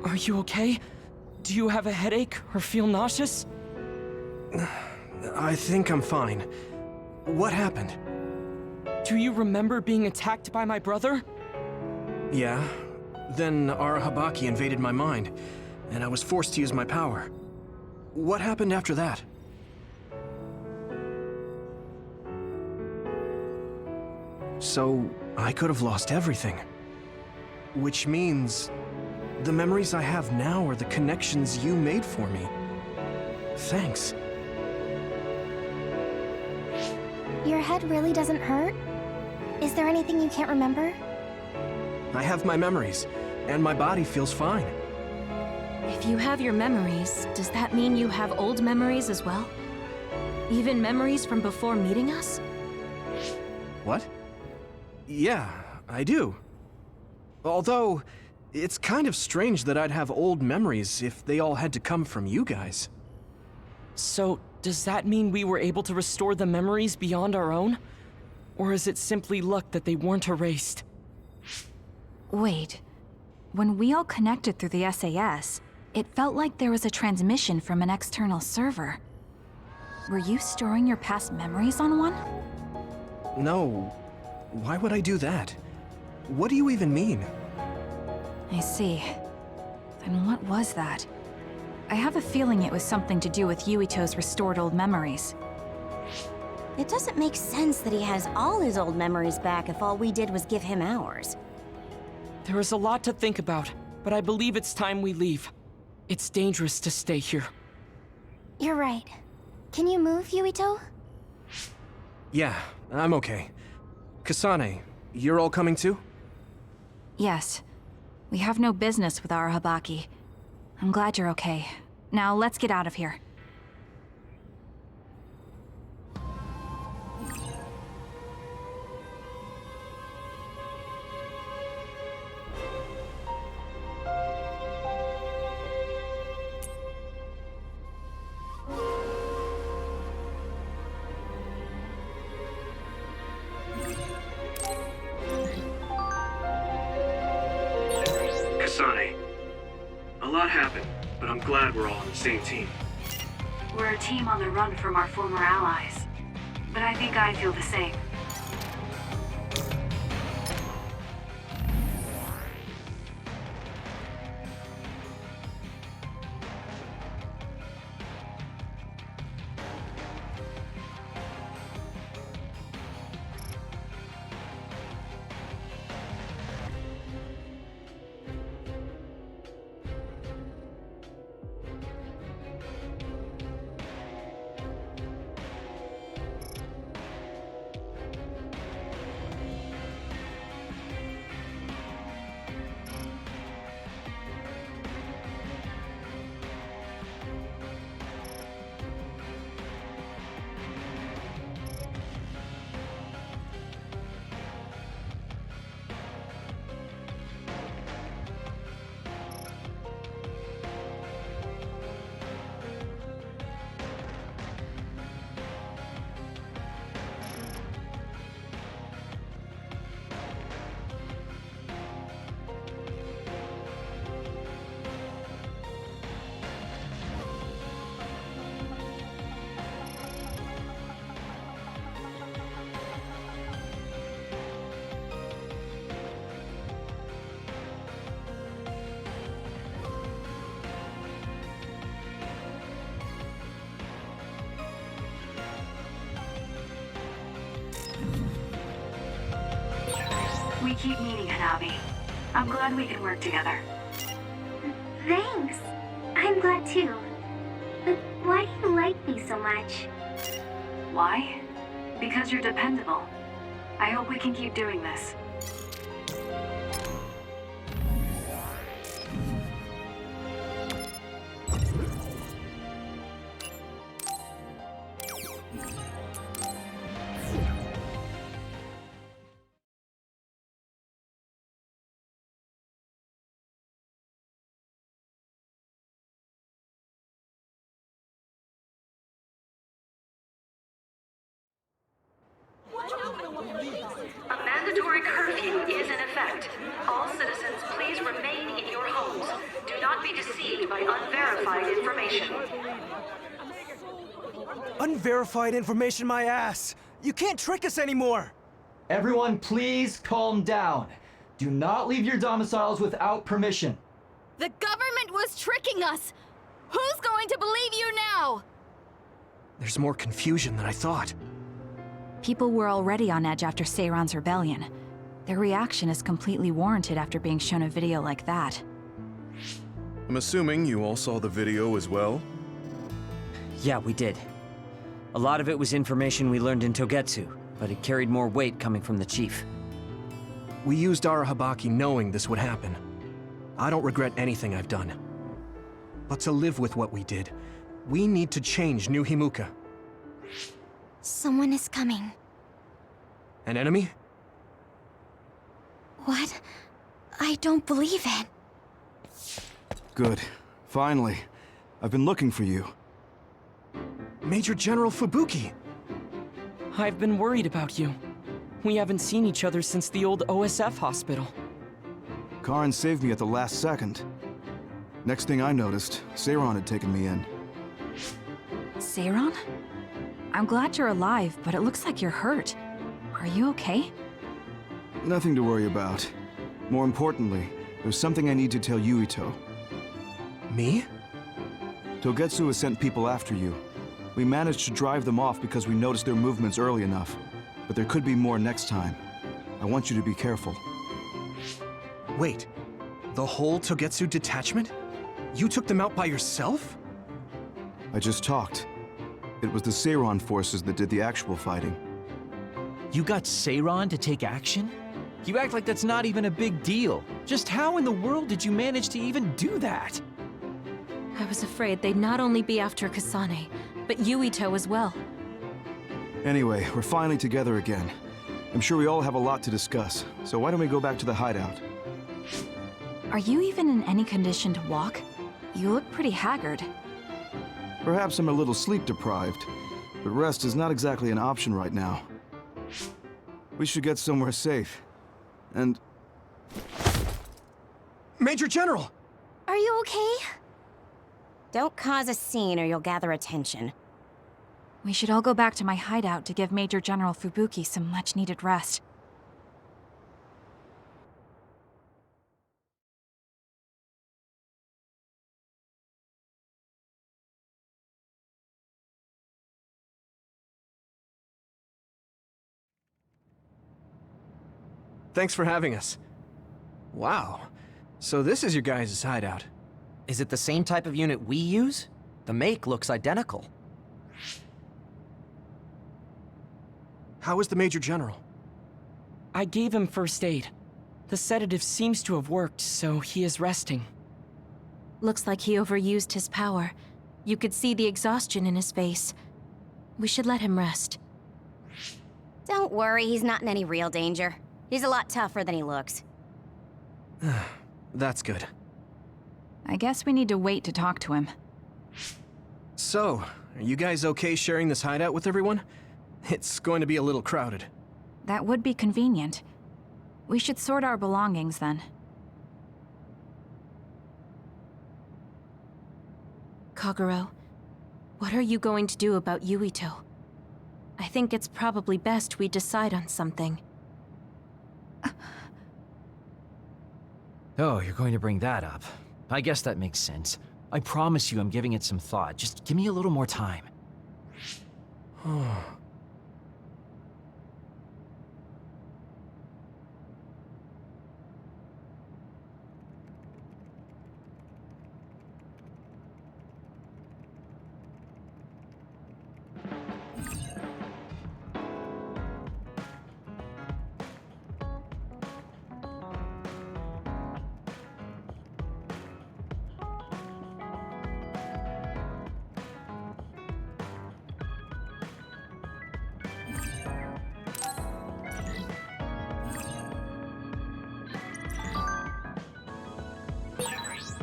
Are you okay? Do you have a headache or feel nauseous? I think I'm fine. What happened? Do you remember being attacked by my brother? Yeah. Then our Habaki invaded my mind, and I was forced to use my power. What happened after that? So, I could have lost everything. Which means the memories I have now are the connections you made for me. Thanks. Your head really doesn't hurt? Is there anything you can't remember? I have my memories, and my body feels fine. If you have your memories, does that mean you have old memories as well? Even memories from before meeting us? What? Yeah, I do. Although, it's kind of strange that I'd have old memories if they all had to come from you guys. So, does that mean we were able to restore the memories beyond our own? Or is it simply luck that they weren't erased? Wait. When we all connected through the SAS, it felt like there was a transmission from an external server. Were you storing your past memories on one? No. Why would I do that? What do you even mean? I see. Then what was that? I have a feeling it was something to do with Yuito's restored old memories. It doesn't make sense that he has all his old memories back if all we did was give him ours. There is a lot to think about, but I believe it's time we leave. It's dangerous to stay here. You're right. Can you move, Yuito? Yeah, I'm okay. Kasane, you're all coming too? Yes. We have no business with our Habaki. I'm glad you're okay. Now, let's get out of here. Kasane, a lot happened, but I'm glad we're all on the same team. We're a team on the run from our former allies. But I think I feel the same. We keep meeting, Hanabi. I'm glad we can work together. Thanks. I'm glad too. But why do you like me so much? Why? Because you're dependable. I hope we can keep doing this. A mandatory curfew is in effect. All citizens, please remain in your homes. Do not be deceived by unverified information. Unverified information, my ass! You can't trick us anymore! Everyone, please calm down. Do not leave your domiciles without permission. The government was tricking us! Who's going to believe you now? There's more confusion than I thought. People were already on edge after Seiran's rebellion. Their reaction is completely warranted after being shown a video like that. I'm assuming you all saw the video as well? Yeah, we did. A lot of it was information we learned in Togetsu, but it carried more weight coming from the chief. We used our Habaki knowing this would happen. I don't regret anything I've done. But to live with what we did, we need to change New Himuka. Someone is coming. An enemy? What? I don't believe it. Good. Finally. I've been looking for you. Major General Fubuki! I've been worried about you. We haven't seen each other since the old OSF hospital. Karin saved me at the last second. Next thing I noticed, Seiran had taken me in. Seiran? I'm glad you're alive, but it looks like you're hurt. Are you okay? Nothing to worry about. More importantly, there's something I need to tell Yuito. Me? Togetsu has sent people after you. We managed to drive them off because we noticed their movements early enough. But there could be more next time. I want you to be careful. Wait, the whole Togetsu detachment? You took them out by yourself? I just talked. It was the Seiran forces that did the actual fighting. You got Seiran to take action? You act like that's not even a big deal. Just how in the world did you manage to even do that? I was afraid they'd not only be after Kasane, but Yuito as well. Anyway, we're finally together again. I'm sure we all have a lot to discuss, so why don't we go back to the hideout? Are you even in any condition to walk? You look pretty haggard. Perhaps I'm a little sleep deprived, but rest is not exactly an option right now. We should get somewhere safe. And... Major General! Are you okay? Don't cause a scene or you'll gather attention. We should all go back to my hideout to give Major General Fubuki some much-needed rest. Thanks for having us. Wow. So this is your guys' hideout. Is it the same type of unit we use? The make looks identical. How is the Major General? I gave him first aid. The sedative seems to have worked, so he is resting. Looks like he overused his power. You could see the exhaustion in his face. We should let him rest. Don't worry, he's not in any real danger. He's a lot tougher than he looks. That's good. I guess we need to wait to talk to him. So, are you guys okay sharing this hideout with everyone? It's going to be a little crowded. That would be convenient. We should sort our belongings then. Kagero, what are you going to do about Yuito? I think it's probably best we decide on something. Oh, you're going to bring that up. I guess that makes sense. I promise you I'm giving it some thought. Just give me a little more time.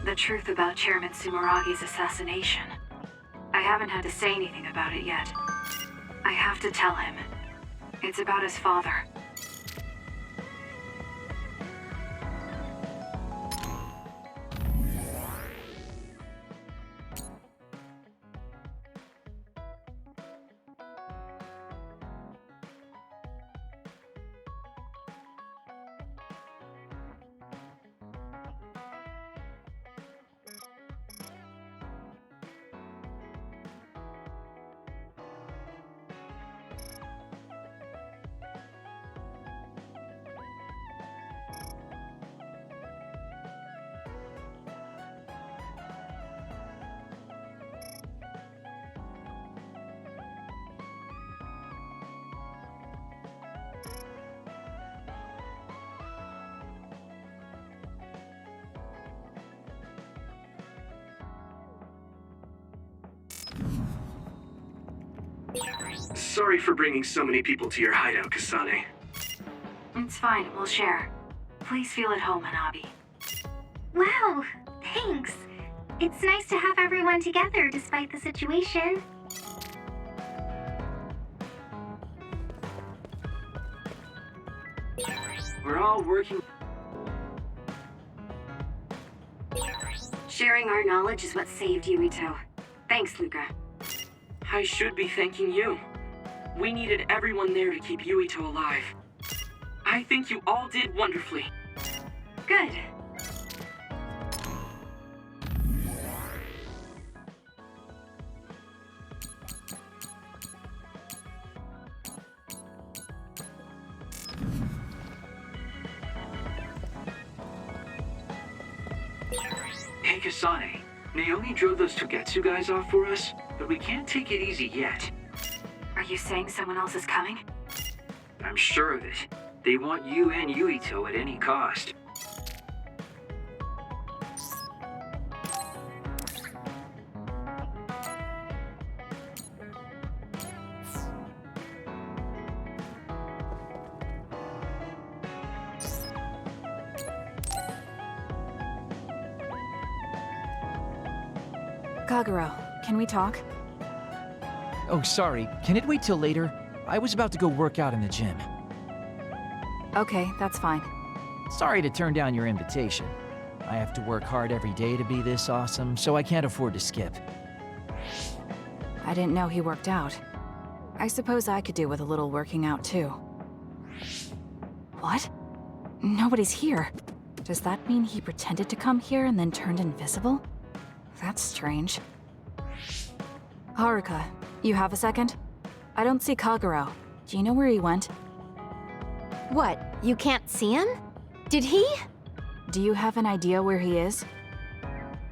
The truth about Chairman Sumeragi's assassination. I haven't had to say anything about it yet. I have to tell him. It's about his father. Sorry for bringing so many people to your hideout, Kasane. It's fine, we'll share. Please feel at home, Hanabi. Wow, thanks. It's nice to have everyone together despite the situation. We're all working... Sharing our knowledge is what saved Yuito. Thanks, Luca. I should be thanking you. We needed everyone there to keep Yuito alive. I think you all did wonderfully. Good. Hey, Kasane. Naomi drove those Togetsu guys off for us, but we can't take it easy yet. Are you saying someone else is coming? I'm sure of it. They want you and Yuito at any cost. Kagero, can we talk? Oh, sorry. Can it wait till later? I was about to go work out in the gym. Okay, that's fine. Sorry to turn down your invitation. I have to work hard every day to be this awesome, so I can't afford to skip. I didn't know he worked out. I suppose I could do with a little working out, too. What? Nobody's here. Does that mean he pretended to come here and then turned invisible? That's strange. Haruka, you have a second? I don't see Kagero. Do you know where he went? What, you can't see him? Did he? Do you have an idea where he is?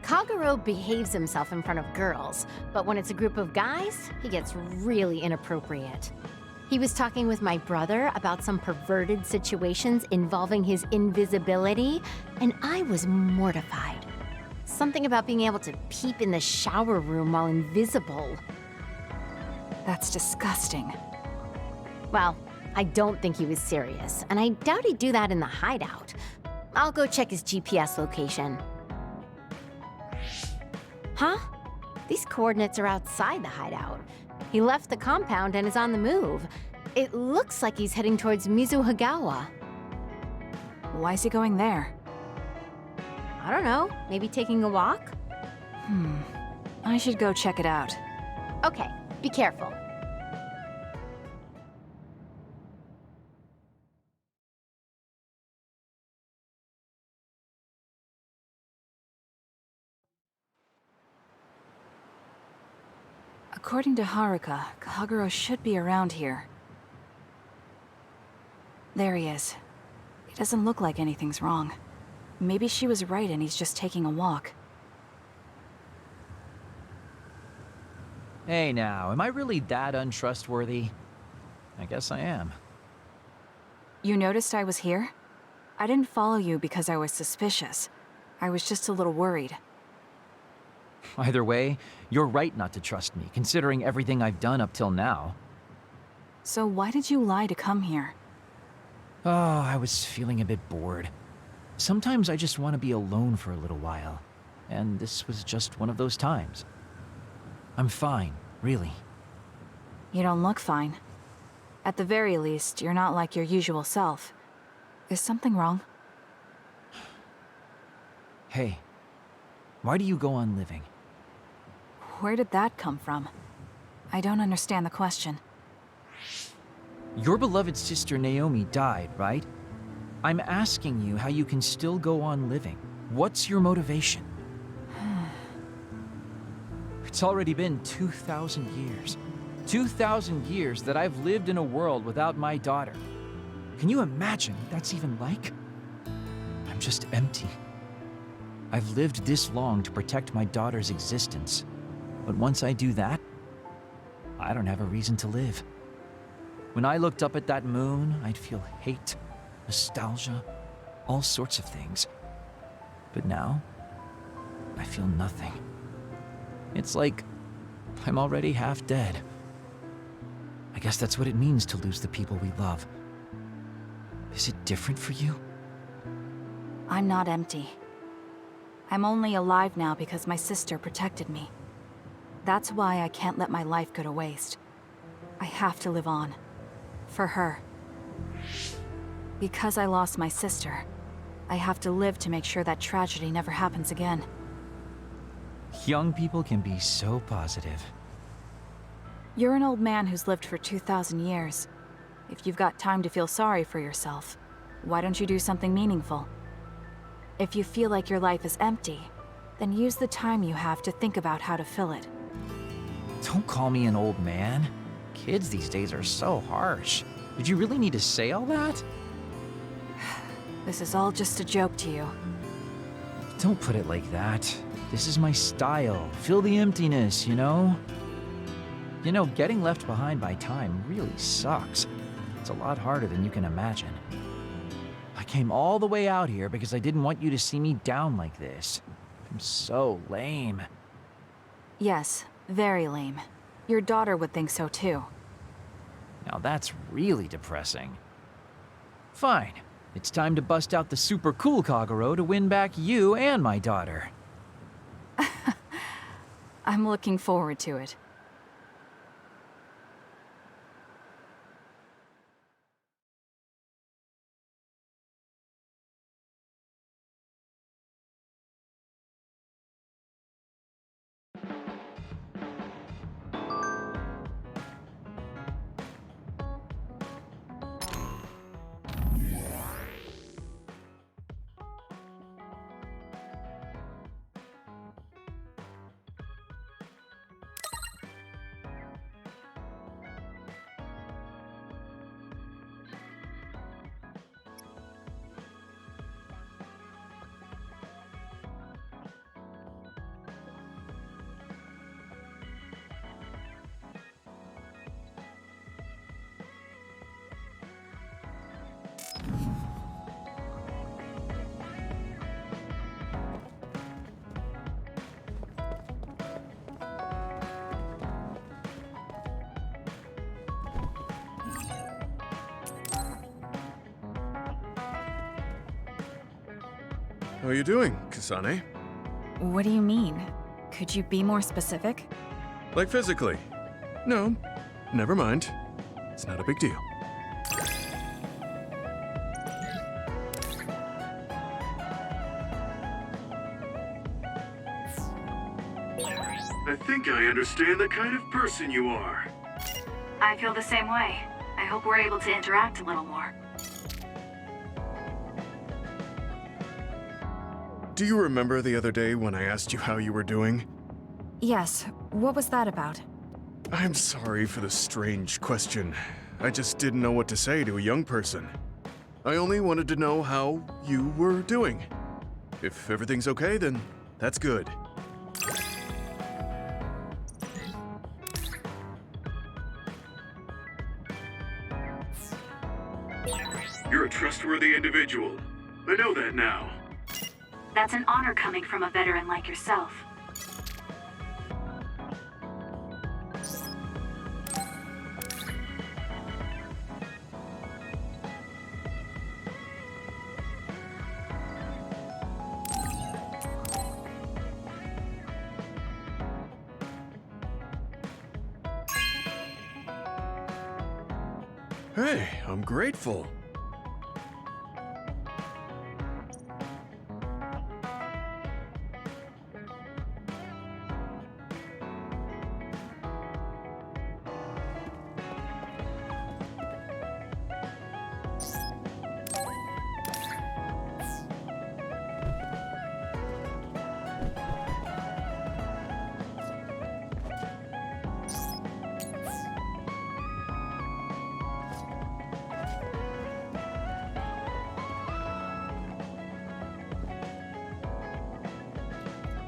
Kagero behaves himself in front of girls, but when it's a group of guys, he gets really inappropriate. He was talking with my brother about some perverted situations involving his invisibility, and I was mortified. Something about being able to peep in the shower room while invisible. That's disgusting. Well, I don't think he was serious, and I doubt he'd do that in the hideout. I'll go check his GPS location. Huh? These coordinates are outside the hideout. He left the compound and is on the move. It looks like he's heading towards Mizuhagawa. Why is he going there? I don't know, maybe taking a walk? I should go check it out. Okay, be careful. According to Haruka, Kagero should be around here. There he is. He doesn't look like anything's wrong. Maybe she was right and he's just taking a walk. Hey now, am I really that untrustworthy? I guess I am. You noticed I was here? I didn't follow you because I was suspicious. I was just a little worried. Either way, you're right not to trust me, considering everything I've done up till now. So why did you lie to come here? Oh, I was feeling a bit bored. Sometimes I just want to be alone for a little while, and this was just one of those times. I'm fine, really. You don't look fine. At the very least, you're not like your usual self. Is something wrong? Hey, why do you go on living? Where did that come from? I don't understand the question. Your beloved sister Naomi died, right? I'm asking you how you can still go on living. What's your motivation? It's already been 2,000 years. 2,000 years that I've lived in a world without my daughter. Can you imagine what that's even like? I'm just empty. I've lived this long to protect my daughter's existence. But once I do that, I don't have a reason to live. When I looked up at that moon, I'd feel hate, nostalgia, all sorts of things. But now, I feel nothing. It's like I'm already half dead. I guess that's what it means to lose the people we love. Is it different for you? I'm not empty. I'm only alive now because my sister protected me. That's why I can't let my life go to waste. I have to live on. For her. Because I lost my sister, I have to live to make sure that tragedy never happens again. Young people can be so positive. You're an old man who's lived for 2,000 years. If you've got time to feel sorry for yourself, why don't you do something meaningful? If you feel like your life is empty, then use the time you have to think about how to fill it. Don't call me an old man. Kids these days are so harsh. Did you really need to say all that? This is all just a joke to you. Don't put it like that. This is my style. Fill the emptiness, you know? You know, getting left behind by time really sucks. It's a lot harder than you can imagine. came all the way out here because I didn't want you to see me down like this. I'm so lame. Yes, very lame. Your daughter would think so too. Now that's really depressing. Fine. It's time to bust out the super cool Kagero to win back you and my daughter. I'm looking forward to it. How are you doing, Kasane? What do you mean? Could you be more specific? Like physically? No, never mind. It's not a big deal. I think I understand the kind of person you are. I feel the same way. I hope we're able to interact a little more. Do you remember the other day when I asked you how you were doing? Yes, what was that about? I'm sorry for the strange question. I just didn't know what to say to a young person. I only wanted to know how you were doing. If everything's okay, then that's good. You're a trustworthy individual. I know that now. That's an honor coming from a veteran like yourself. Hey, I'm grateful.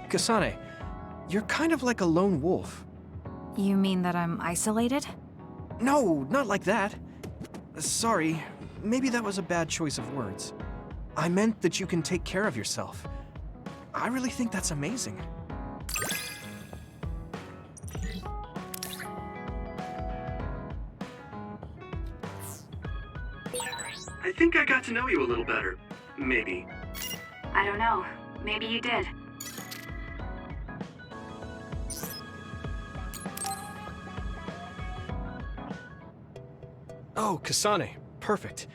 Kasane, you're kind of like a lone wolf. You mean that I'm isolated? No, not like that. Sorry, maybe that was a bad choice of words. I meant that you can take care of yourself. I really think that's amazing. I think I got to know you a little better. Maybe. I don't know. Maybe you did. Oh, Kasane, perfect.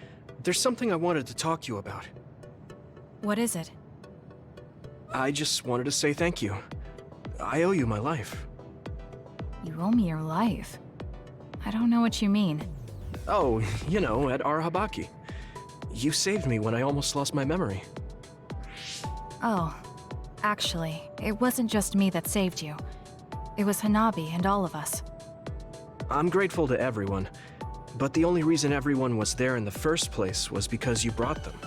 There's something I wanted to talk to you about. What is it? I just wanted to say thank you. I owe you my life. You owe me your life. I don't know what you mean. Oh, you know, at Arahabaki. You saved me when I almost lost my memory. Oh, actually, it wasn't just me that saved you. It was Hanabi and all of us. I'm grateful to everyone, but the only reason everyone was there in the first place was because you brought them.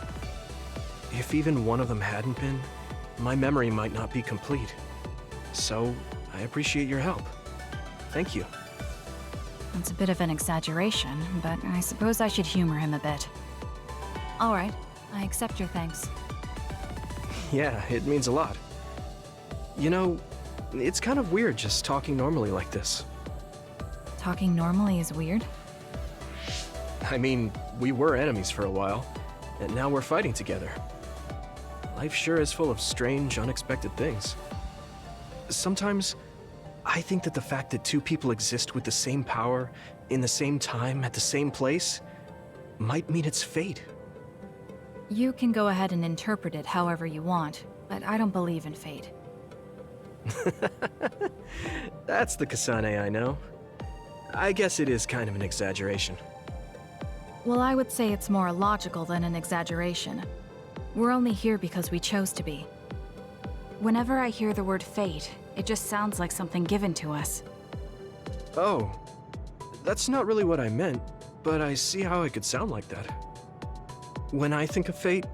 If even one of them hadn't been, my memory might not be complete. So, I appreciate your help. Thank you. It's a bit of an exaggeration, but I suppose I should humor him a bit. All right, I accept your thanks. Yeah, it means a lot. You know, it's kind of weird just talking normally like this. Talking normally is weird? I mean, we were enemies for a while, and now we're fighting together. Life sure is full of strange, unexpected things. Sometimes, I think that the fact that two people exist with the same power, in the same time, at the same place, might mean it's fate. You can go ahead and interpret it however you want, but I don't believe in fate. That's the Kasane I know. I guess it is kind of an exaggeration. Well, I would say it's more logical than an exaggeration. We're only here because we chose to be. Whenever I hear the word fate, it just sounds like something given to us. Oh, that's not really what I meant, but I see how it could sound like that. When I think of fate,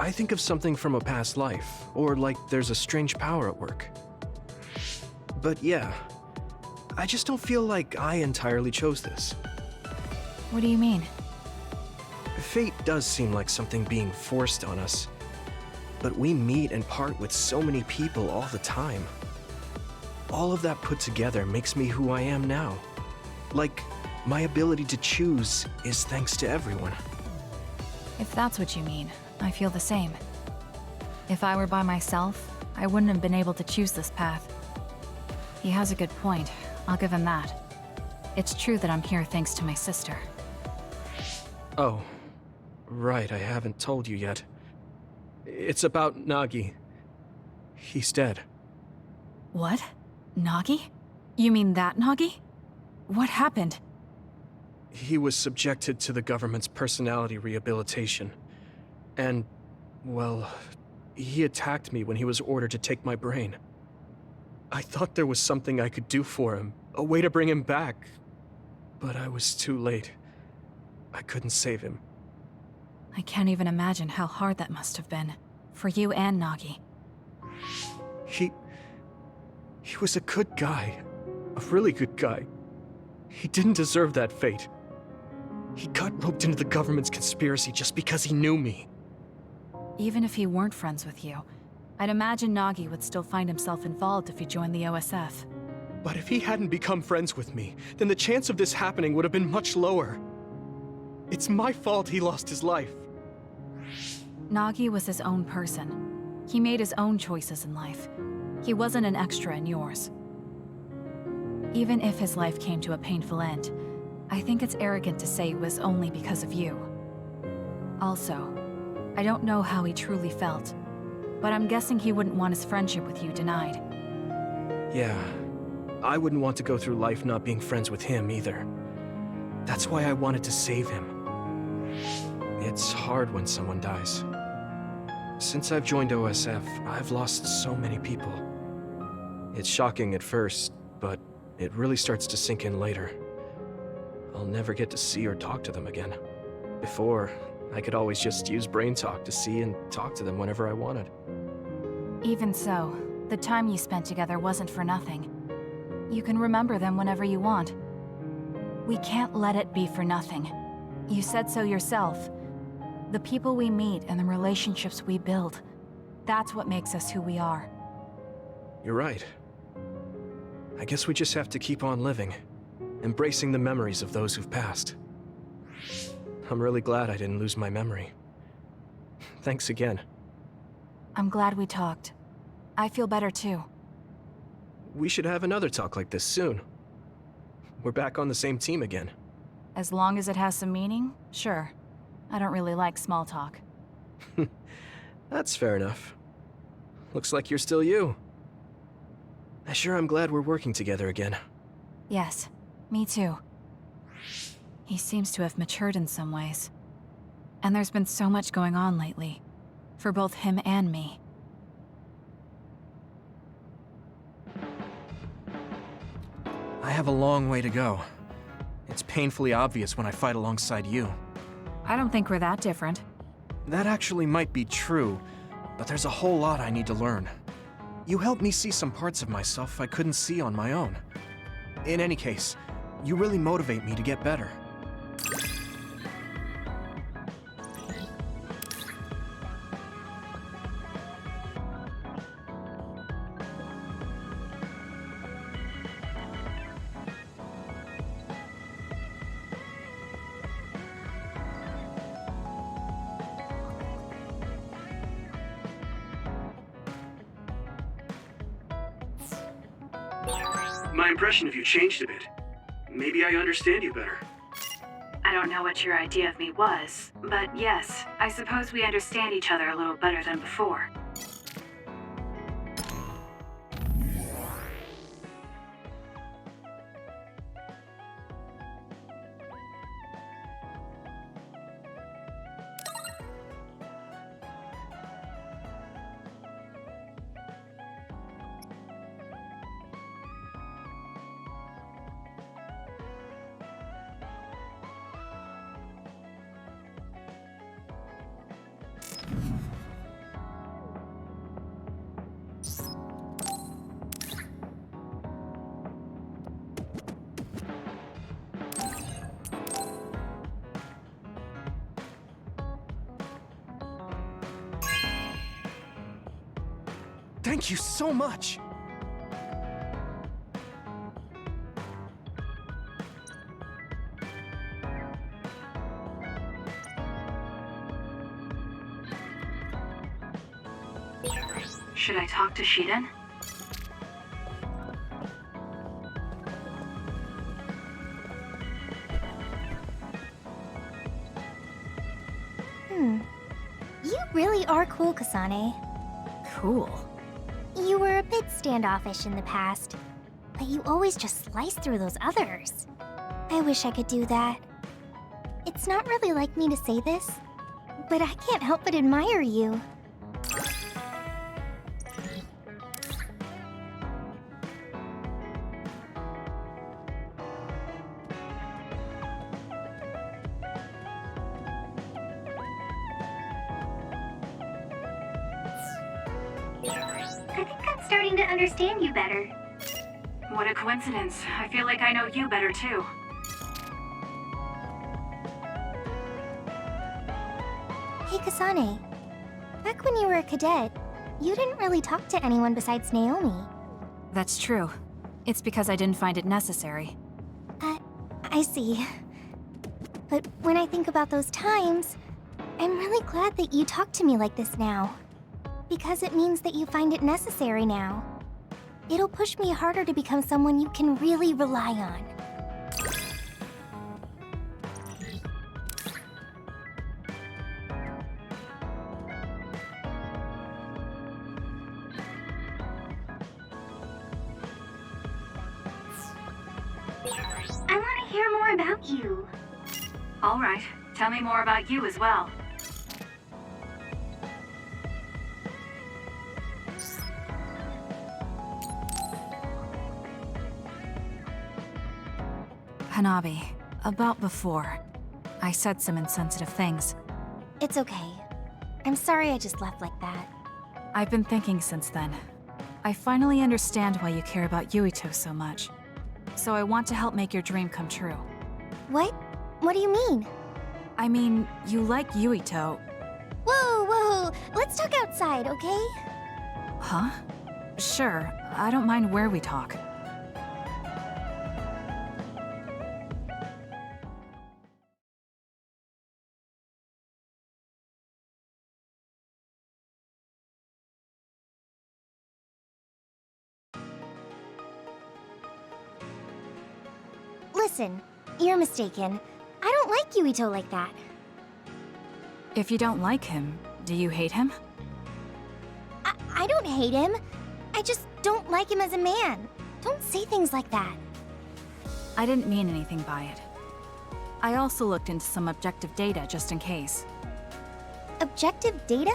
I think of something from a past life, or like there's a strange power at work. But yeah, I just don't feel like I entirely chose this. What do you mean? Fate does seem like something being forced on us, but we meet and part with so many people all the time. All of that put together makes me who I am now. Like, my ability to choose is thanks to everyone. If that's what you mean, I feel the same. If I were by myself, I wouldn't have been able to choose this path. He has a good point, I'll give him that. It's true that I'm here thanks to my sister. Oh, right, I haven't told you yet. It's about Nagi. He's dead. What? Nagi? You mean that Nagi? What happened? He was subjected to the government's personality rehabilitation. And, well, he attacked me when he was ordered to take my brain. I thought there was something I could do for him, a way to bring him back. But I was too late. I couldn't save him. I can't even imagine how hard that must have been. For you and Nagi. He was a good guy. A really good guy. He didn't deserve that fate. He got roped into the government's conspiracy just because he knew me. Even if he weren't friends with you, I'd imagine Nagi would still find himself involved if he joined the OSF. But if he hadn't become friends with me, then the chance of this happening would have been much lower. It's my fault he lost his life. Nagi was his own person. He made his own choices in life. He wasn't an extra in yours. Even if his life came to a painful end, I think it's arrogant to say it was only because of you. Also, I don't know how he truly felt, but I'm guessing he wouldn't want his friendship with you denied. Yeah, I wouldn't want to go through life not being friends with him either. That's why I wanted to save him. It's hard when someone dies. Since I've joined OSF, I've lost so many people. It's shocking at first, but it really starts to sink in later. I'll never get to see or talk to them again. Before, I could always just use brain talk to see and talk to them whenever I wanted. Even so, the time you spent together wasn't for nothing. You can remember them whenever you want. We can't let it be for nothing. You said so yourself. The people we meet and the relationships we build, that's what makes us who we are. You're right. I guess we just have to keep on living, embracing the memories of those who've passed. I'm really glad I didn't lose my memory. Thanks again. I'm glad we talked. I feel better too. We should have another talk like this soon. We're back on the same team again. As long as it has some meaning, sure. I don't really like small talk. That's fair enough. Looks like you're still you. I sure am glad we're working together again. Yes, me too. He seems to have matured in some ways. And there's been so much going on lately. For both him and me. I have a long way to go. It's painfully obvious when I fight alongside you. I don't think we're that different. That actually might be true, but there's a whole lot I need to learn. You helped me see some parts of myself I couldn't see on my own. In any case, you really motivate me to get better. My impression of you changed a bit. Maybe I understand you better. I don't know what your idea of me was, but yes, I suppose we understand each other a little better than before. Thank you so much! Should I talk to Shiden? You really are cool, Kasane. Cool. You were a bit standoffish in the past, but you always just slice through those others. I wish I could do that. It's not really like me to say this, but I can't help but admire you. I think I'm starting to understand you better. What a coincidence. I feel like I know you better too. Hey, Kasane. Back when you were a cadet, you didn't really talk to anyone besides Naomi. That's true. It's because I didn't find it necessary. I see. But when I think about those times, I'm really glad that you talk to me like this now. Because it means that you find it necessary now. It'll push me harder to become someone you can really rely on. I want to hear more about you. All right, tell me more about you as well. Hanabi, about before. I said some insensitive things. It's okay. I'm sorry I just left like that. I've been thinking since then. I finally understand why you care about Yuito so much. So I want to help make your dream come true. What? What do you mean? I mean, you like Yuito. Whoa, whoa! Let's talk outside, okay? Huh? Sure, I don't mind where we talk. Listen, you're mistaken. I don't like Yuito like that. If you don't like him, do you hate him? I don't hate him. I just don't like him as a man. Don't say things like that. I didn't mean anything by it. I also looked into some objective data just in case. Objective data?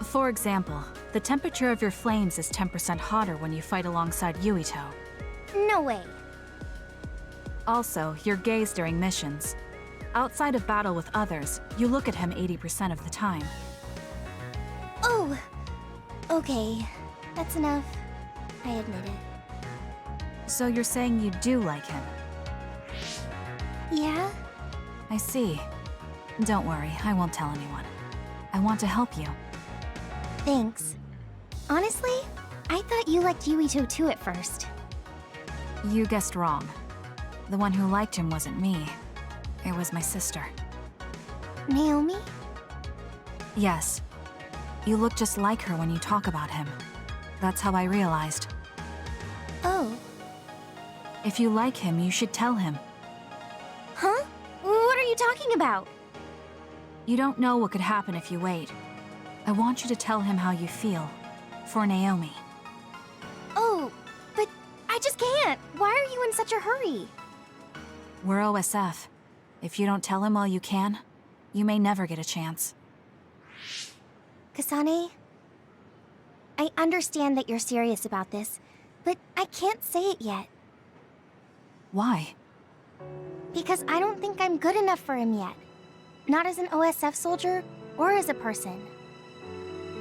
For example, the temperature of your flames is 10% hotter when you fight alongside Yuito. No way. Also, your gaze during missions. Outside of battle with others, you look at him 80% of the time. Oh! Okay. That's enough. I admit it. So you're saying you do like him? Yeah? I see. Don't worry, I won't tell anyone. I want to help you. Thanks. Honestly, I thought you liked Yuito too at first. You guessed wrong. The one who liked him wasn't me. It was my sister. Naomi? Yes. You look just like her when you talk about him. That's how I realized. Oh. If you like him, you should tell him. Huh? What are you talking about? You don't know what could happen if you wait. I want you to tell him how you feel. For Naomi. Oh, but I just can't. Why are you in such a hurry? We're OSF. If you don't tell him while you can, you may never get a chance. Kasane, I understand that you're serious about this, but I can't say it yet. Why? Because I don't think I'm good enough for him yet. Not as an OSF soldier, or as a person.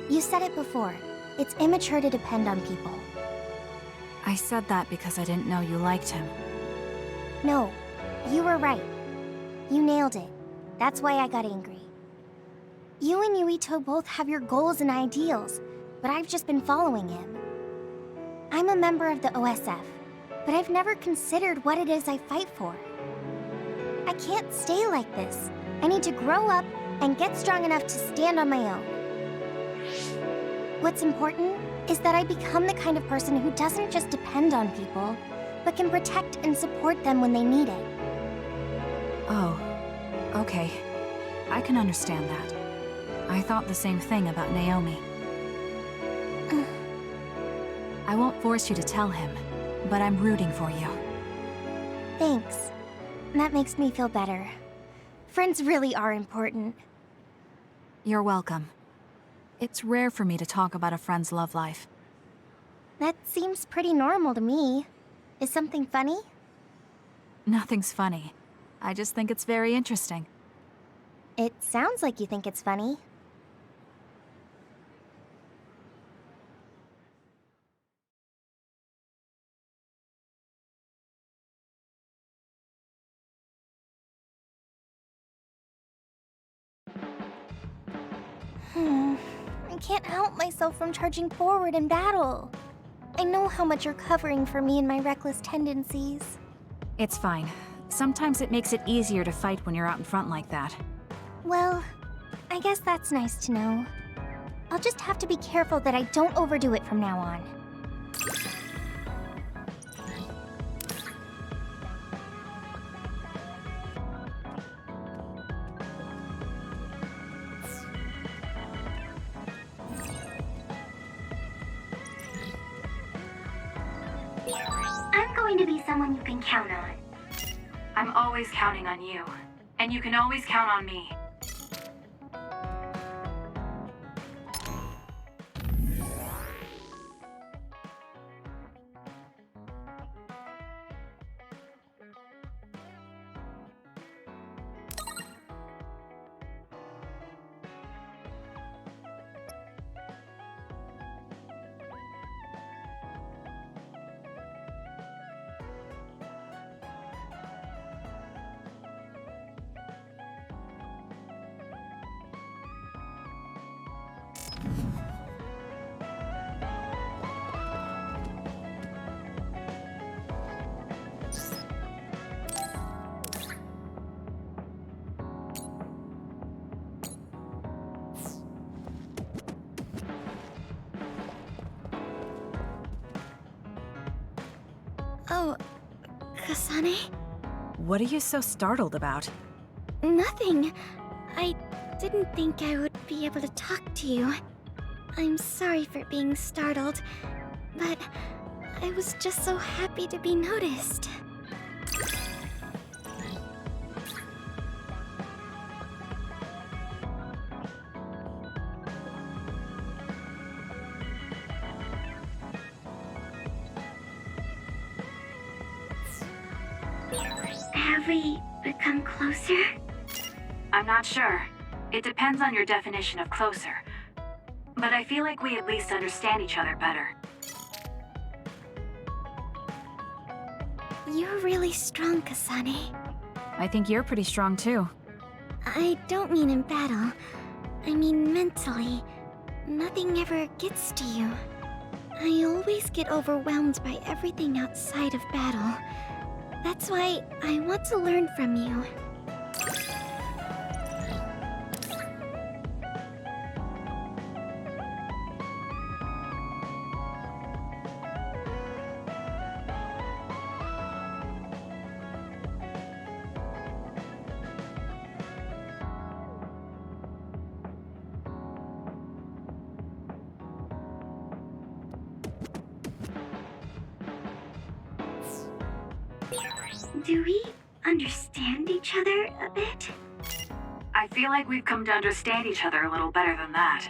You said it before. It's immature to depend on people. I said that because I didn't know you liked him. No, you were right. You nailed it. That's why I got angry. You and Yuito both have your goals and ideals, but I've just been following him. I'm a member of the OSF, but I've never considered what it is I fight for. I can't stay like this. I need to grow up and get strong enough to stand on my own. What's important is that I become the kind of person who doesn't just depend on people, but can protect and support them when they need it. Oh, okay. I can understand that. I thought the same thing about Naomi. I won't force you to tell him, but I'm rooting for you. Thanks. That makes me feel better. Friends really are important. You're welcome. It's rare for me to talk about a friend's love life. That seems pretty normal to me. Is something funny? Nothing's funny. I just think it's very interesting. It sounds like you think it's funny. I can't help myself from charging forward in battle. I know how much you're covering for me and my reckless tendencies. It's fine. Sometimes it makes it easier to fight when you're out in front like that. Well, I guess that's nice to know. I'll just have to be careful that I don't overdo it from now on. I'm going to be someone you can count on. I'm always counting on you. And you can always count on me. Oh, Kasane? What are you so startled about? Nothing. I didn't think I would be able to talk to you. I'm sorry for being startled, but I was just so happy to be noticed. Have we become closer? I'm not sure. It depends on your definition of closer. But I feel like we at least understand each other better. You're really strong, Kasane. I think you're pretty strong too. I don't mean in battle. I mean mentally. Nothing ever gets to you. I always get overwhelmed by everything outside of battle. That's why I want to learn from you. Do we understand each other a bit? I feel like we've come to understand each other a little better than that.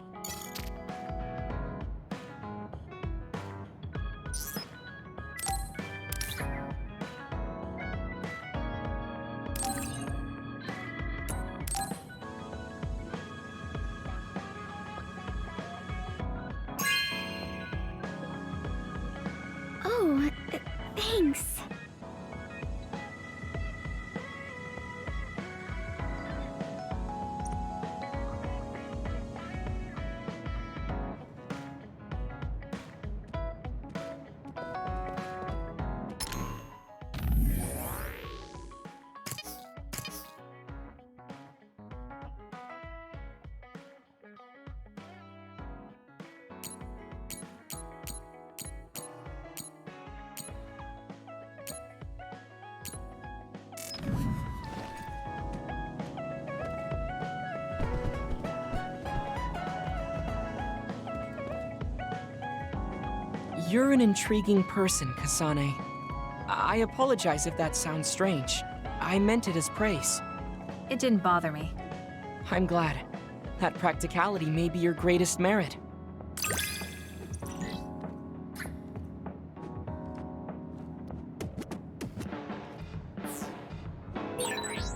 Oh, thanks. You're an intriguing person, Kasane. I apologize if that sounds strange. I meant it as praise. It didn't bother me. I'm glad. That practicality may be your greatest merit.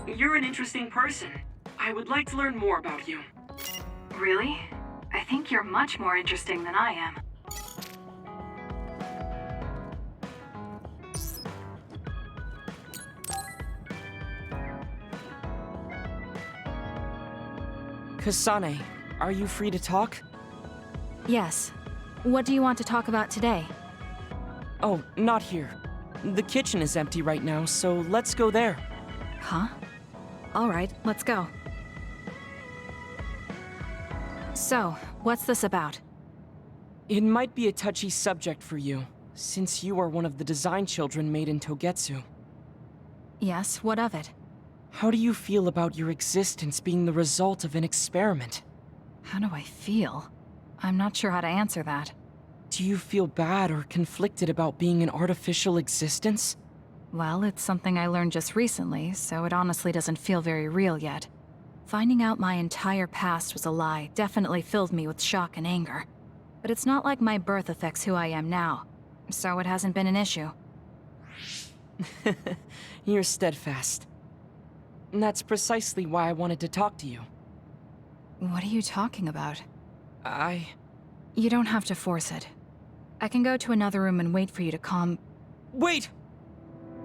You're an interesting person. I would like to learn more about you. Really? I think you're much more interesting than I am. Kasane, are you free to talk? Yes. What do you want to talk about today? Oh, not here. The kitchen is empty right now, so let's go there. Huh? All right, let's go. So, what's this about? It might be a touchy subject for you, since you are one of the design children made in Togetsu. Yes, what of it? How do you feel about your existence being the result of an experiment? How do I feel? I'm not sure how to answer that. Do you feel bad or conflicted about being an artificial existence? Well, it's something I learned just recently, so it honestly doesn't feel very real yet. Finding out my entire past was a lie definitely filled me with shock and anger. But it's not like my birth affects who I am now, so it hasn't been an issue. You're steadfast. And that's precisely why I wanted to talk to you. What are you talking about? I... You don't have to force it. I can go to another room and wait for you to calm... Wait!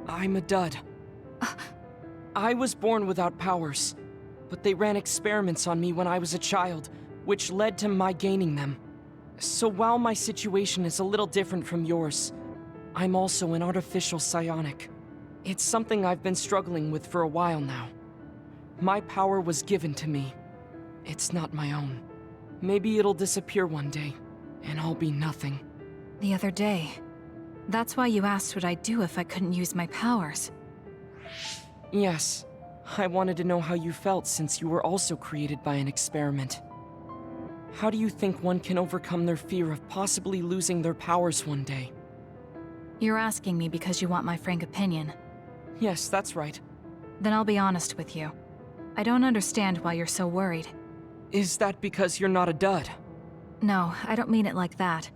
I'm a dud. I was born without powers, but they ran experiments on me when I was a child, which led to my gaining them. So while my situation is a little different from yours, I'm also an artificial psionic. It's something I've been struggling with for a while now. My power was given to me. It's not my own. Maybe it'll disappear one day, and I'll be nothing. The other day. That's why you asked what I'd do if I couldn't use my powers. Yes. I wanted to know how you felt since you were also created by an experiment. How do you think one can overcome their fear of possibly losing their powers one day? You're asking me because you want my frank opinion. Yes, that's right. Then I'll be honest with you. I don't understand why you're so worried. Is that because you're not a dud? No, I don't mean it like that.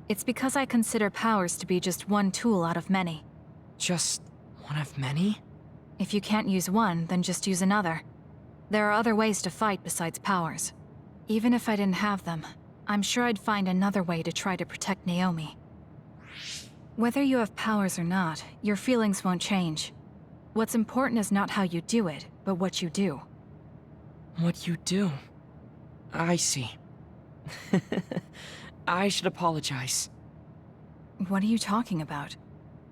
It's because I consider powers to be just one tool out of many. Just one of many? If you can't use one, then just use another. There are other ways to fight besides powers. Even if I didn't have them, I'm sure I'd find another way to try to protect Naomi. Whether you have powers or not, your feelings won't change. What's important is not how you do it, but what you do. What you do? I see. I should apologize. What are you talking about?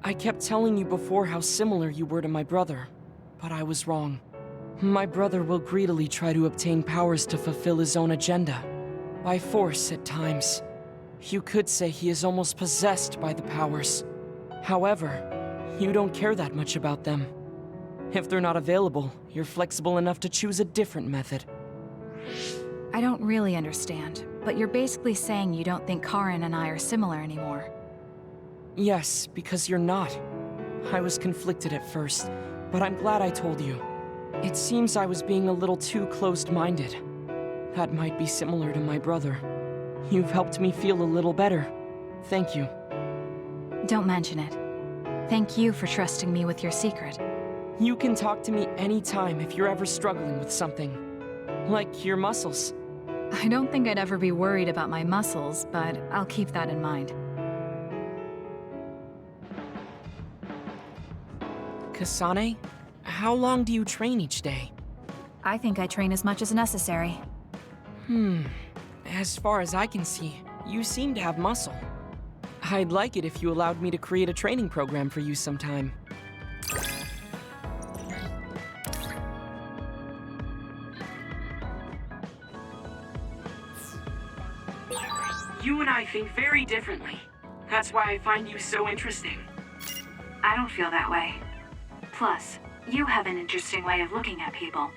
I kept telling you before how similar you were to my brother, but I was wrong. My brother will greedily try to obtain powers to fulfill his own agenda. By force at times. You could say he is almost possessed by the powers. However, you don't care that much about them. If they're not available, you're flexible enough to choose a different method. I don't really understand, but you're basically saying you don't think Karin and I are similar anymore. Yes, because you're not. I was conflicted at first, but I'm glad I told you. It seems I was being a little too closed-minded. That might be similar to my brother. You've helped me feel a little better. Thank you. Don't mention it. Thank you for trusting me with your secret. You can talk to me anytime if you're ever struggling with something. Like your muscles. I don't think I'd ever be worried about my muscles, but I'll keep that in mind. Kasane, how long do you train each day? I think I train as much as necessary. As far as I can see, you seem to have muscle. I'd like it if you allowed me to create a training program for you sometime. You and I think very differently. That's why I find you so interesting. I don't feel that way. Plus, you have an interesting way of looking at people.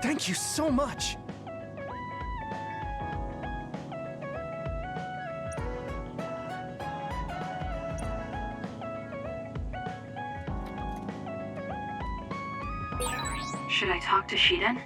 Thank you so much! Should I talk to Shiden?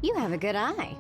You have a good eye.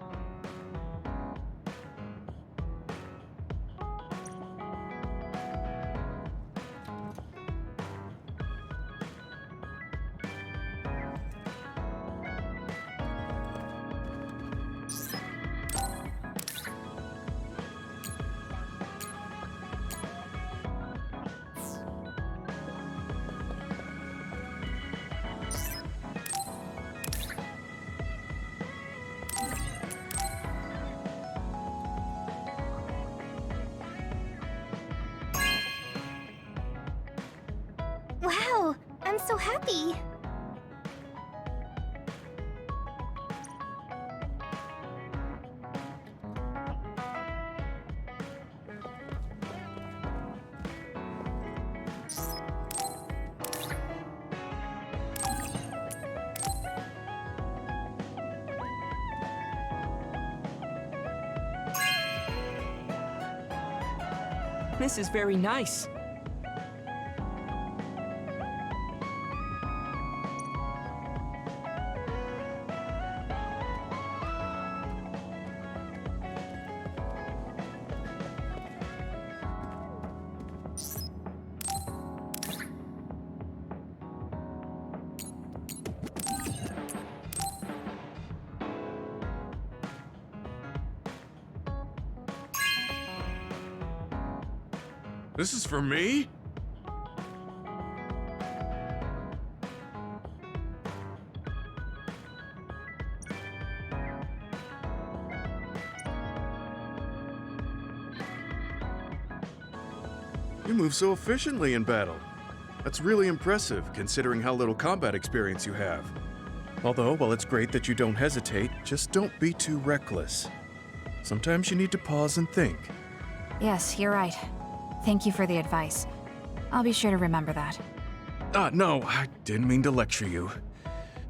so happy. This is very nice. This is for me? You move so efficiently in battle. That's really impressive, considering how little combat experience you have. Although, while it's great that you don't hesitate, just don't be too reckless. Sometimes you need to pause and think. Yes, you're right. Thank you for the advice. I'll be sure to remember that. No, I didn't mean to lecture you.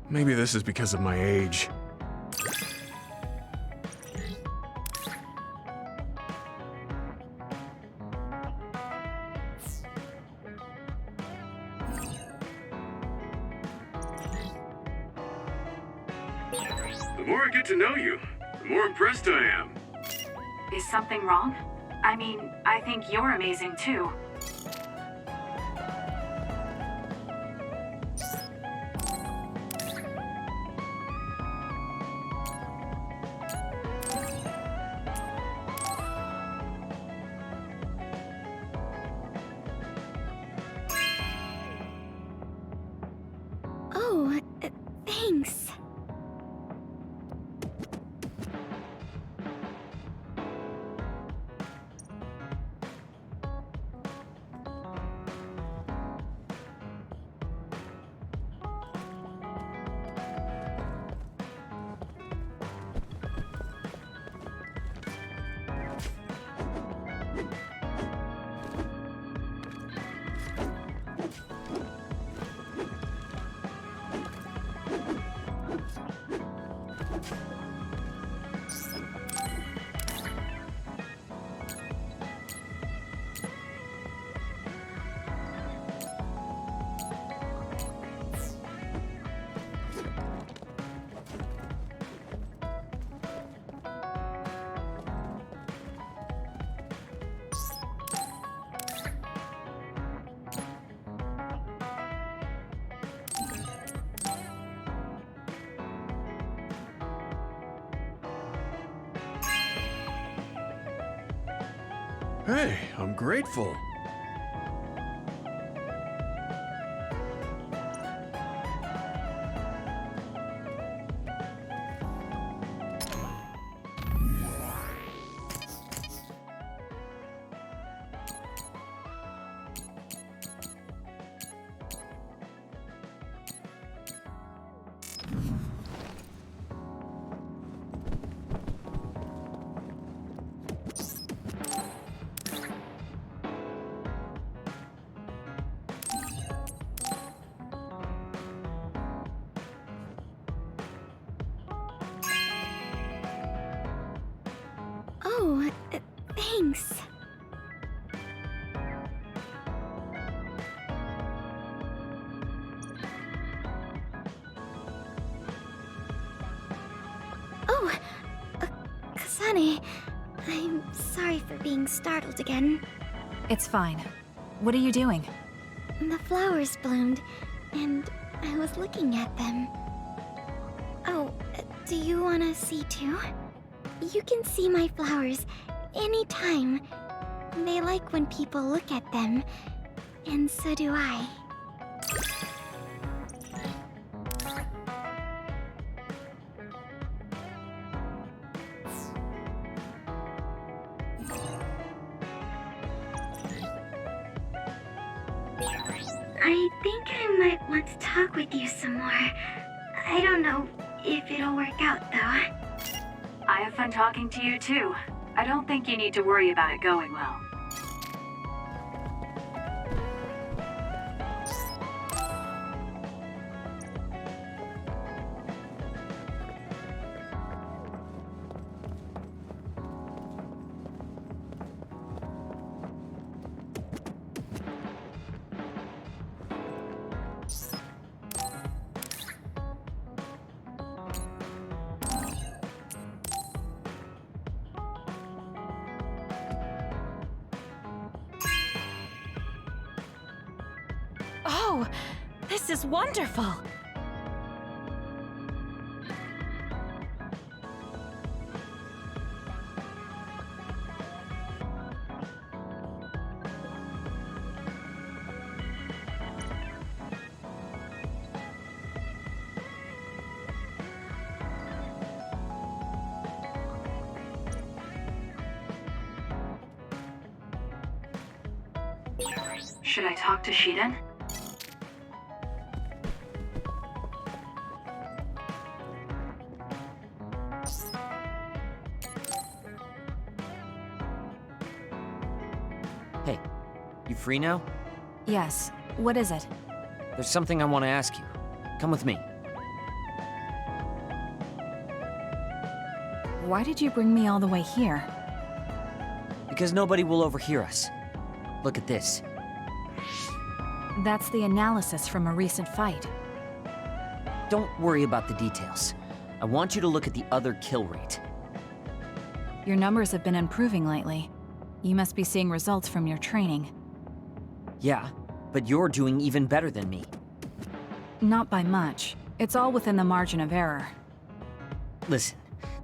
Maybe this is because of my age. The more I get to know you, the more impressed I am. Is something wrong? I mean, I think you're amazing too. Oh, thanks. Hey, I'm grateful. Oh, thanks. Oh, Kasane, I'm sorry for being startled again. It's fine. What are you doing? The flowers bloomed, and I was looking at them. Oh, do you want to see too? You can see my flowers anytime. They like when people look at them, and so do I. I think I'm might want to talk with you some more. I don't know if it'll work out, though. I have fun talking to you too. I don't think you need to worry about it going well. Oh, this is wonderful! Should I talk to Shiden? Hey, you free now? Yes. What is it? There's something I want to ask you. Come with me. Why did you bring me all the way here? Because nobody will overhear us. Look at this. That's the analysis from a recent fight. Don't worry about the details. I want you to look at the other kill rate. Your numbers have been improving lately. You must be seeing results from your training. Yeah, but you're doing even better than me. Not by much. It's all within the margin of error. Listen,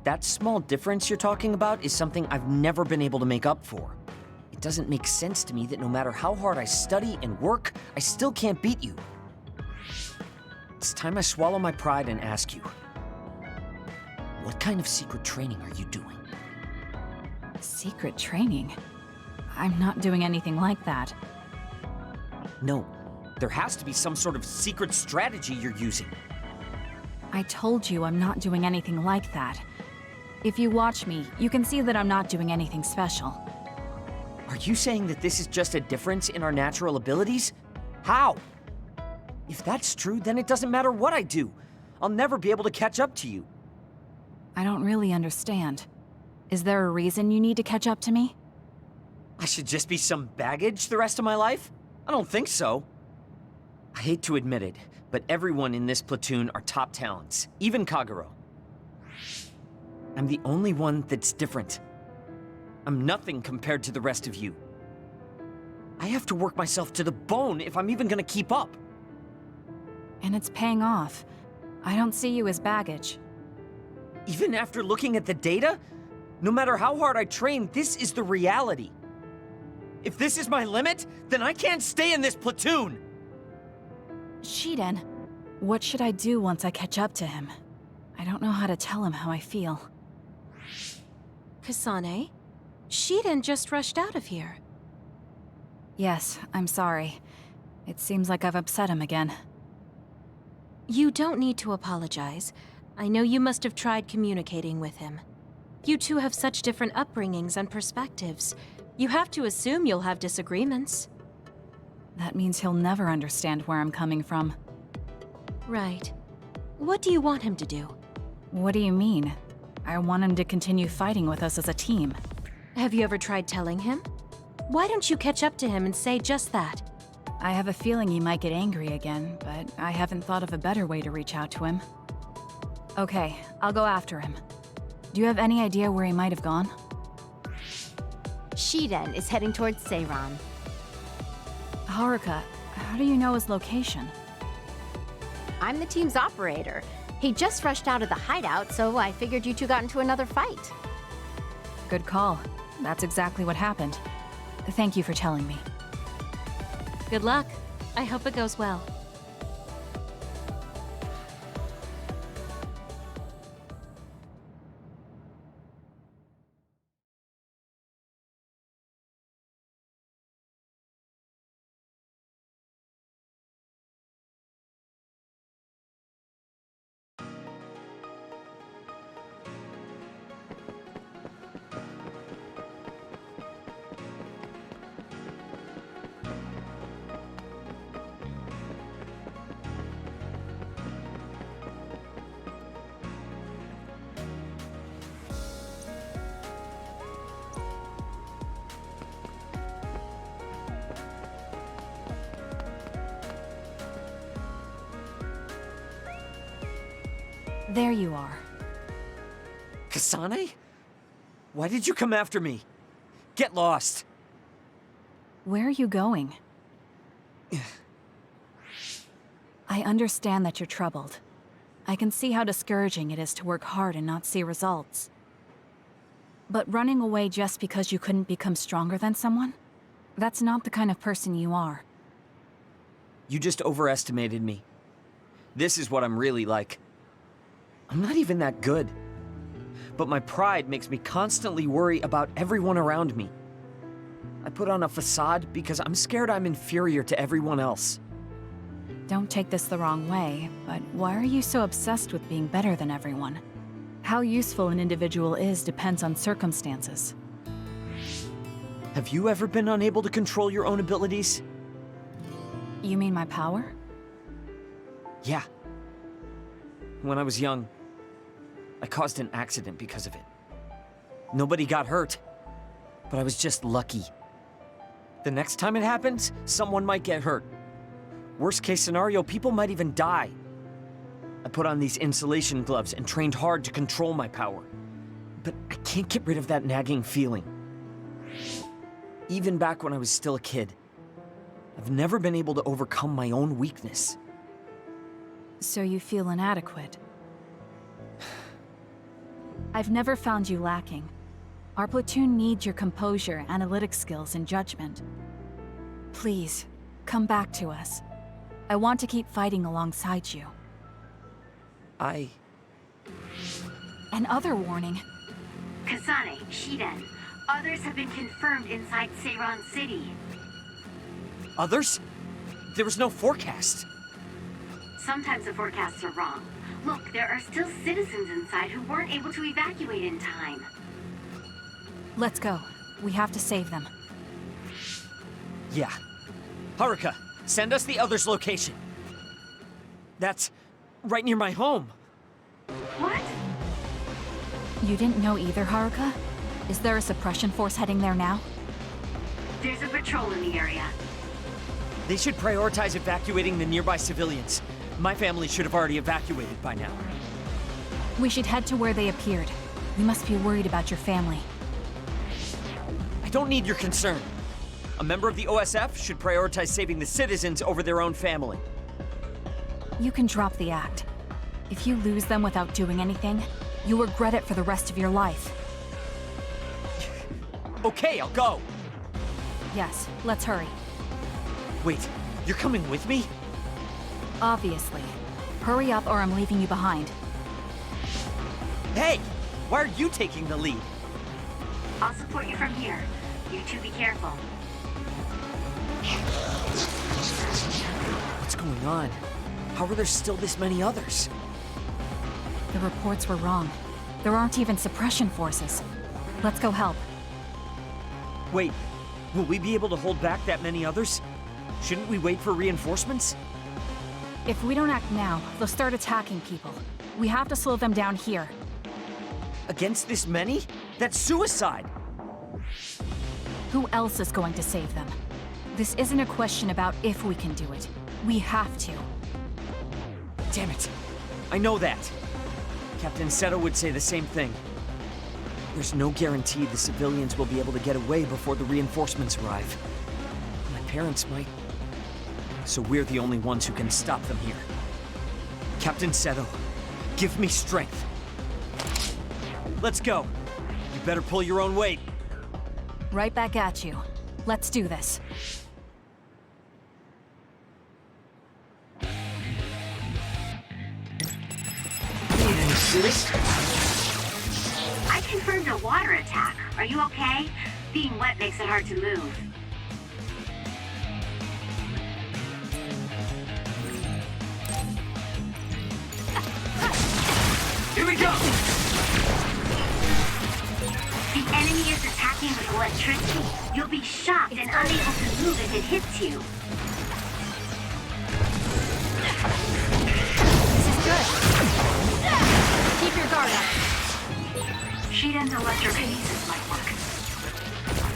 that small difference you're talking about is something I've never been able to make up for. It doesn't make sense to me that no matter how hard I study and work, I still can't beat you. It's time I swallow my pride and ask you, what kind of secret training are you doing? Secret training? I'm not doing anything like that. No, there has to be some sort of secret strategy you're using. I told you I'm not doing anything like that. If you watch me, you can see that I'm not doing anything special. Are you saying that this is just a difference in our natural abilities? How? If that's true, then it doesn't matter what I do. I'll never be able to catch up to you. I don't really understand. Is there a reason you need to catch up to me? I should just be some baggage the rest of my life? I don't think so. I hate to admit it, but everyone in this platoon are top talents, even Kagero. I'm the only one that's different. I'm nothing compared to the rest of you. I have to work myself to the bone if I'm even gonna keep up. And it's paying off. I don't see you as baggage. Even after looking at the data? No matter how hard I train, this is the reality. If this is my limit, then I can't stay in this platoon! Shiden, what should I do once I catch up to him? I don't know how to tell him how I feel. Kasane? Shiden just rushed out of here. Yes, I'm sorry. It seems like I've upset him again. You don't need to apologize. I know you must have tried communicating with him. You two have such different upbringings and perspectives. You have to assume you'll have disagreements. That means he'll never understand where I'm coming from. Right. What do you want him to do? What do you mean? I want him to continue fighting with us as a team. Have you ever tried telling him? Why don't you catch up to him and say just that? I have a feeling he might get angry again, but I haven't thought of a better way to reach out to him. Okay, I'll go after him. Do you have any idea where he might have gone? Shiden is heading towards Seiran. Haruka, how do you know his location? I'm the team's operator. He just rushed out of the hideout, so I figured you two got into another fight. Good call. That's exactly what happened. Thank you for telling me. Good luck. I hope it goes well. There you are. Kasane? Why did you come after me? Get lost. Where are you going? I understand that you're troubled. I can see how discouraging it is to work hard and not see results. But running away just because you couldn't become stronger than someone? That's not the kind of person you are. You just overestimated me. This is what I'm really like. I'm not even that good. But my pride makes me constantly worry about everyone around me. I put on a facade because I'm scared I'm inferior to everyone else. Don't take this the wrong way, but why are you so obsessed with being better than everyone? How useful an individual is depends on circumstances. Have you ever been unable to control your own abilities? You mean my power? Yeah. When I was young, I caused an accident because of it. Nobody got hurt, but I was just lucky. The next time it happens, someone might get hurt. Worst case scenario, people might even die. I put on these insulation gloves and trained hard to control my power. But I can't get rid of that nagging feeling. Even back when I was still a kid, I've never been able to overcome my own weakness. So you feel inadequate? I've never found you lacking. Our platoon needs your composure, analytic skills, and judgment. Please, come back to us. I want to keep fighting alongside you. Another warning. Kasane, Shiden, others have been confirmed inside Seiran City. Others? There was no forecast. Sometimes the forecasts are wrong. Look, there are still citizens inside who weren't able to evacuate in time. Let's go. We have to save them. Yeah. Haruka, send us the others' location. That's right near my home. What? You didn't know either, Haruka? Is there a suppression force heading there now? There's a patrol in the area. They should prioritize evacuating the nearby civilians. My family should have already evacuated by now. We should head to where they appeared. You must be worried about your family. I don't need your concern. A member of the OSF should prioritize saving the citizens over their own family. You can drop the act. If you lose them without doing anything, you'll regret it for the rest of your life. Okay, I'll go. Yes, let's hurry. Wait, you're coming with me? Obviously. Hurry up or I'm leaving you behind. Hey! Why are you taking the lead? I'll support you from here. You two be careful. What's going on? How are there still this many others? The reports were wrong. There aren't even suppression forces. Let's go help. Wait, will we be able to hold back that many others? Shouldn't we wait for reinforcements? If we don't act now, they'll start attacking people. We have to slow them down here. Against this many? That's suicide! Who else is going to save them? This isn't a question about if we can do it. We have to. Damn it. I know that. Captain Seto would say the same thing. There's no guarantee the civilians will be able to get away before the reinforcements arrive. My parents might. So we're the only ones who can stop them here. Captain Seto, give me strength. Let's go. You better pull your own weight. Right back at you. Let's do this. I confirmed a water attack. Are you okay? Being wet makes it hard to move. Here we go! The enemy is attacking with electricity. You'll be shocked and unable to move if it hits you. This is good. Keep your guard up. Shiden's electrokinesis might work.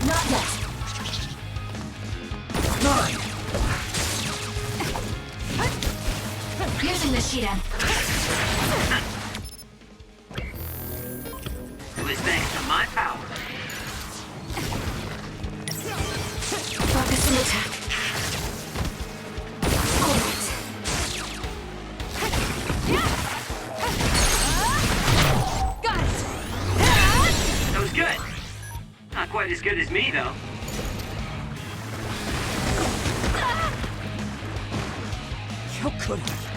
Not yet. 9. Using the Shiden. thanks to my power. Focus and attack. Got it! That was good. Not quite as good as me, though. You could have.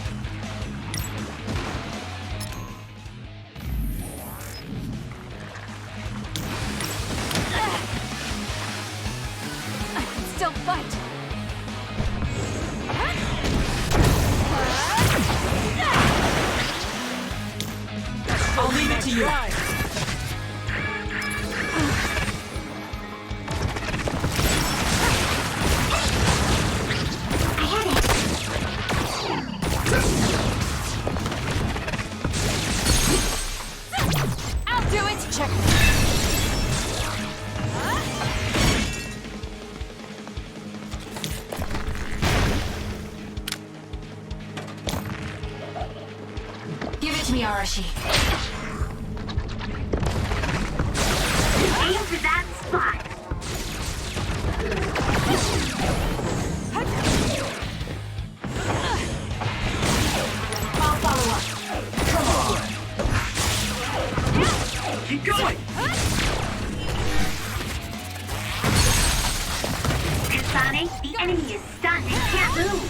I can still fight. I'll leave it to you. I'll do it. Check. Give it to me, Arashi. Aim for that spot. I'll follow up. Keep going! Kasane, the enemy is stunned and can't move.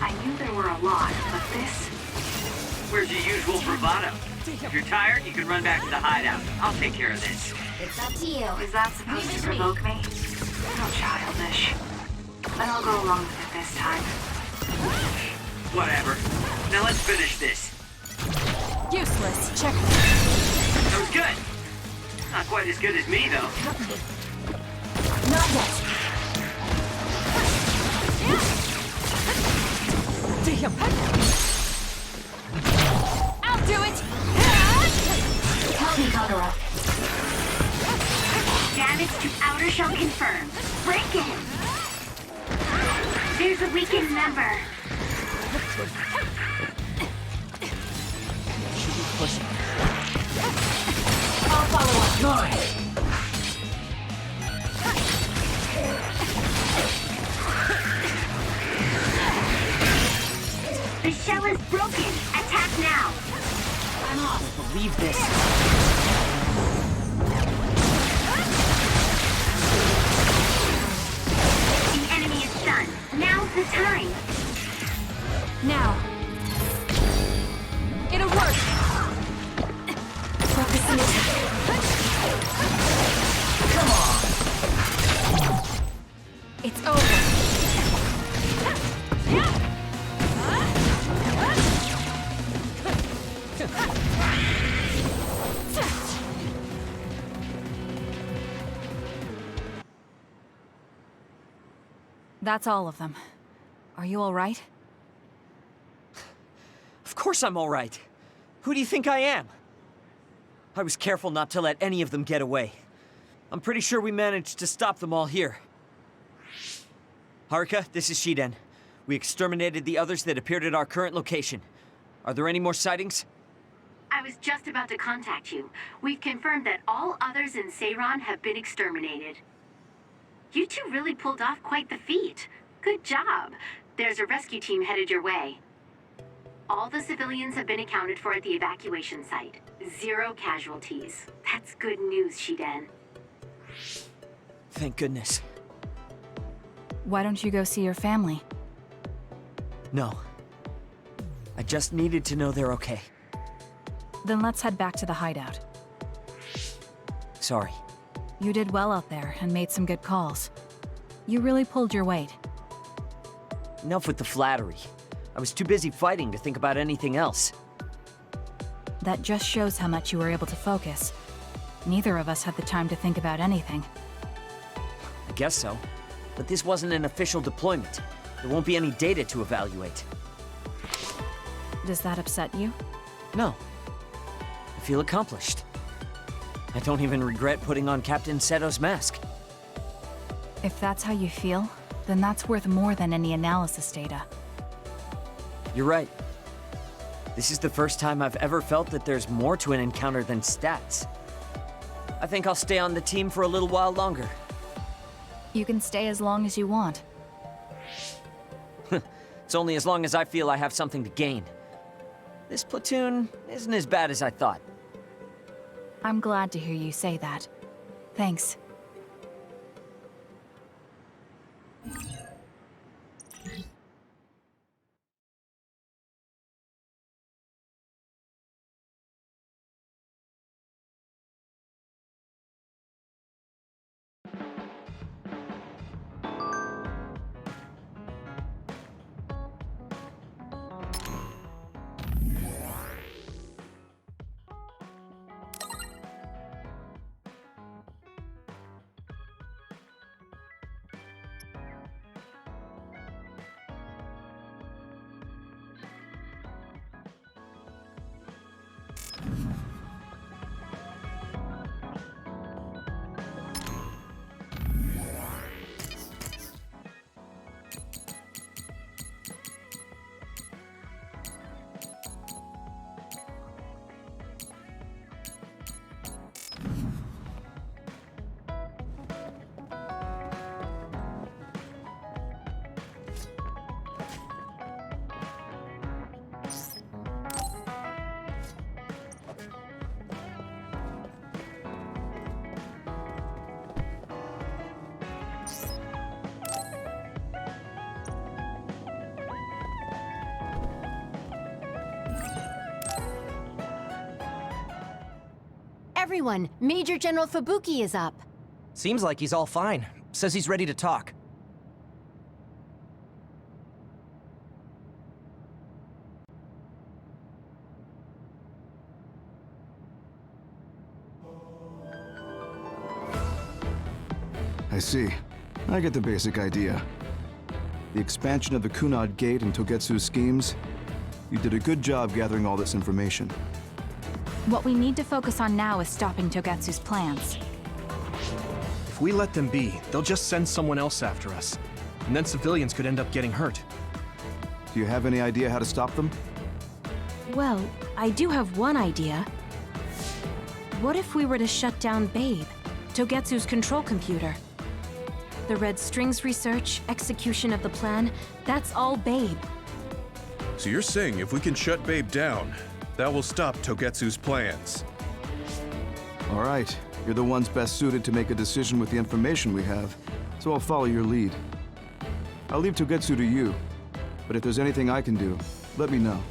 I knew there were a lot, but this... Where's your usual bravado? If you're tired, you can run back to the hideout. I'll take care of this. It's up to you. Is that supposed to provoke me? How childish. But I'll go along with it this time. Whatever. Now let's finish this. Useless. Check. That was good. Not quite as good as me, though. Not yet. Damn. I'll do it. Help me, Kagura. Damage to outer shell confirmed. Break it. There's a weakened member. Should be pushing. I'll follow up. Nice. The shell is broken. Attack now. I'm off. Believe this. The enemy is stunned. Now's the time. Now. It'll work. Focus and attack. Come on. It's over. That's all of them. Are you all right? Of course I'm all right. Who do you think I am? I was careful not to let any of them get away. I'm pretty sure we managed to stop them all here. Haruka, this is Shiden. We exterminated the others that appeared at our current location. Are there any more sightings? I was just about to contact you. We've confirmed that all others in Seiran have been exterminated. You two really pulled off quite the feat. Good job. There's a rescue team headed your way. All the civilians have been accounted for at the evacuation site. 0 casualties. That's good news, Shiden. Thank goodness. Why don't you go see your family? No. I just needed to know they're okay. Then let's head back to the hideout. Sorry. You did well out there and made some good calls. You really pulled your weight. Enough with the flattery. I was too busy fighting to think about anything else. That just shows how much you were able to focus. Neither of us had the time to think about anything. I guess so. But this wasn't an official deployment. There won't be any data to evaluate. Does that upset you? No. I feel accomplished. I don't even regret putting on Captain Seto's mask. If that's how you feel, then that's worth more than any analysis data. You're right. This is the first time I've ever felt that there's more to an encounter than stats. I think I'll stay on the team for a little while longer. You can stay as long as you want. It's only as long as I feel I have something to gain. This platoon isn't as bad as I thought. I'm glad to hear you say that. Thanks. Everyone, Major General Fubuki is up. Seems like he's all fine. Says he's ready to talk. I see. I get the basic idea. The expansion of the Kunad Gate and Togetsu's schemes. You did a good job gathering all this information. What we need to focus on now is stopping Togetsu's plans. If we let them be, they'll just send someone else after us. And then civilians could end up getting hurt. Do you have any idea how to stop them? Well, I do have one idea. What if we were to shut down Babe, Togetsu's control computer? The Red Strings research, execution of the plan, that's all Babe. So you're saying if we can shut Babe down, that will stop Togetsu's plans? All right. You're the ones best suited to make a decision with the information we have, so I'll follow your lead. I'll leave Togetsu to you, but if there's anything I can do, let me know.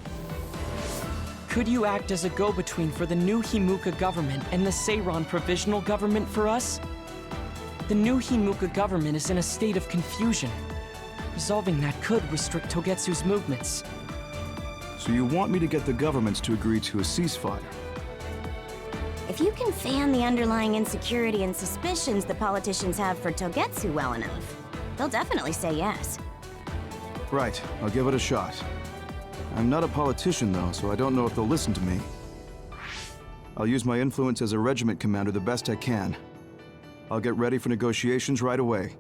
Could you act as a go-between for the new Himuka government and the Seiran provisional government for us? The new Himuka government is in a state of confusion. Resolving that could restrict Togetsu's movements. So you want me to get the governments to agree to a ceasefire? If you can fan the underlying insecurity and suspicions the politicians have for Togetsu well enough, they'll definitely say yes. Right, I'll give it a shot. I'm not a politician though, so I don't know if they'll listen to me. I'll use my influence as a regiment commander the best I can. I'll get ready for negotiations right away.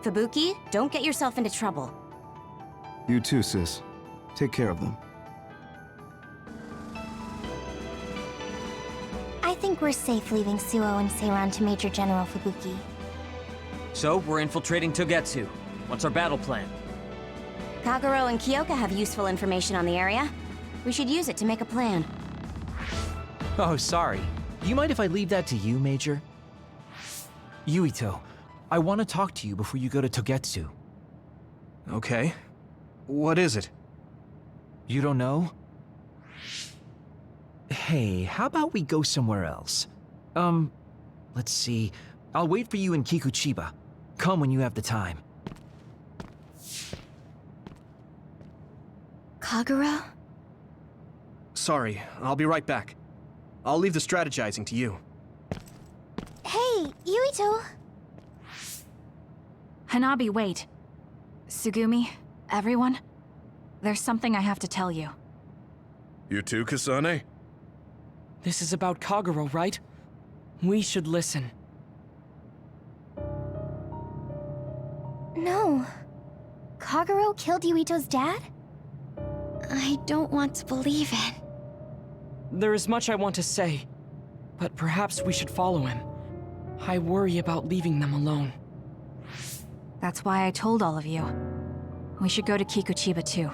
Fubuki, don't get yourself into trouble. You too, sis. Take care of them. I think we're safe leaving Suo and Seiran to Major General Fubuki. So, we're infiltrating Togetsu. What's our battle plan? Kagero and Kyoka have useful information on the area. We should use it to make a plan. Oh, sorry. Do you mind if I leave that to you, Major? Yuito, I want to talk to you before you go to Togetsu. Okay. What is it? You don't know? Hey, how about we go somewhere else? Let's see. I'll wait for you in Kikuchiba. Come when you have the time. Kagero? Sorry, I'll be right back. I'll leave the strategizing to you. Hey, Yuito! Hanabi, wait. Tsugumi, everyone, there's something I have to tell you. You too, Kasane? This is about Kagero, right? We should listen. No. Kagero killed Yuito's dad? I don't want to believe it. There is much I want to say, but perhaps we should follow him. I worry about leaving them alone. That's why I told all of you. We should go to Kikuchiba too.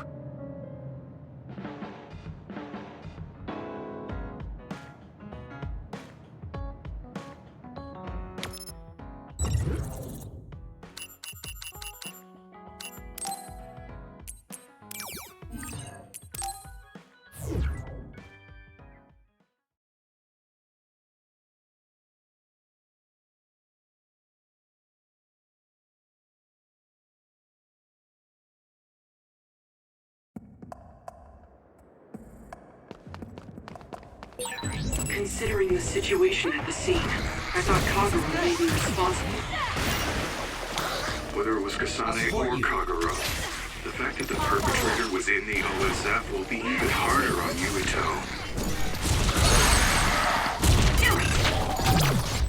Considering the situation at the scene, I thought Kagura may be responsible. Whether it was Kasane or Kagura, the fact that the perpetrator was in the OSF will be even harder on Yuito. Do it!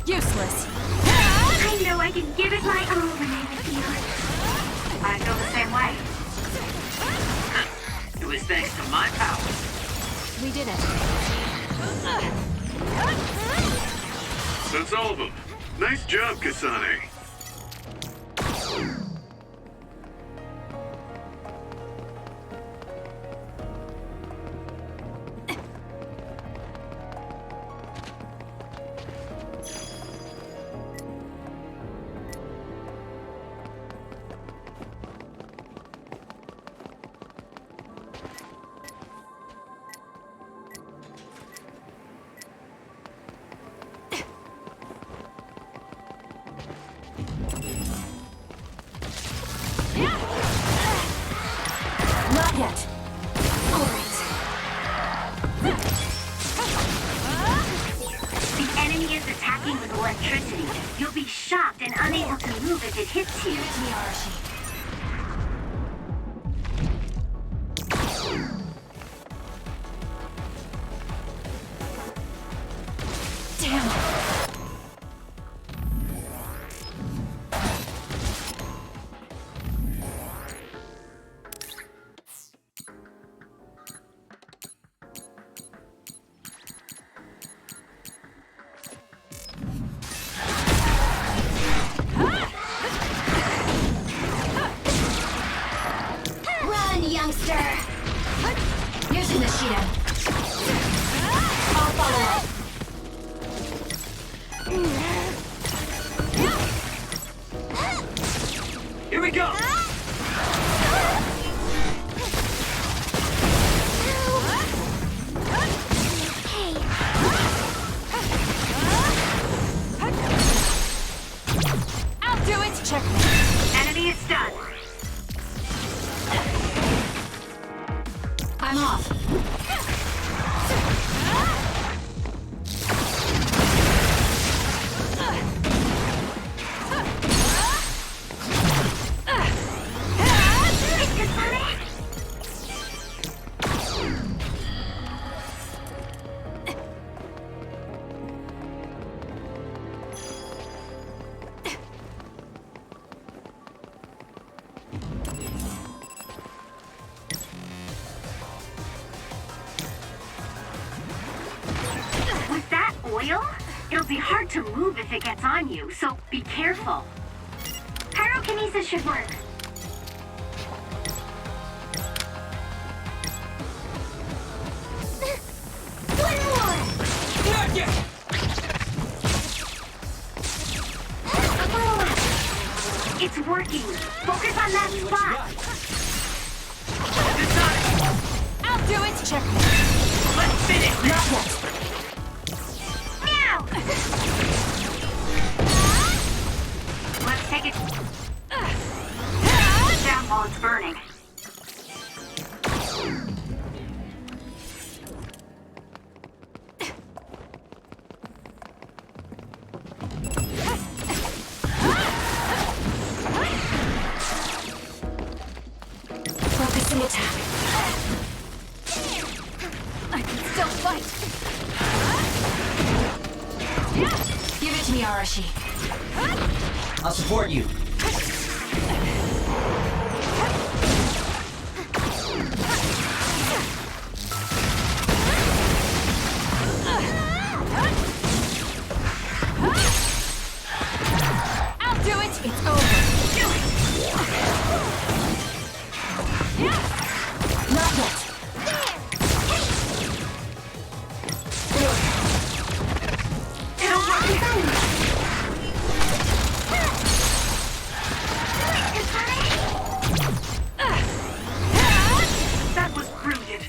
Useless. I know I can give it my all when I feel it. I feel the same way. It was thanks to my powers. We did it. That's all of them. Nice job, Kasane. Not yet. All right. The enemy is attacking with electricity. You'll be shocked and unable to move if it hits you. Using the Shield. I'll follow up. Here we go! I'll do it! Checkmate. Enemy is stunned. I'm off. Was that oil? It'll be hard to move if it gets on you, so be careful. Pyrokinesis should work. One more! It's working. Focus on that spot. I'll do it! Checkmate. Let's finish this. Not yet. Meow! Let's take it down while it's burning. Focusing attack. I can still fight. Give it to me, Arashi. I'll support you. Not yet. It'll work. That was brilliant.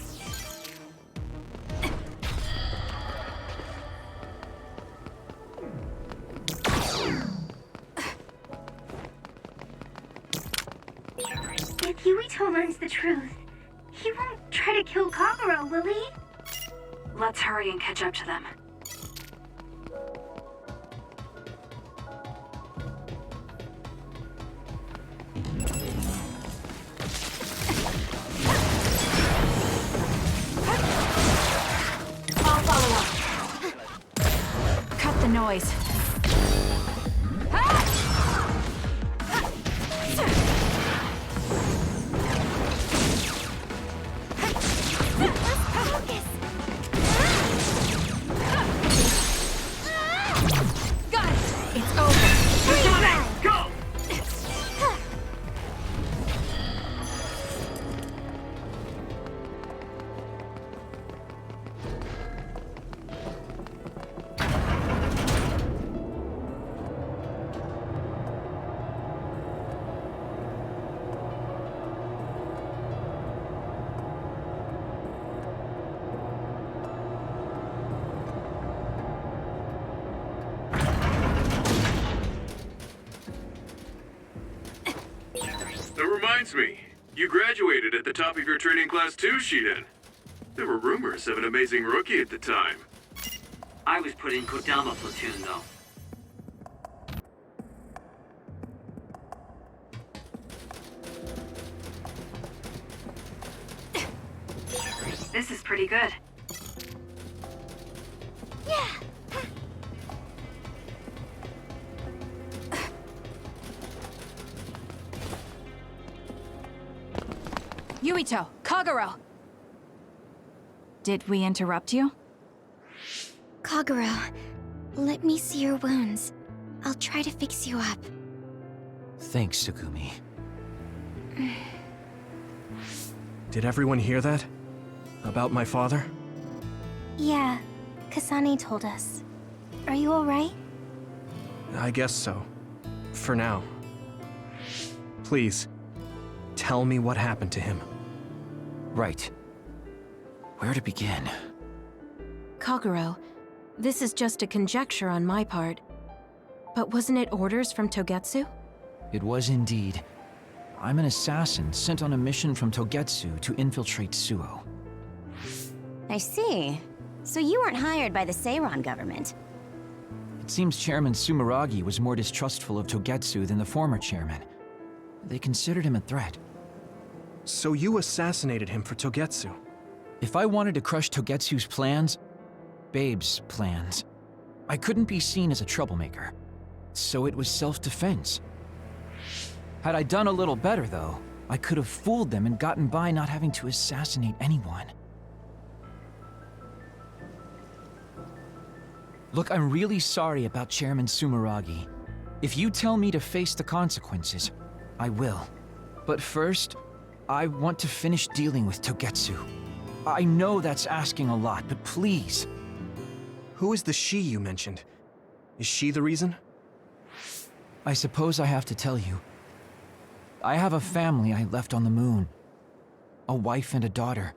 If Yuito learns the truth, he won't try to kill Kagura, will he? Let's hurry and catch up to them. I'll follow up. Cut the noise. Got it! It's over. Kasane, go! That reminds me, you graduated at the top of your training class too, Shiden. There were rumors of an amazing rookie at the time. I was put in Kodama platoon, though. This is pretty good. Yuito, Kagura! Did we interrupt you? Kagura, let me see your wounds. I'll try to fix you up. Thanks, Tsugumi. Did everyone hear that? About my father? Yeah, Kasane told us. Are you alright? I guess so. For now. Please, tell me what happened to him. Right. Where to begin? Kaguro, this is just a conjecture on my part. But wasn't it orders from Togetsu? It was indeed. I'm an assassin sent on a mission from Togetsu to infiltrate Suo. I see. So you weren't hired by the Seiran government. It seems Chairman Sumeragi was more distrustful of Togetsu than the former chairman. They considered him a threat. So you assassinated him for Togetsu? If I wanted to crush Togetsu's plans, Babe's plans, I couldn't be seen as a troublemaker. So it was self-defense. Had I done a little better, though, I could have fooled them and gotten by not having to assassinate anyone. Look, I'm really sorry about Chairman Sumeragi. If you tell me to face the consequences, I will. But first, I want to finish dealing with Togetsu. I know that's asking a lot, but please. Who is the she you mentioned? Is she the reason? I suppose I have to tell you. I have a family I left on the moon. A wife and a daughter.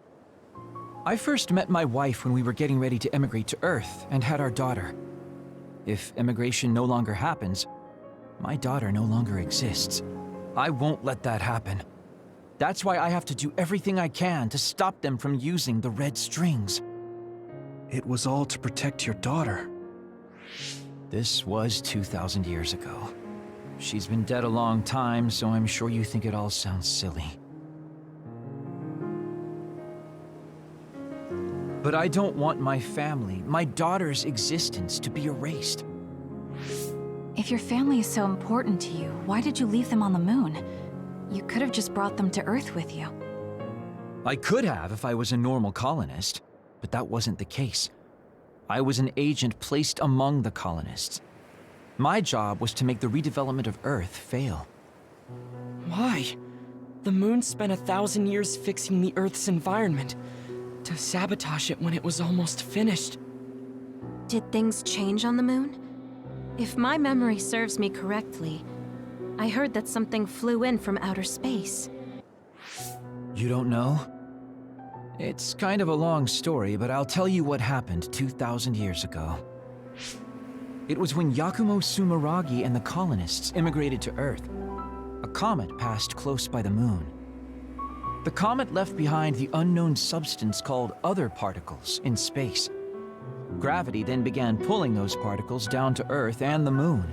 I first met my wife when we were getting ready to emigrate to Earth and had our daughter. If emigration no longer happens, my daughter no longer exists. I won't let that happen. That's why I have to do everything I can to stop them from using the red strings. It was all to protect your daughter. This was 2,000 years ago. She's been dead a long time, so I'm sure you think it all sounds silly. But I don't want my family, my daughter's existence, to be erased. If your family is so important to you, why did you leave them on the moon? You could have just brought them to Earth with you. I could have if I was a normal colonist, but that wasn't the case. I was an agent placed among the colonists. My job was to make the redevelopment of Earth fail. Why? The moon spent 1,000 years fixing the Earth's environment to sabotage it when it was almost finished. Did things change on the moon? If my memory serves me correctly, I heard that something flew in from outer space. You don't know? It's kind of a long story, but I'll tell you what happened 2,000 years ago. It was when Yuito Sumeragi and the colonists immigrated to Earth. A comet passed close by the moon. The comet left behind the unknown substance called other particles in space. Gravity then began pulling those particles down to Earth and the moon.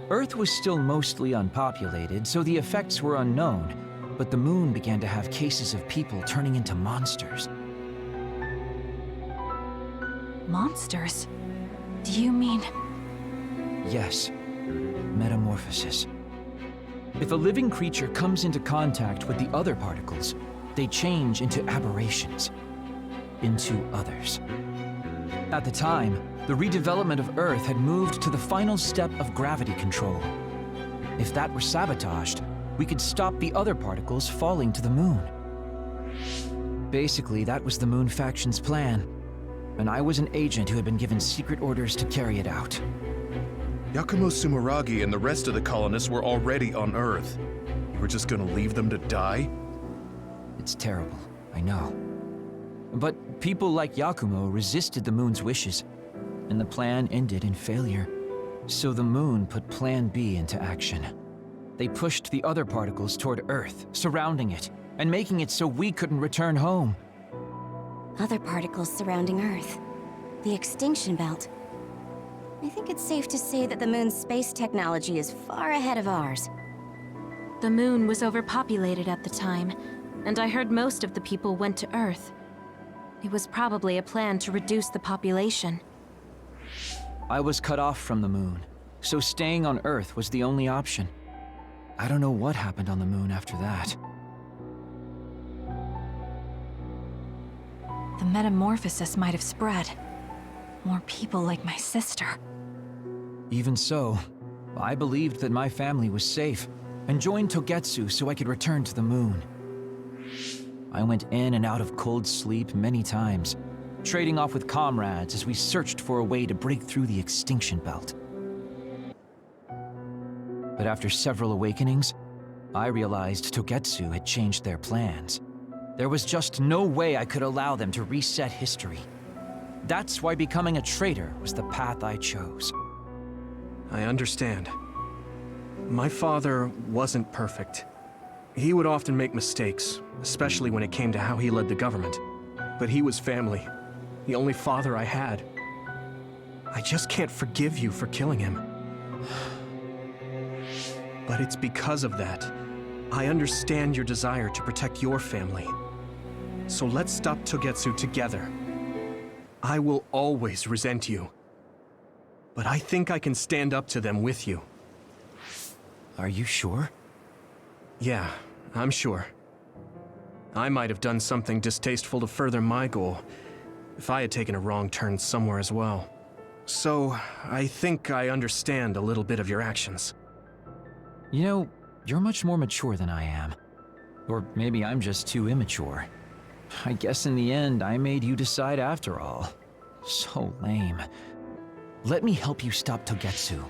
Earth was still mostly unpopulated, so the effects were unknown, but the moon began to have cases of people turning into monsters. Monsters? Do you mean... Yes, metamorphosis. If a living creature comes into contact with the other particles, they change into aberrations, into others. At the time, the redevelopment of Earth had moved to the final step of gravity control. If that were sabotaged, we could stop the other particles falling to the moon. Basically, that was the Moon Faction's plan, and I was an agent who had been given secret orders to carry it out. Yuito Sumeragi and the rest of the colonists were already on Earth. You were just gonna leave them to die? It's terrible, I know. But people like Yakumo resisted the moon's wishes, and the plan ended in failure. So the moon put Plan B into action. They pushed the other particles toward Earth, surrounding it, and making it so we couldn't return home. Other particles surrounding Earth. The extinction belt. I think it's safe to say that the moon's space technology is far ahead of ours. The moon was overpopulated at the time, and I heard most of the people went to Earth. It was probably a plan to reduce the population. I was cut off from the moon, so staying on Earth was the only option. I don't know what happened on the moon after that. The metamorphosis might have spread. More people like my sister. Even so, I believed that my family was safe, and joined Togetsu so I could return to the moon. I went in and out of cold sleep many times, trading off with comrades as we searched for a way to break through the extinction belt. But after several awakenings, I realized Togetsu had changed their plans. There was just no way I could allow them to reset history. That's why becoming a traitor was the path I chose. I understand. My father wasn't perfect. He would often make mistakes, especially when it came to how he led the government. But he was family, the only father I had. I just can't forgive you for killing him. But it's because of that. I understand your desire to protect your family. So let's stop Togetsu together. I will always resent you. But I think I can stand up to them with you. Are you sure? Yeah, I'm sure. I might have done something distasteful to further my goal, if I had taken a wrong turn somewhere as well. So, I think I understand a little bit of your actions. You know, you're much more mature than I am. Or maybe I'm just too immature. I guess in the end, I made you decide after all. So lame. Let me help you stop Togetsu.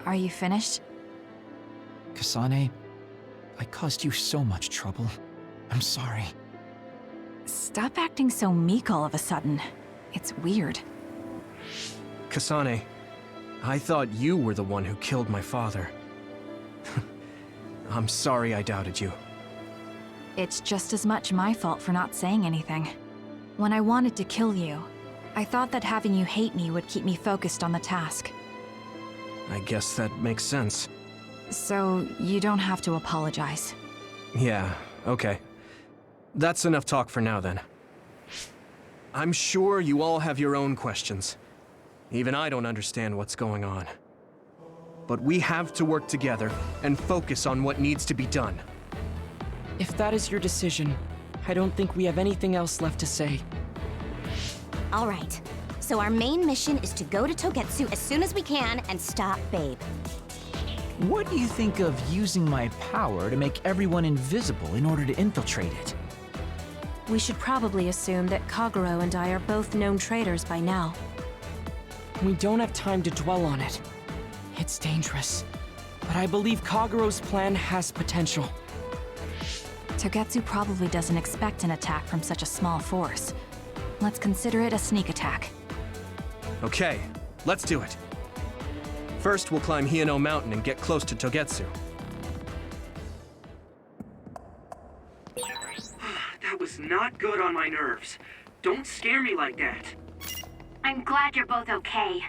Are you finished? Kasane, I caused you so much trouble. I'm sorry. Stop acting so meek all of a sudden. It's weird. Kasane, I thought you were the one who killed my father. I'm sorry I doubted you. It's just as much my fault for not saying anything. When I wanted to kill you, I thought that having you hate me would keep me focused on the task. I guess that makes sense. So, you don't have to apologize. Yeah, okay. That's enough talk for now then. I'm sure you all have your own questions. Even I don't understand what's going on. But we have to work together and focus on what needs to be done. If that is your decision, I don't think we have anything else left to say. All right. So our main mission is to go to Togetsu as soon as we can and stop Babe. What do you think of using my power to make everyone invisible in order to infiltrate it? We should probably assume that Kagero and I are both known traitors by now. We don't have time to dwell on it. It's dangerous. But I believe Kagero's plan has potential. Togetsu probably doesn't expect an attack from such a small force. Let's consider it a sneak attack. Okay, let's do it. First, we'll climb Hieno Mountain and get close to Togetsu. That was not good on my nerves. Don't scare me like that. I'm glad you're both okay.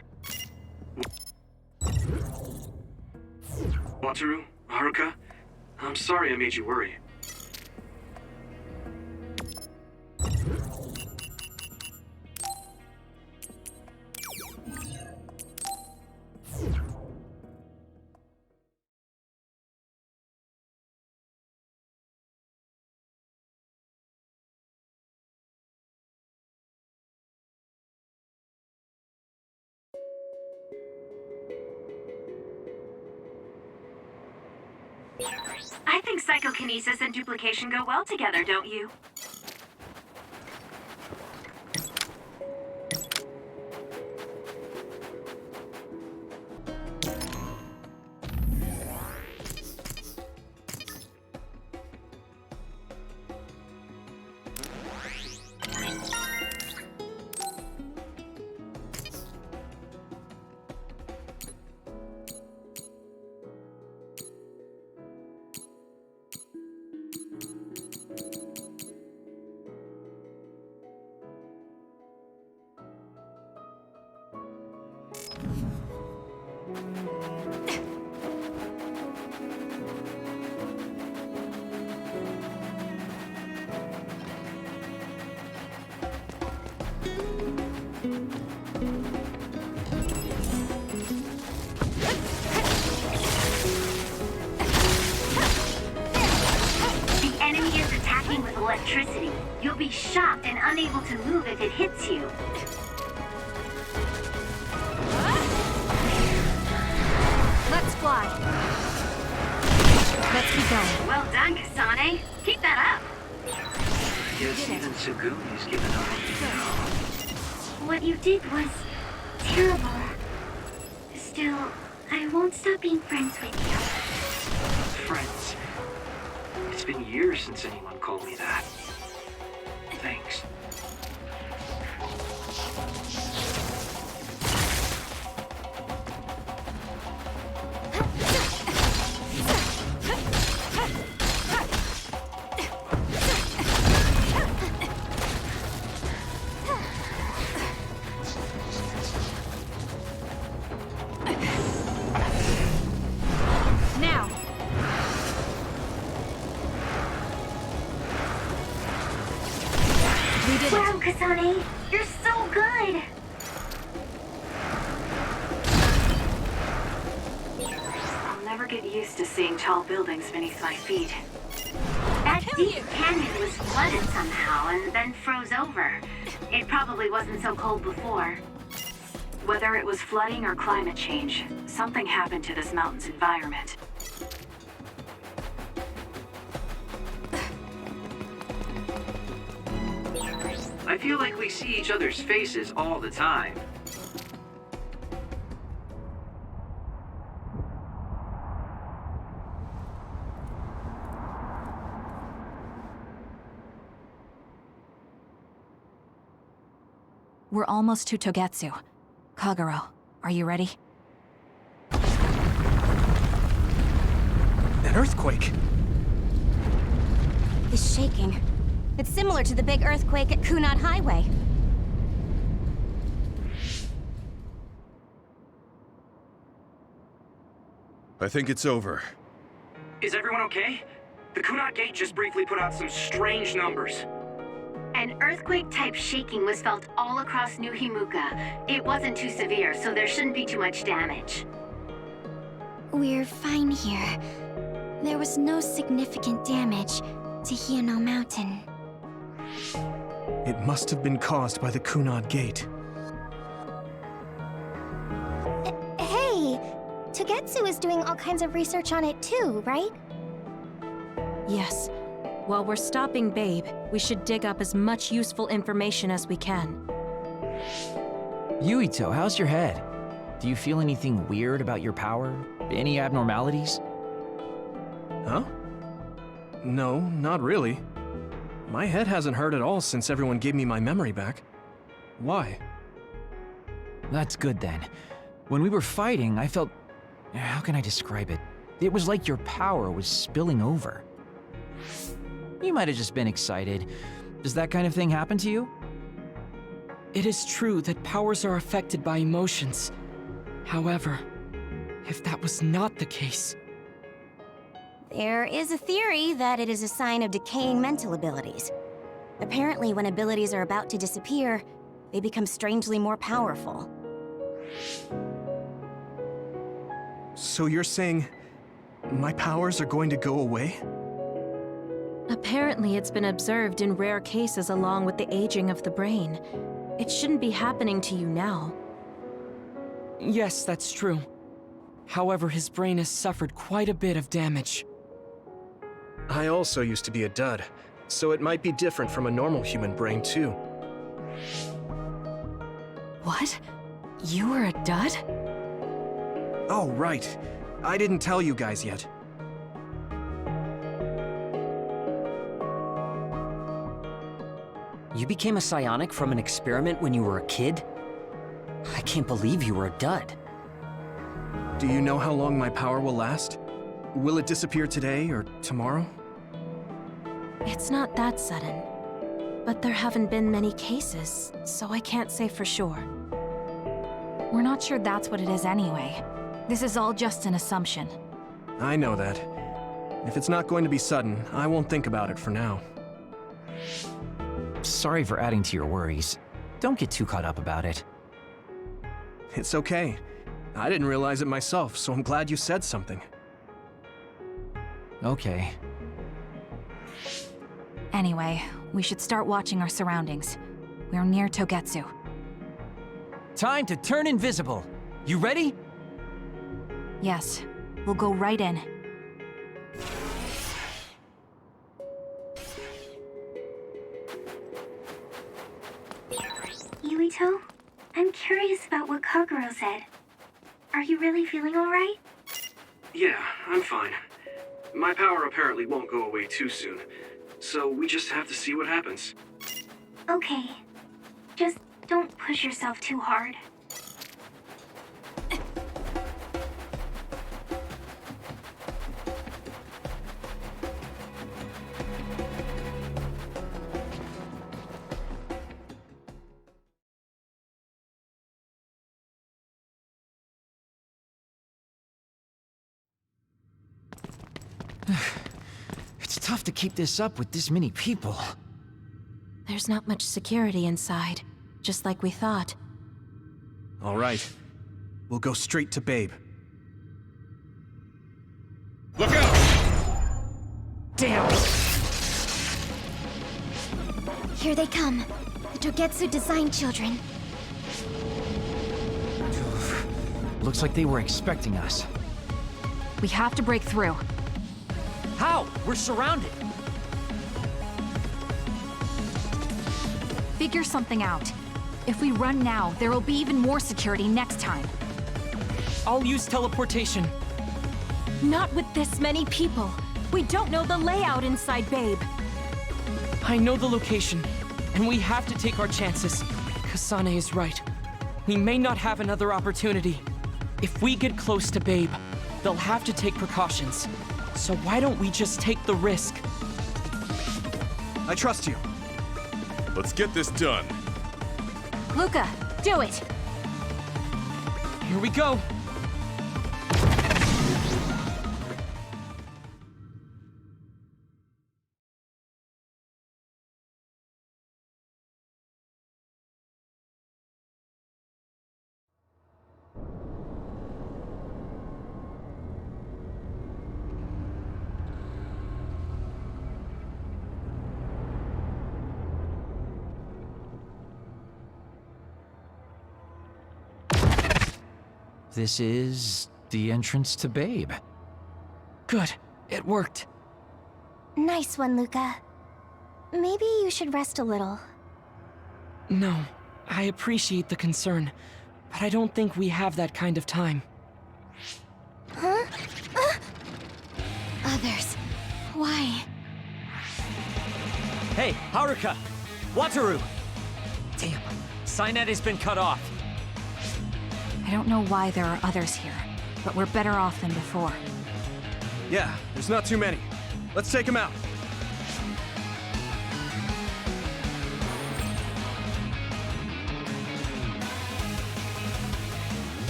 Wataru, Haruka, I'm sorry I made you worry. I think psychokinesis and duplication go well together, don't you? Electricity. You'll be shocked and unable to move if it hits you. Let's fly. Let's keep going. Well done, Kasane. Keep that up. Yes, even Sugumi's given up on you now. What you did was terrible. Still, I won't stop being friends with you. Friends. It's been years since anyone called me that. Thanks. Wow, Kasane, you're so good! I'll never get used to seeing tall buildings beneath my feet. That deep canyon was flooded somehow and then froze over. It probably wasn't so cold before. Whether it was flooding or climate change, something happened to this mountain's environment. I feel like we see each other's faces all the time. We're almost to Togetsu. Kagero, are you ready? An earthquake! It's shaking. It's similar to the big earthquake at Kunad Highway. I think it's over. Is everyone okay? The Kunad Gate just briefly put out some strange numbers. An earthquake-type shaking was felt all across New Himuka. It wasn't too severe, so there shouldn't be too much damage. We're fine here. There was no significant damage to Hieno Mountain. It must have been caused by the Kunad Gate. Hey! Togetsu is doing all kinds of research on it too, right? Yes. While we're stopping Babe, we should dig up as much useful information as we can. Yuito, how's your head? Do you feel anything weird about your power? Any abnormalities? Huh? No, not really. My head hasn't hurt at all since everyone gave me my memory back. Why? That's good then. When we were fighting, I felt... How can I describe it? It was like your power was spilling over. You might have just been excited. Does that kind of thing happen to you? It is true that powers are affected by emotions. However, if that was not the case... There is a theory that it is a sign of decaying mental abilities. Apparently, when abilities are about to disappear, they become strangely more powerful. So you're saying my powers are going to go away? Apparently, it's been observed in rare cases along with the aging of the brain. It shouldn't be happening to you now. Yes, that's true. However, his brain has suffered quite a bit of damage. I also used to be a dud, so it might be different from a normal human brain too. What? You were a dud? Oh, right. I didn't tell you guys yet. You became a psionic from an experiment when you were a kid? I can't believe you were a dud. Do you know how long my power will last? Will it disappear today or tomorrow? It's not that sudden. But there haven't been many cases, so I can't say for sure. We're not sure that's what it is anyway. This is all just an assumption. I know that. If it's not going to be sudden, I won't think about it for now. Sorry for adding to your worries. Don't get too caught up about it. It's okay. I didn't realize it myself, so I'm glad you said something. Okay. Anyway, we should start watching our surroundings. We're near Togetsu. Time to turn invisible. You ready? Yes, we'll go right in. Yuito, I'm curious about what Kaguro said. Are you really feeling alright? Yeah, I'm fine. My power apparently won't go away too soon, so we just have to see what happens. Okay. Just don't push yourself too hard. It's tough to keep this up with this many people. There's not much security inside, just like we thought. All right. We'll go straight to Babe. Look out! Damn! Here they come. The Togetsu design children. Looks like they were expecting us. We have to break through. How? We're surrounded! Figure something out. If we run now, there will be even more security next time. I'll use teleportation. Not with this many people. We don't know the layout inside Babe. I know the location, and we have to take our chances. Kasane is right. We may not have another opportunity. If we get close to Babe, they'll have to take precautions. So why don't we just take the risk? I trust you. Let's get this done. Luca, do it! Here we go! This is the entrance to Babe. Good. It worked. Nice one, Luca. Maybe you should rest a little. No, I appreciate the concern, but I don't think we have that kind of time. Huh? Others. Why? Hey, Haruka! Wataru! Damn, Signet has been cut off. I don't know why there are others here, but we're better off than before. Yeah, there's not too many. Let's take them out.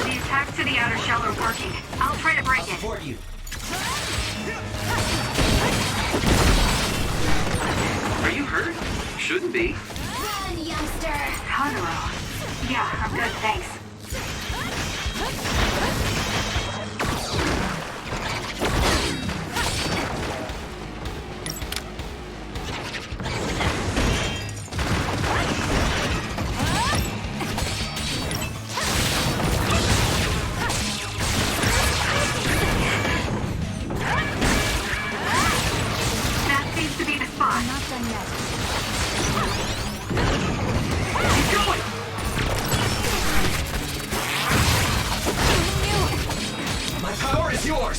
The attacks to the outer shell are working. I'll try to break it. Support you. Are you hurt? Shouldn't be. Run, youngster! Hanuro. Yeah, I'm good, thanks. That seems to be the spot. Not done yet. Keep going! My power is yours!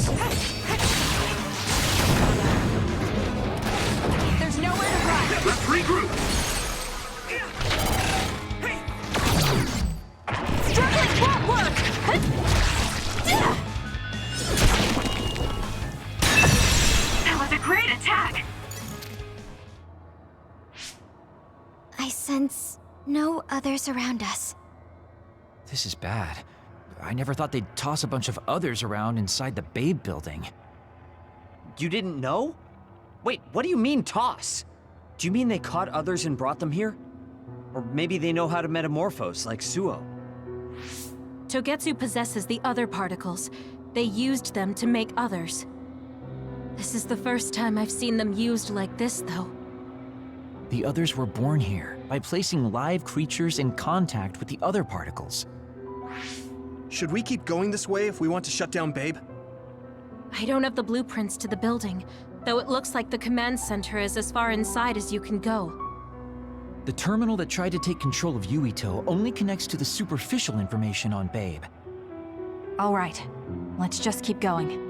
There's nowhere to run. Let's regroup! Struggling won't work! That was a great attack. I sense no others around us. This is bad. I never thought they'd toss a bunch of others around inside the Babe building. You didn't know? Wait, what do you mean, toss? Do you mean they caught others and brought them here? Or maybe they know how to metamorphose, like Suo. Togetsu possesses the other particles. They used them to make others. This is the first time I've seen them used like this, though. The others were born here by placing live creatures in contact with the other particles. Should we keep going this way if we want to shut down Babe? I don't have the blueprints to the building, though it looks like the command center is as far inside as you can go. The terminal that tried to take control of Yuito only connects to the superficial information on Babe. All right, let's just keep going.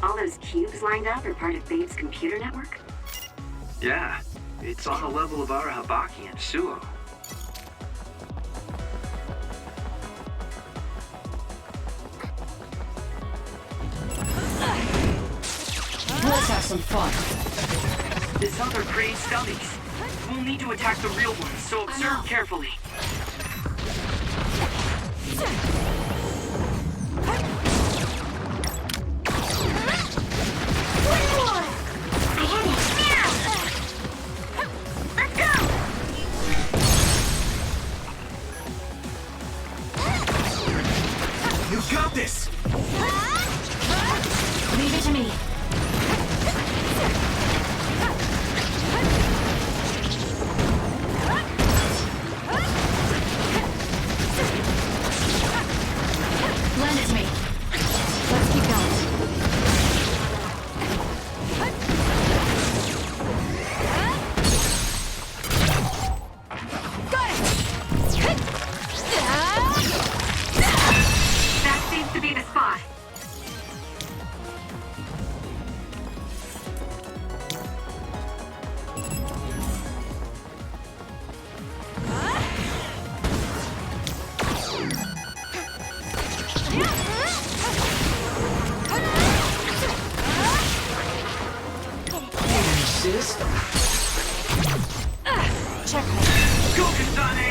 All those cubes lined up are part of Babe's computer network? Yeah, it's on the level of Arahabaki and Suo. Let's have some fun. This other creates dummies. We'll need to attack the real ones, so observe carefully. You got this! Leave it to me. is? Checkmate. Go, Kasane!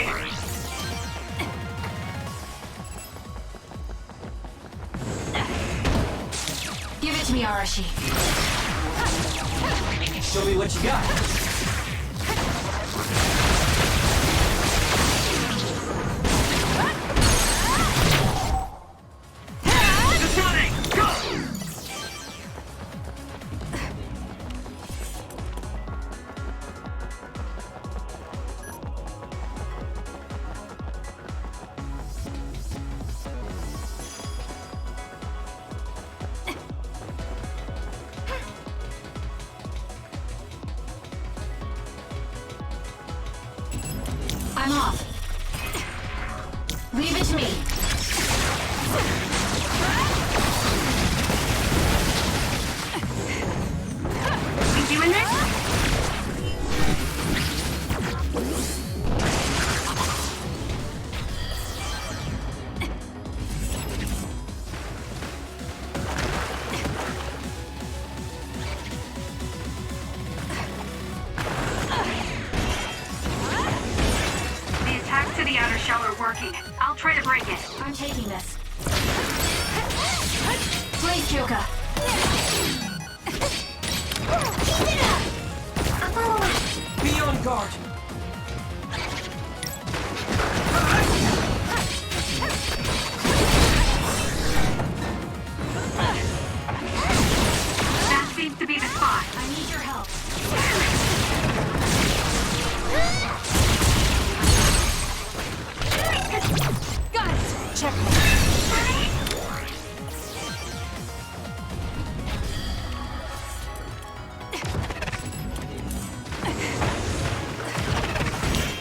Give it to me, Arashi. Show me what you got. Kasane, go! I'm off. Leave it to me. You doing this? The attacks to the outer shell are working. I'll try to break it. I'm taking this. Please, Kyoka. Be on guard. That seems to be the spot. I need your help. Got it. Checkmate.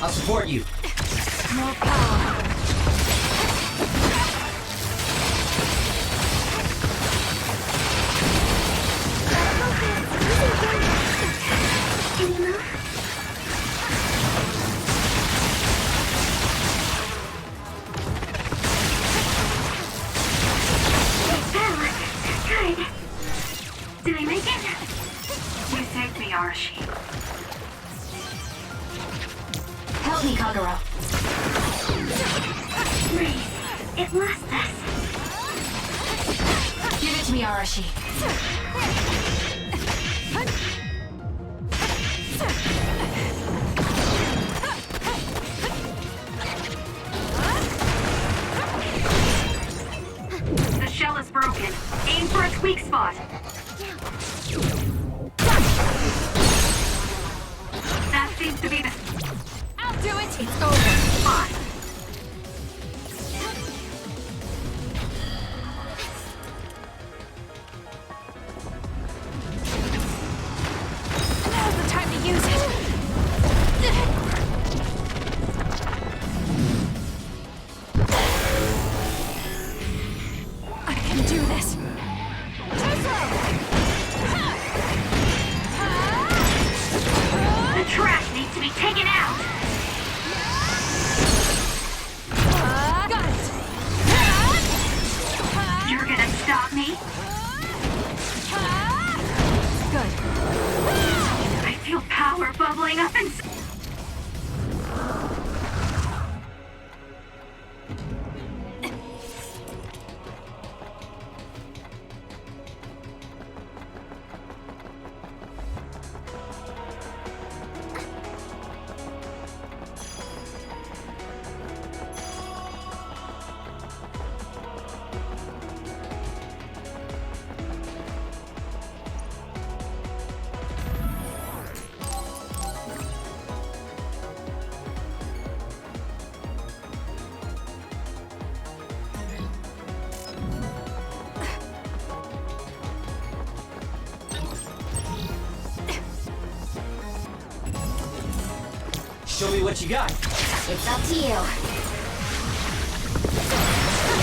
I'll support you. More power. Good. Did I make it? You saved me, Arashi. Help me, Kagura. Nice. It lost us. Give it to me, Arashi. The shell is broken. Aim for its weak spot. That seems to be the I'll do it. It's over. spot. Now's the time to use it. I can do this. The trash needs to be taken out. Got it. You're gonna stop me? Good. I feel power bubbling up inside. Show me what you got. It's up to you.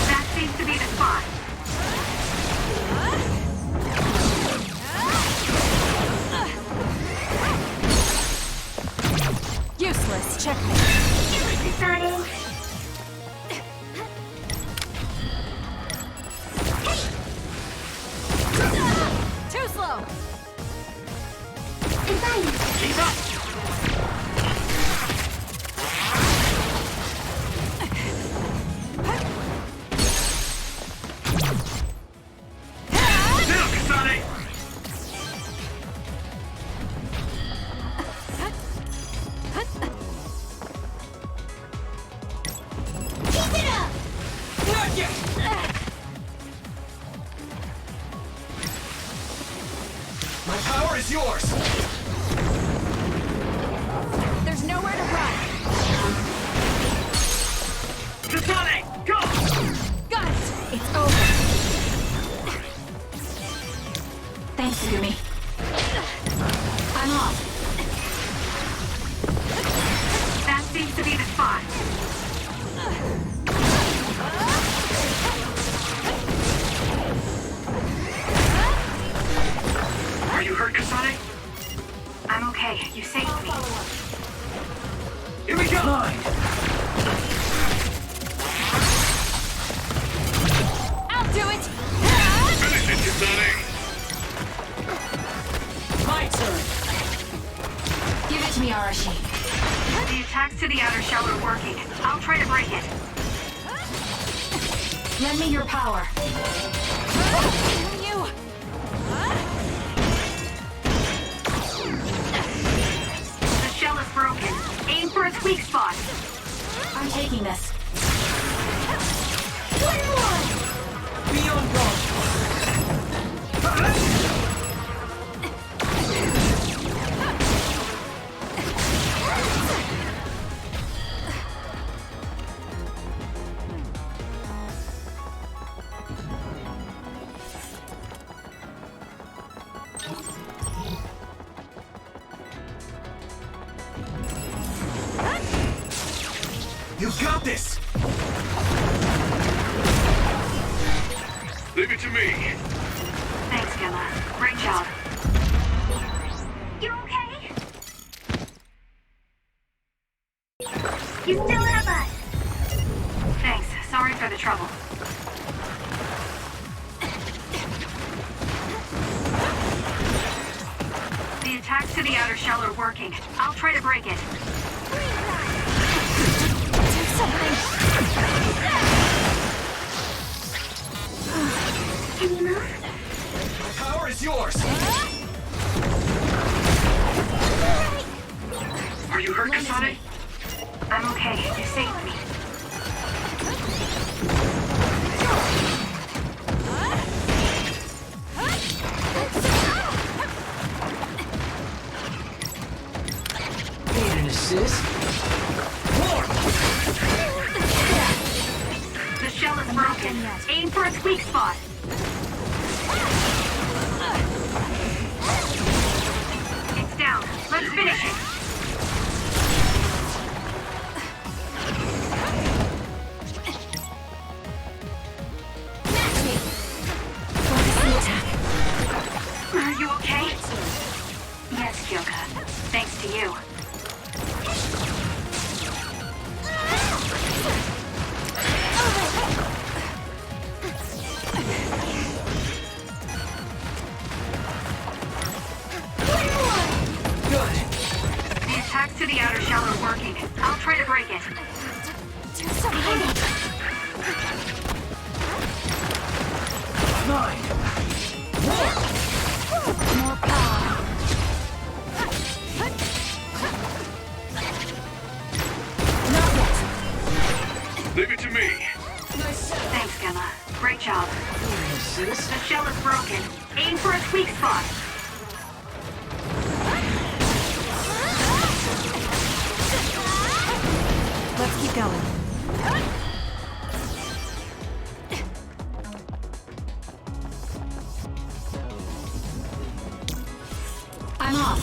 That seems to be the spot. Useless. Checkmate. Kasane. Too slow. Advice. Keep up! Now, Kasane! Keep it up! Not yet! My power is yours! There's nowhere to run. Kasane, go! Got it! It's over. Thanks, Gumi. I'm off. That seems to be the spot. Are you hurt, Kasane? I'm okay. You saved me. Here we go! Mine! I'll do it! Finish it, Kasane! My turn! Give it to me, Arashi. The attacks to the outer shell are working. I'll try to break it. Lend me your power. You! The shell is broken. Aim for its weak spot. I'm taking this. Be on guard! You got this! Leave it to me. Thanks, Gemma. Great job. You okay? You still have us. Thanks. Sorry for the trouble. The attacks to the outer shell are working. I'll try to break it. Do something! Can you move? My power is yours! Are you hurt, Kasane? I'm okay. You saved me. Need an assist? The shell is broken. Aim for its weak spot. It's down. Let's finish it. Are you okay? Yes, Kyoka. Thanks to you. Good! The attacks to the outer shell are working. I'll try to break it. Do something! Mine! More power! Not yet! Leave it to me. Thanks, Gemma. Great job. Assist? The shell is broken. Aim for its weak spot. Let's keep going. I'm off.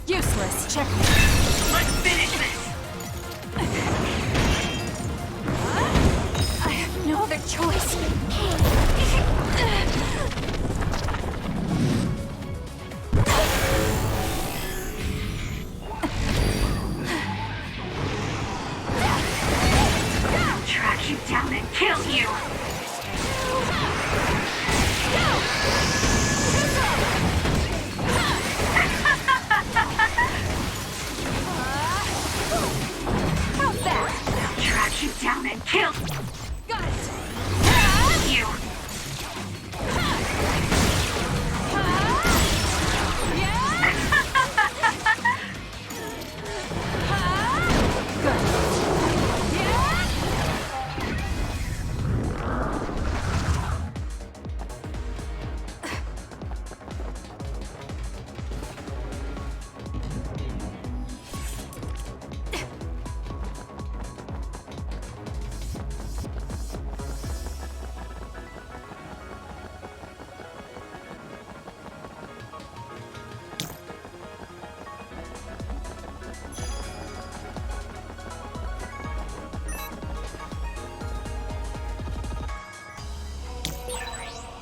Useless. Checkmate. Let's finish this. I have no other choice. down and kill you! How's that? I'll track you down and kill Got it! you!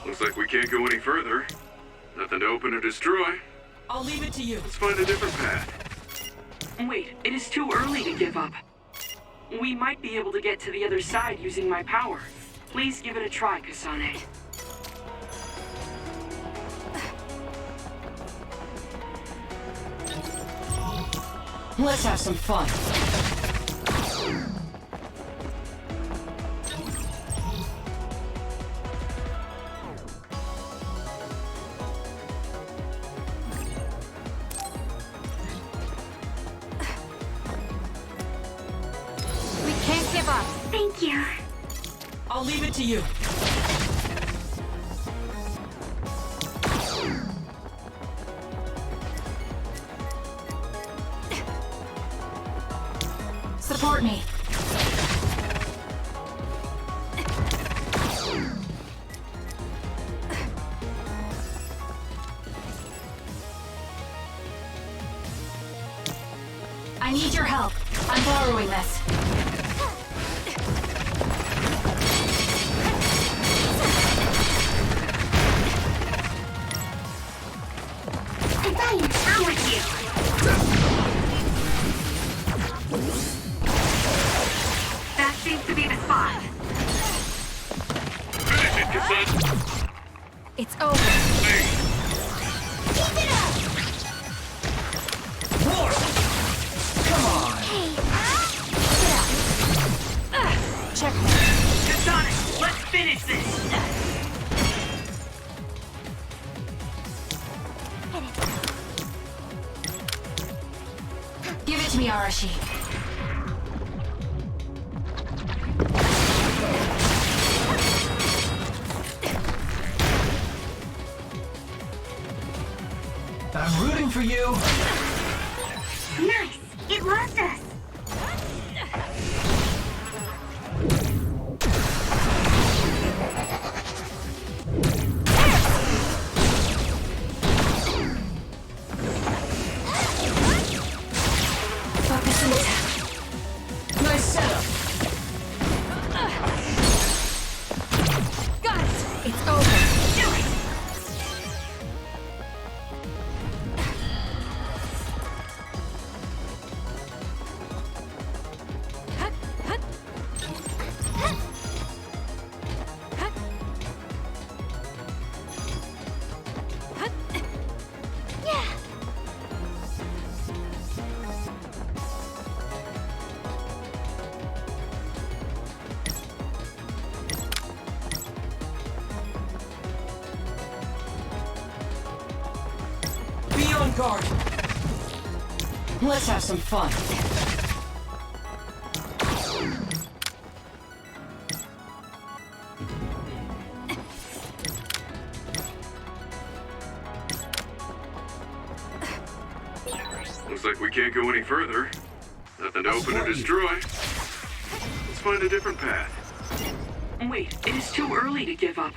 Looks like we can't go any further. Nothing to open or destroy. I'll leave it to you. Let's find a different path. Wait, it is too early to give up. We might be able to get to the other side using my power. Please give it a try, Kasane. Let's have some fun. We can't give up. Thank you. I'll leave it to you. Support me. I need your help. I'm borrowing this. I'm with you. That seems to be the spot. Finish it, Kasane. It's over. Keep it up! More! Come on! Check. Kasane, let's finish this! Give it to me, Arashi. I'm rooting for you! Nice! It lost us! Nice setup! Got it! It's over. Do it! Be on guard! Let's have some fun. Looks like we can't go any further. Nothing to open or destroy. Let's find a different path. Wait, it is too early to give up.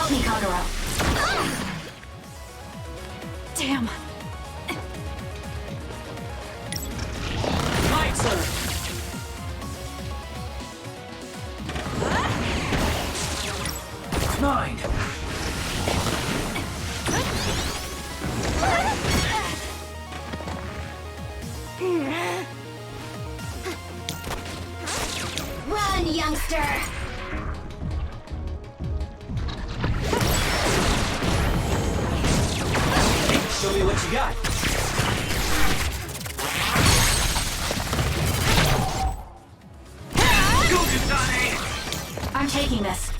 Help me, Kagero. Damn. Light Surge! Nine! Run, youngster! Show me what you got. Go, Kasane! I'm taking this.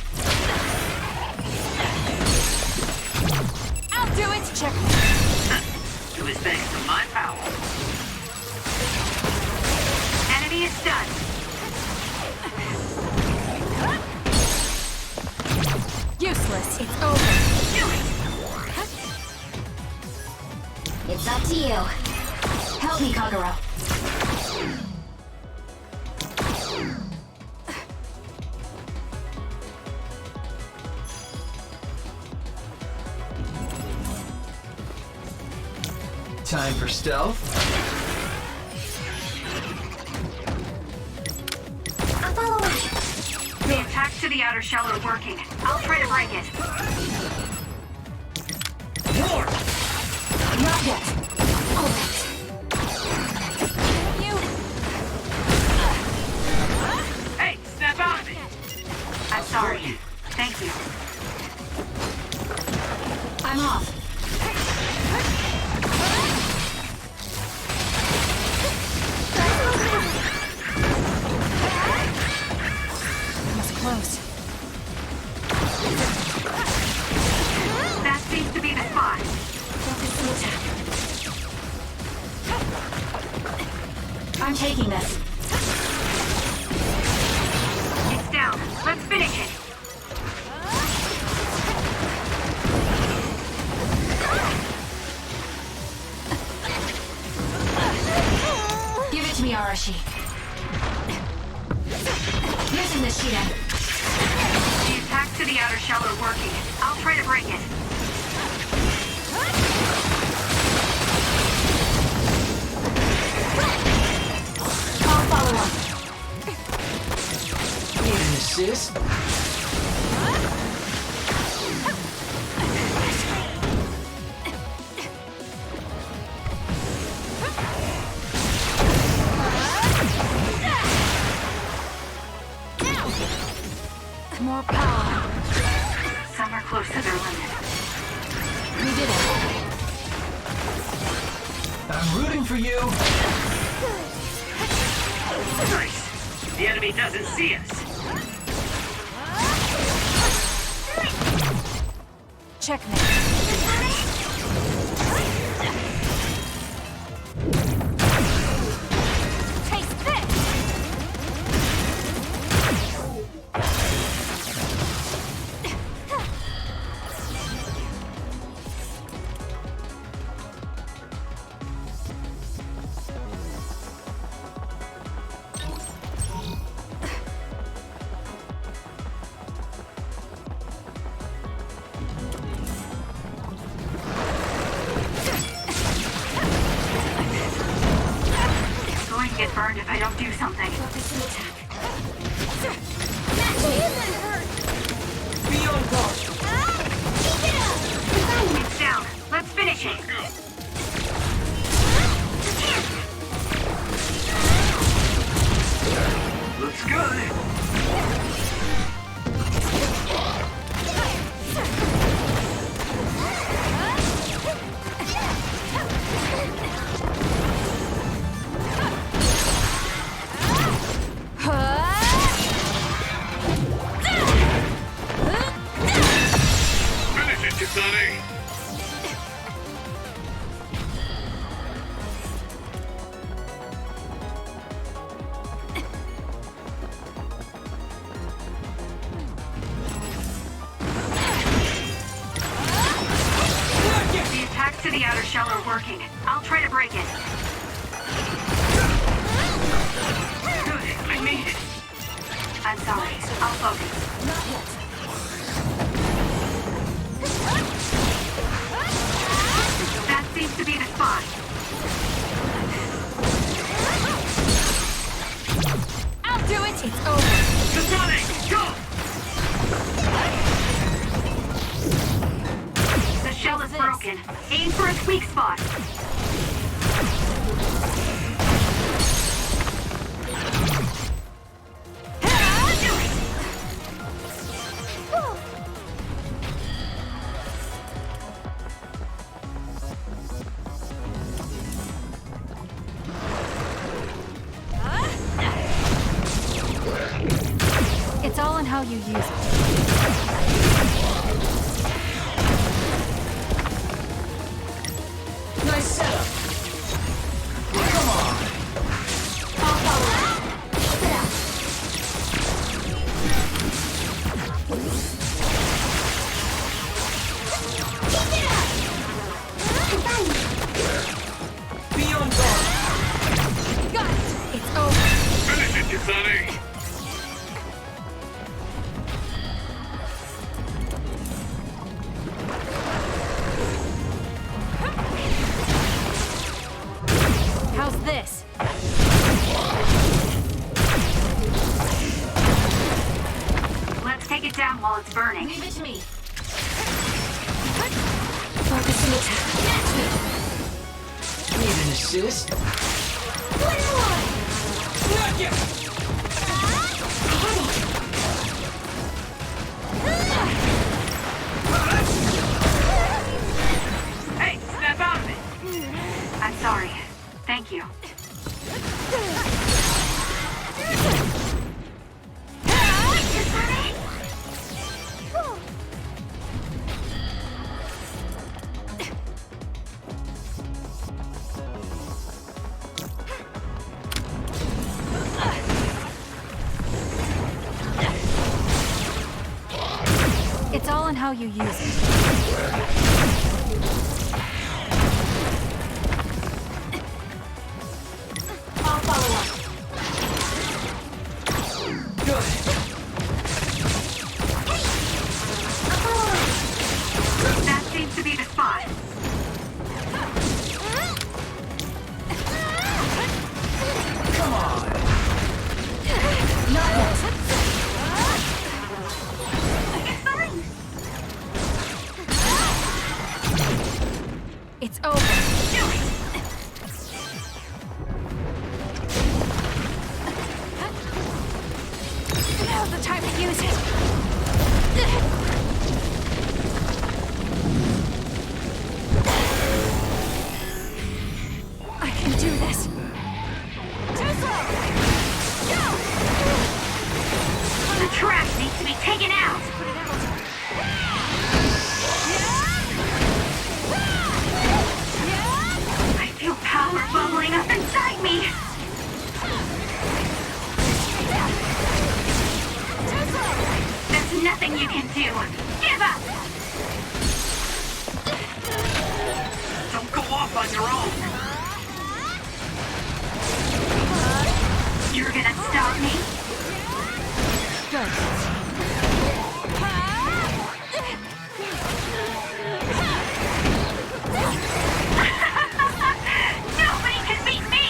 I'll do it! Check. It was thanks to my power. Enemy is stunned. Useless. It's over. Do it! It's up to you. Help me, Kagero. Time for stealth. I'll follow it. The attacks to the outer shell are working. I'll try to break it. More! Not yet. All right. You. Hey, snap out of it! I'm sorry. Thank you. I'm off. That was close. That seems to be the spot. I'm taking this. It's down. Let's finish it. Give it to me, Arashi. Using the Shiden. The attacks to the outer shell are working. I'll try to break it. I'll follow up. Need an assist? More power. Some are close to their limit. We did it. I'm rooting for you. Nice! The enemy doesn't see us. Checkmate. Taste this! Get burned if I don't do something. Be on guard. It's down. Let's finish it. Looks good. Finish it, Kasane! The attacks to the outer shell are working. I'll try to break it. Good, I made it. I'm sorry. I'll focus. It's over. Kasane, go! The shell is broken. Aim for its weak spot. It's all in how you use it. Nice setup. Come on. I'll follow. Keep it up. Keep it up. Kasane. Be on guard. Got it. It's over. Finish it, Kasane! How's this? Let's take it down while it's burning. Leave it to me. Focusing attack. Catch me. Need an assist? One more. Not yet. Hey, snap out of it! I'm sorry. Thank you. It's all in how you use it. I'll follow up. Good. I'll follow up. That seems to be the spot. Come on. Not yet. It's fine. It's over. Do it! Now's the time to use it. I can do this. Too slow. Go! The trash needs to be taken out! I feel power bubbling up inside me! There's nothing you can do! Give up! Don't go off on your own! You're gonna stop me? Nobody can beat me!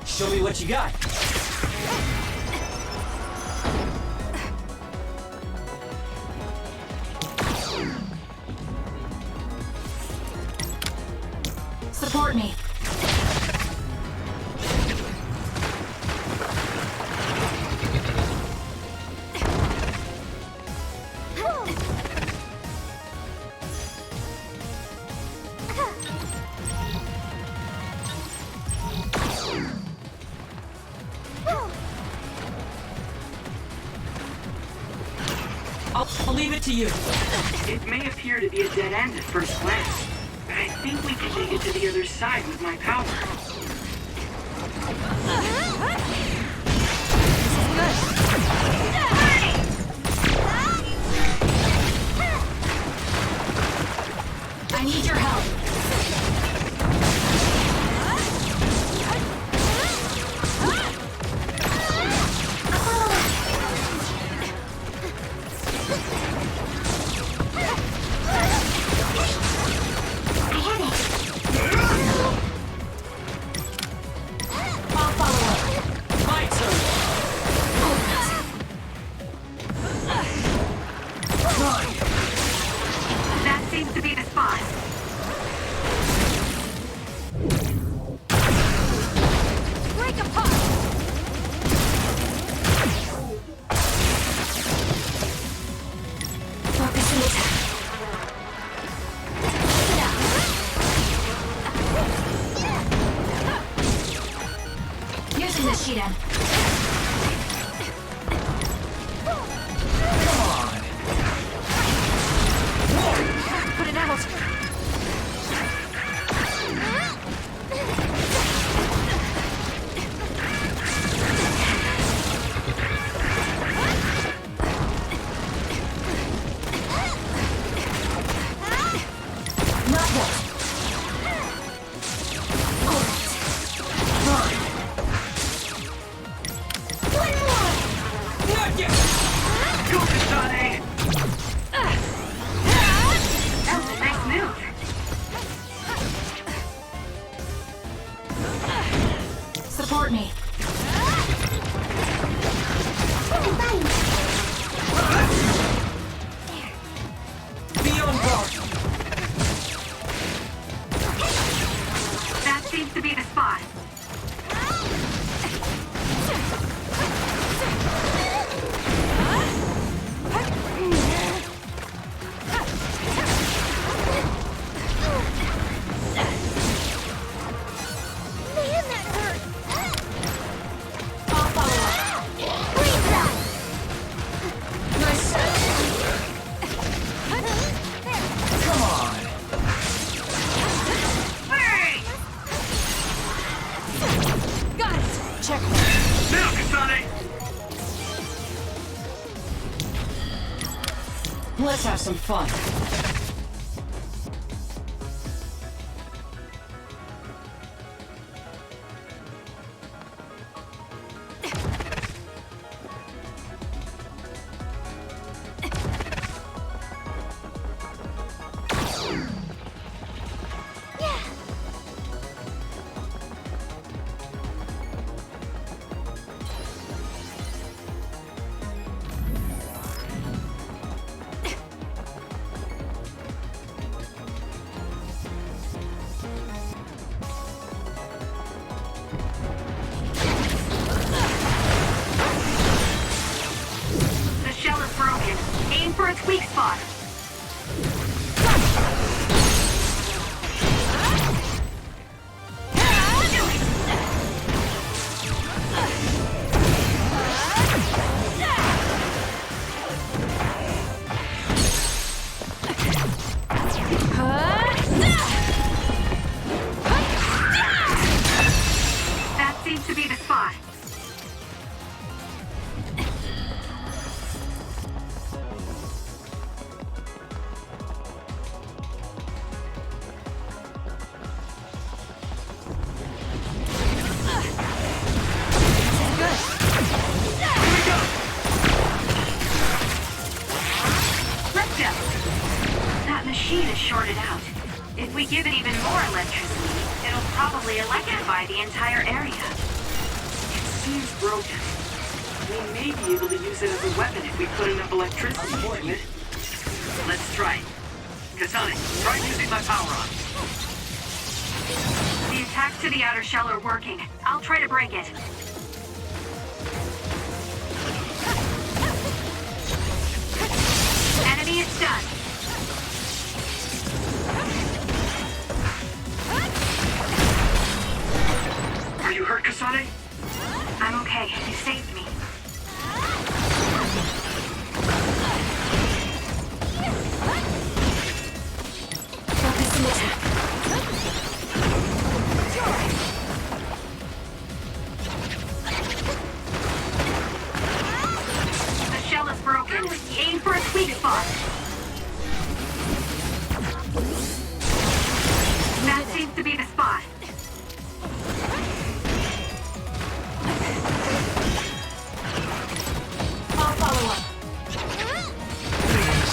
Show me what you got. Support me. I'll leave it to you. It may appear to be a dead end at first glance, but I think we can make it to the other side with my power. I need your help. I'll follow up. My turn. That seems to be the spot. Break apart. Focusing attack. Using the Shiden. Come on. Put it out. Not yet. Not yet. Go, Kasane! That was a nice move. Support me. Be on guard. That seems to be the spot. I'll follow up. Nice. Come on. Got it. Check. Now, Kasane! Let's have some fun. The shell is broken. Aim for its weak spot. That seems to be the spot. Let's go. That machine is shorted out. If we give it even more electricity, it'll probably electrify the entire area. It seems broken. We may be able to use it as a weapon if we put enough electricity into it. Let's try. Kasane, try using my power on. The attacks to the outer shell are working. I'll try to break it. Enemy is stunned. Are you hurt, Kasane? I'm okay. You saved me.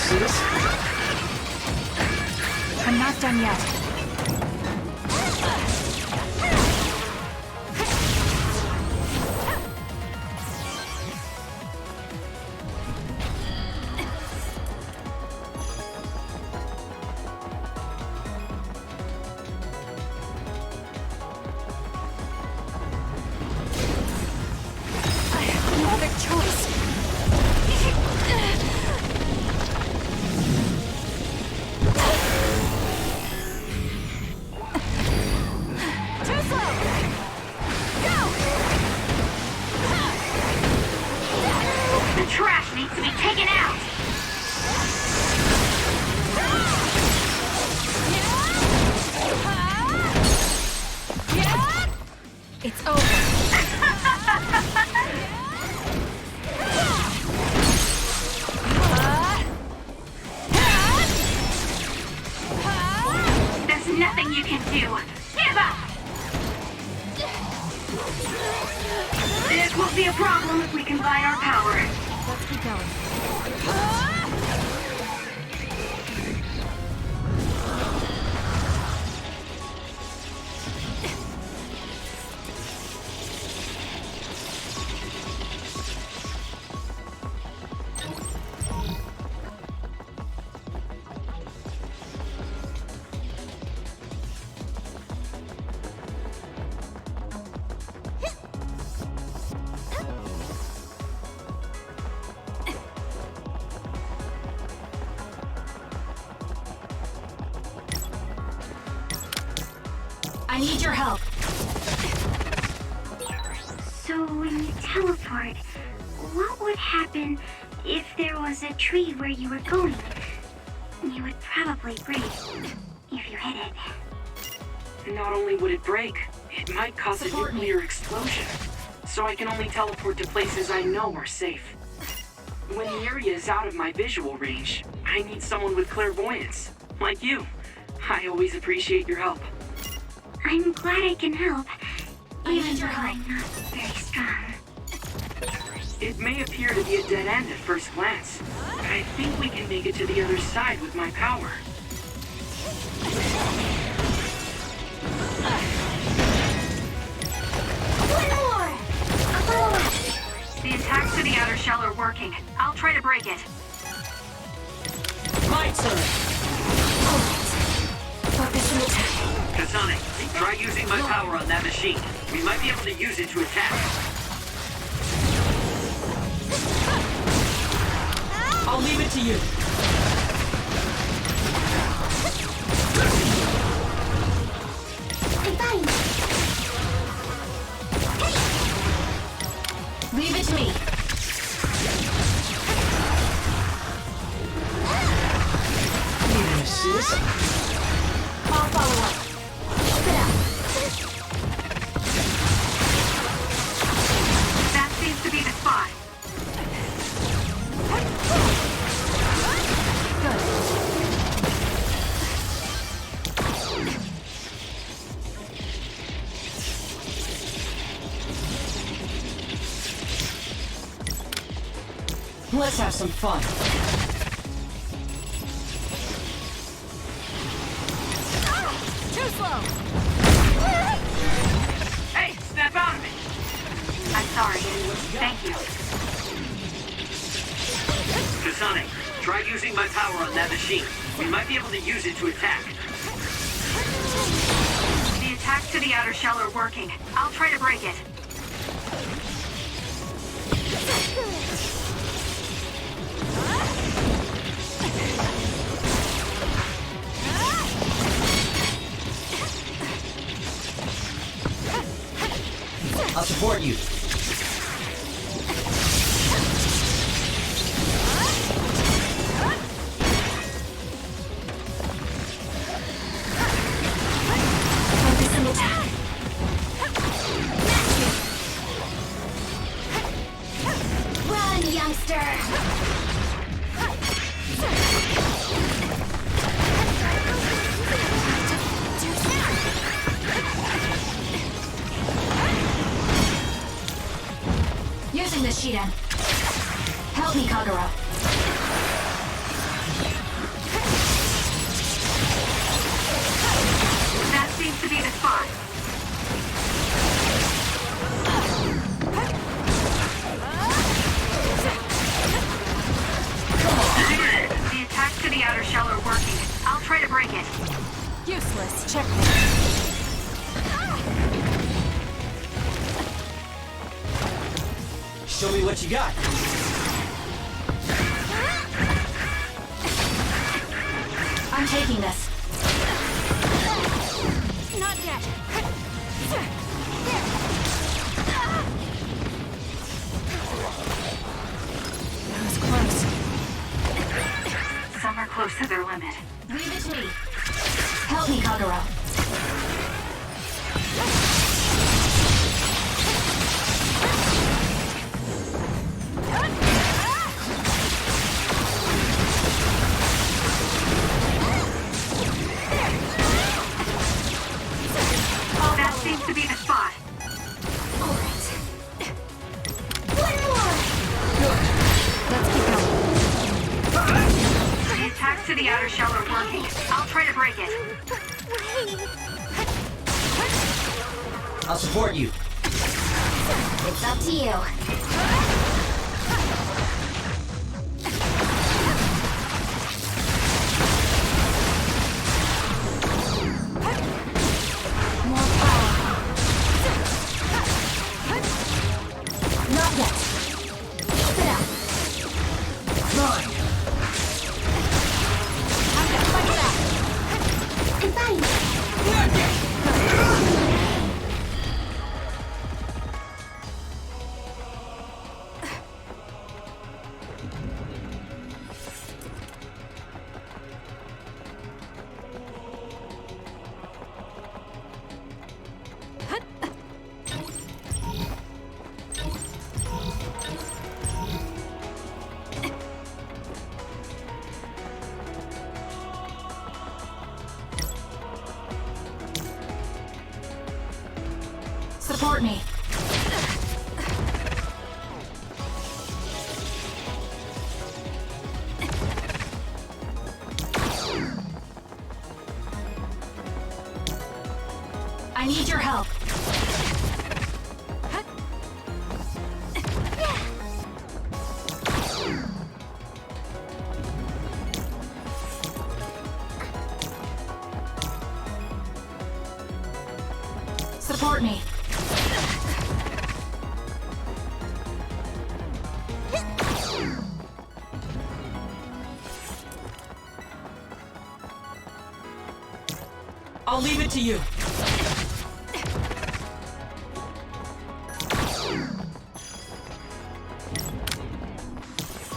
see this? I'm not done yet. I have no other choice. The trash needs to be taken out! It's over. There's nothing you can do! Give up! This won't be a problem if we combine our power. Let's keep going. I need your help. So when you teleport, what would happen if there was a tree where you were going? You would probably break if you hit it. Not only would it break, it might cause a nuclear explosion. So I can only teleport to places I know are safe. When the area is out of my visual range, I need someone with clairvoyance, like you. I always appreciate your help. I'm glad I can help, even though I'm not very strong. It may appear to be a dead end at first glance, but I think we can make it to the other side with my power. The attacks to the outer shell are working. I'll try to break it. My turn! Focus and attack. Kasane, try using my power on that machine. We might be able to use it to attack. I'll leave it to you. Leave it to me. Need an assist? I'll follow up. Check it out. That seems to be the spot. Let's have some fun. Too slow. Hey, snap out of me! I'm sorry. Thank you. Kasane, try using my power on that machine. We might be able to use it to attack. The attacks to the outer shell are working. I'll try to break it. I'll support you. Focus and attack. Run! useless. Checkmate. Show me what you got. I'm taking this. Not yet. That was close. Some are close to their limit. Leave it to me. Help me, Kagura. That seems to be the spot. The attacks to the outer shell are working. I'll try to break it. I'll support you. It's up to you. Not yet. Keep it up. Fine. I'm gonna fight back. I'm fine. Support me. I need your help. Support me. I'll leave it to you.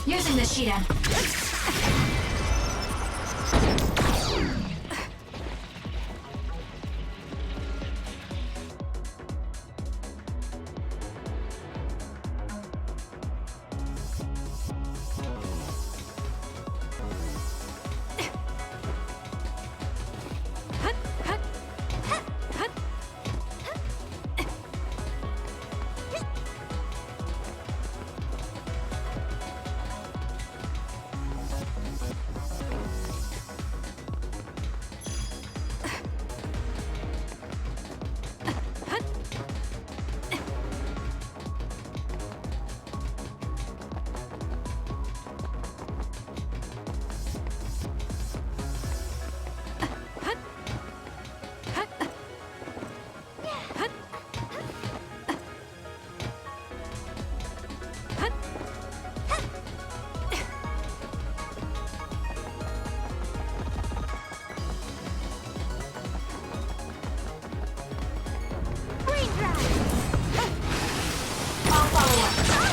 Using the Shiden.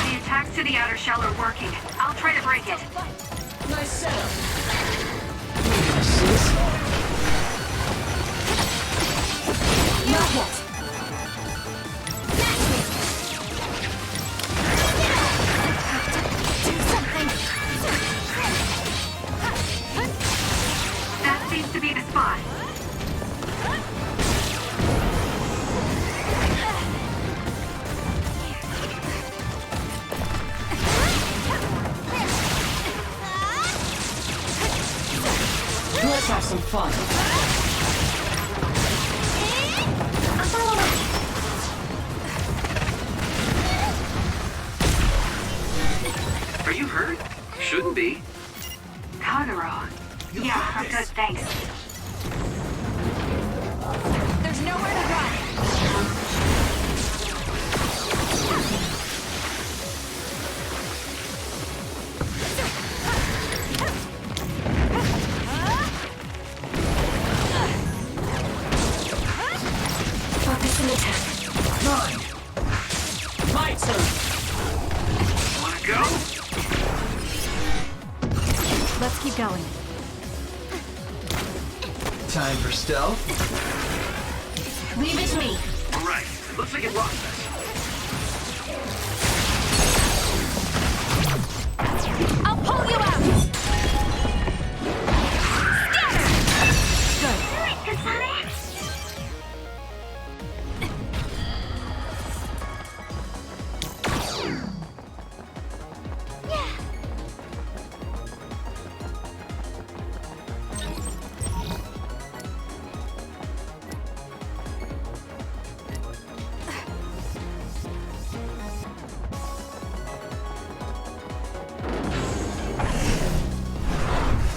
The attacks to the outer shell are working. I'll try to break it. Nice setup. Not yet. Do something. That seems to be the spot. Let's have some fun. Are you hurt? Shouldn't be. Kagura. Yeah, I'm good, thanks. nowhere to run. Focus and attack. Mine. My turn. Wanna go? Let's keep going. Time for stealth. Leave it to me. All right. Looks like it lost us. I'll pull you out! Scatter! Do it, Kasane!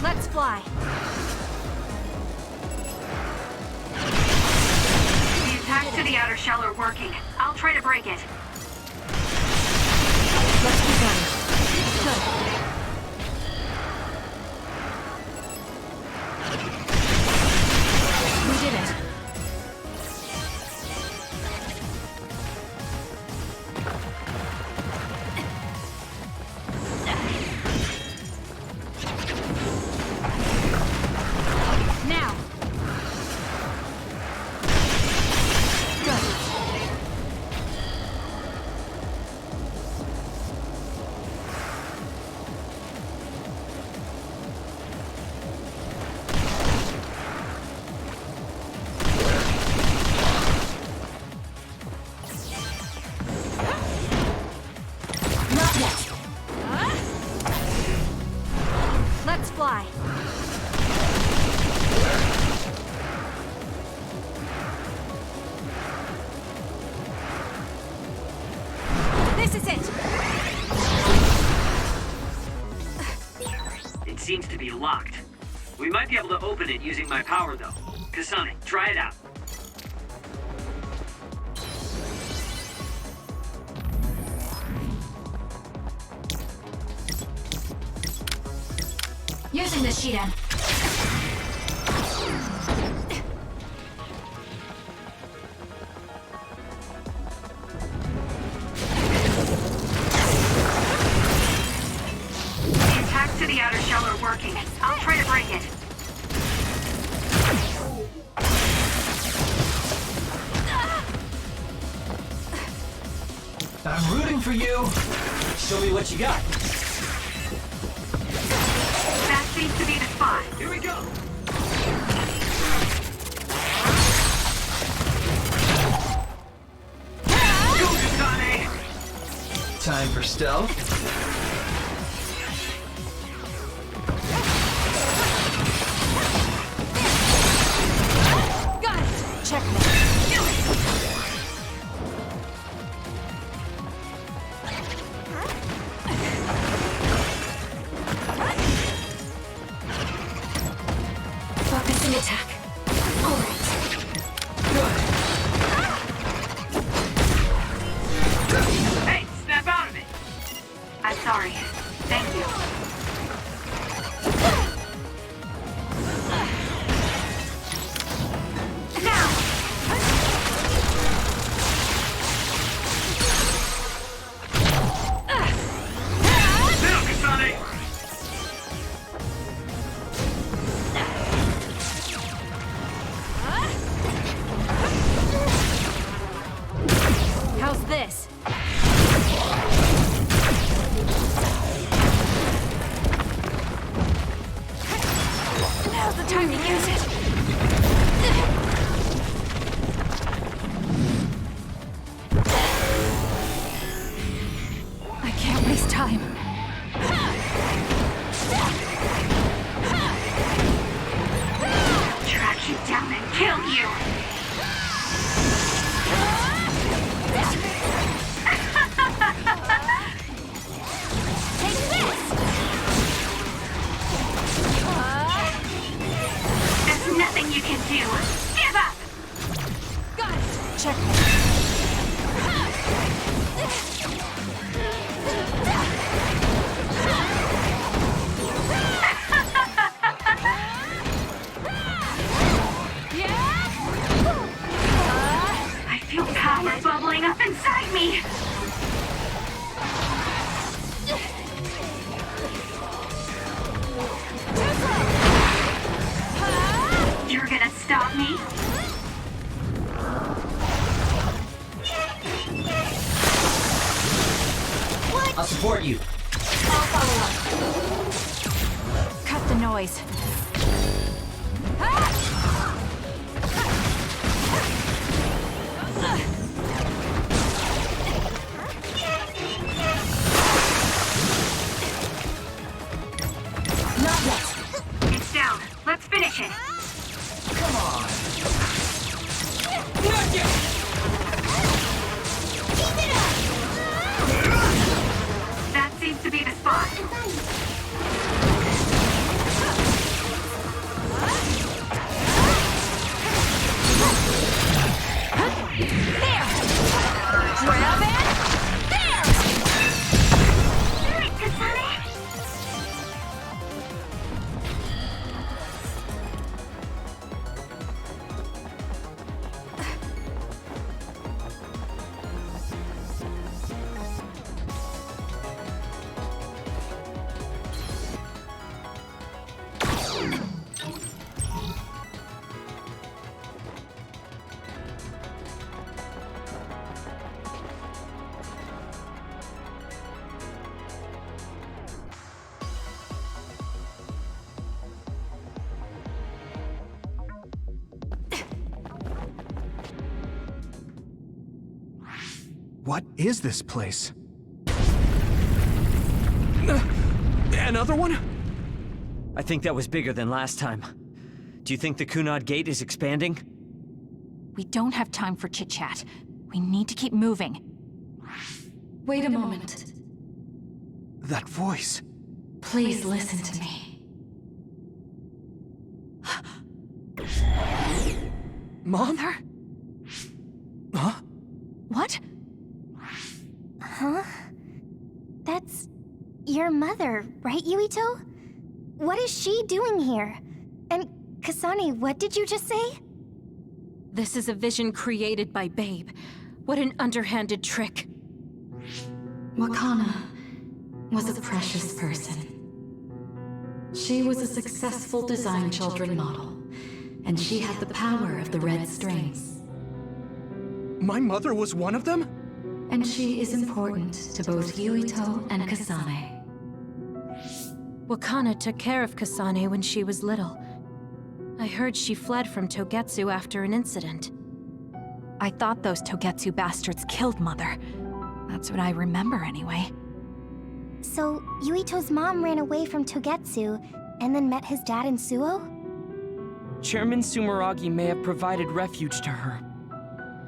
Let's fly. The attacks to the outer shell are working. I'll try to break it. Let's keep going. Good. We did it. Now. Good. Not yet. Let's fly. This is it. It seems to be locked. We might be able to open it using my power, though. Kasane, try it out. Using the Shiden. The attacks to the outer shell are working. I'll try to break it. I'm rooting for you. Show me what you got. That seems to be the spot. Here we go! Go, Kasane! Time for stealth. Got it. Checkmate. Focus and attack. All right. Good. Hey, snap out of it! I'm sorry. Thank you. Now! Now, Kasane! How's this? Now's the time to use it. I can't waste time. Track you down and kill you! Take this! There's nothing you can do. Give up! I feel power bubbling up inside me. You're gonna stop me? I'll support you. I'll follow up. Cut the noise. Not yet. It's down. Let's finish it. Come on. Not yet. Keep it up. That seems to be the spot. There! Grab it! There! Do it, Kasane! What is this place? Another one? I think that was bigger than last time. Do you think the Kunad Gate is expanding? We don't have time for chit-chat. We need to keep moving. Wait a moment. That voice. Please listen to me. Mother? Huh? What? Huh? That's your mother, right, Yuito? What is she doing here? And Kasane, what did you just say? This is a vision created by Babe. What an underhanded trick. Wakana was a precious person. She was a successful design children model, and she had the power of the red strings. My mother was one of them? And she is important to both Yuito and Kasane. Wakana took care of Kasane when she was little. I heard she fled from Togetsu after an incident. I thought those Togetsu bastards killed Mother. That's what I remember anyway. So, Yuito's mom ran away from Togetsu, and then met his dad in Suo? Chairman Sumeragi may have provided refuge to her,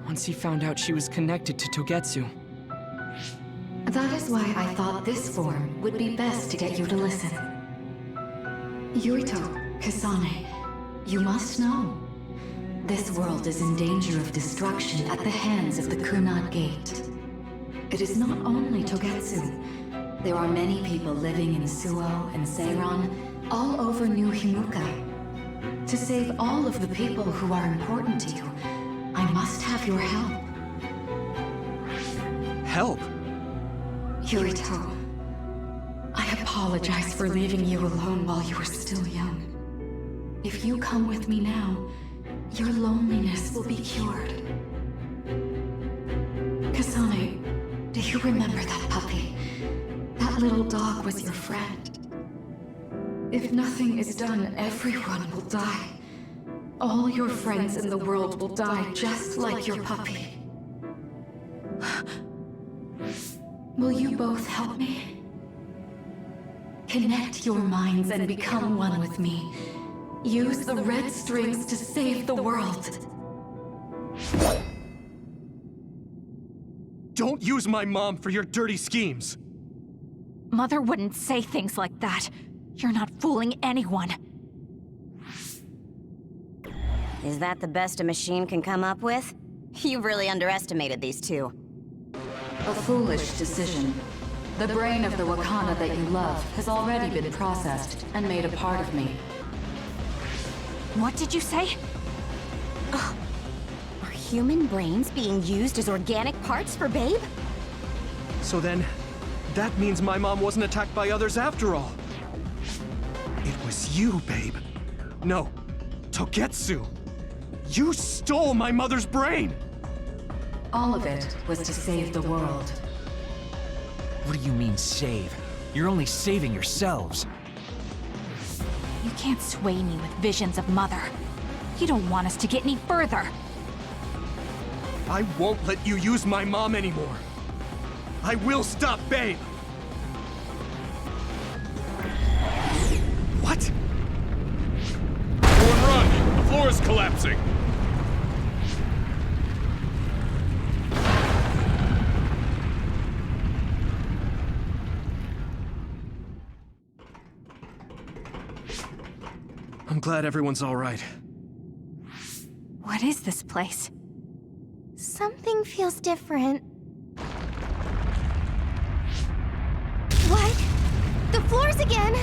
once he found out she was connected to Togetsu. That is why I thought this form would be best to get you to listen. Yuito, Kasane, you must know. This world is in danger of destruction at the hands of the Kunad Gate. It is not only Togetsu. There are many people living in Suo and Seiran, all over New Himuka. To save all of the people who are important to you, I must have your help. Help? Yuito, I apologize for leaving you alone while you were still young. If you come with me now, your loneliness will be cured. Kasane, do you remember that puppy? That little dog was your friend. If nothing is done, everyone will die. All your friends in the world will die just like your puppy. Will you both help me? Connect your minds and become one with me. Use the red strings to save the world. Don't use my mom for your dirty schemes! Mother wouldn't say things like that. You're not fooling anyone. Is that the best a machine can come up with? You've really underestimated these two. A foolish decision. The brain of the Wakanda that you love has already been processed and made a part of me. What did you say? Are human brains being used as organic parts for Babe? So then, that means my mom wasn't attacked by others after all. It was you, Babe. No, Togetsu. You stole my mother's brain! All of it was to save the world. What do you mean, save? You're only saving yourselves. You can't sway me with visions of Mother. You don't want us to get any further. I won't let you use my mom anymore. I will stop Babe! What? Everyone run! The floor is collapsing! I'm glad everyone's all right. What is this place? Something feels different. What? The floors again!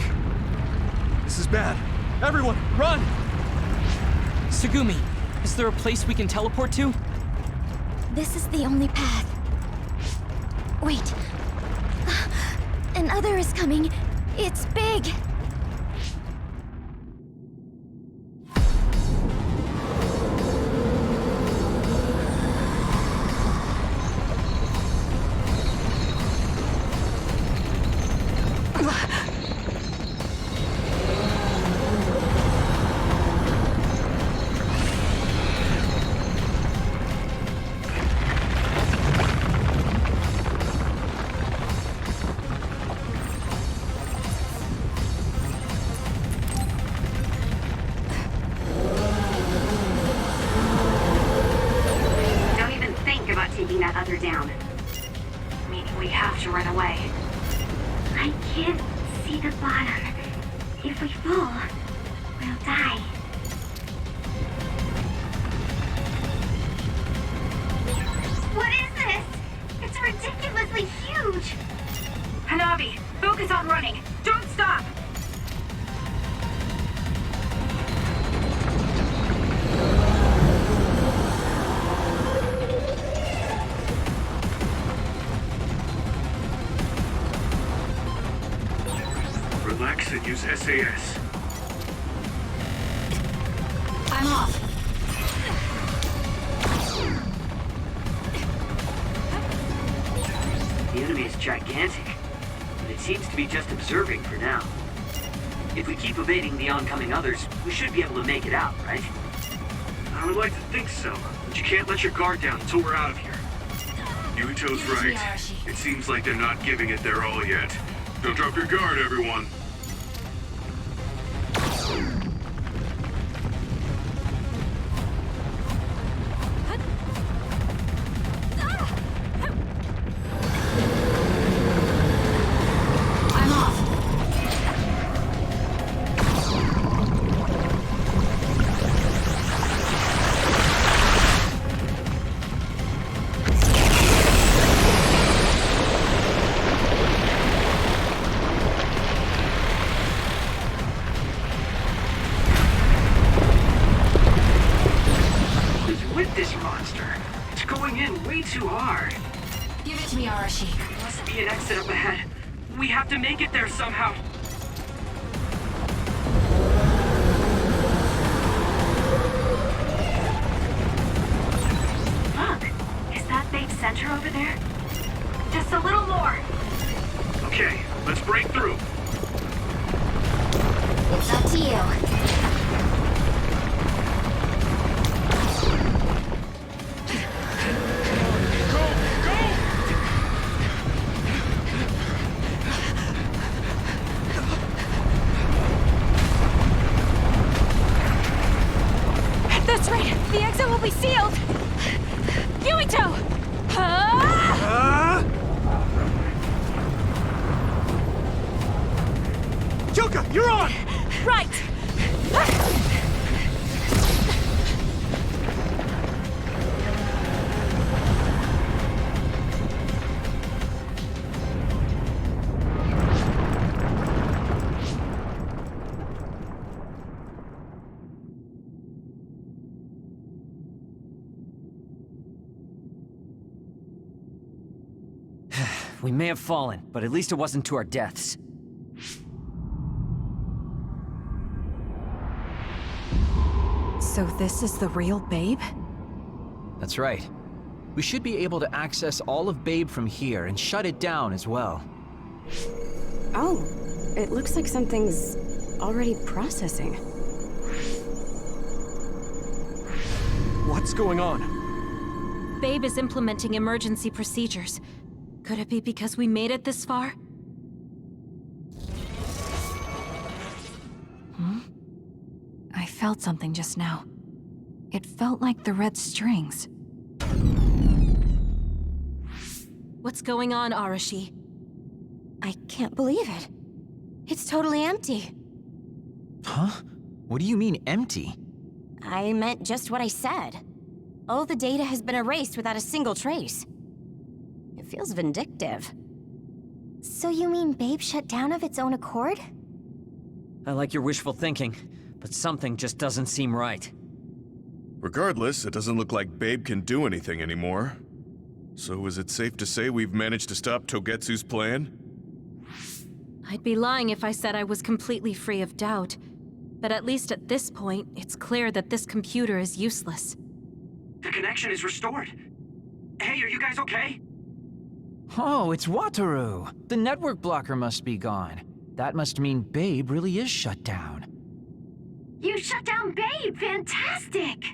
This is bad. Everyone, run! Tsugumi, is there a place we can teleport to? This is the only path. Wait. Another is coming. It's big. Down. Meaning we have to run away. I can't see the bottom. If we fall, we'll die. What is this? It's ridiculously huge! Hanabi, focus on running. Don't stop! Relax and use SAS. I'm off. The enemy is gigantic, but it seems to be just observing for now. If we keep evading the oncoming others, we should be able to make it out, right? I would like to think so, but you can't let your guard down until we're out of here. Yuito's right. It seems like they're not giving it their all yet. Don't drop your guard, everyone. We have to make it there somehow. Look, is that big center over there? Just a little more. Okay, let's break through. It's up to you. That's right! The exit will be sealed! Yuito! Yuka, you're on! Right! We may have fallen, but at least it wasn't to our deaths. So this is the real Babe? That's right. We should be able to access all of Babe from here and shut it down as well. Oh, it looks like something's already processing. What's going on? Babe is implementing emergency procedures. Could it be because we made it this far? I felt something just now. It felt like the red strings. What's going on, Arashi? I can't believe it. It's totally empty. Huh? What do you mean, empty? I meant just what I said. All the data has been erased without a single trace. It feels vindictive. So you mean Babe shut down of its own accord? I like your wishful thinking, but something just doesn't seem right. Regardless, it doesn't look like Babe can do anything anymore. So is it safe to say we've managed to stop Togetsu's plan? I'd be lying if I said I was completely free of doubt. But at least at this point, it's clear that this computer is useless. The connection is restored. Hey, are you guys okay? Oh, it's Wataru. The network blocker must be gone. That must mean Babe really is shut down. You shut down Babe! Fantastic!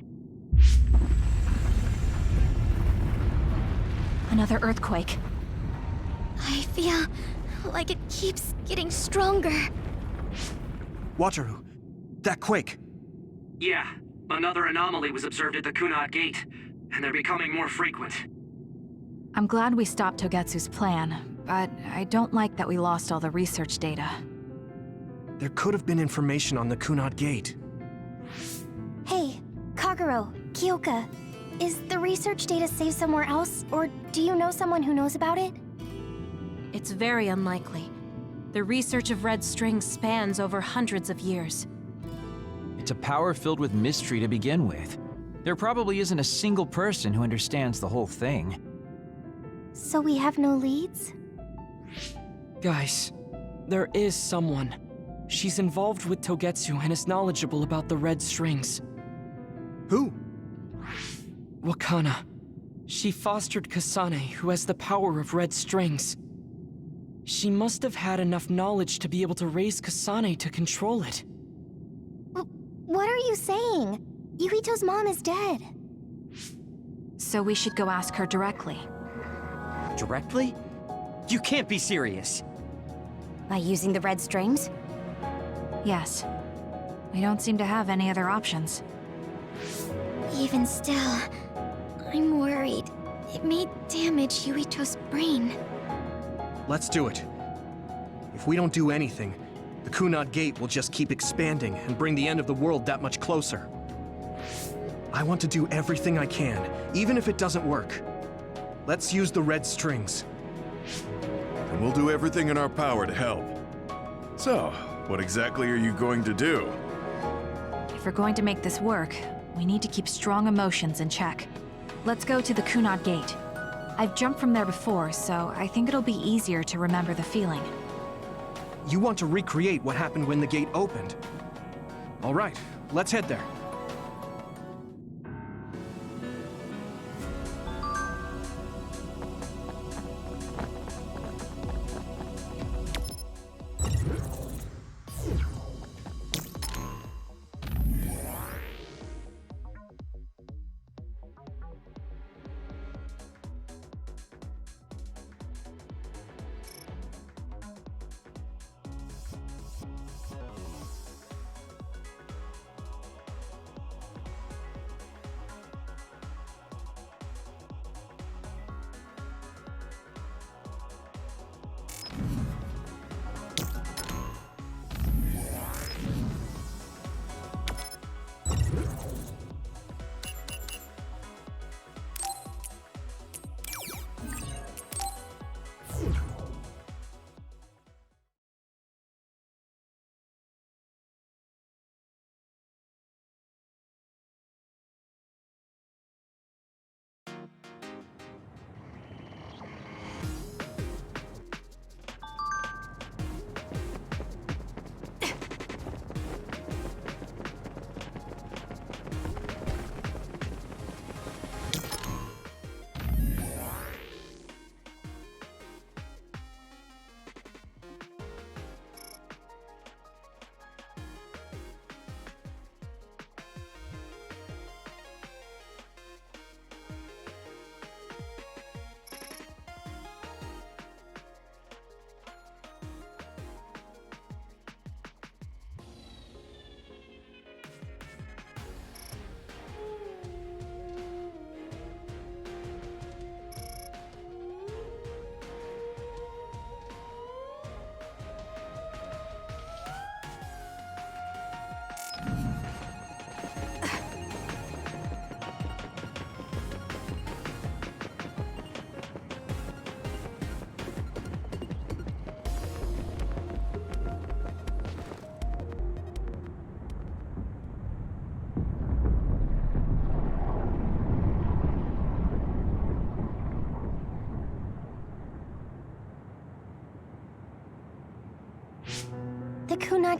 Another earthquake. I feel like it keeps getting stronger. Wataru, that quake. Yeah, another anomaly was observed at the Kunad Gate, and they're becoming more frequent. I'm glad we stopped Togetsu's plan, but I don't like that we lost all the research data. There could have been information on the Kunad Gate. Hey, Kagero, Kyoka, is the research data saved somewhere else, or do you know someone who knows about it? It's very unlikely. The research of red strings spans over hundreds of years. It's a power filled with mystery to begin with. There probably isn't a single person who understands the whole thing. So we have no leads? Guys, there is someone. She's involved with Togetsu and is knowledgeable about the red strings. Who? Wakana. She fostered Kasane, who has the power of red strings. She must have had enough knowledge to be able to raise Kasane to control it. What are you saying? Yuito's mom is dead. So we should go ask her directly. Directly? You can't be serious. By using the red strings? Yes. We don't seem to have any other options. Even still, I'm worried. It may damage Yuito's brain. Let's do it. If we don't do anything, the Kunad Gate will just keep expanding and bring the end of the world that much closer. I want to do everything I can, even if it doesn't work. Let's use the red strings. And we'll do everything in our power to help. So, what exactly are you going to do? If we're going to make this work, we need to keep strong emotions in check. Let's go to the Kunad Gate. I've jumped from there before, so I think it'll be easier to remember the feeling. You want to recreate what happened when the gate opened? All right, let's head there.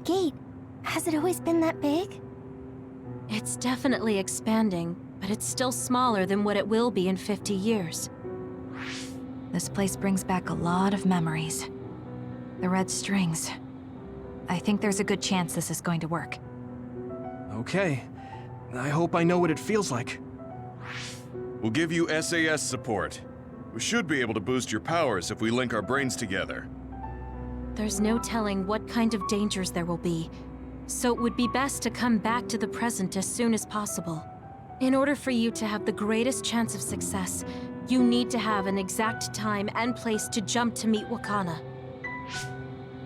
That gate, has it always been that big? It's definitely expanding, but it's still smaller than what it will be in 50 years. This place brings back a lot of memories. The red strings. I think there's a good chance this is going to work. Okay. I hope I know what it feels like. We'll give you SAS support. We should be able to boost your powers if we link our brains together. There's no telling what kind of dangers there will be, so it would be best to come back to the present as soon as possible. In order for you to have the greatest chance of success, you need to have an exact time and place to jump to meet Wakana.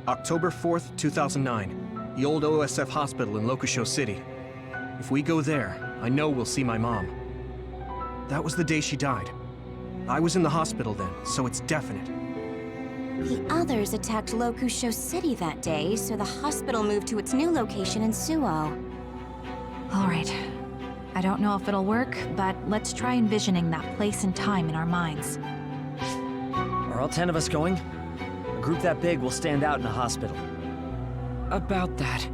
October 4th, 2009. The old OSF hospital in Lokusho City. If we go there, I know we'll see my mom. That was the day she died. I was in the hospital then, so it's definite. The others attacked Lokusho City that day, so the hospital moved to its new location in Suo. All right. I don't know if it'll work, but let's try envisioning that place and time in our minds. Are all 10 of us going? A group that big will stand out in a hospital. About that.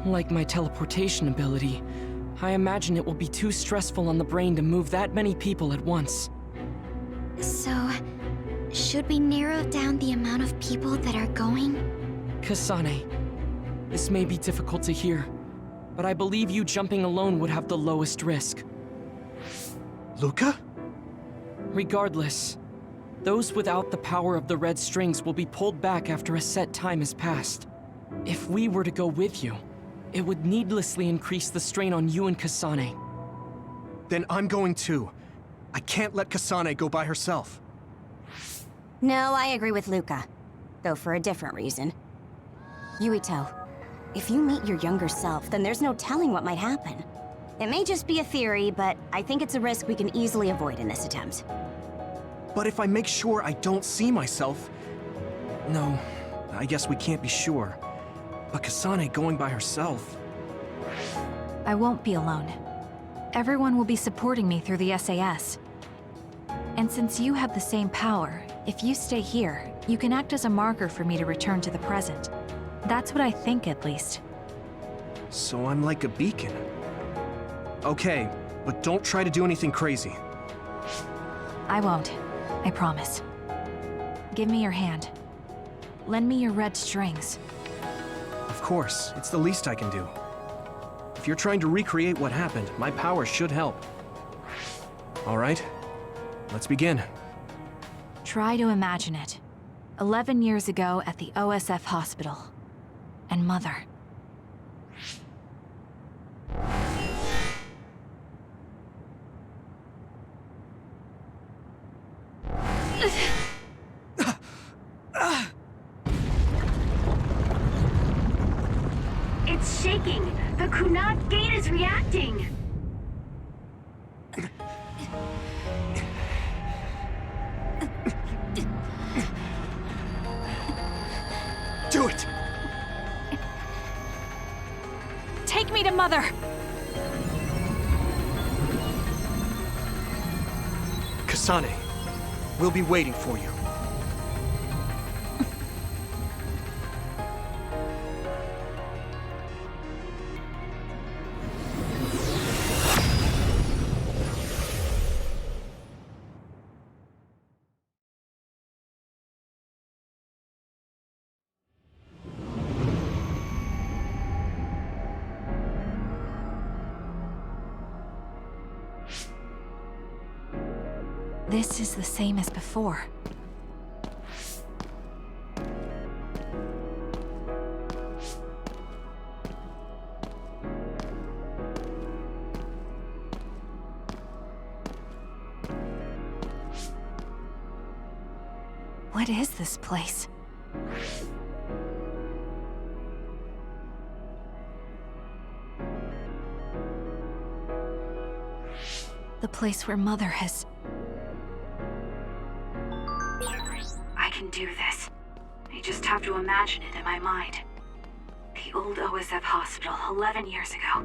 Like my teleportation ability, I imagine it will be too stressful on the brain to move that many people at once. So, should we narrow down the amount of people that are going? Kasane, this may be difficult to hear, but I believe you jumping alone would have the lowest risk. Luca? Regardless, those without the power of the red strings will be pulled back after a set time has passed. If we were to go with you, it would needlessly increase the strain on you and Kasane. Then I'm going too. I can't let Kasane go by herself. No, I agree with Luca. Though for a different reason. Yuito, if you meet your younger self, then there's no telling what might happen. It may just be a theory, but I think it's a risk we can easily avoid in this attempt. But if I make sure I don't see myself... No, I guess we can't be sure. But Kasane going by herself... I won't be alone. Everyone will be supporting me through the SAS. And since you have the same power, if you stay here, you can act as a marker for me to return to the present. That's what I think, at least. So I'm like a beacon. Okay, but don't try to do anything crazy. I won't. I promise. Give me your hand. Lend me your red strings. Of course, it's the least I can do. If you're trying to recreate what happened, my powers should help. All right, let's begin. Try to imagine it. 11 years ago at the OSF hospital. And Mother. It's shaking! The Kunad gate is reacting! Do it! Take me to Mother! Kasane, we'll be waiting for you. This is the same as before. What is this place? The place where Mother has... I can do this. I just have to imagine it in my mind. The old OSF hospital 11 years ago.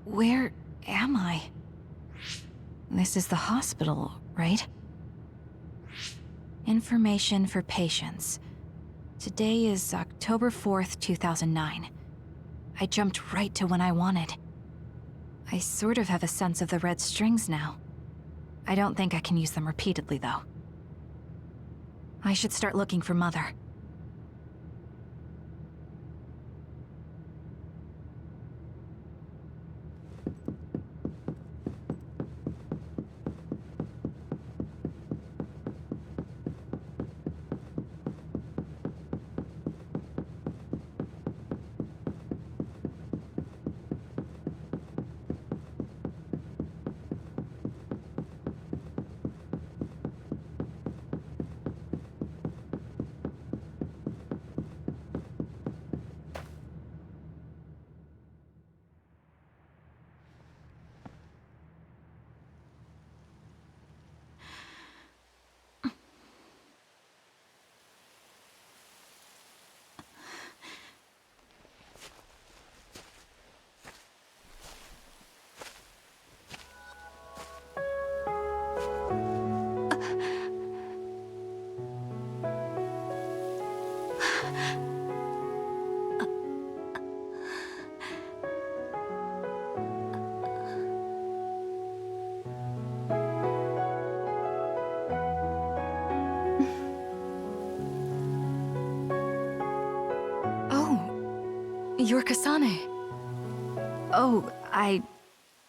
Where am I? This is the hospital, right? Information for patients. Today is October 4th, 2009. I jumped right to when I wanted. I sort of have a sense of the red strings now. I don't think I can use them repeatedly, though. I should start looking for Mother. You're Kasane. Oh,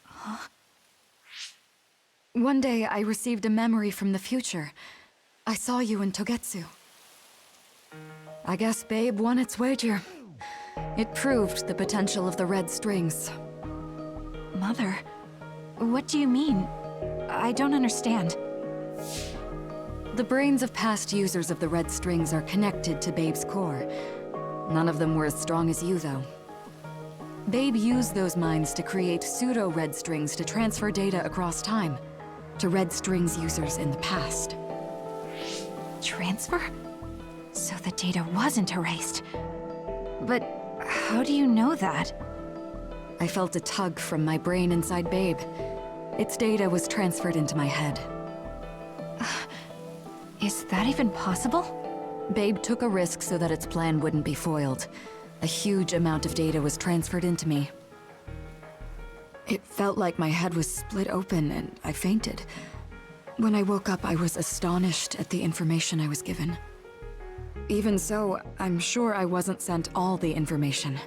Huh? One day I received a memory from the future. I saw you in Togetsu. I guess Babe won its wager. It proved the potential of the red strings. Mother? What do you mean? I don't understand. The brains of past users of the red strings are connected to Babe's core. None of them were as strong as you, though. Babe used those minds to create pseudo-red strings to transfer data across time to red strings users in the past. Transfer? So the data wasn't erased. But how do you know that? I felt a tug from my brain inside Babe. Its data was transferred into my head. Is that even possible? Babe took a risk so that its plan wouldn't be foiled. A huge amount of data was transferred into me. It felt like my head was split open and I fainted. When I woke up, I was astonished at the information I was given. Even so, I'm sure I wasn't sent all the information.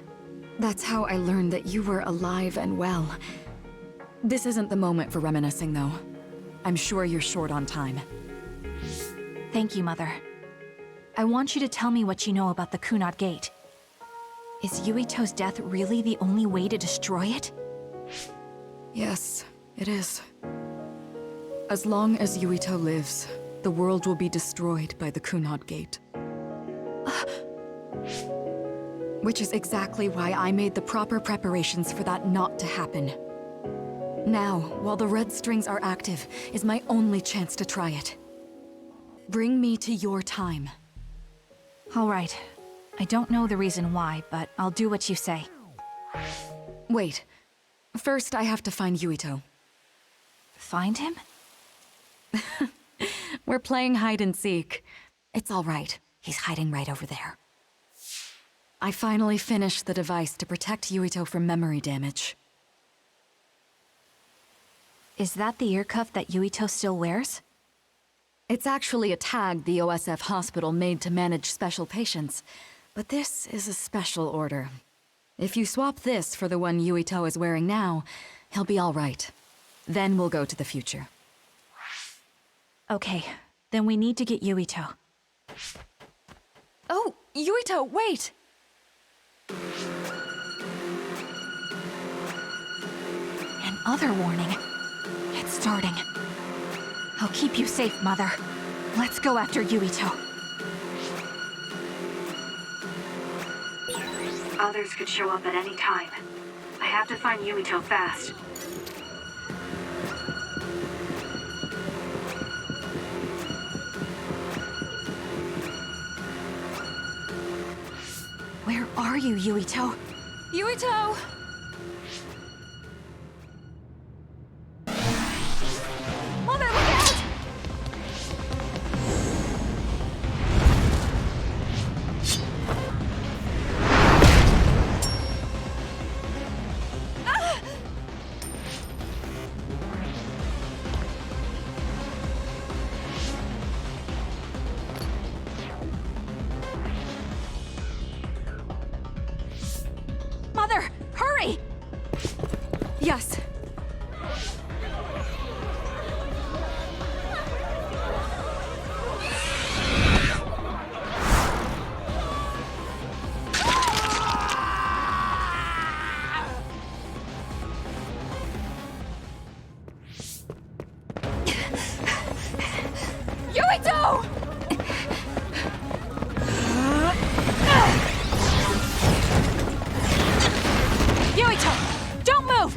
That's how I learned that you were alive and well. This isn't the moment for reminiscing, though. I'm sure you're short on time. Thank you, Mother. I want you to tell me what you know about the Kunad Gate. Is Yuito's death really the only way to destroy it? Yes, it is. As long as Yuito lives, the world will be destroyed by the Kunad Gate. Which is exactly why I made the proper preparations for that not to happen. Now, while the red strings are active, is my only chance to try it. Bring me to your time. All right. I don't know the reason why, but I'll do what you say. Wait. First, I have to find Yuito. Find him? We're playing hide and seek. It's all right. He's hiding right over there. I finally finished the device to protect Yuito from memory damage. Is that the ear cuff that Yuito still wears? It's actually a tag the OSF hospital made to manage special patients. But this is a special order. If you swap this for the one Yuito is wearing now, he'll be all right. Then we'll go to the future. Okay, then we need to get Yuito. Oh, Yuito, wait! Another warning. It's starting. I'll keep you safe, Mother. Let's go after Yuito. Others could show up at any time. I have to find Yuito fast. Where are you, Yuito? Yuito! Yes. Yuito! Yuito, don't move!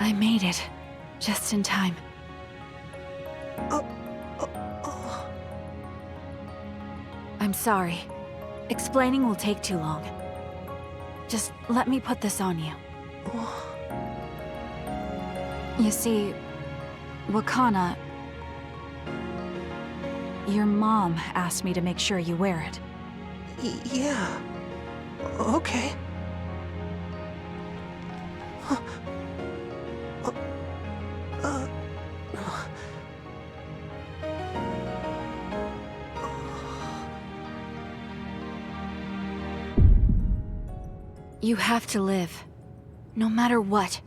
I made it. Just in time. I'm sorry. Explaining will take too long. Just let me put this on you. You see, Wakana... Your mom asked me to make sure you wear it. Yeah. Okay. You have to live. No matter what.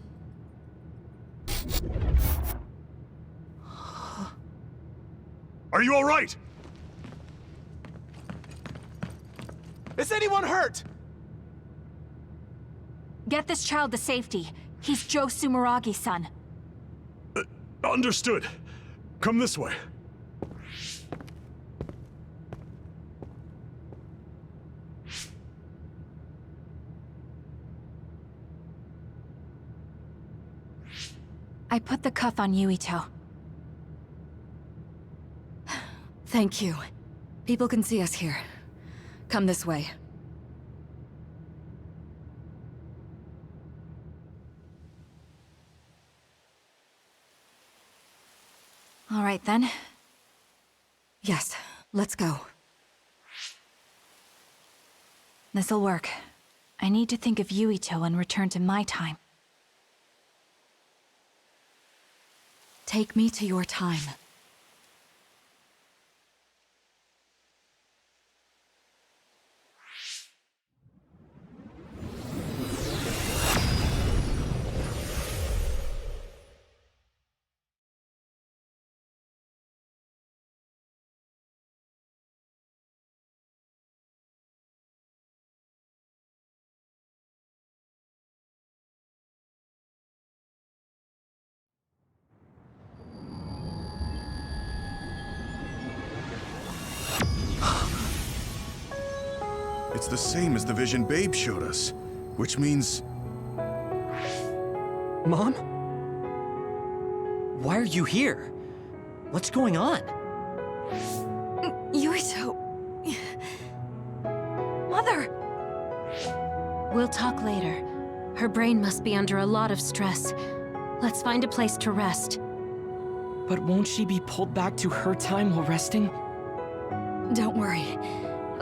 Are you all right? Is anyone hurt? Get this child to safety. He's Yuito Sumeragi's son. Understood. Come this way. I put the cuff on Yuito. Thank you. People can see us here. Come this way. All right then. Yes, let's go. This'll work. I need to think of Yuito and return to my time. Take me to your time. It's the same as the vision Babe showed us, which means... Mom? Why are you here? What's going on? Yuito... Mother! We'll talk later. Her brain must be under a lot of stress. Let's find a place to rest. But won't she be pulled back to her time while resting? Don't worry.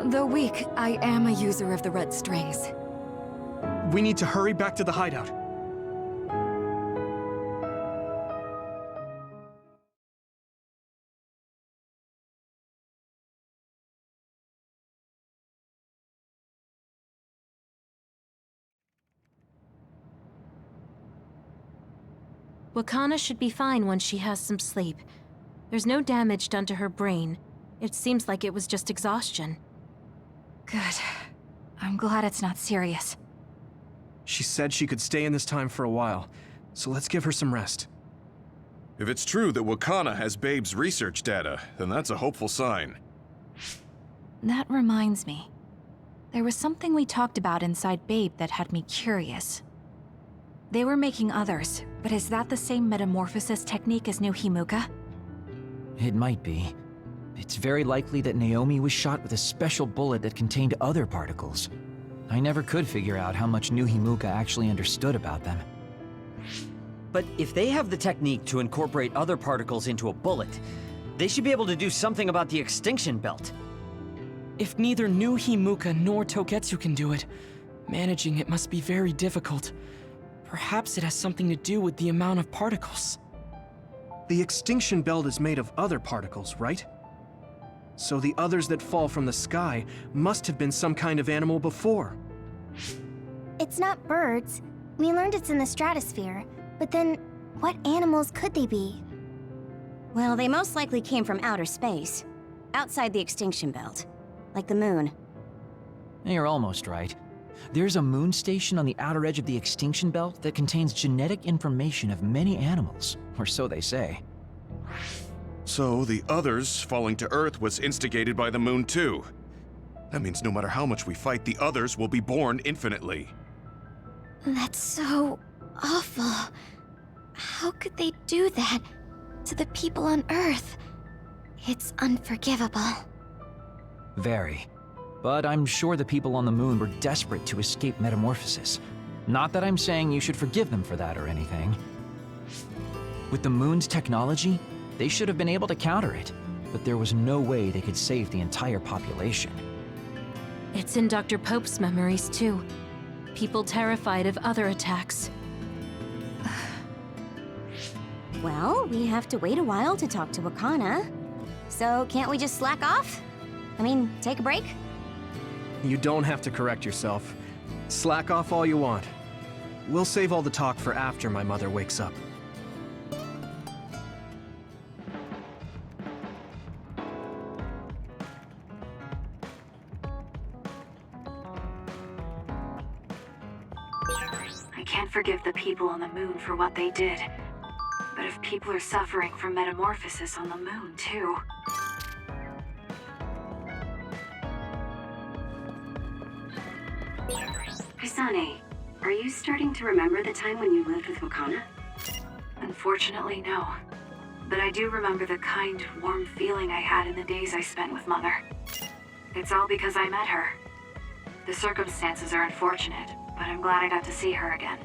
Though weak, I am a user of the red strings. We need to hurry back to the hideout. Wakana should be fine once she has some sleep. There's no damage done to her brain. It seems like it was just exhaustion. Good. I'm glad it's not serious. She said she could stay in this time for a while, so let's give her some rest. If it's true that Wakana has Babe's research data, then that's a hopeful sign. That reminds me. There was something we talked about inside Babe that had me curious. They were making others, but is that the same metamorphosis technique as new Himuka? It might be. It's very likely that Naomi was shot with a special bullet that contained other particles. I never could figure out how much new Himuka actually understood about them. But if they have the technique to incorporate other particles into a bullet, they should be able to do something about the extinction belt. If neither new Himuka nor Togetsu can do it, managing it must be very difficult. Perhaps it has something to do with the amount of particles. The extinction belt is made of other particles, right? So the others that fall from the sky must have been some kind of animal before. It's not birds. We learned it's in the stratosphere. But then, what animals could they be? Well, they most likely came from outer space. Outside the extinction belt. Like the moon. You're almost right. There's a moon station on the outer edge of the extinction belt that contains genetic information of many animals, or so they say. So the others falling to Earth was instigated by the moon too. That means no matter how much we fight, the others will be born infinitely. That's so awful. How could they do that to the people on Earth? It's unforgivable. Very. But I'm sure the people on the moon were desperate to escape metamorphosis. Not that I'm saying you should forgive them for that or anything. With the moon's technology, they should have been able to counter it, but there was no way they could save the entire population. It's in Dr. Pope's memories, too. People terrified of other attacks. Well, we have to wait a while to talk to Wakana. So can't we just slack off? I mean, take a break? You don't have to correct yourself. Slack off all you want. We'll save all the talk for after my mother wakes up. I can't forgive the people on the moon for what they did. But if people are suffering from metamorphosis on the moon, too... Kasane, are you starting to remember the time when you lived with Wakana? Unfortunately, no. But I do remember the kind, warm feeling I had in the days I spent with Mother. It's all because I met her. The circumstances are unfortunate, but I'm glad I got to see her again.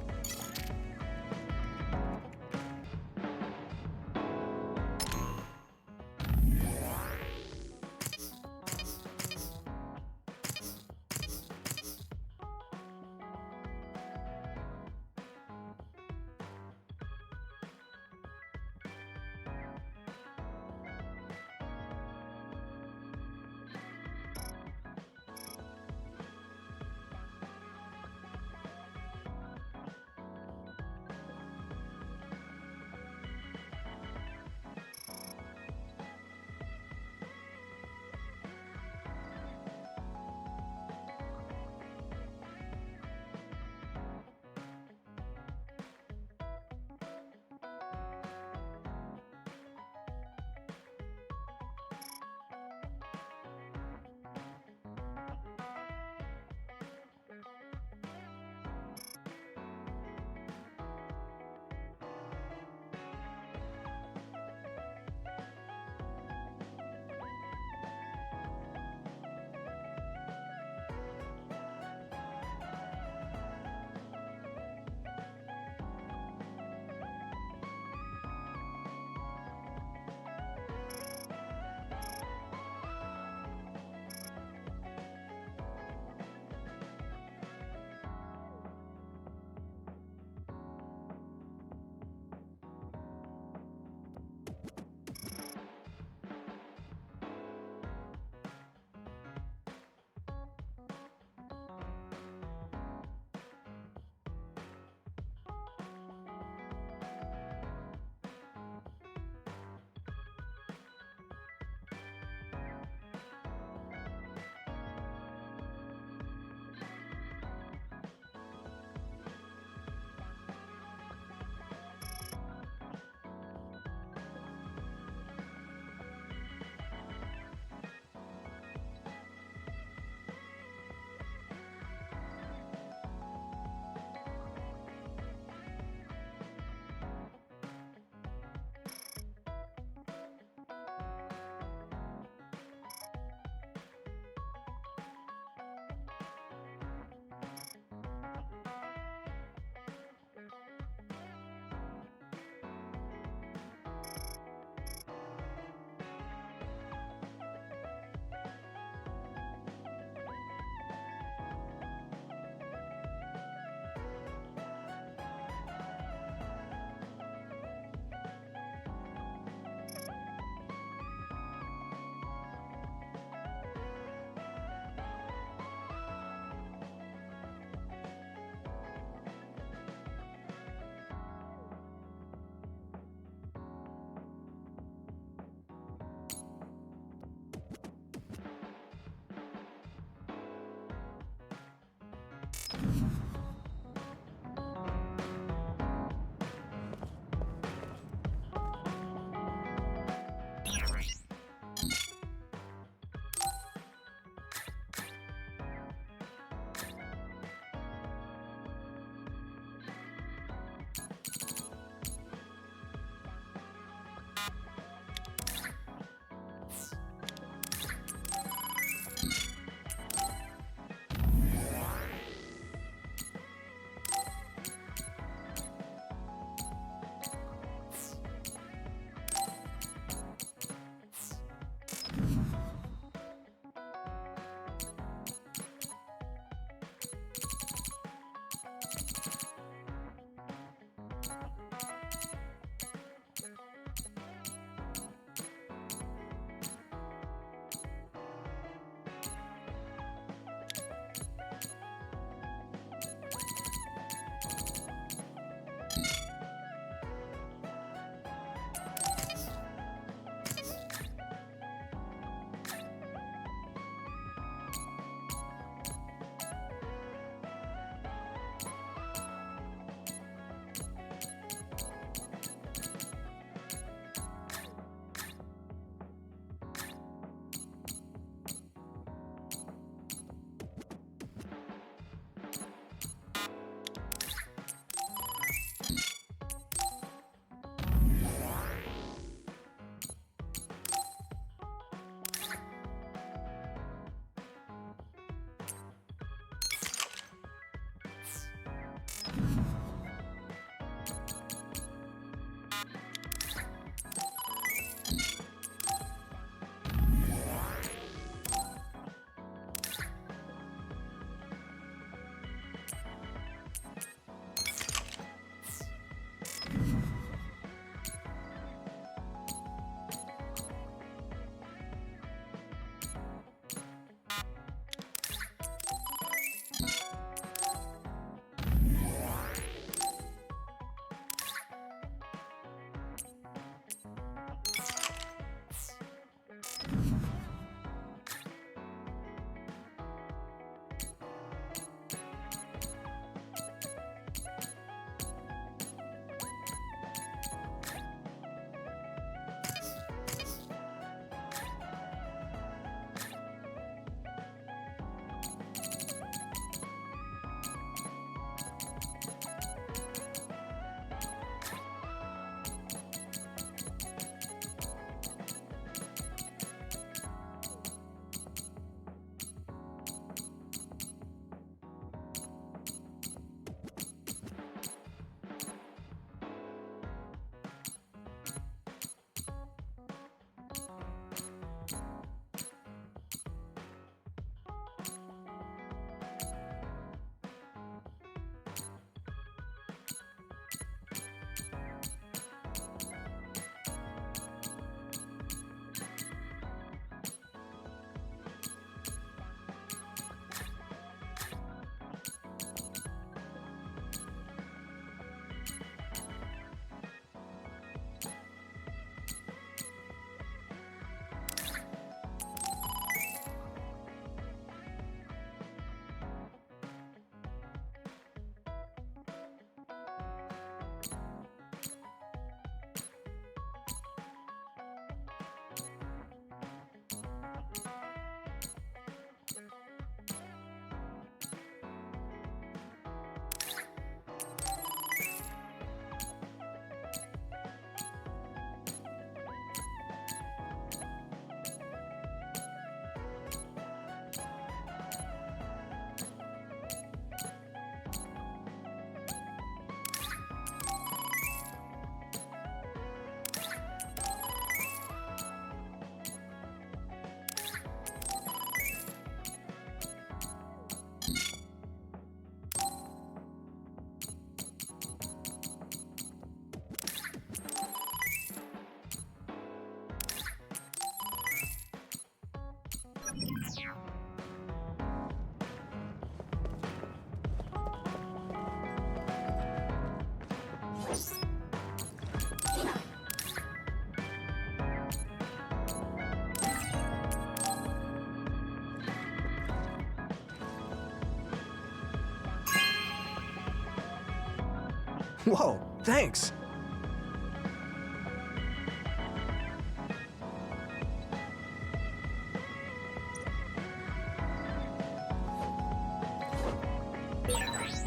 Whoa, thanks.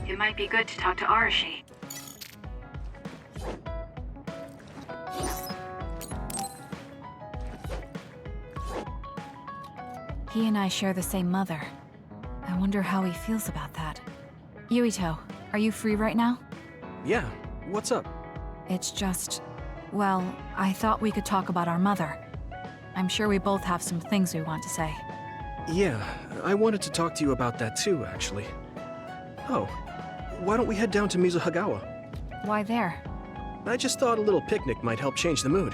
It might be good to talk to Arashi. He and I share the same mother. I wonder how he feels about that. Yuito, are you free right now? Yeah, what's up? It's just... well, I thought we could talk about our mother. I'm sure we both have some things we want to say. Yeah, I wanted to talk to you about that too, actually. Oh, why don't we head down to Mizuhagawa? Why there? I just thought a little picnic might help change the mood.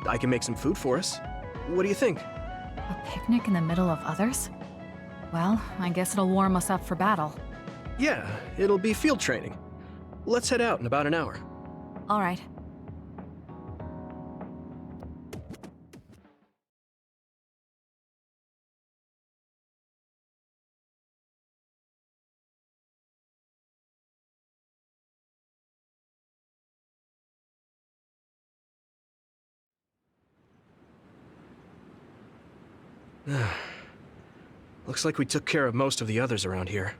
I can make some food for us. What do you think? A picnic in the middle of others? Well, I guess it'll warm us up for battle. Yeah, it'll be field training. Let's head out in about an hour. All right. Looks like we took care of most of the others around here.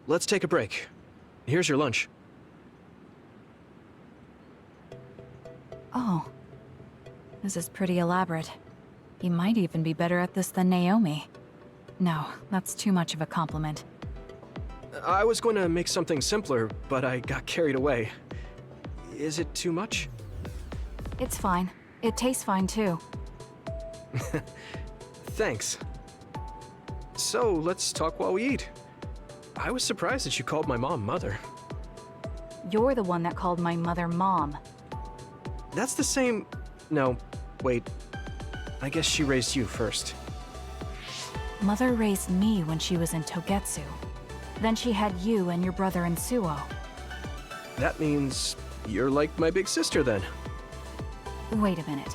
Let's take a break. Here's your lunch. Oh. This is pretty elaborate. He might even be better at this than Naomi. No, that's too much of a compliment. I was going to make something simpler, but I got carried away. Is it too much? It's fine. It tastes fine too. Thanks. So, let's talk while we eat. I was surprised that you called my mom Mother. You're the one that called my mother Mom. That's the same... No, wait. I guess she raised you first. Mother raised me when she was in Togetsu. Then she had you and your brother in Suo. That means you're like my big sister then. Wait a minute.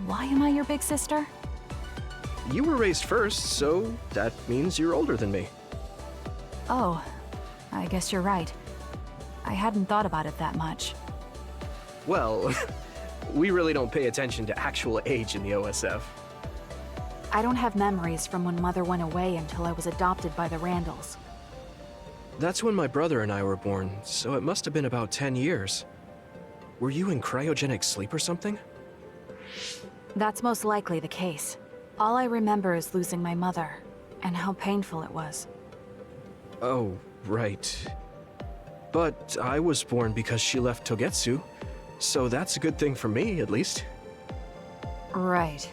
Why am I your big sister? You were raised first, so that means you're older than me. Oh, I guess you're right. I hadn't thought about it that much. Well, we really don't pay attention to actual age in the OSF. I don't have memories from when Mother went away until I was adopted by the Randalls. That's when my brother and I were born, so it must have been about 10 years. Were you in cryogenic sleep or something? That's most likely the case. All I remember is losing my mother, and how painful it was. Oh, right. But I was born because she left Togetsu, so that's a good thing for me, at least. Right.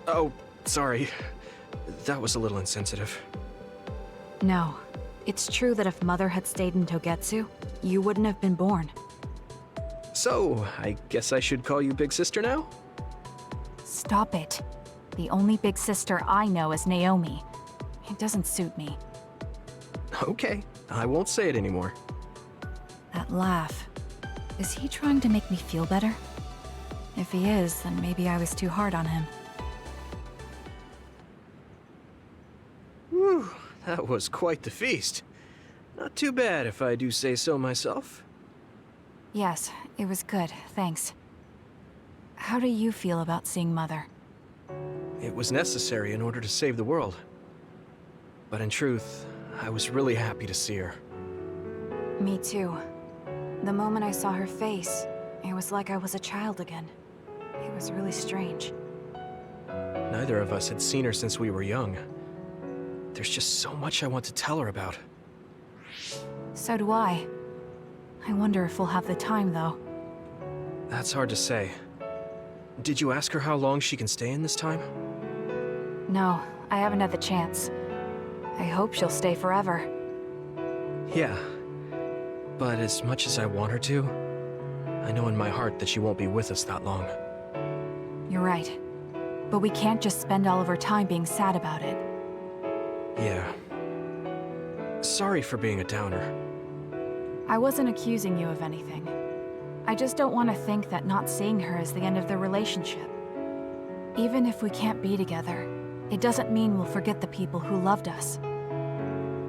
Oh, sorry. That was a little insensitive. No. It's true that if Mother had stayed in Togetsu, you wouldn't have been born. So, I guess I should call you Big Sister now? Stop it. The only big sister I know is Naomi. It doesn't suit me. Okay, I won't say it anymore. That laugh. Is he trying to make me feel better? If he is, then maybe I was too hard on him. Whew, that was quite the feast. Not too bad if I do say so myself. Yes, it was good, thanks. How do you feel about seeing Mother? It was necessary in order to save the world. But in truth, I was really happy to see her. Me too. The moment I saw her face, it was like I was a child again. It was really strange. Neither of us had seen her since we were young. There's just so much I want to tell her about. So do I. I wonder if we'll have the time, though. That's hard to say. Did you ask her how long she can stay in this time? No, I haven't had the chance. I hope she'll stay forever. Yeah. But as much as I want her to, I know in my heart that she won't be with us that long. You're right. But we can't just spend all of our time being sad about it. Yeah. Sorry for being a downer. I wasn't accusing you of anything. I just don't want to think that not seeing her is the end of the relationship. Even if we can't be together, it doesn't mean we'll forget the people who loved us.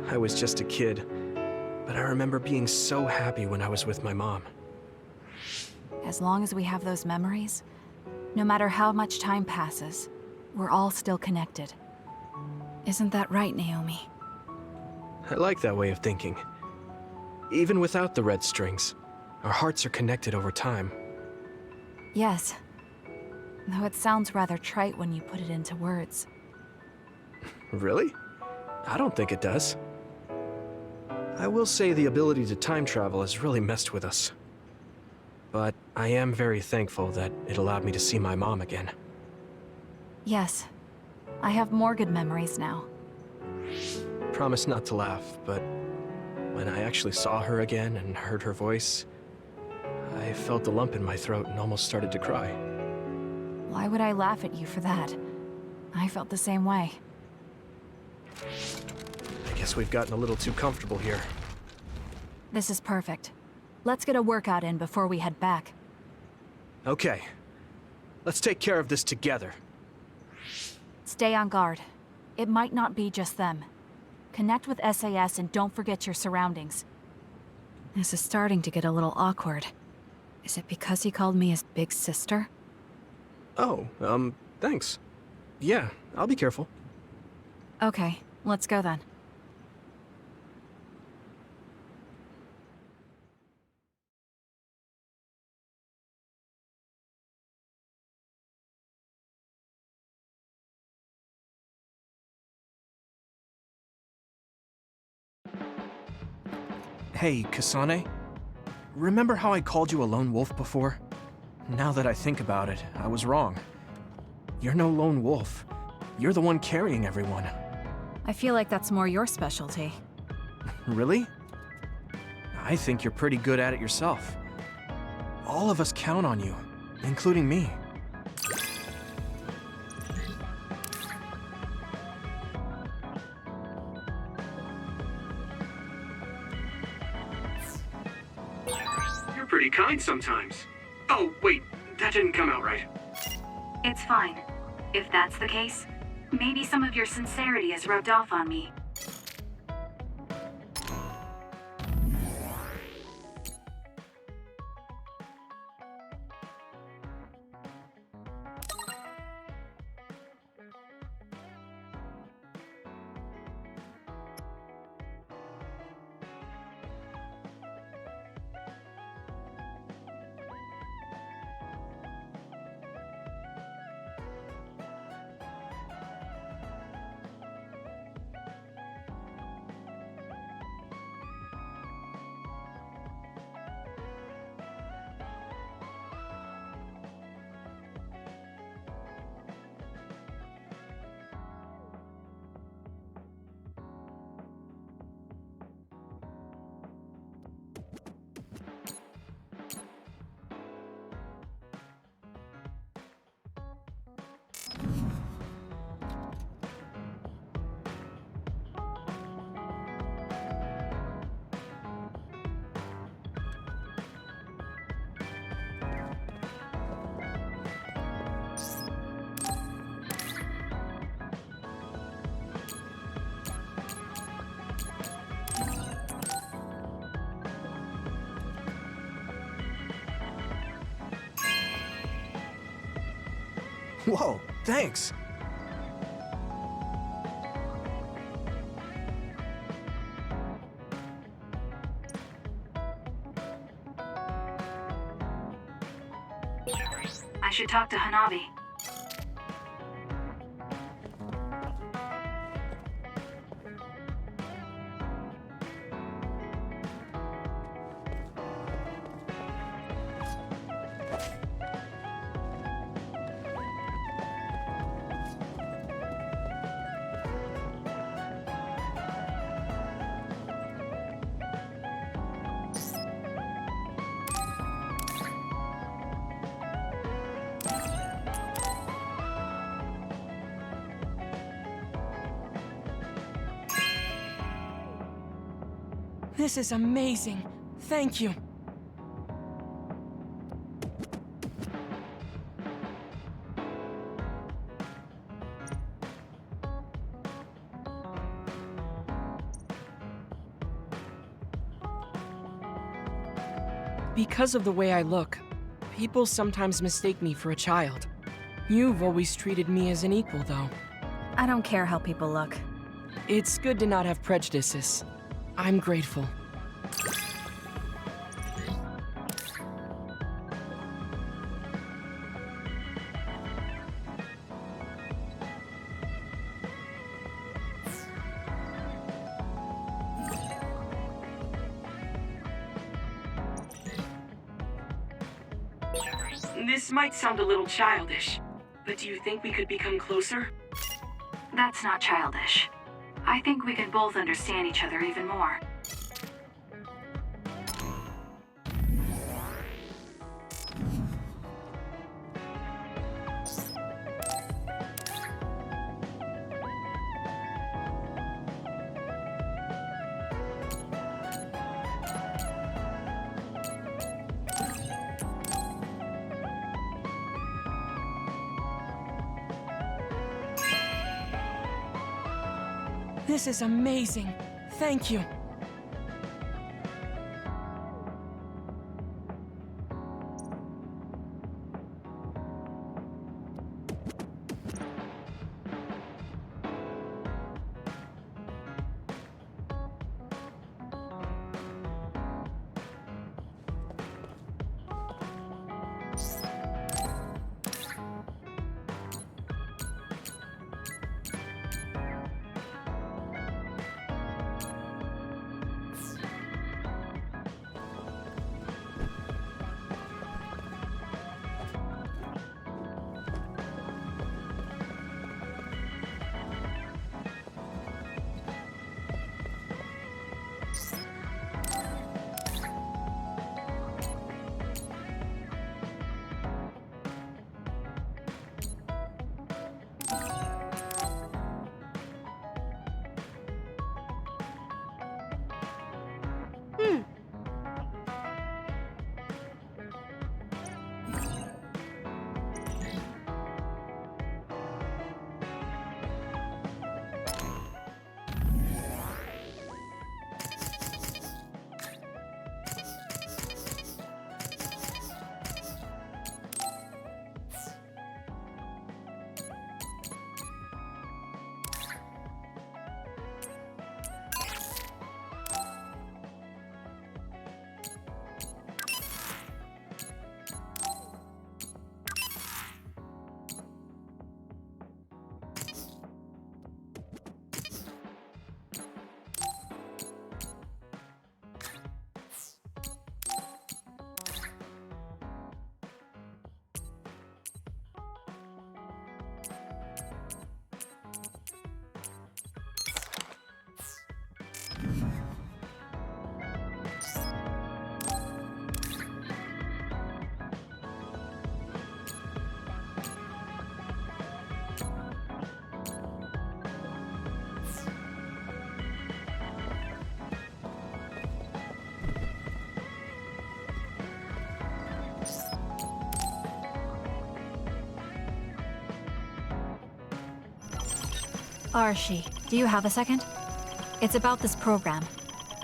I was just a kid. but I remember being so happy when I was with my mom. As long as we have those memories, no matter how much time passes, we're all still connected. Isn't that right, Naomi? I like that way of thinking. Even without the red strings, our hearts are connected over time. Yes. Though it sounds rather trite when you put it into words. Really? I don't think it does. I will say the ability to time travel has really messed with us. But I am very thankful that it allowed me to see my mom again. Yes. I have more good memories now. Promise not to laugh, but when I actually saw her again and heard her voice, I felt a lump in my throat and almost started to cry. Why would I laugh at you for that? I felt the same way. I guess we've gotten a little too comfortable here. This is perfect. Let's get a workout in before we head back. Okay. Let's take care of this together. Stay on guard. It might not be just them. Connect with SAS and don't forget your surroundings. This is starting to get a little awkward. Is it because he called me his big sister? Oh, thanks. Yeah, I'll be careful. Okay, let's go then. Hey, Kasane. Remember how I called you a lone wolf before? Now that I think about it, I was wrong. You're no lone wolf. You're the one carrying everyone. I feel like that's more your specialty. Really? I think you're pretty good at it yourself. All of us count on you, including me. You're pretty kind sometimes. Oh, wait, that didn't come out right. It's fine. If that's the case, maybe some of your sincerity has rubbed off on me. Whoa, thanks! I should talk to Hanabi. This is amazing. Thank you. Because of the way I look, people sometimes mistake me for a child. You've always treated me as an equal, though. I don't care how people look. It's good to not have prejudices. I'm grateful. This might sound a little childish, but do you think we could become closer? That's not childish. I think we can both understand each other even more. This is amazing. Thank you. Arashi, do you have a second? It's about this program.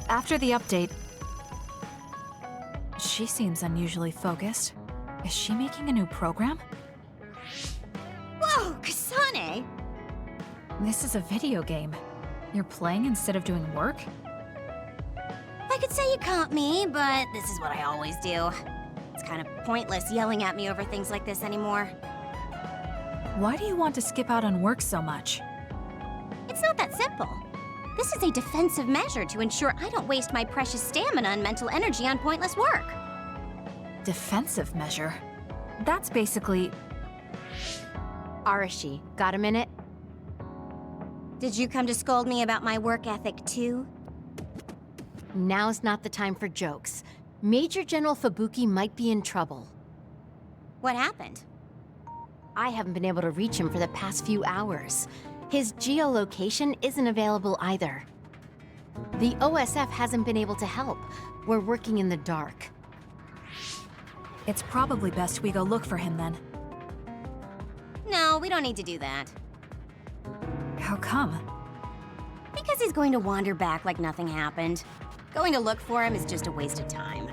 After the update... She seems unusually focused. Is she making a new program? Whoa, Kasane! This is a video game. You're playing instead of doing work? I could say you caught me, but this is what I always do. It's kind of pointless yelling at me over things like this anymore. Why do you want to skip out on work so much? It's not that simple. This is a defensive measure to ensure I don't waste my precious stamina and mental energy on pointless work. Defensive measure? That's basically... Arashi, got a minute? Did you come to scold me about my work ethic too? Now's not the time for jokes. Major General Fubuki might be in trouble. What happened? I haven't been able to reach him for the past few hours. His geolocation isn't available either. The OSF hasn't been able to help. We're working in the dark. It's probably best we go look for him then. No, we don't need to do that. How come? Because he's going to wander back like nothing happened. Going to look for him is just a waste of time.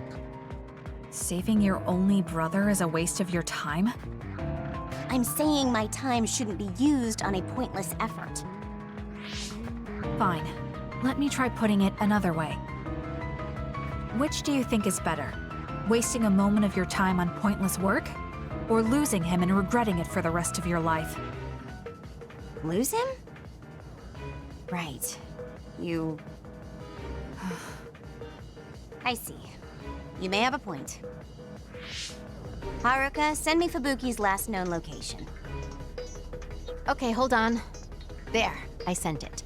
Saving your only brother is a waste of your time? I'm saying my time shouldn't be used on a pointless effort. Fine. Let me try putting it another way. Which do you think is better? Wasting a moment of your time on pointless work? Or losing him and regretting it for the rest of your life? Lose him? Right. You... I see. You may have a point. Haruka, send me Fubuki's last known location. Okay, hold on. There, I sent it.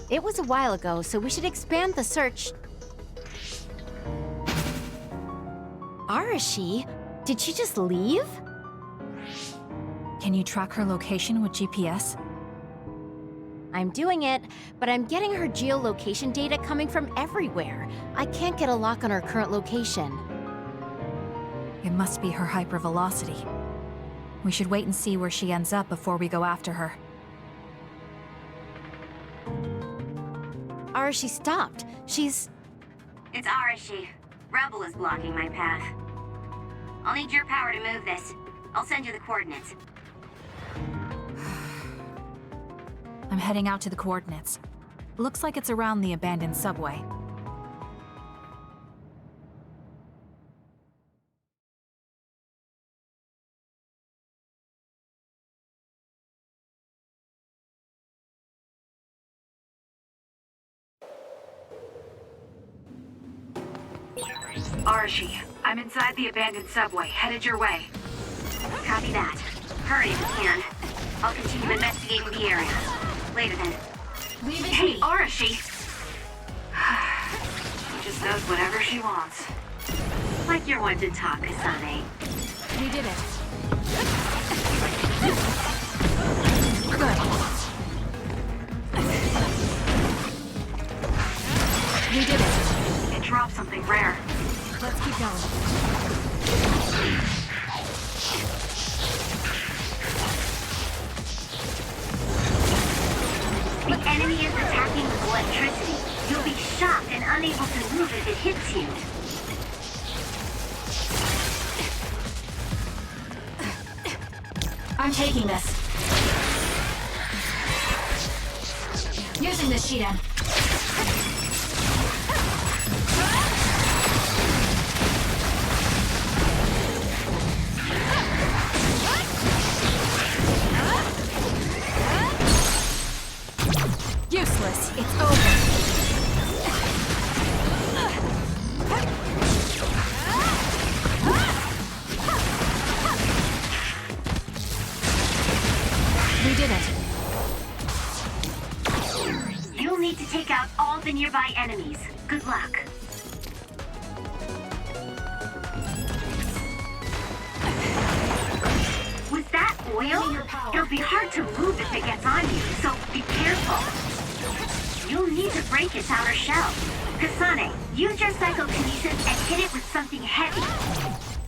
It was a while ago, so we should expand the search. Arashi? Did she just leave? Can you track her location with GPS? I'm doing it, but I'm getting her geolocation data coming from everywhere. I can't get a lock on her current location. It must be her hypervelocity. We should wait and see where she ends up before we go after her. Arashi stopped. She's... It's Arashi. Rebel is blocking my path. I'll need your power to move this. I'll send you the coordinates. I'm heading out to the coordinates. Looks like it's around the abandoned subway. Arashi, I'm inside the abandoned subway, headed your way. Copy that. Hurry if you can. I'll continue investigating the area. Later then. Hey, Arashi! She just does whatever she wants. Like you're one to talk, Kasane. We did it. Good. We did it. It dropped something rare. Let's keep going. The enemy is attacking with electricity. You'll be shocked and unable to move if it hits you. I'm taking this. Using this Shiden. Useless. It's over. We did it. You'll need to take out all the nearby enemies. Good luck. With that oil, it'll be hard to move if it gets on you, so be careful. You'll need to break its outer shell. Kasane, use your psychokinesis and hit it with something heavy.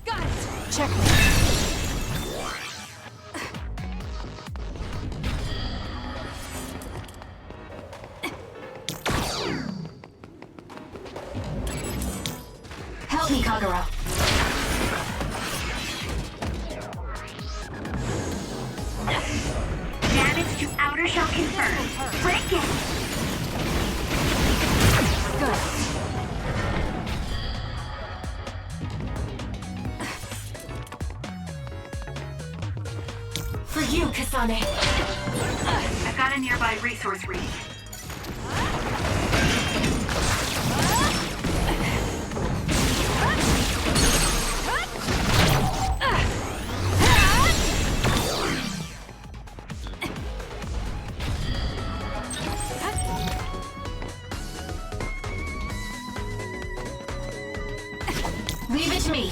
Got it. Checkmate. Help me, Kagura. Damage to outer shell confirmed. Break it! Good. For you, Kasane. I've got a nearby resource reading. Leave it to me.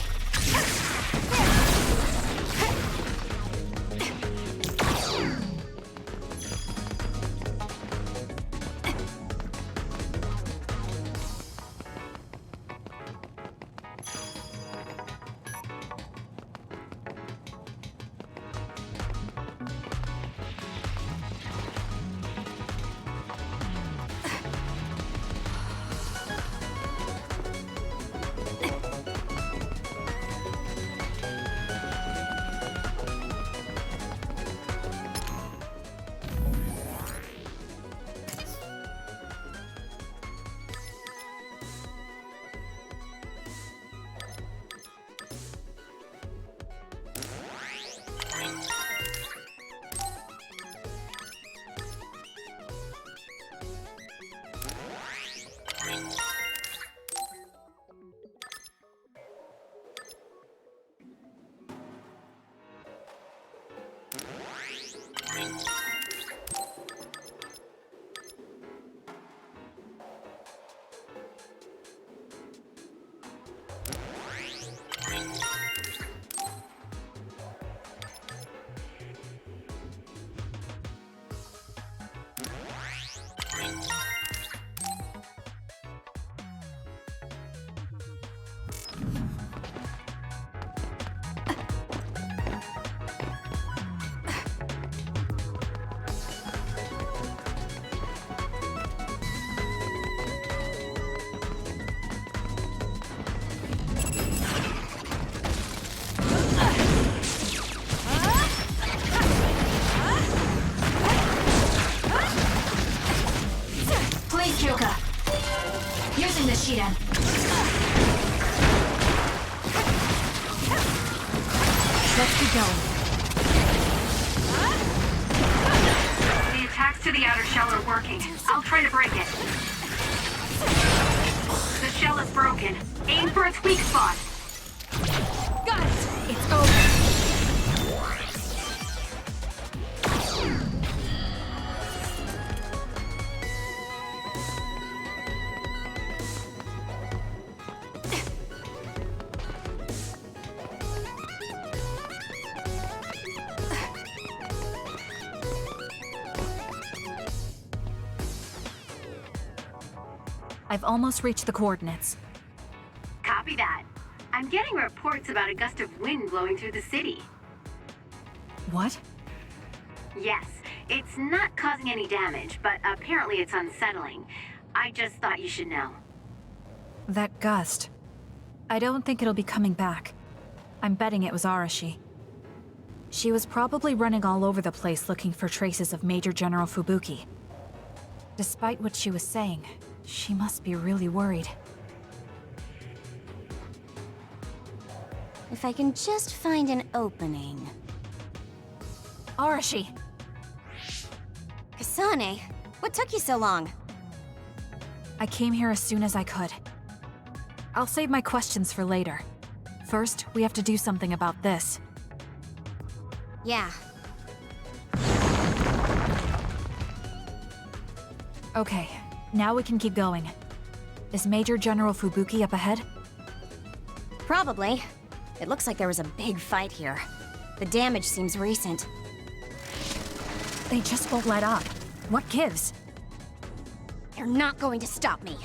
attacks to the outer shell are working. I'll try to break it. The shell is broken. Aim for its weak spot. Got it! It's over! I've almost reached the coordinates. Copy that. I'm getting reports about a gust of wind blowing through the city. What? Yes, it's not causing any damage, but apparently it's unsettling. I just thought you should know. That gust. I don't think it'll be coming back. I'm betting it was Arashi. She was probably running all over the place looking for traces of Major General Fubuki. Despite what she was saying, she must be really worried. If I can just find an opening. Arashi! Kasane, what took you so long? I came here as soon as I could. I'll save my questions for later. First, we have to do something about this. Yeah. Okay, now we can keep going. Is Major General Fubuki up ahead? Probably. It looks like there was a big fight here. The damage seems recent. They just won't let up. What gives? You're not going to stop me.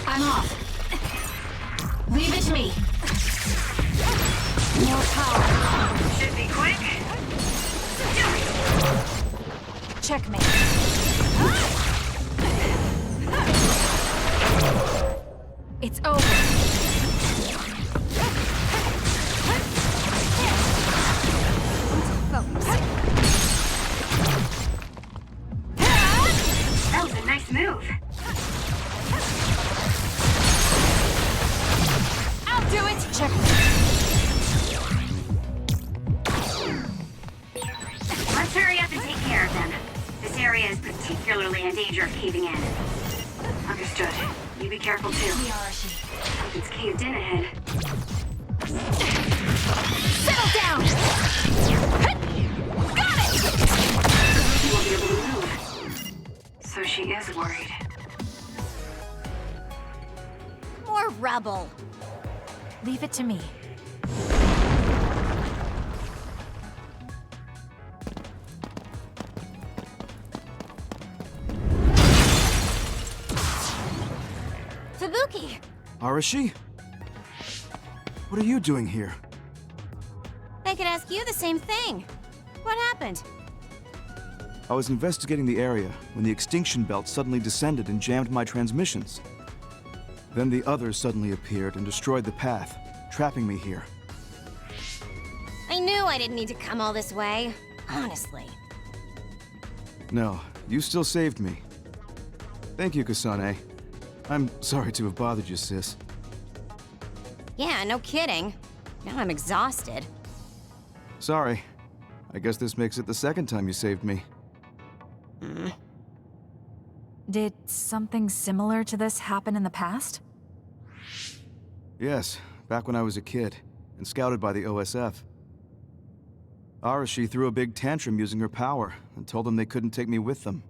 I'm off. Leave it to me. More power. Should be quick. Checkmate. It's over. That was a nice move. I'll do it. Let's hurry up and take care of them. This area is particularly in danger of caving in. Understood. You be careful too. It's caved in ahead. Settle down! Got it! You won't be able to move. So she is worried. More rubble. Leave it to me. Fubuki! Arashi? What are you doing here? I could ask you the same thing. What happened? I was investigating the area when the extinction belt suddenly descended and jammed my transmissions. Then the others suddenly appeared and destroyed the path, trapping me here. I knew I didn't need to come all this way. Honestly. No, you still saved me. Thank you, Kasane. I'm sorry to have bothered you, sis. Yeah, no kidding. Now I'm exhausted. Sorry. I guess this makes it the second time you saved me. Did something similar to this happen in the past? Yes, back when I was a kid, and scouted by the OSF. Arashi threw a big tantrum using her power, and told them they couldn't take me with them.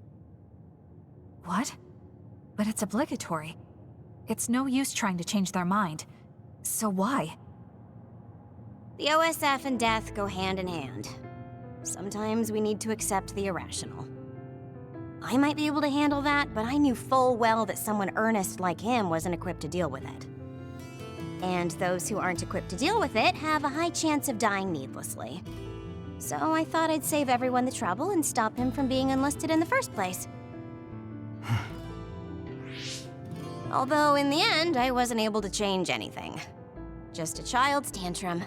What? But it's obligatory. It's no use trying to change their mind. So why? The OSF and death go hand in hand. Sometimes we need to accept the irrational. I might be able to handle that, but I knew full well that someone earnest like him wasn't equipped to deal with it. And those who aren't equipped to deal with it have a high chance of dying needlessly. So I thought I'd save everyone the trouble and stop him from being enlisted in the first place. Although in the end, I wasn't able to change anything. Just a child's tantrum.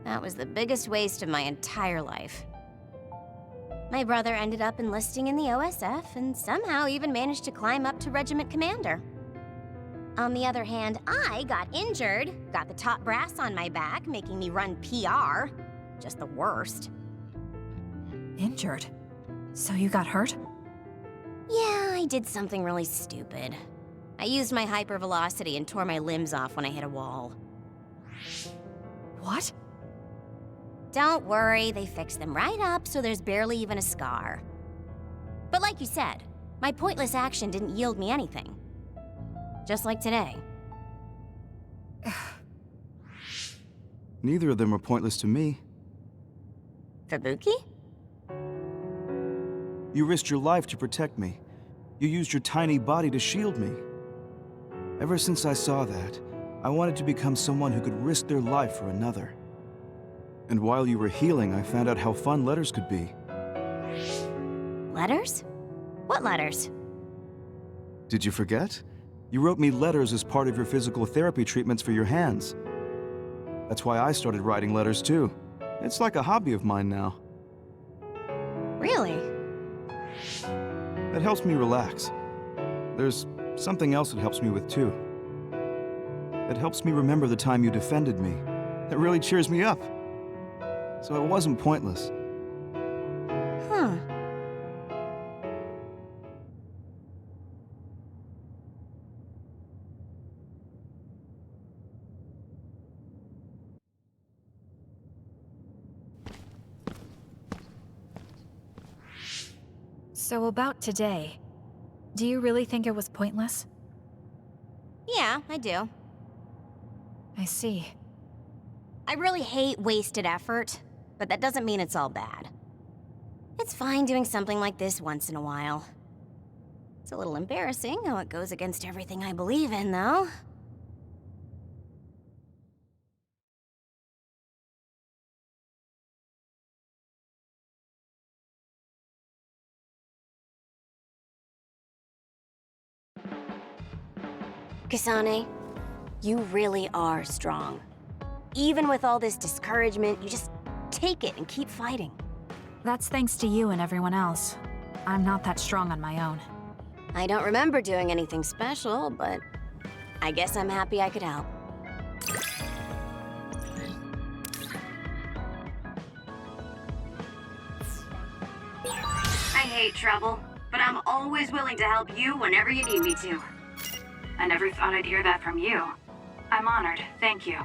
That was the biggest waste of my entire life. My brother ended up enlisting in the OSF and somehow even managed to climb up to regiment commander. On the other hand, I got injured, got the top brass on my back, making me run PR. Just the worst. Injured? So you got hurt? Yeah, I did something really stupid. I used my hypervelocity and tore my limbs off when I hit a wall. What? Don't worry, they fixed them right up so there's barely even a scar. But like you said, my pointless action didn't yield me anything. Just like today. Neither of them were pointless to me. Fubuki? You risked your life to protect me. You used your tiny body to shield me. Ever since I saw that, I wanted to become someone who could risk their life for another. And while you were healing, I found out how fun letters could be. Letters? What letters? Did you forget? You wrote me letters as part of your physical therapy treatments for your hands. That's why I started writing letters too. It's like a hobby of mine now. Really? It helps me relax. There's something else it helps me with too. It helps me remember the time you defended me. It really cheers me up. So it wasn't pointless. Huh. So about today, do you really think it was pointless? Yeah, I do. I see. I really hate wasted effort, but that doesn't mean it's all bad. It's fine doing something like this once in a while. It's a little embarrassing how it goes against everything I believe in, though. Kasane, you really are strong. Even with all this discouragement, you just take it and keep fighting. That's thanks to you and everyone else. I'm not that strong on my own. I don't remember doing anything special, but I guess I'm happy I could help. I hate trouble, but I'm always willing to help you whenever you need me to. I never thought I'd hear that from you. I'm honored, thank you.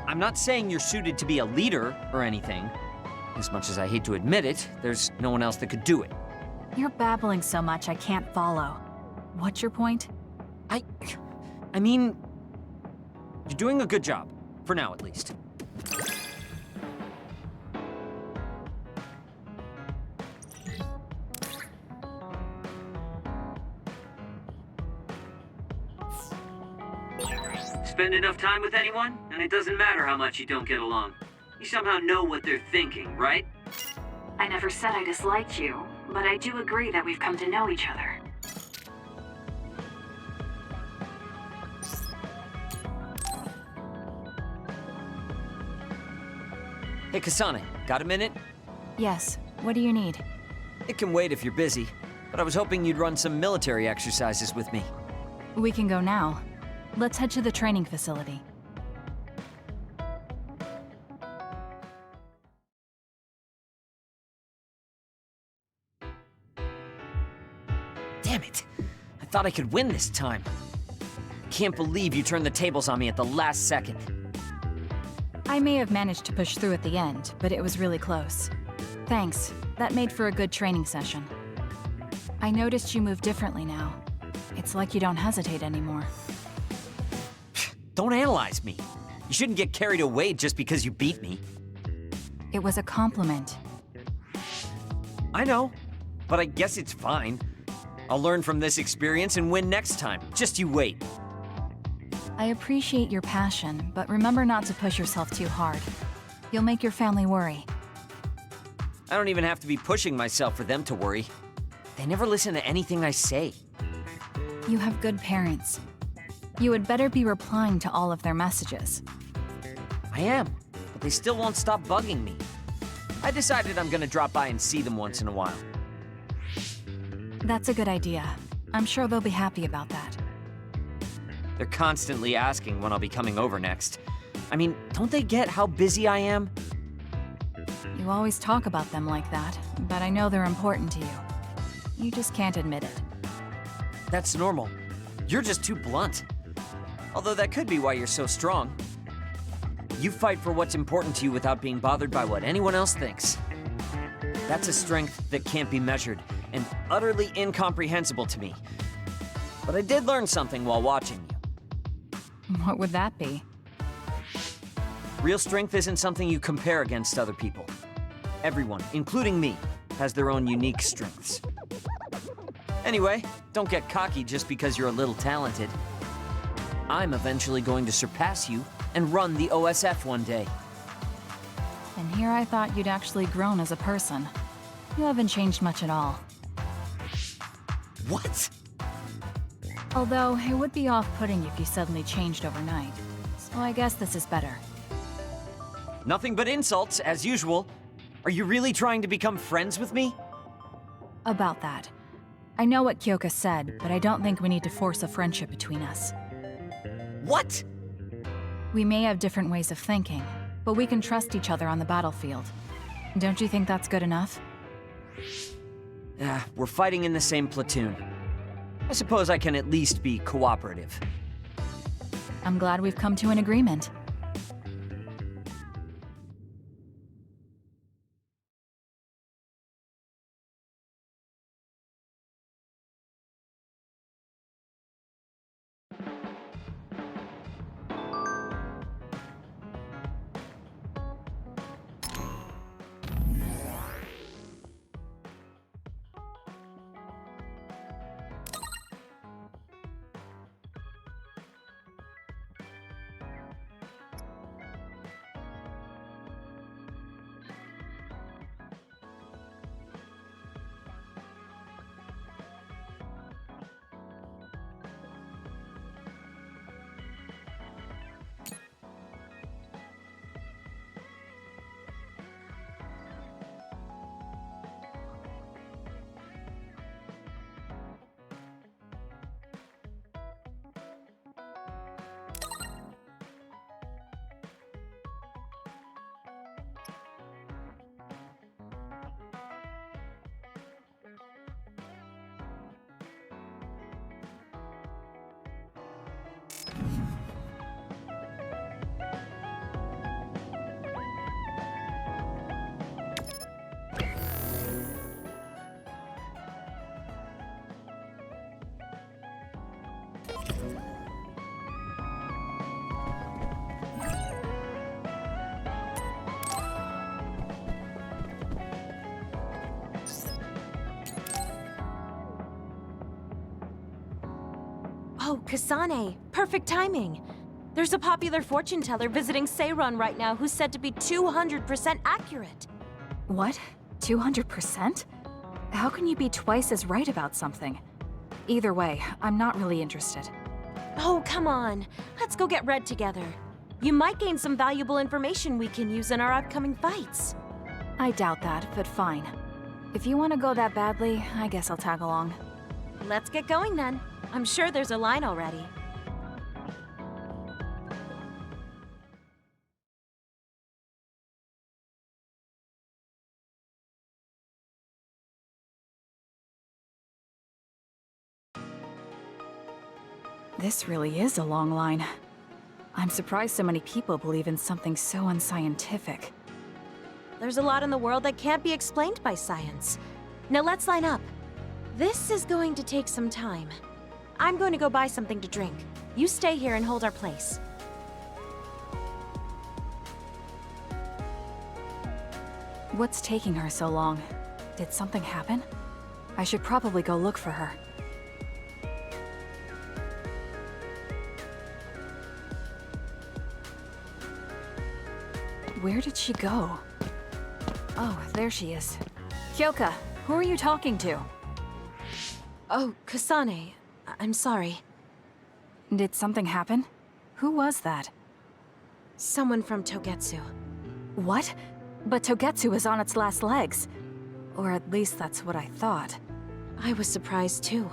I'm not saying you're suited to be a leader or anything. As much as I hate to admit it, there's no one else that could do it. You're babbling so much I can't follow. What's your point? I mean, you're doing a good job. For now, at least. Spend enough time with anyone, and it doesn't matter how much you don't get along. You somehow know what they're thinking, right? I never said I disliked you, but I do agree that we've come to know each other. Hey, Kasane, got a minute? Yes. What do you need? It can wait if you're busy, but I was hoping you'd run some military exercises with me. We can go now. Let's head to the training facility. Damn it! I thought I could win this time. Can't believe you turned the tables on me at the last second. I may have managed to push through at the end, but it was really close. Thanks. That made for a good training session. I noticed you move differently now. It's like you don't hesitate anymore. Don't analyze me. You shouldn't get carried away just because you beat me. It was a compliment. I know, but I guess it's fine. I'll learn from this experience and win next time. Just you wait. I appreciate your passion, but remember not to push yourself too hard. You'll make your family worry. I don't even have to be pushing myself for them to worry. They never listen to anything I say. You have good parents. You had better be replying to all of their messages. I am, but they still won't stop bugging me. I decided I'm gonna drop by and see them once in a while. That's a good idea. I'm sure they'll be happy about that. They're constantly asking when I'll be coming over next. I mean, don't they get how busy I am? You always talk about them like that, but I know they're important to you. You just can't admit it. That's normal. You're just too blunt. Although that could be why you're so strong. You fight for what's important to you without being bothered by what anyone else thinks. That's a strength that can't be measured, and utterly incomprehensible to me. But I did learn something while watching you. What would that be? Real strength isn't something you compare against other people. Everyone, including me, has their own unique strengths. Anyway, don't get cocky just because you're a little talented. I'm eventually going to surpass you and run the OSF one day. And here I thought you'd actually grown as a person. You haven't changed much at all. What? Although, it would be off-putting if you suddenly changed overnight. So I guess this is better. Nothing but insults, as usual. Are you really trying to become friends with me? About that. I know what Kyoka said, but I don't think we need to force a friendship between us. What? We may have different ways of thinking, but we can trust each other on the battlefield. Don't you think that's good enough? We're fighting in the same platoon. I suppose I can at least be cooperative. I'm glad we've come to an agreement. Oh, Kasane. Perfect timing. There's a popular fortune teller visiting Seiran right now who's said to be 200% accurate. What? 200%? How can you be twice as right about something? Either way, I'm not really interested. Oh, come on. Let's go get read together. You might gain some valuable information we can use in our upcoming fights. I doubt that, but fine. If you want to go that badly, I guess I'll tag along. Let's get going then. I'm sure there's a line already. This really is a long line. I'm surprised so many people believe in something so unscientific. There's a lot in the world that can't be explained by science. Now let's line up. This is going to take some time. I'm going to go buy something to drink. You stay here and hold our place. What's taking her so long? Did something happen? I should probably go look for her. Where did she go? Oh, there she is. Kyoka, who are you talking to? Oh, Kasane. I'm sorry. Did something happen? Who was that? Someone from Togetsu. What? But Togetsu is on its last legs. Or at least that's what I thought. I was surprised too.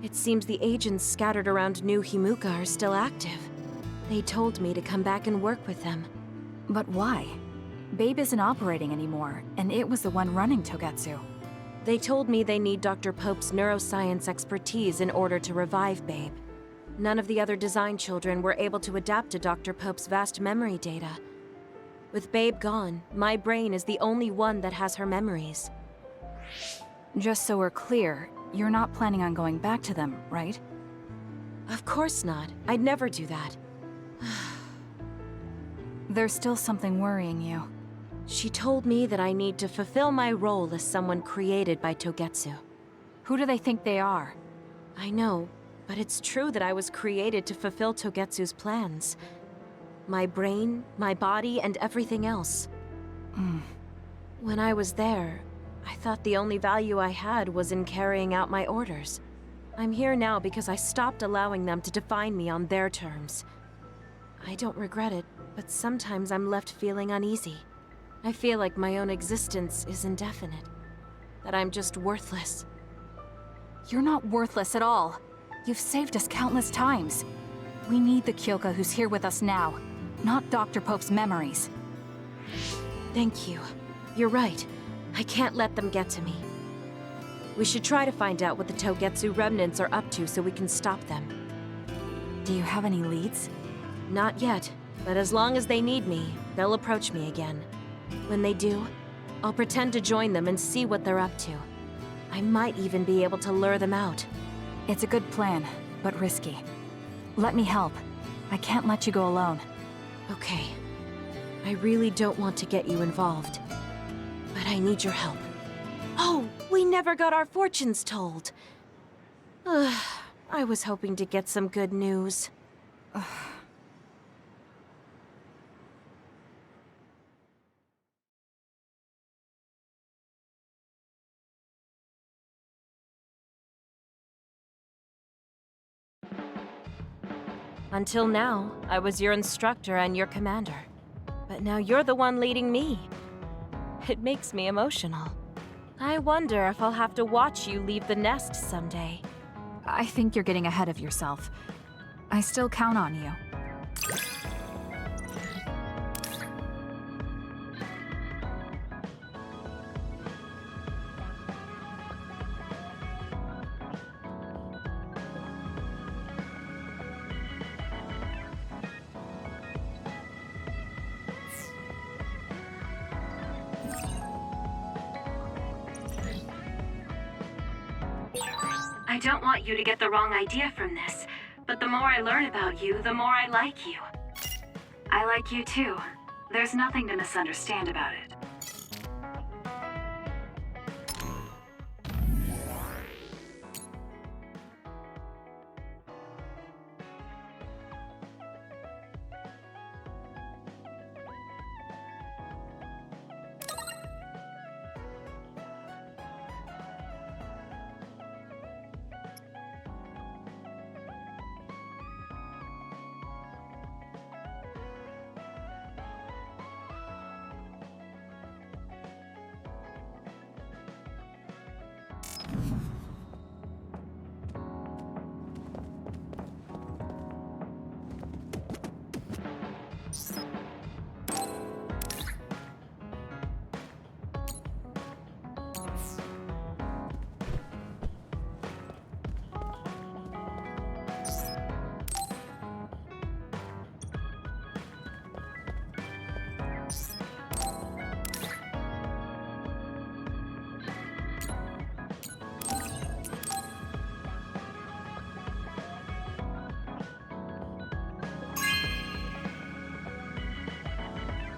It seems the agents scattered around New Himuka are still active. They told me to come back and work with them. But why? Babe isn't operating anymore, and it was the one running Togetsu. They told me they need Dr. Pope's neuroscience expertise in order to revive Babe. None of the other design children were able to adapt to Dr. Pope's vast memory data. With Babe gone, my brain is the only one that has her memories. Just so we're clear, you're not planning on going back to them, right? Of course not. I'd never do that. There's still something worrying you. She told me that I need to fulfill my role as someone created by Togetsu. Who do they think they are? I know, but it's true that I was created to fulfill Togetsu's plans. My brain, my body, and everything else. When I was there, I thought the only value I had was in carrying out my orders. I'm here now because I stopped allowing them to define me on their terms. I don't regret it, but sometimes I'm left feeling uneasy. I feel like my own existence is indefinite. That I'm just worthless. You're not worthless at all. You've saved us countless times. We need the Kyoka who's here with us now, not Dr. Pope's memories. Thank you. You're right. I can't let them get to me. We should try to find out what the Togetsu remnants are up to so we can stop them. Do you have any leads? Not yet, but as long as they need me, they'll approach me again. When they do, I'll pretend to join them and see what they're up to. I might even be able to lure them out. It's a good plan, but risky. Let me help. I can't let you go alone. Okay. I really don't want to get you involved, but I need your help. Oh, we never got our fortunes told. I was hoping to get some good news. Until now, I was your instructor and your commander. But now you're the one leading me. It makes me emotional. I wonder if I'll have to watch you leave the nest someday. I think you're getting ahead of yourself. I still count on you. I don't want you to get the wrong idea from this, but the more I learn about you, the more I like you. I like you too. There's nothing to misunderstand about it.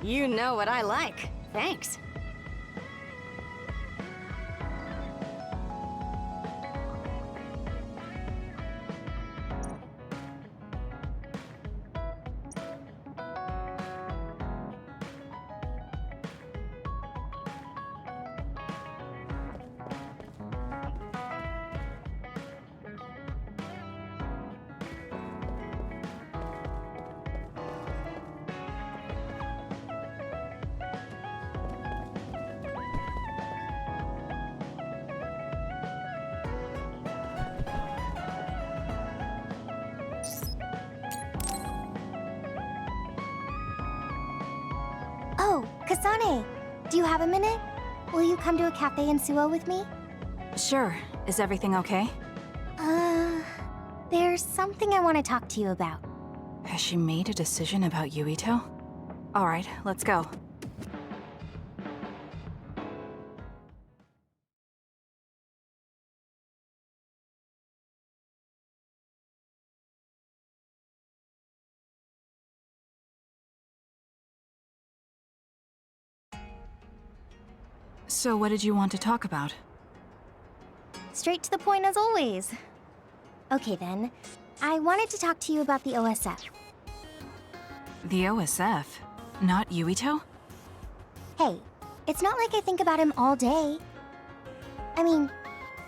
You know what I like. Thanks. Oh, Kasane, do you have a minute? Will you come to a cafe in Suo with me? Sure. Is everything okay? There's something I want to talk to you about. Has she made a decision about Yuito? Alright, let's go. So what did you want to talk about? Straight to the point as always. Okay then, I wanted to talk to you about the OSF. The OSF? Not Yuito? Hey, it's not like I think about him all day. I mean,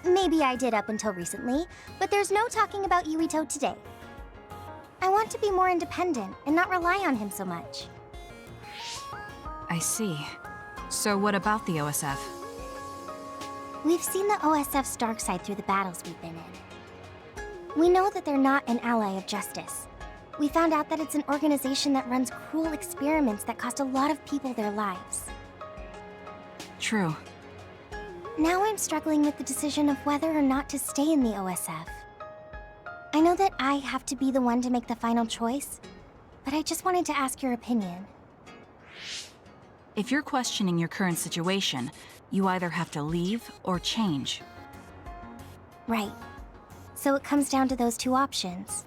maybe I did up until recently, but there's no talking about Yuito today. I want to be more independent and not rely on him so much. I see. So what about the OSF? We've seen the OSF's dark side through the battles we've been in. We know that they're not an ally of justice. We found out that it's an organization that runs cruel experiments that cost a lot of people their lives. True. Now I'm struggling with the decision of whether or not to stay in the OSF. I know that I have to be the one to make the final choice, but I just wanted to ask your opinion. If you're questioning your current situation, you either have to leave or change. Right. So it comes down to those two options.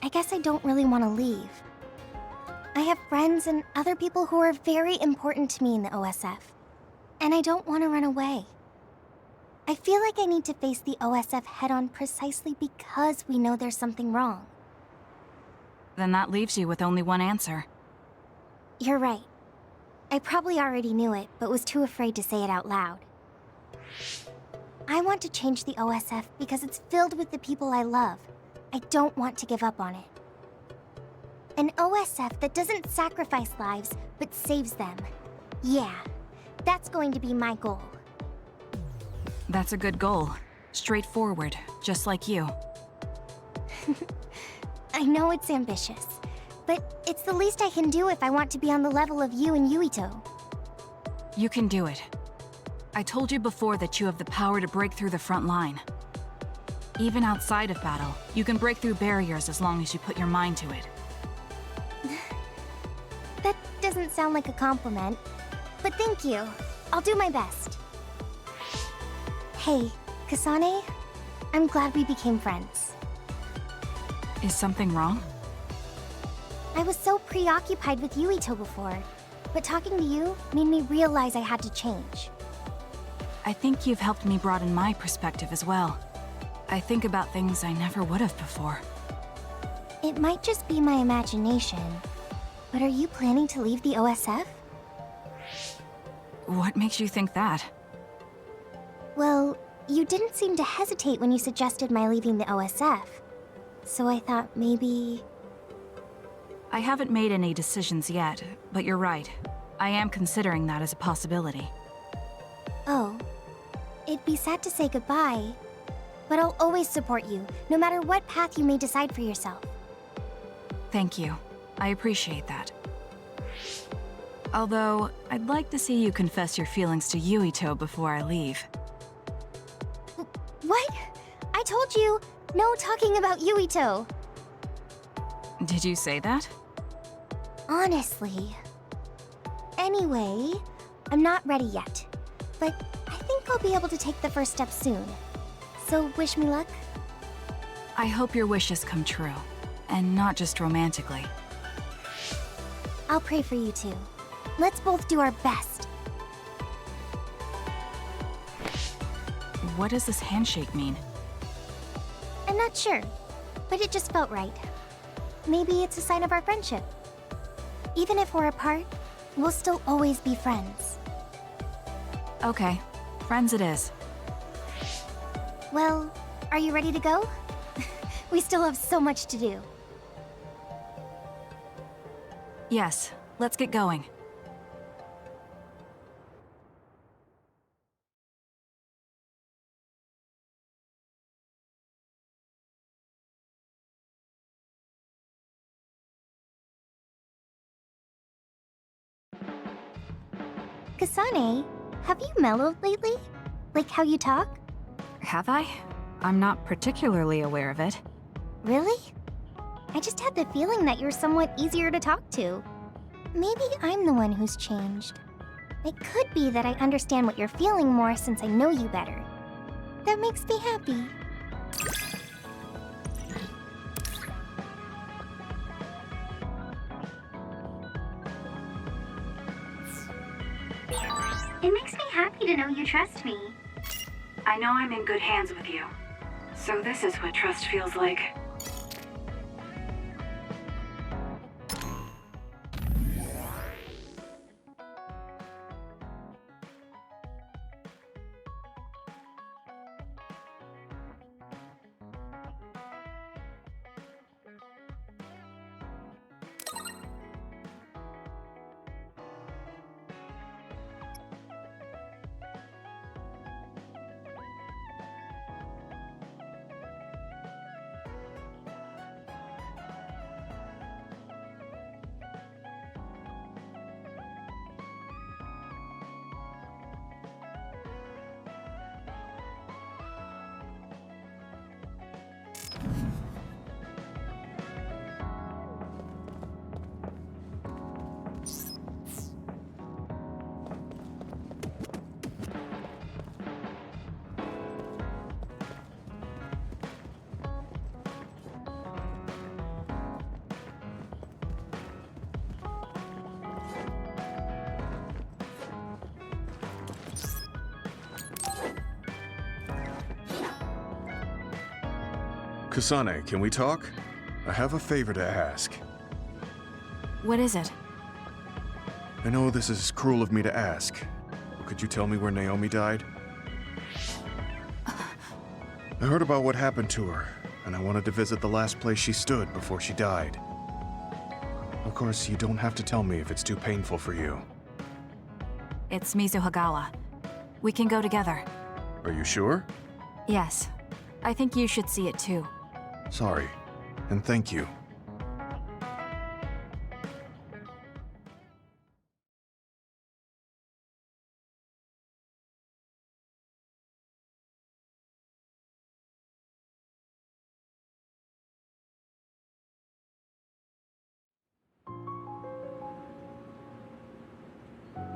I guess I don't really want to leave. I have friends and other people who are very important to me in the OSF, and I don't want to run away. I feel like I need to face the OSF head-on precisely because we know there's something wrong. Then that leaves you with only one answer. You're right. I probably already knew it, but was too afraid to say it out loud. I want to change the OSF because it's filled with the people I love. I don't want to give up on it. An OSF that doesn't sacrifice lives, but saves them. Yeah, that's going to be my goal. That's a good goal. Straightforward, just like you. I know it's ambitious, but it's the least I can do if I want to be on the level of you and Yuito. You can do it. I told you before that you have the power to break through the front line. Even outside of battle, you can break through barriers as long as you put your mind to it. That doesn't sound like a compliment, but thank you. I'll do my best. Hey, Kasane, I'm glad we became friends. Is something wrong? I was so preoccupied with Yuito before, but talking to you made me realize I had to change. I think you've helped me broaden my perspective as well. I think about things I never would have before. It might just be my imagination, but are you planning to leave the OSF? What makes you think that? Well, you didn't seem to hesitate when you suggested my leaving the OSF, so I thought maybe... I haven't made any decisions yet, but you're right. I am considering that as a possibility. Oh, it'd be sad to say goodbye, but I'll always support you, no matter what path you may decide for yourself. Thank you. I appreciate that. Although, I'd like to see you confess your feelings to Yuito before I leave. What? I told you, no talking about Yuito. Did you say that? Honestly. Anyway, I'm not ready yet, but I think I'll be able to take the first step soon. So wish me luck. I hope your wishes come true, and not just romantically. I'll pray for you too. Let's both do our best. What does this handshake mean? I'm not sure, but it just felt right. Maybe it's a sign of our friendship. Even if we're apart, we'll still always be friends. Okay, friends it is. Well, are you ready to go? We still have so much to do. Yes, let's get going. Kasane, have you mellowed lately? Like how you talk? Have I? I'm not particularly aware of it. Really? I just had the feeling that you're somewhat easier to talk to. Maybe I'm the one who's changed. It could be that I understand what you're feeling more since I know you better. That makes me happy. It makes me happy to know you trust me. I know I'm in good hands with you. So this is what trust feels like. Kasane, can we talk? I have a favor to ask. What is it? I know this is cruel of me to ask, but could you tell me where Naomi died? I heard about what happened to her, and I wanted to visit the last place she stood before she died. Of course, you don't have to tell me if it's too painful for you. It's Mizuhagawa. We can go together. Are you sure? Yes. I think you should see it too. Sorry, and thank you.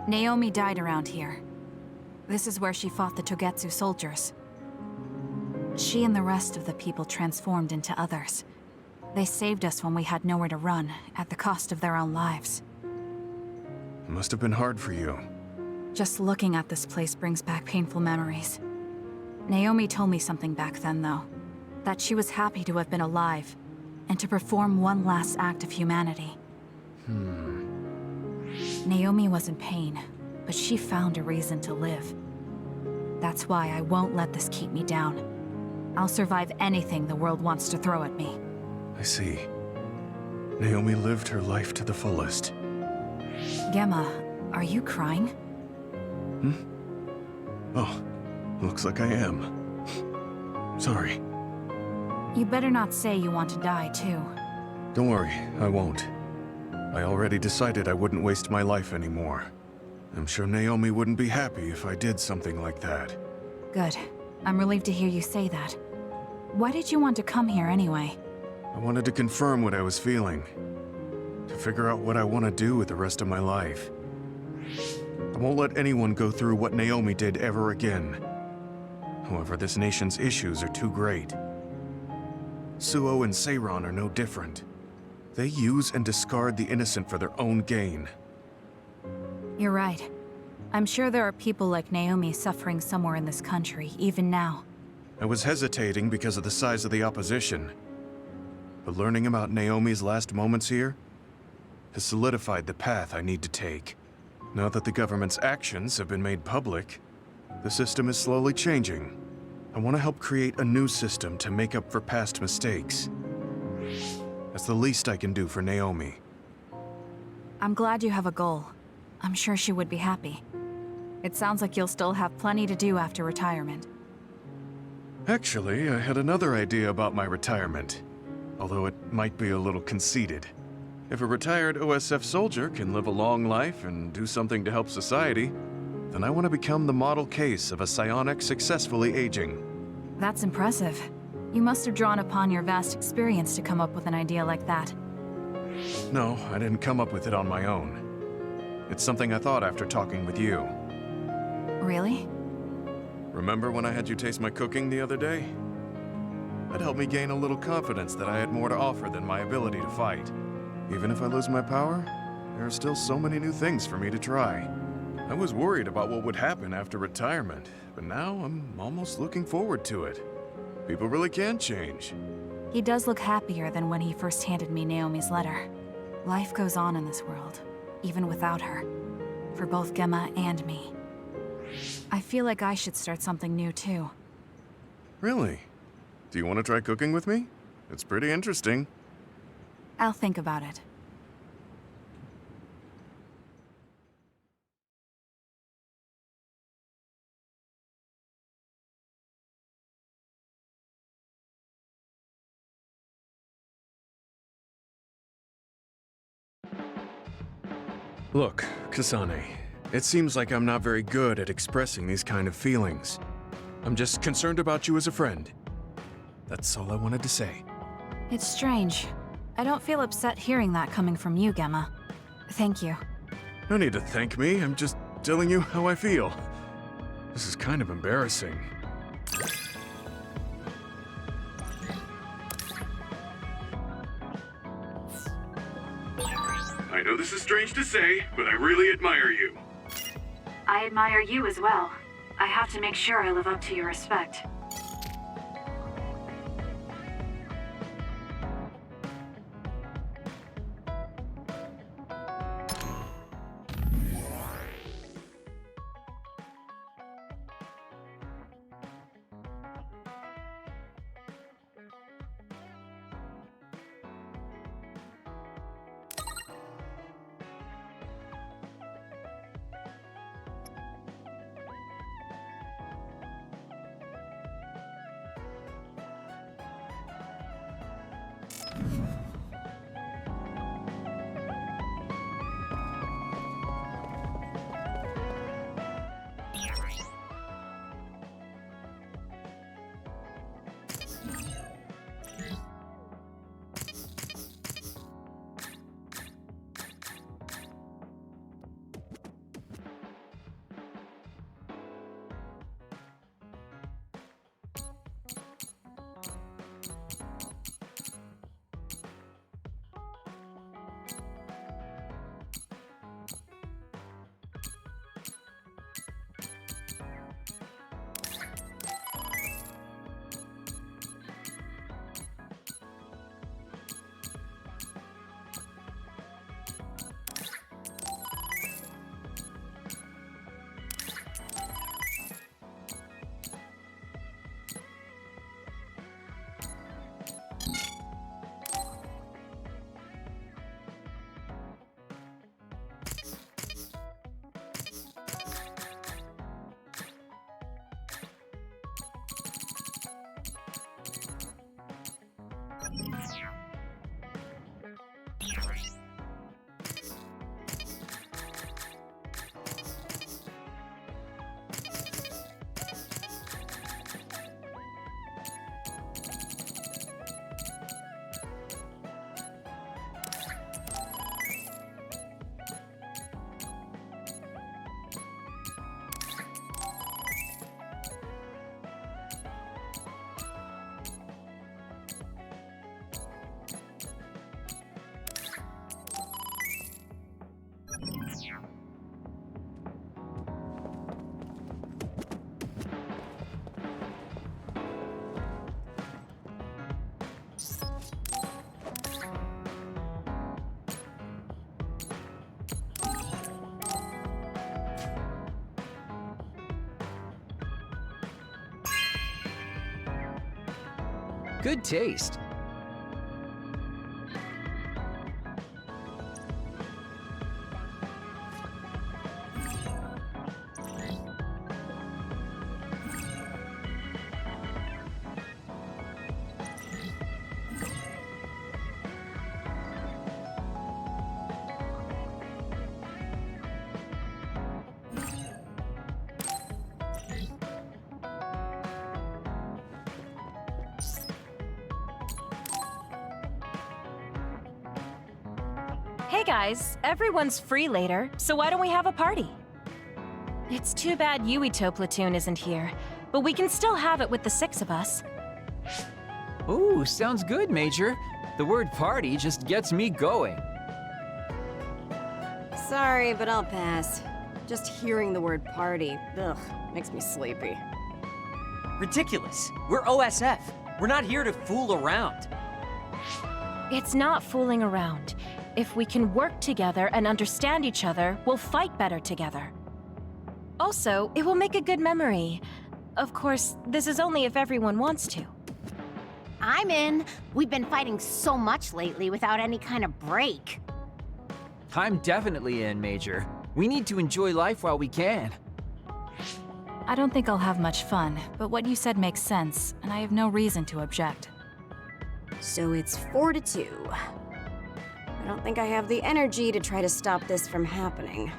Naomi died around here. This is where she fought the Togetsu soldiers. She and the rest of the people transformed into others. They saved us when we had nowhere to run, at the cost of their own lives. It must have been hard for you. Just looking at this place brings back painful memories. Naomi told me something back then, though. That she was happy to have been alive, and to perform one last act of humanity. Naomi was in pain, but she found a reason to live. That's why I won't let this keep me down. I'll survive anything the world wants to throw at me. I see. Naomi lived her life to the fullest. Gemma, are you crying? Oh, looks like I am. Sorry. You better not say you want to die, too. Don't worry, I won't. I already decided I wouldn't waste my life anymore. I'm sure Naomi wouldn't be happy if I did something like that. Good. I'm relieved to hear you say that. Why did you want to come here anyway? I wanted to confirm what I was feeling. To figure out what I want to do with the rest of my life. I won't let anyone go through what Naomi did ever again. However, this nation's issues are too great. Suo and Seiran are no different. They use and discard the innocent for their own gain. You're right. I'm sure there are people like Naomi suffering somewhere in this country, even now. I was hesitating because of the size of the opposition. But learning about Naomi's last moments here has solidified the path I need to take. Now that the government's actions have been made public, the system is slowly changing. I want to help create a new system to make up for past mistakes. That's the least I can do for Naomi. I'm glad you have a goal. I'm sure she would be happy. It sounds like you'll still have plenty to do after retirement. Actually, I had another idea about my retirement, although it might be a little conceited. If a retired OSF soldier can live a long life and do something to help society, then I want to become the model case of a psionic successfully aging. That's impressive. You must have drawn upon your vast experience to come up with an idea like that. No, I didn't come up with it on my own. It's something I thought after talking with you. Really? Remember when I had you taste my cooking the other day? That helped me gain a little confidence that I had more to offer than my ability to fight. Even if I lose my power, there are still so many new things for me to try. I was worried about what would happen after retirement, but now I'm almost looking forward to it. People really can change. He does look happier than when he first handed me Naomi's letter. Life goes on in this world, even without her. For both Gemma and me. I feel like I should start something new too. Really? Do you want to try cooking with me? It's pretty interesting. I'll think about it. Look, Kasane, it seems like I'm not very good at expressing these kind of feelings. I'm just concerned about you as a friend. That's all I wanted to say. It's strange. I don't feel upset hearing that coming from you, Gemma. Thank you. No need to thank me, I'm just telling you how I feel. This is kind of embarrassing. I know this is strange to say, but I really admire you. I admire you as well. I have to make sure I live up to your respect. Good taste. Hey guys, everyone's free later, so why don't we have a party? It's too bad Yuito platoon isn't here, but we can still have it with the 6 of us. Ooh, sounds good, Major. The word party just gets me going. Sorry, but I'll pass. Just hearing the word party, ugh, makes me sleepy. Ridiculous. We're OSF. We're not here to fool around. It's not fooling around. If we can work together and understand each other, we'll fight better together. Also, it will make a good memory. Of course, this is only if everyone wants to. I'm in. We've been fighting so much lately without any kind of break. I'm definitely in, Major. We need to enjoy life while we can. I don't think I'll have much fun, but what you said makes sense, and I have no reason to object. So it's 4-2. I don't think I have the energy to try to stop this from happening.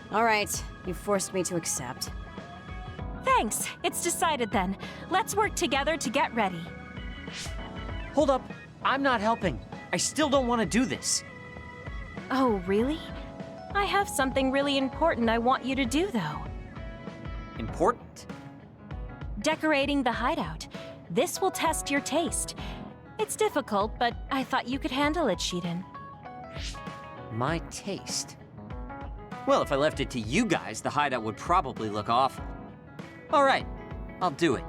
All right, you forced me to accept. Thanks, it's decided then. Let's work together to get ready. Hold up, I'm not helping. I still don't want to do this. Oh, really? I have something really important I want you to do, though. Important? Decorating the hideout. This will test your taste. It's difficult, but I thought you could handle it, Shiden. My taste? Well, if I left it to you guys, the hideout would probably look awful. All right, I'll do it.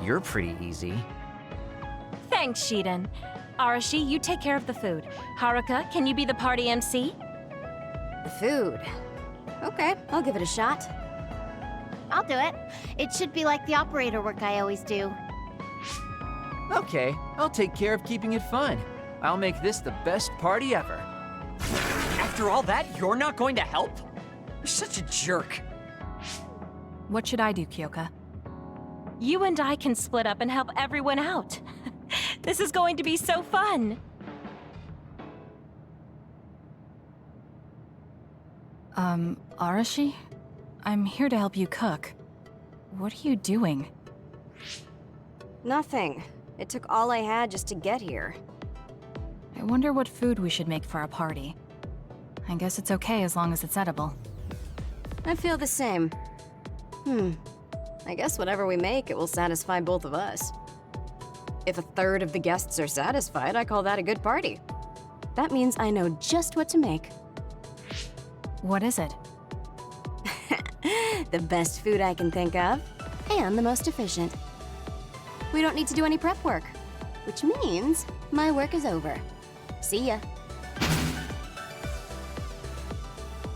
You're pretty easy. Thanks, Shiden. Arashi, you take care of the food. Haruka, can you be the party MC? The food. Okay, I'll give it a shot. I'll do it. It should be like the operator work I always do. Okay, I'll take care of keeping it fun. I'll make this the best party ever. After all that, you're not going to help? You're such a jerk. What should I do, Kyoka? You and I can split up and help everyone out. This is going to be so fun. Arashi? I'm here to help you cook. What are you doing? Nothing. It took all I had just to get here. I wonder what food we should make for a party. I guess it's okay as long as it's edible. I feel the same. I guess whatever we make, it will satisfy both of us. If 1/3 of the guests are satisfied, I call that a good party. That means I know just what to make. What is it? The best food I can think of, and the most efficient. We don't need to do any prep work, which means my work is over. See ya.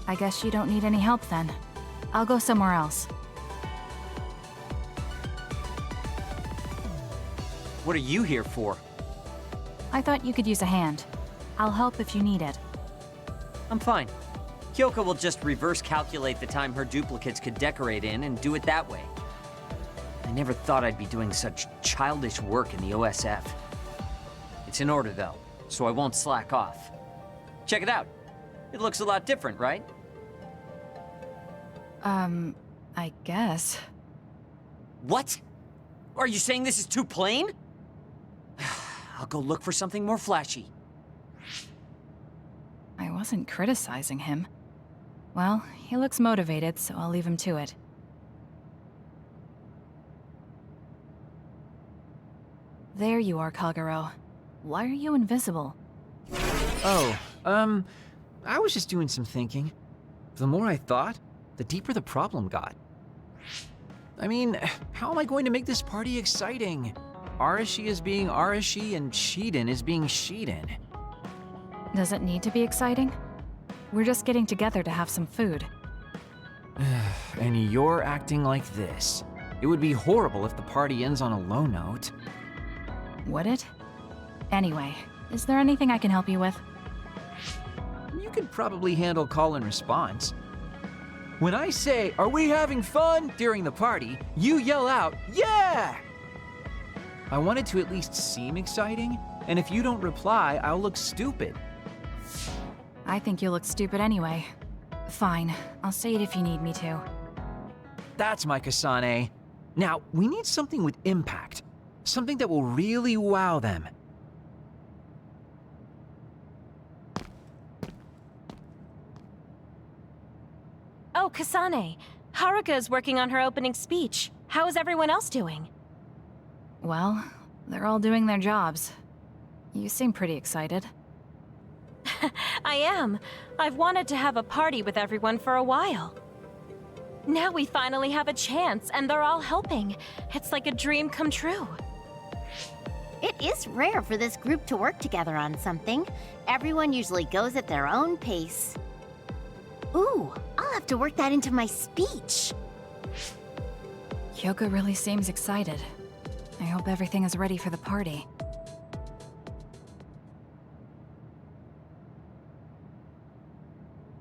I guess you don't need any help then. I'll go somewhere else. What are you here for? I thought you could use a hand. I'll help if you need it. I'm fine. Kyoka will just reverse calculate the time her duplicates could decorate in and do it that way. I never thought I'd be doing such childish work in the OSF. It's in order though, so I won't slack off. Check it out. It looks a lot different, right? I guess. What? Are you saying this is too plain? I'll go look for something more flashy. I wasn't criticizing him. Well, he looks motivated, so I'll leave him to it. There you are, Kagero. Why are you invisible? Oh, I was just doing some thinking. The more I thought, the deeper the problem got. I mean, how am I going to make this party exciting? Arashi is being Arashi and Shiden is being Shiden. Does it need to be exciting? We're just getting together to have some food. And you're acting like this. It would be horrible if the party ends on a low note. Would it? Anyway, is there anything I can help you with? You could probably handle call and response. When I say, "Are we having fun?" during the party, you yell out, "Yeah!" I want it to at least seem exciting, and if you don't reply, I'll look stupid. I think you look stupid anyway. Fine, I'll say it if you need me to. That's my Kasane. Now, we need something with impact. Something that will really wow them. Oh, Kasane. Haruka is working on her opening speech. How is everyone else doing? Well, they're all doing their jobs. You seem pretty excited. I am. I've wanted to have a party with everyone for a while. Now we finally have a chance, and they're all helping. It's like a dream come true. It is rare for this group to work together on something. Everyone usually goes at their own pace. Ooh, I'll have to work that into my speech. Kyoko really seems excited. I hope everything is ready for the party.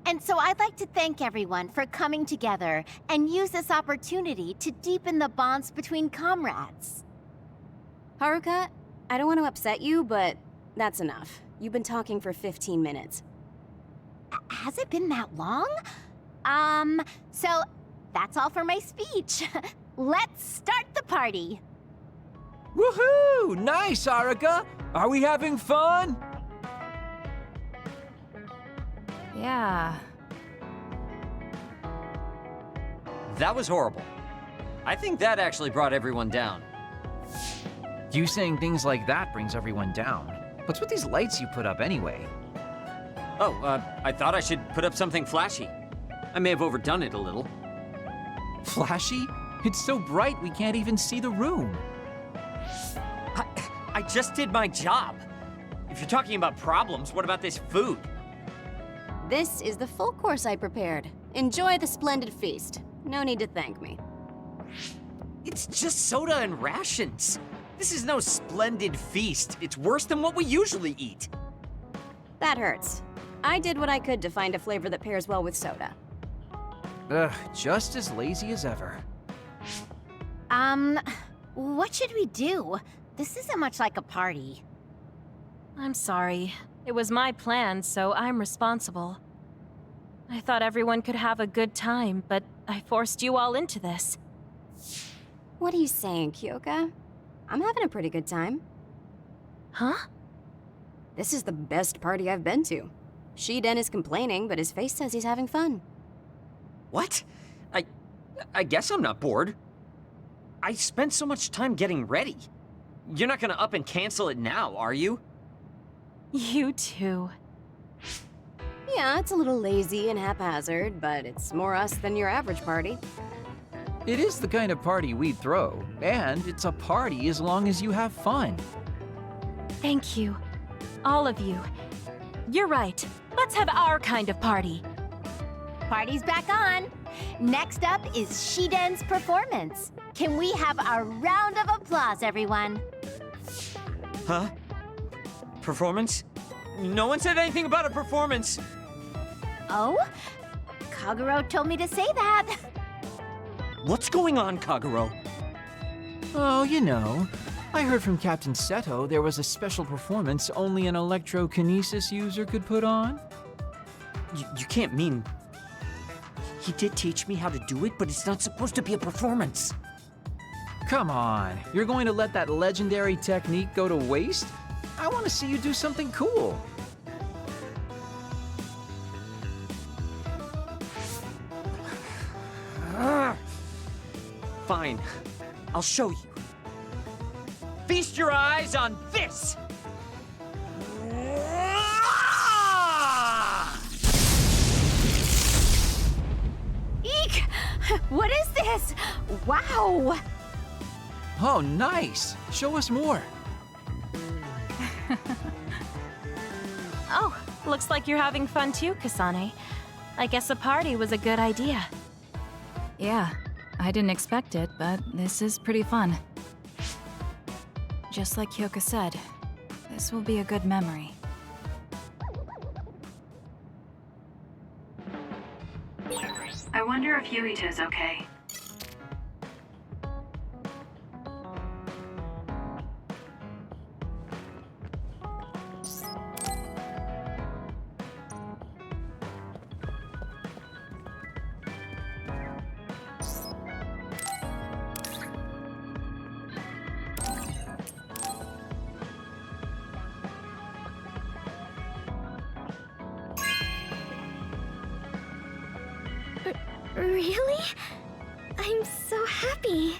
And so I'd like to thank everyone for coming together and use this opportunity to deepen the bonds between comrades. Haruka, I don't want to upset you, but that's enough. You've been talking for 15 minutes. Has it been that long? So that's all for my speech. Let's start the party. Woohoo! Nice, Haruka! Are we having fun? Yeah. That was horrible. I think that actually brought everyone down. You saying things like that brings everyone down. What's with these lights you put up anyway? Oh, I thought I should put up something flashy. I may have overdone it a little. Flashy? It's so bright we can't even see the room. I just did my job. If you're talking about problems, what about this food? This is the full course I prepared. Enjoy the splendid feast. No need to thank me. It's just soda and rations. This is no splendid feast. It's worse than what we usually eat. That hurts. I did what I could to find a flavor that pairs well with soda. Ugh, just as lazy as ever. What should we do? This isn't much like a party. I'm sorry. It was my plan, so I'm responsible. I thought everyone could have a good time, but I forced you all into this. What are you saying, Kyoka? I'm having a pretty good time. Huh? This is the best party I've been to. Shiden is complaining, but his face says he's having fun. What? I guess I'm not bored. I spent so much time getting ready. You're not gonna up and cancel it now, are you? You too. Yeah, it's a little lazy and haphazard, but it's more us than your average party. It is the kind of party we'd throw, and it's a party as long as you have fun. Thank you. All of you. You're right. Let's have our kind of party. Party's back on. Next up is Shiden's performance. Can we have a round of applause, everyone? Huh? Performance? No one said anything about a performance. Oh? Kaguro told me to say that. What's going on, Kaguro? Oh, you know. I heard from Captain Seto there was a special performance only an electrokinesis user could put on. You can't mean... He did teach me how to do it, but it's not supposed to be a performance. Come on, you're going to let that legendary technique go to waste? I want to see you do something cool. Fine, I'll show you. Feast your eyes on this! Eek! What is this? Wow! Oh, nice! Show us more. Oh, looks like you're having fun too, Kasane. I guess a party was a good idea. Yeah, I didn't expect it, but this is pretty fun. Just like Hyoka said, this will be a good memory. I wonder if Yuito's okay. Really? I'm so happy.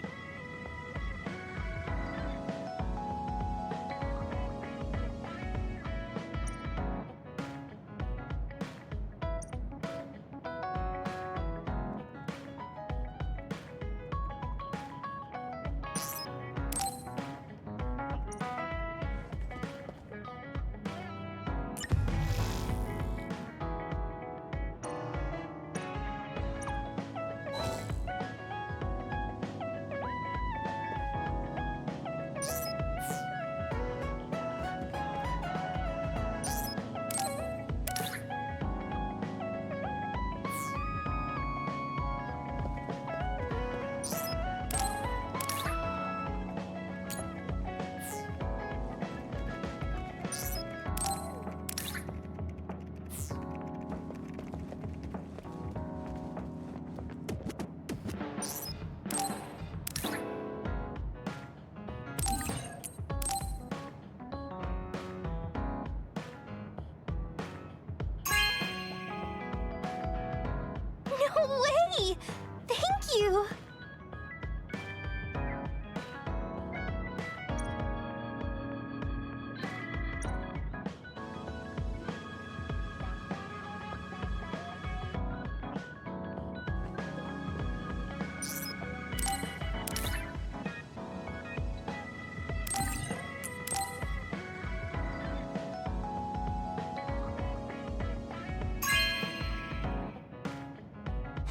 No way! Thank you!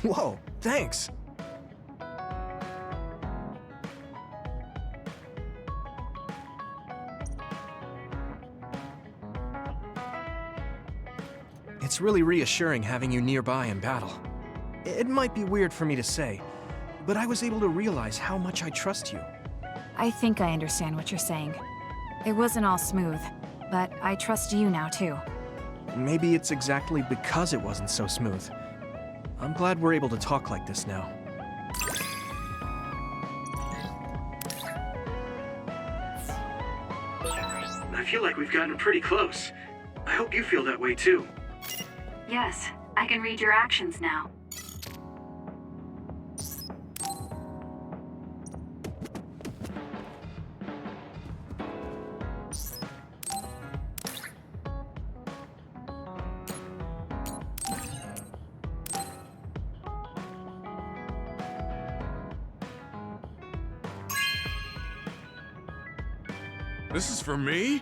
Whoa, thanks! It's really reassuring having you nearby in battle. It might be weird for me to say, but I was able to realize how much I trust you. I think I understand what you're saying. It wasn't all smooth, but I trust you now too. Maybe it's exactly because it wasn't so smooth. I'm glad we're able to talk like this now. I feel like we've gotten pretty close. I hope you feel that way too. Yes, I can read your actions now. This is for me?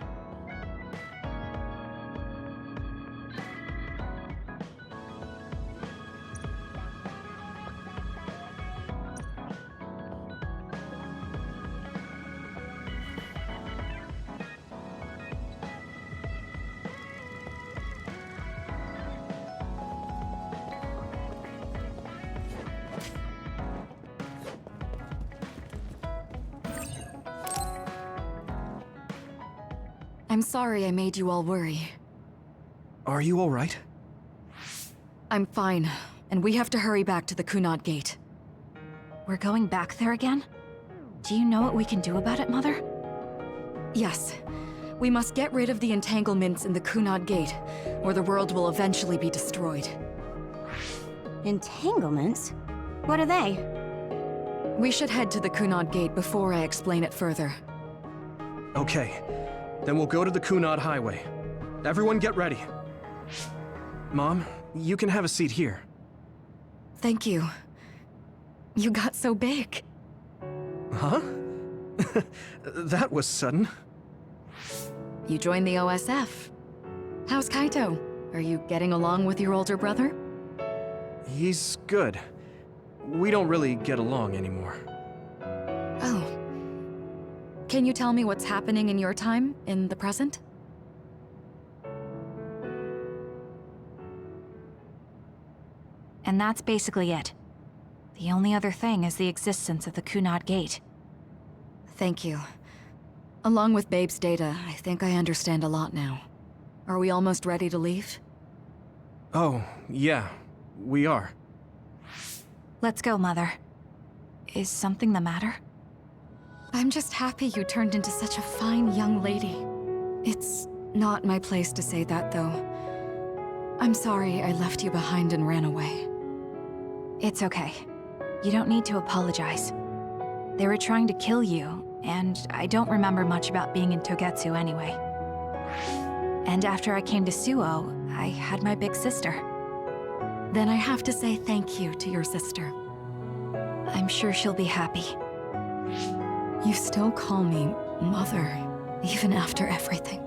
I'm sorry I made you all worry. Are you all right? I'm fine, and we have to hurry back to the Kunad Gate. We're going back there again? Do you know what we can do about it, Mother? Yes. We must get rid of the entanglements in the Kunad Gate, or the world will eventually be destroyed. Entanglements? What are they? We should head to the Kunad Gate before I explain it further. Okay. Then we'll go to the Kunad Highway. Everyone get ready. Mom, you can have a seat here. Thank you. You got so big. Huh? That was sudden. You joined the OSF. How's Kaito? Are you getting along with your older brother? He's good. we don't really get along anymore. Oh. Can you tell me what's happening in your time, in the present? And that's basically it. The only other thing is the existence of the Kunad Gate. Thank you. Along with Babe's data, I think I understand a lot now. Are we almost ready to leave? Oh, yeah, we are. Let's go, Mother. Is something the matter? I'm just happy you turned into such a fine young lady. It's not my place to say that, though. I'm sorry I left you behind and ran away. It's okay. You don't need to apologize. They were trying to kill you, and I don't remember much about being in Togetsu anyway. And after I came to Suo, I had my big sister. Then I have to say thank you to your sister. I'm sure she'll be happy. You still call me Mother, even after everything.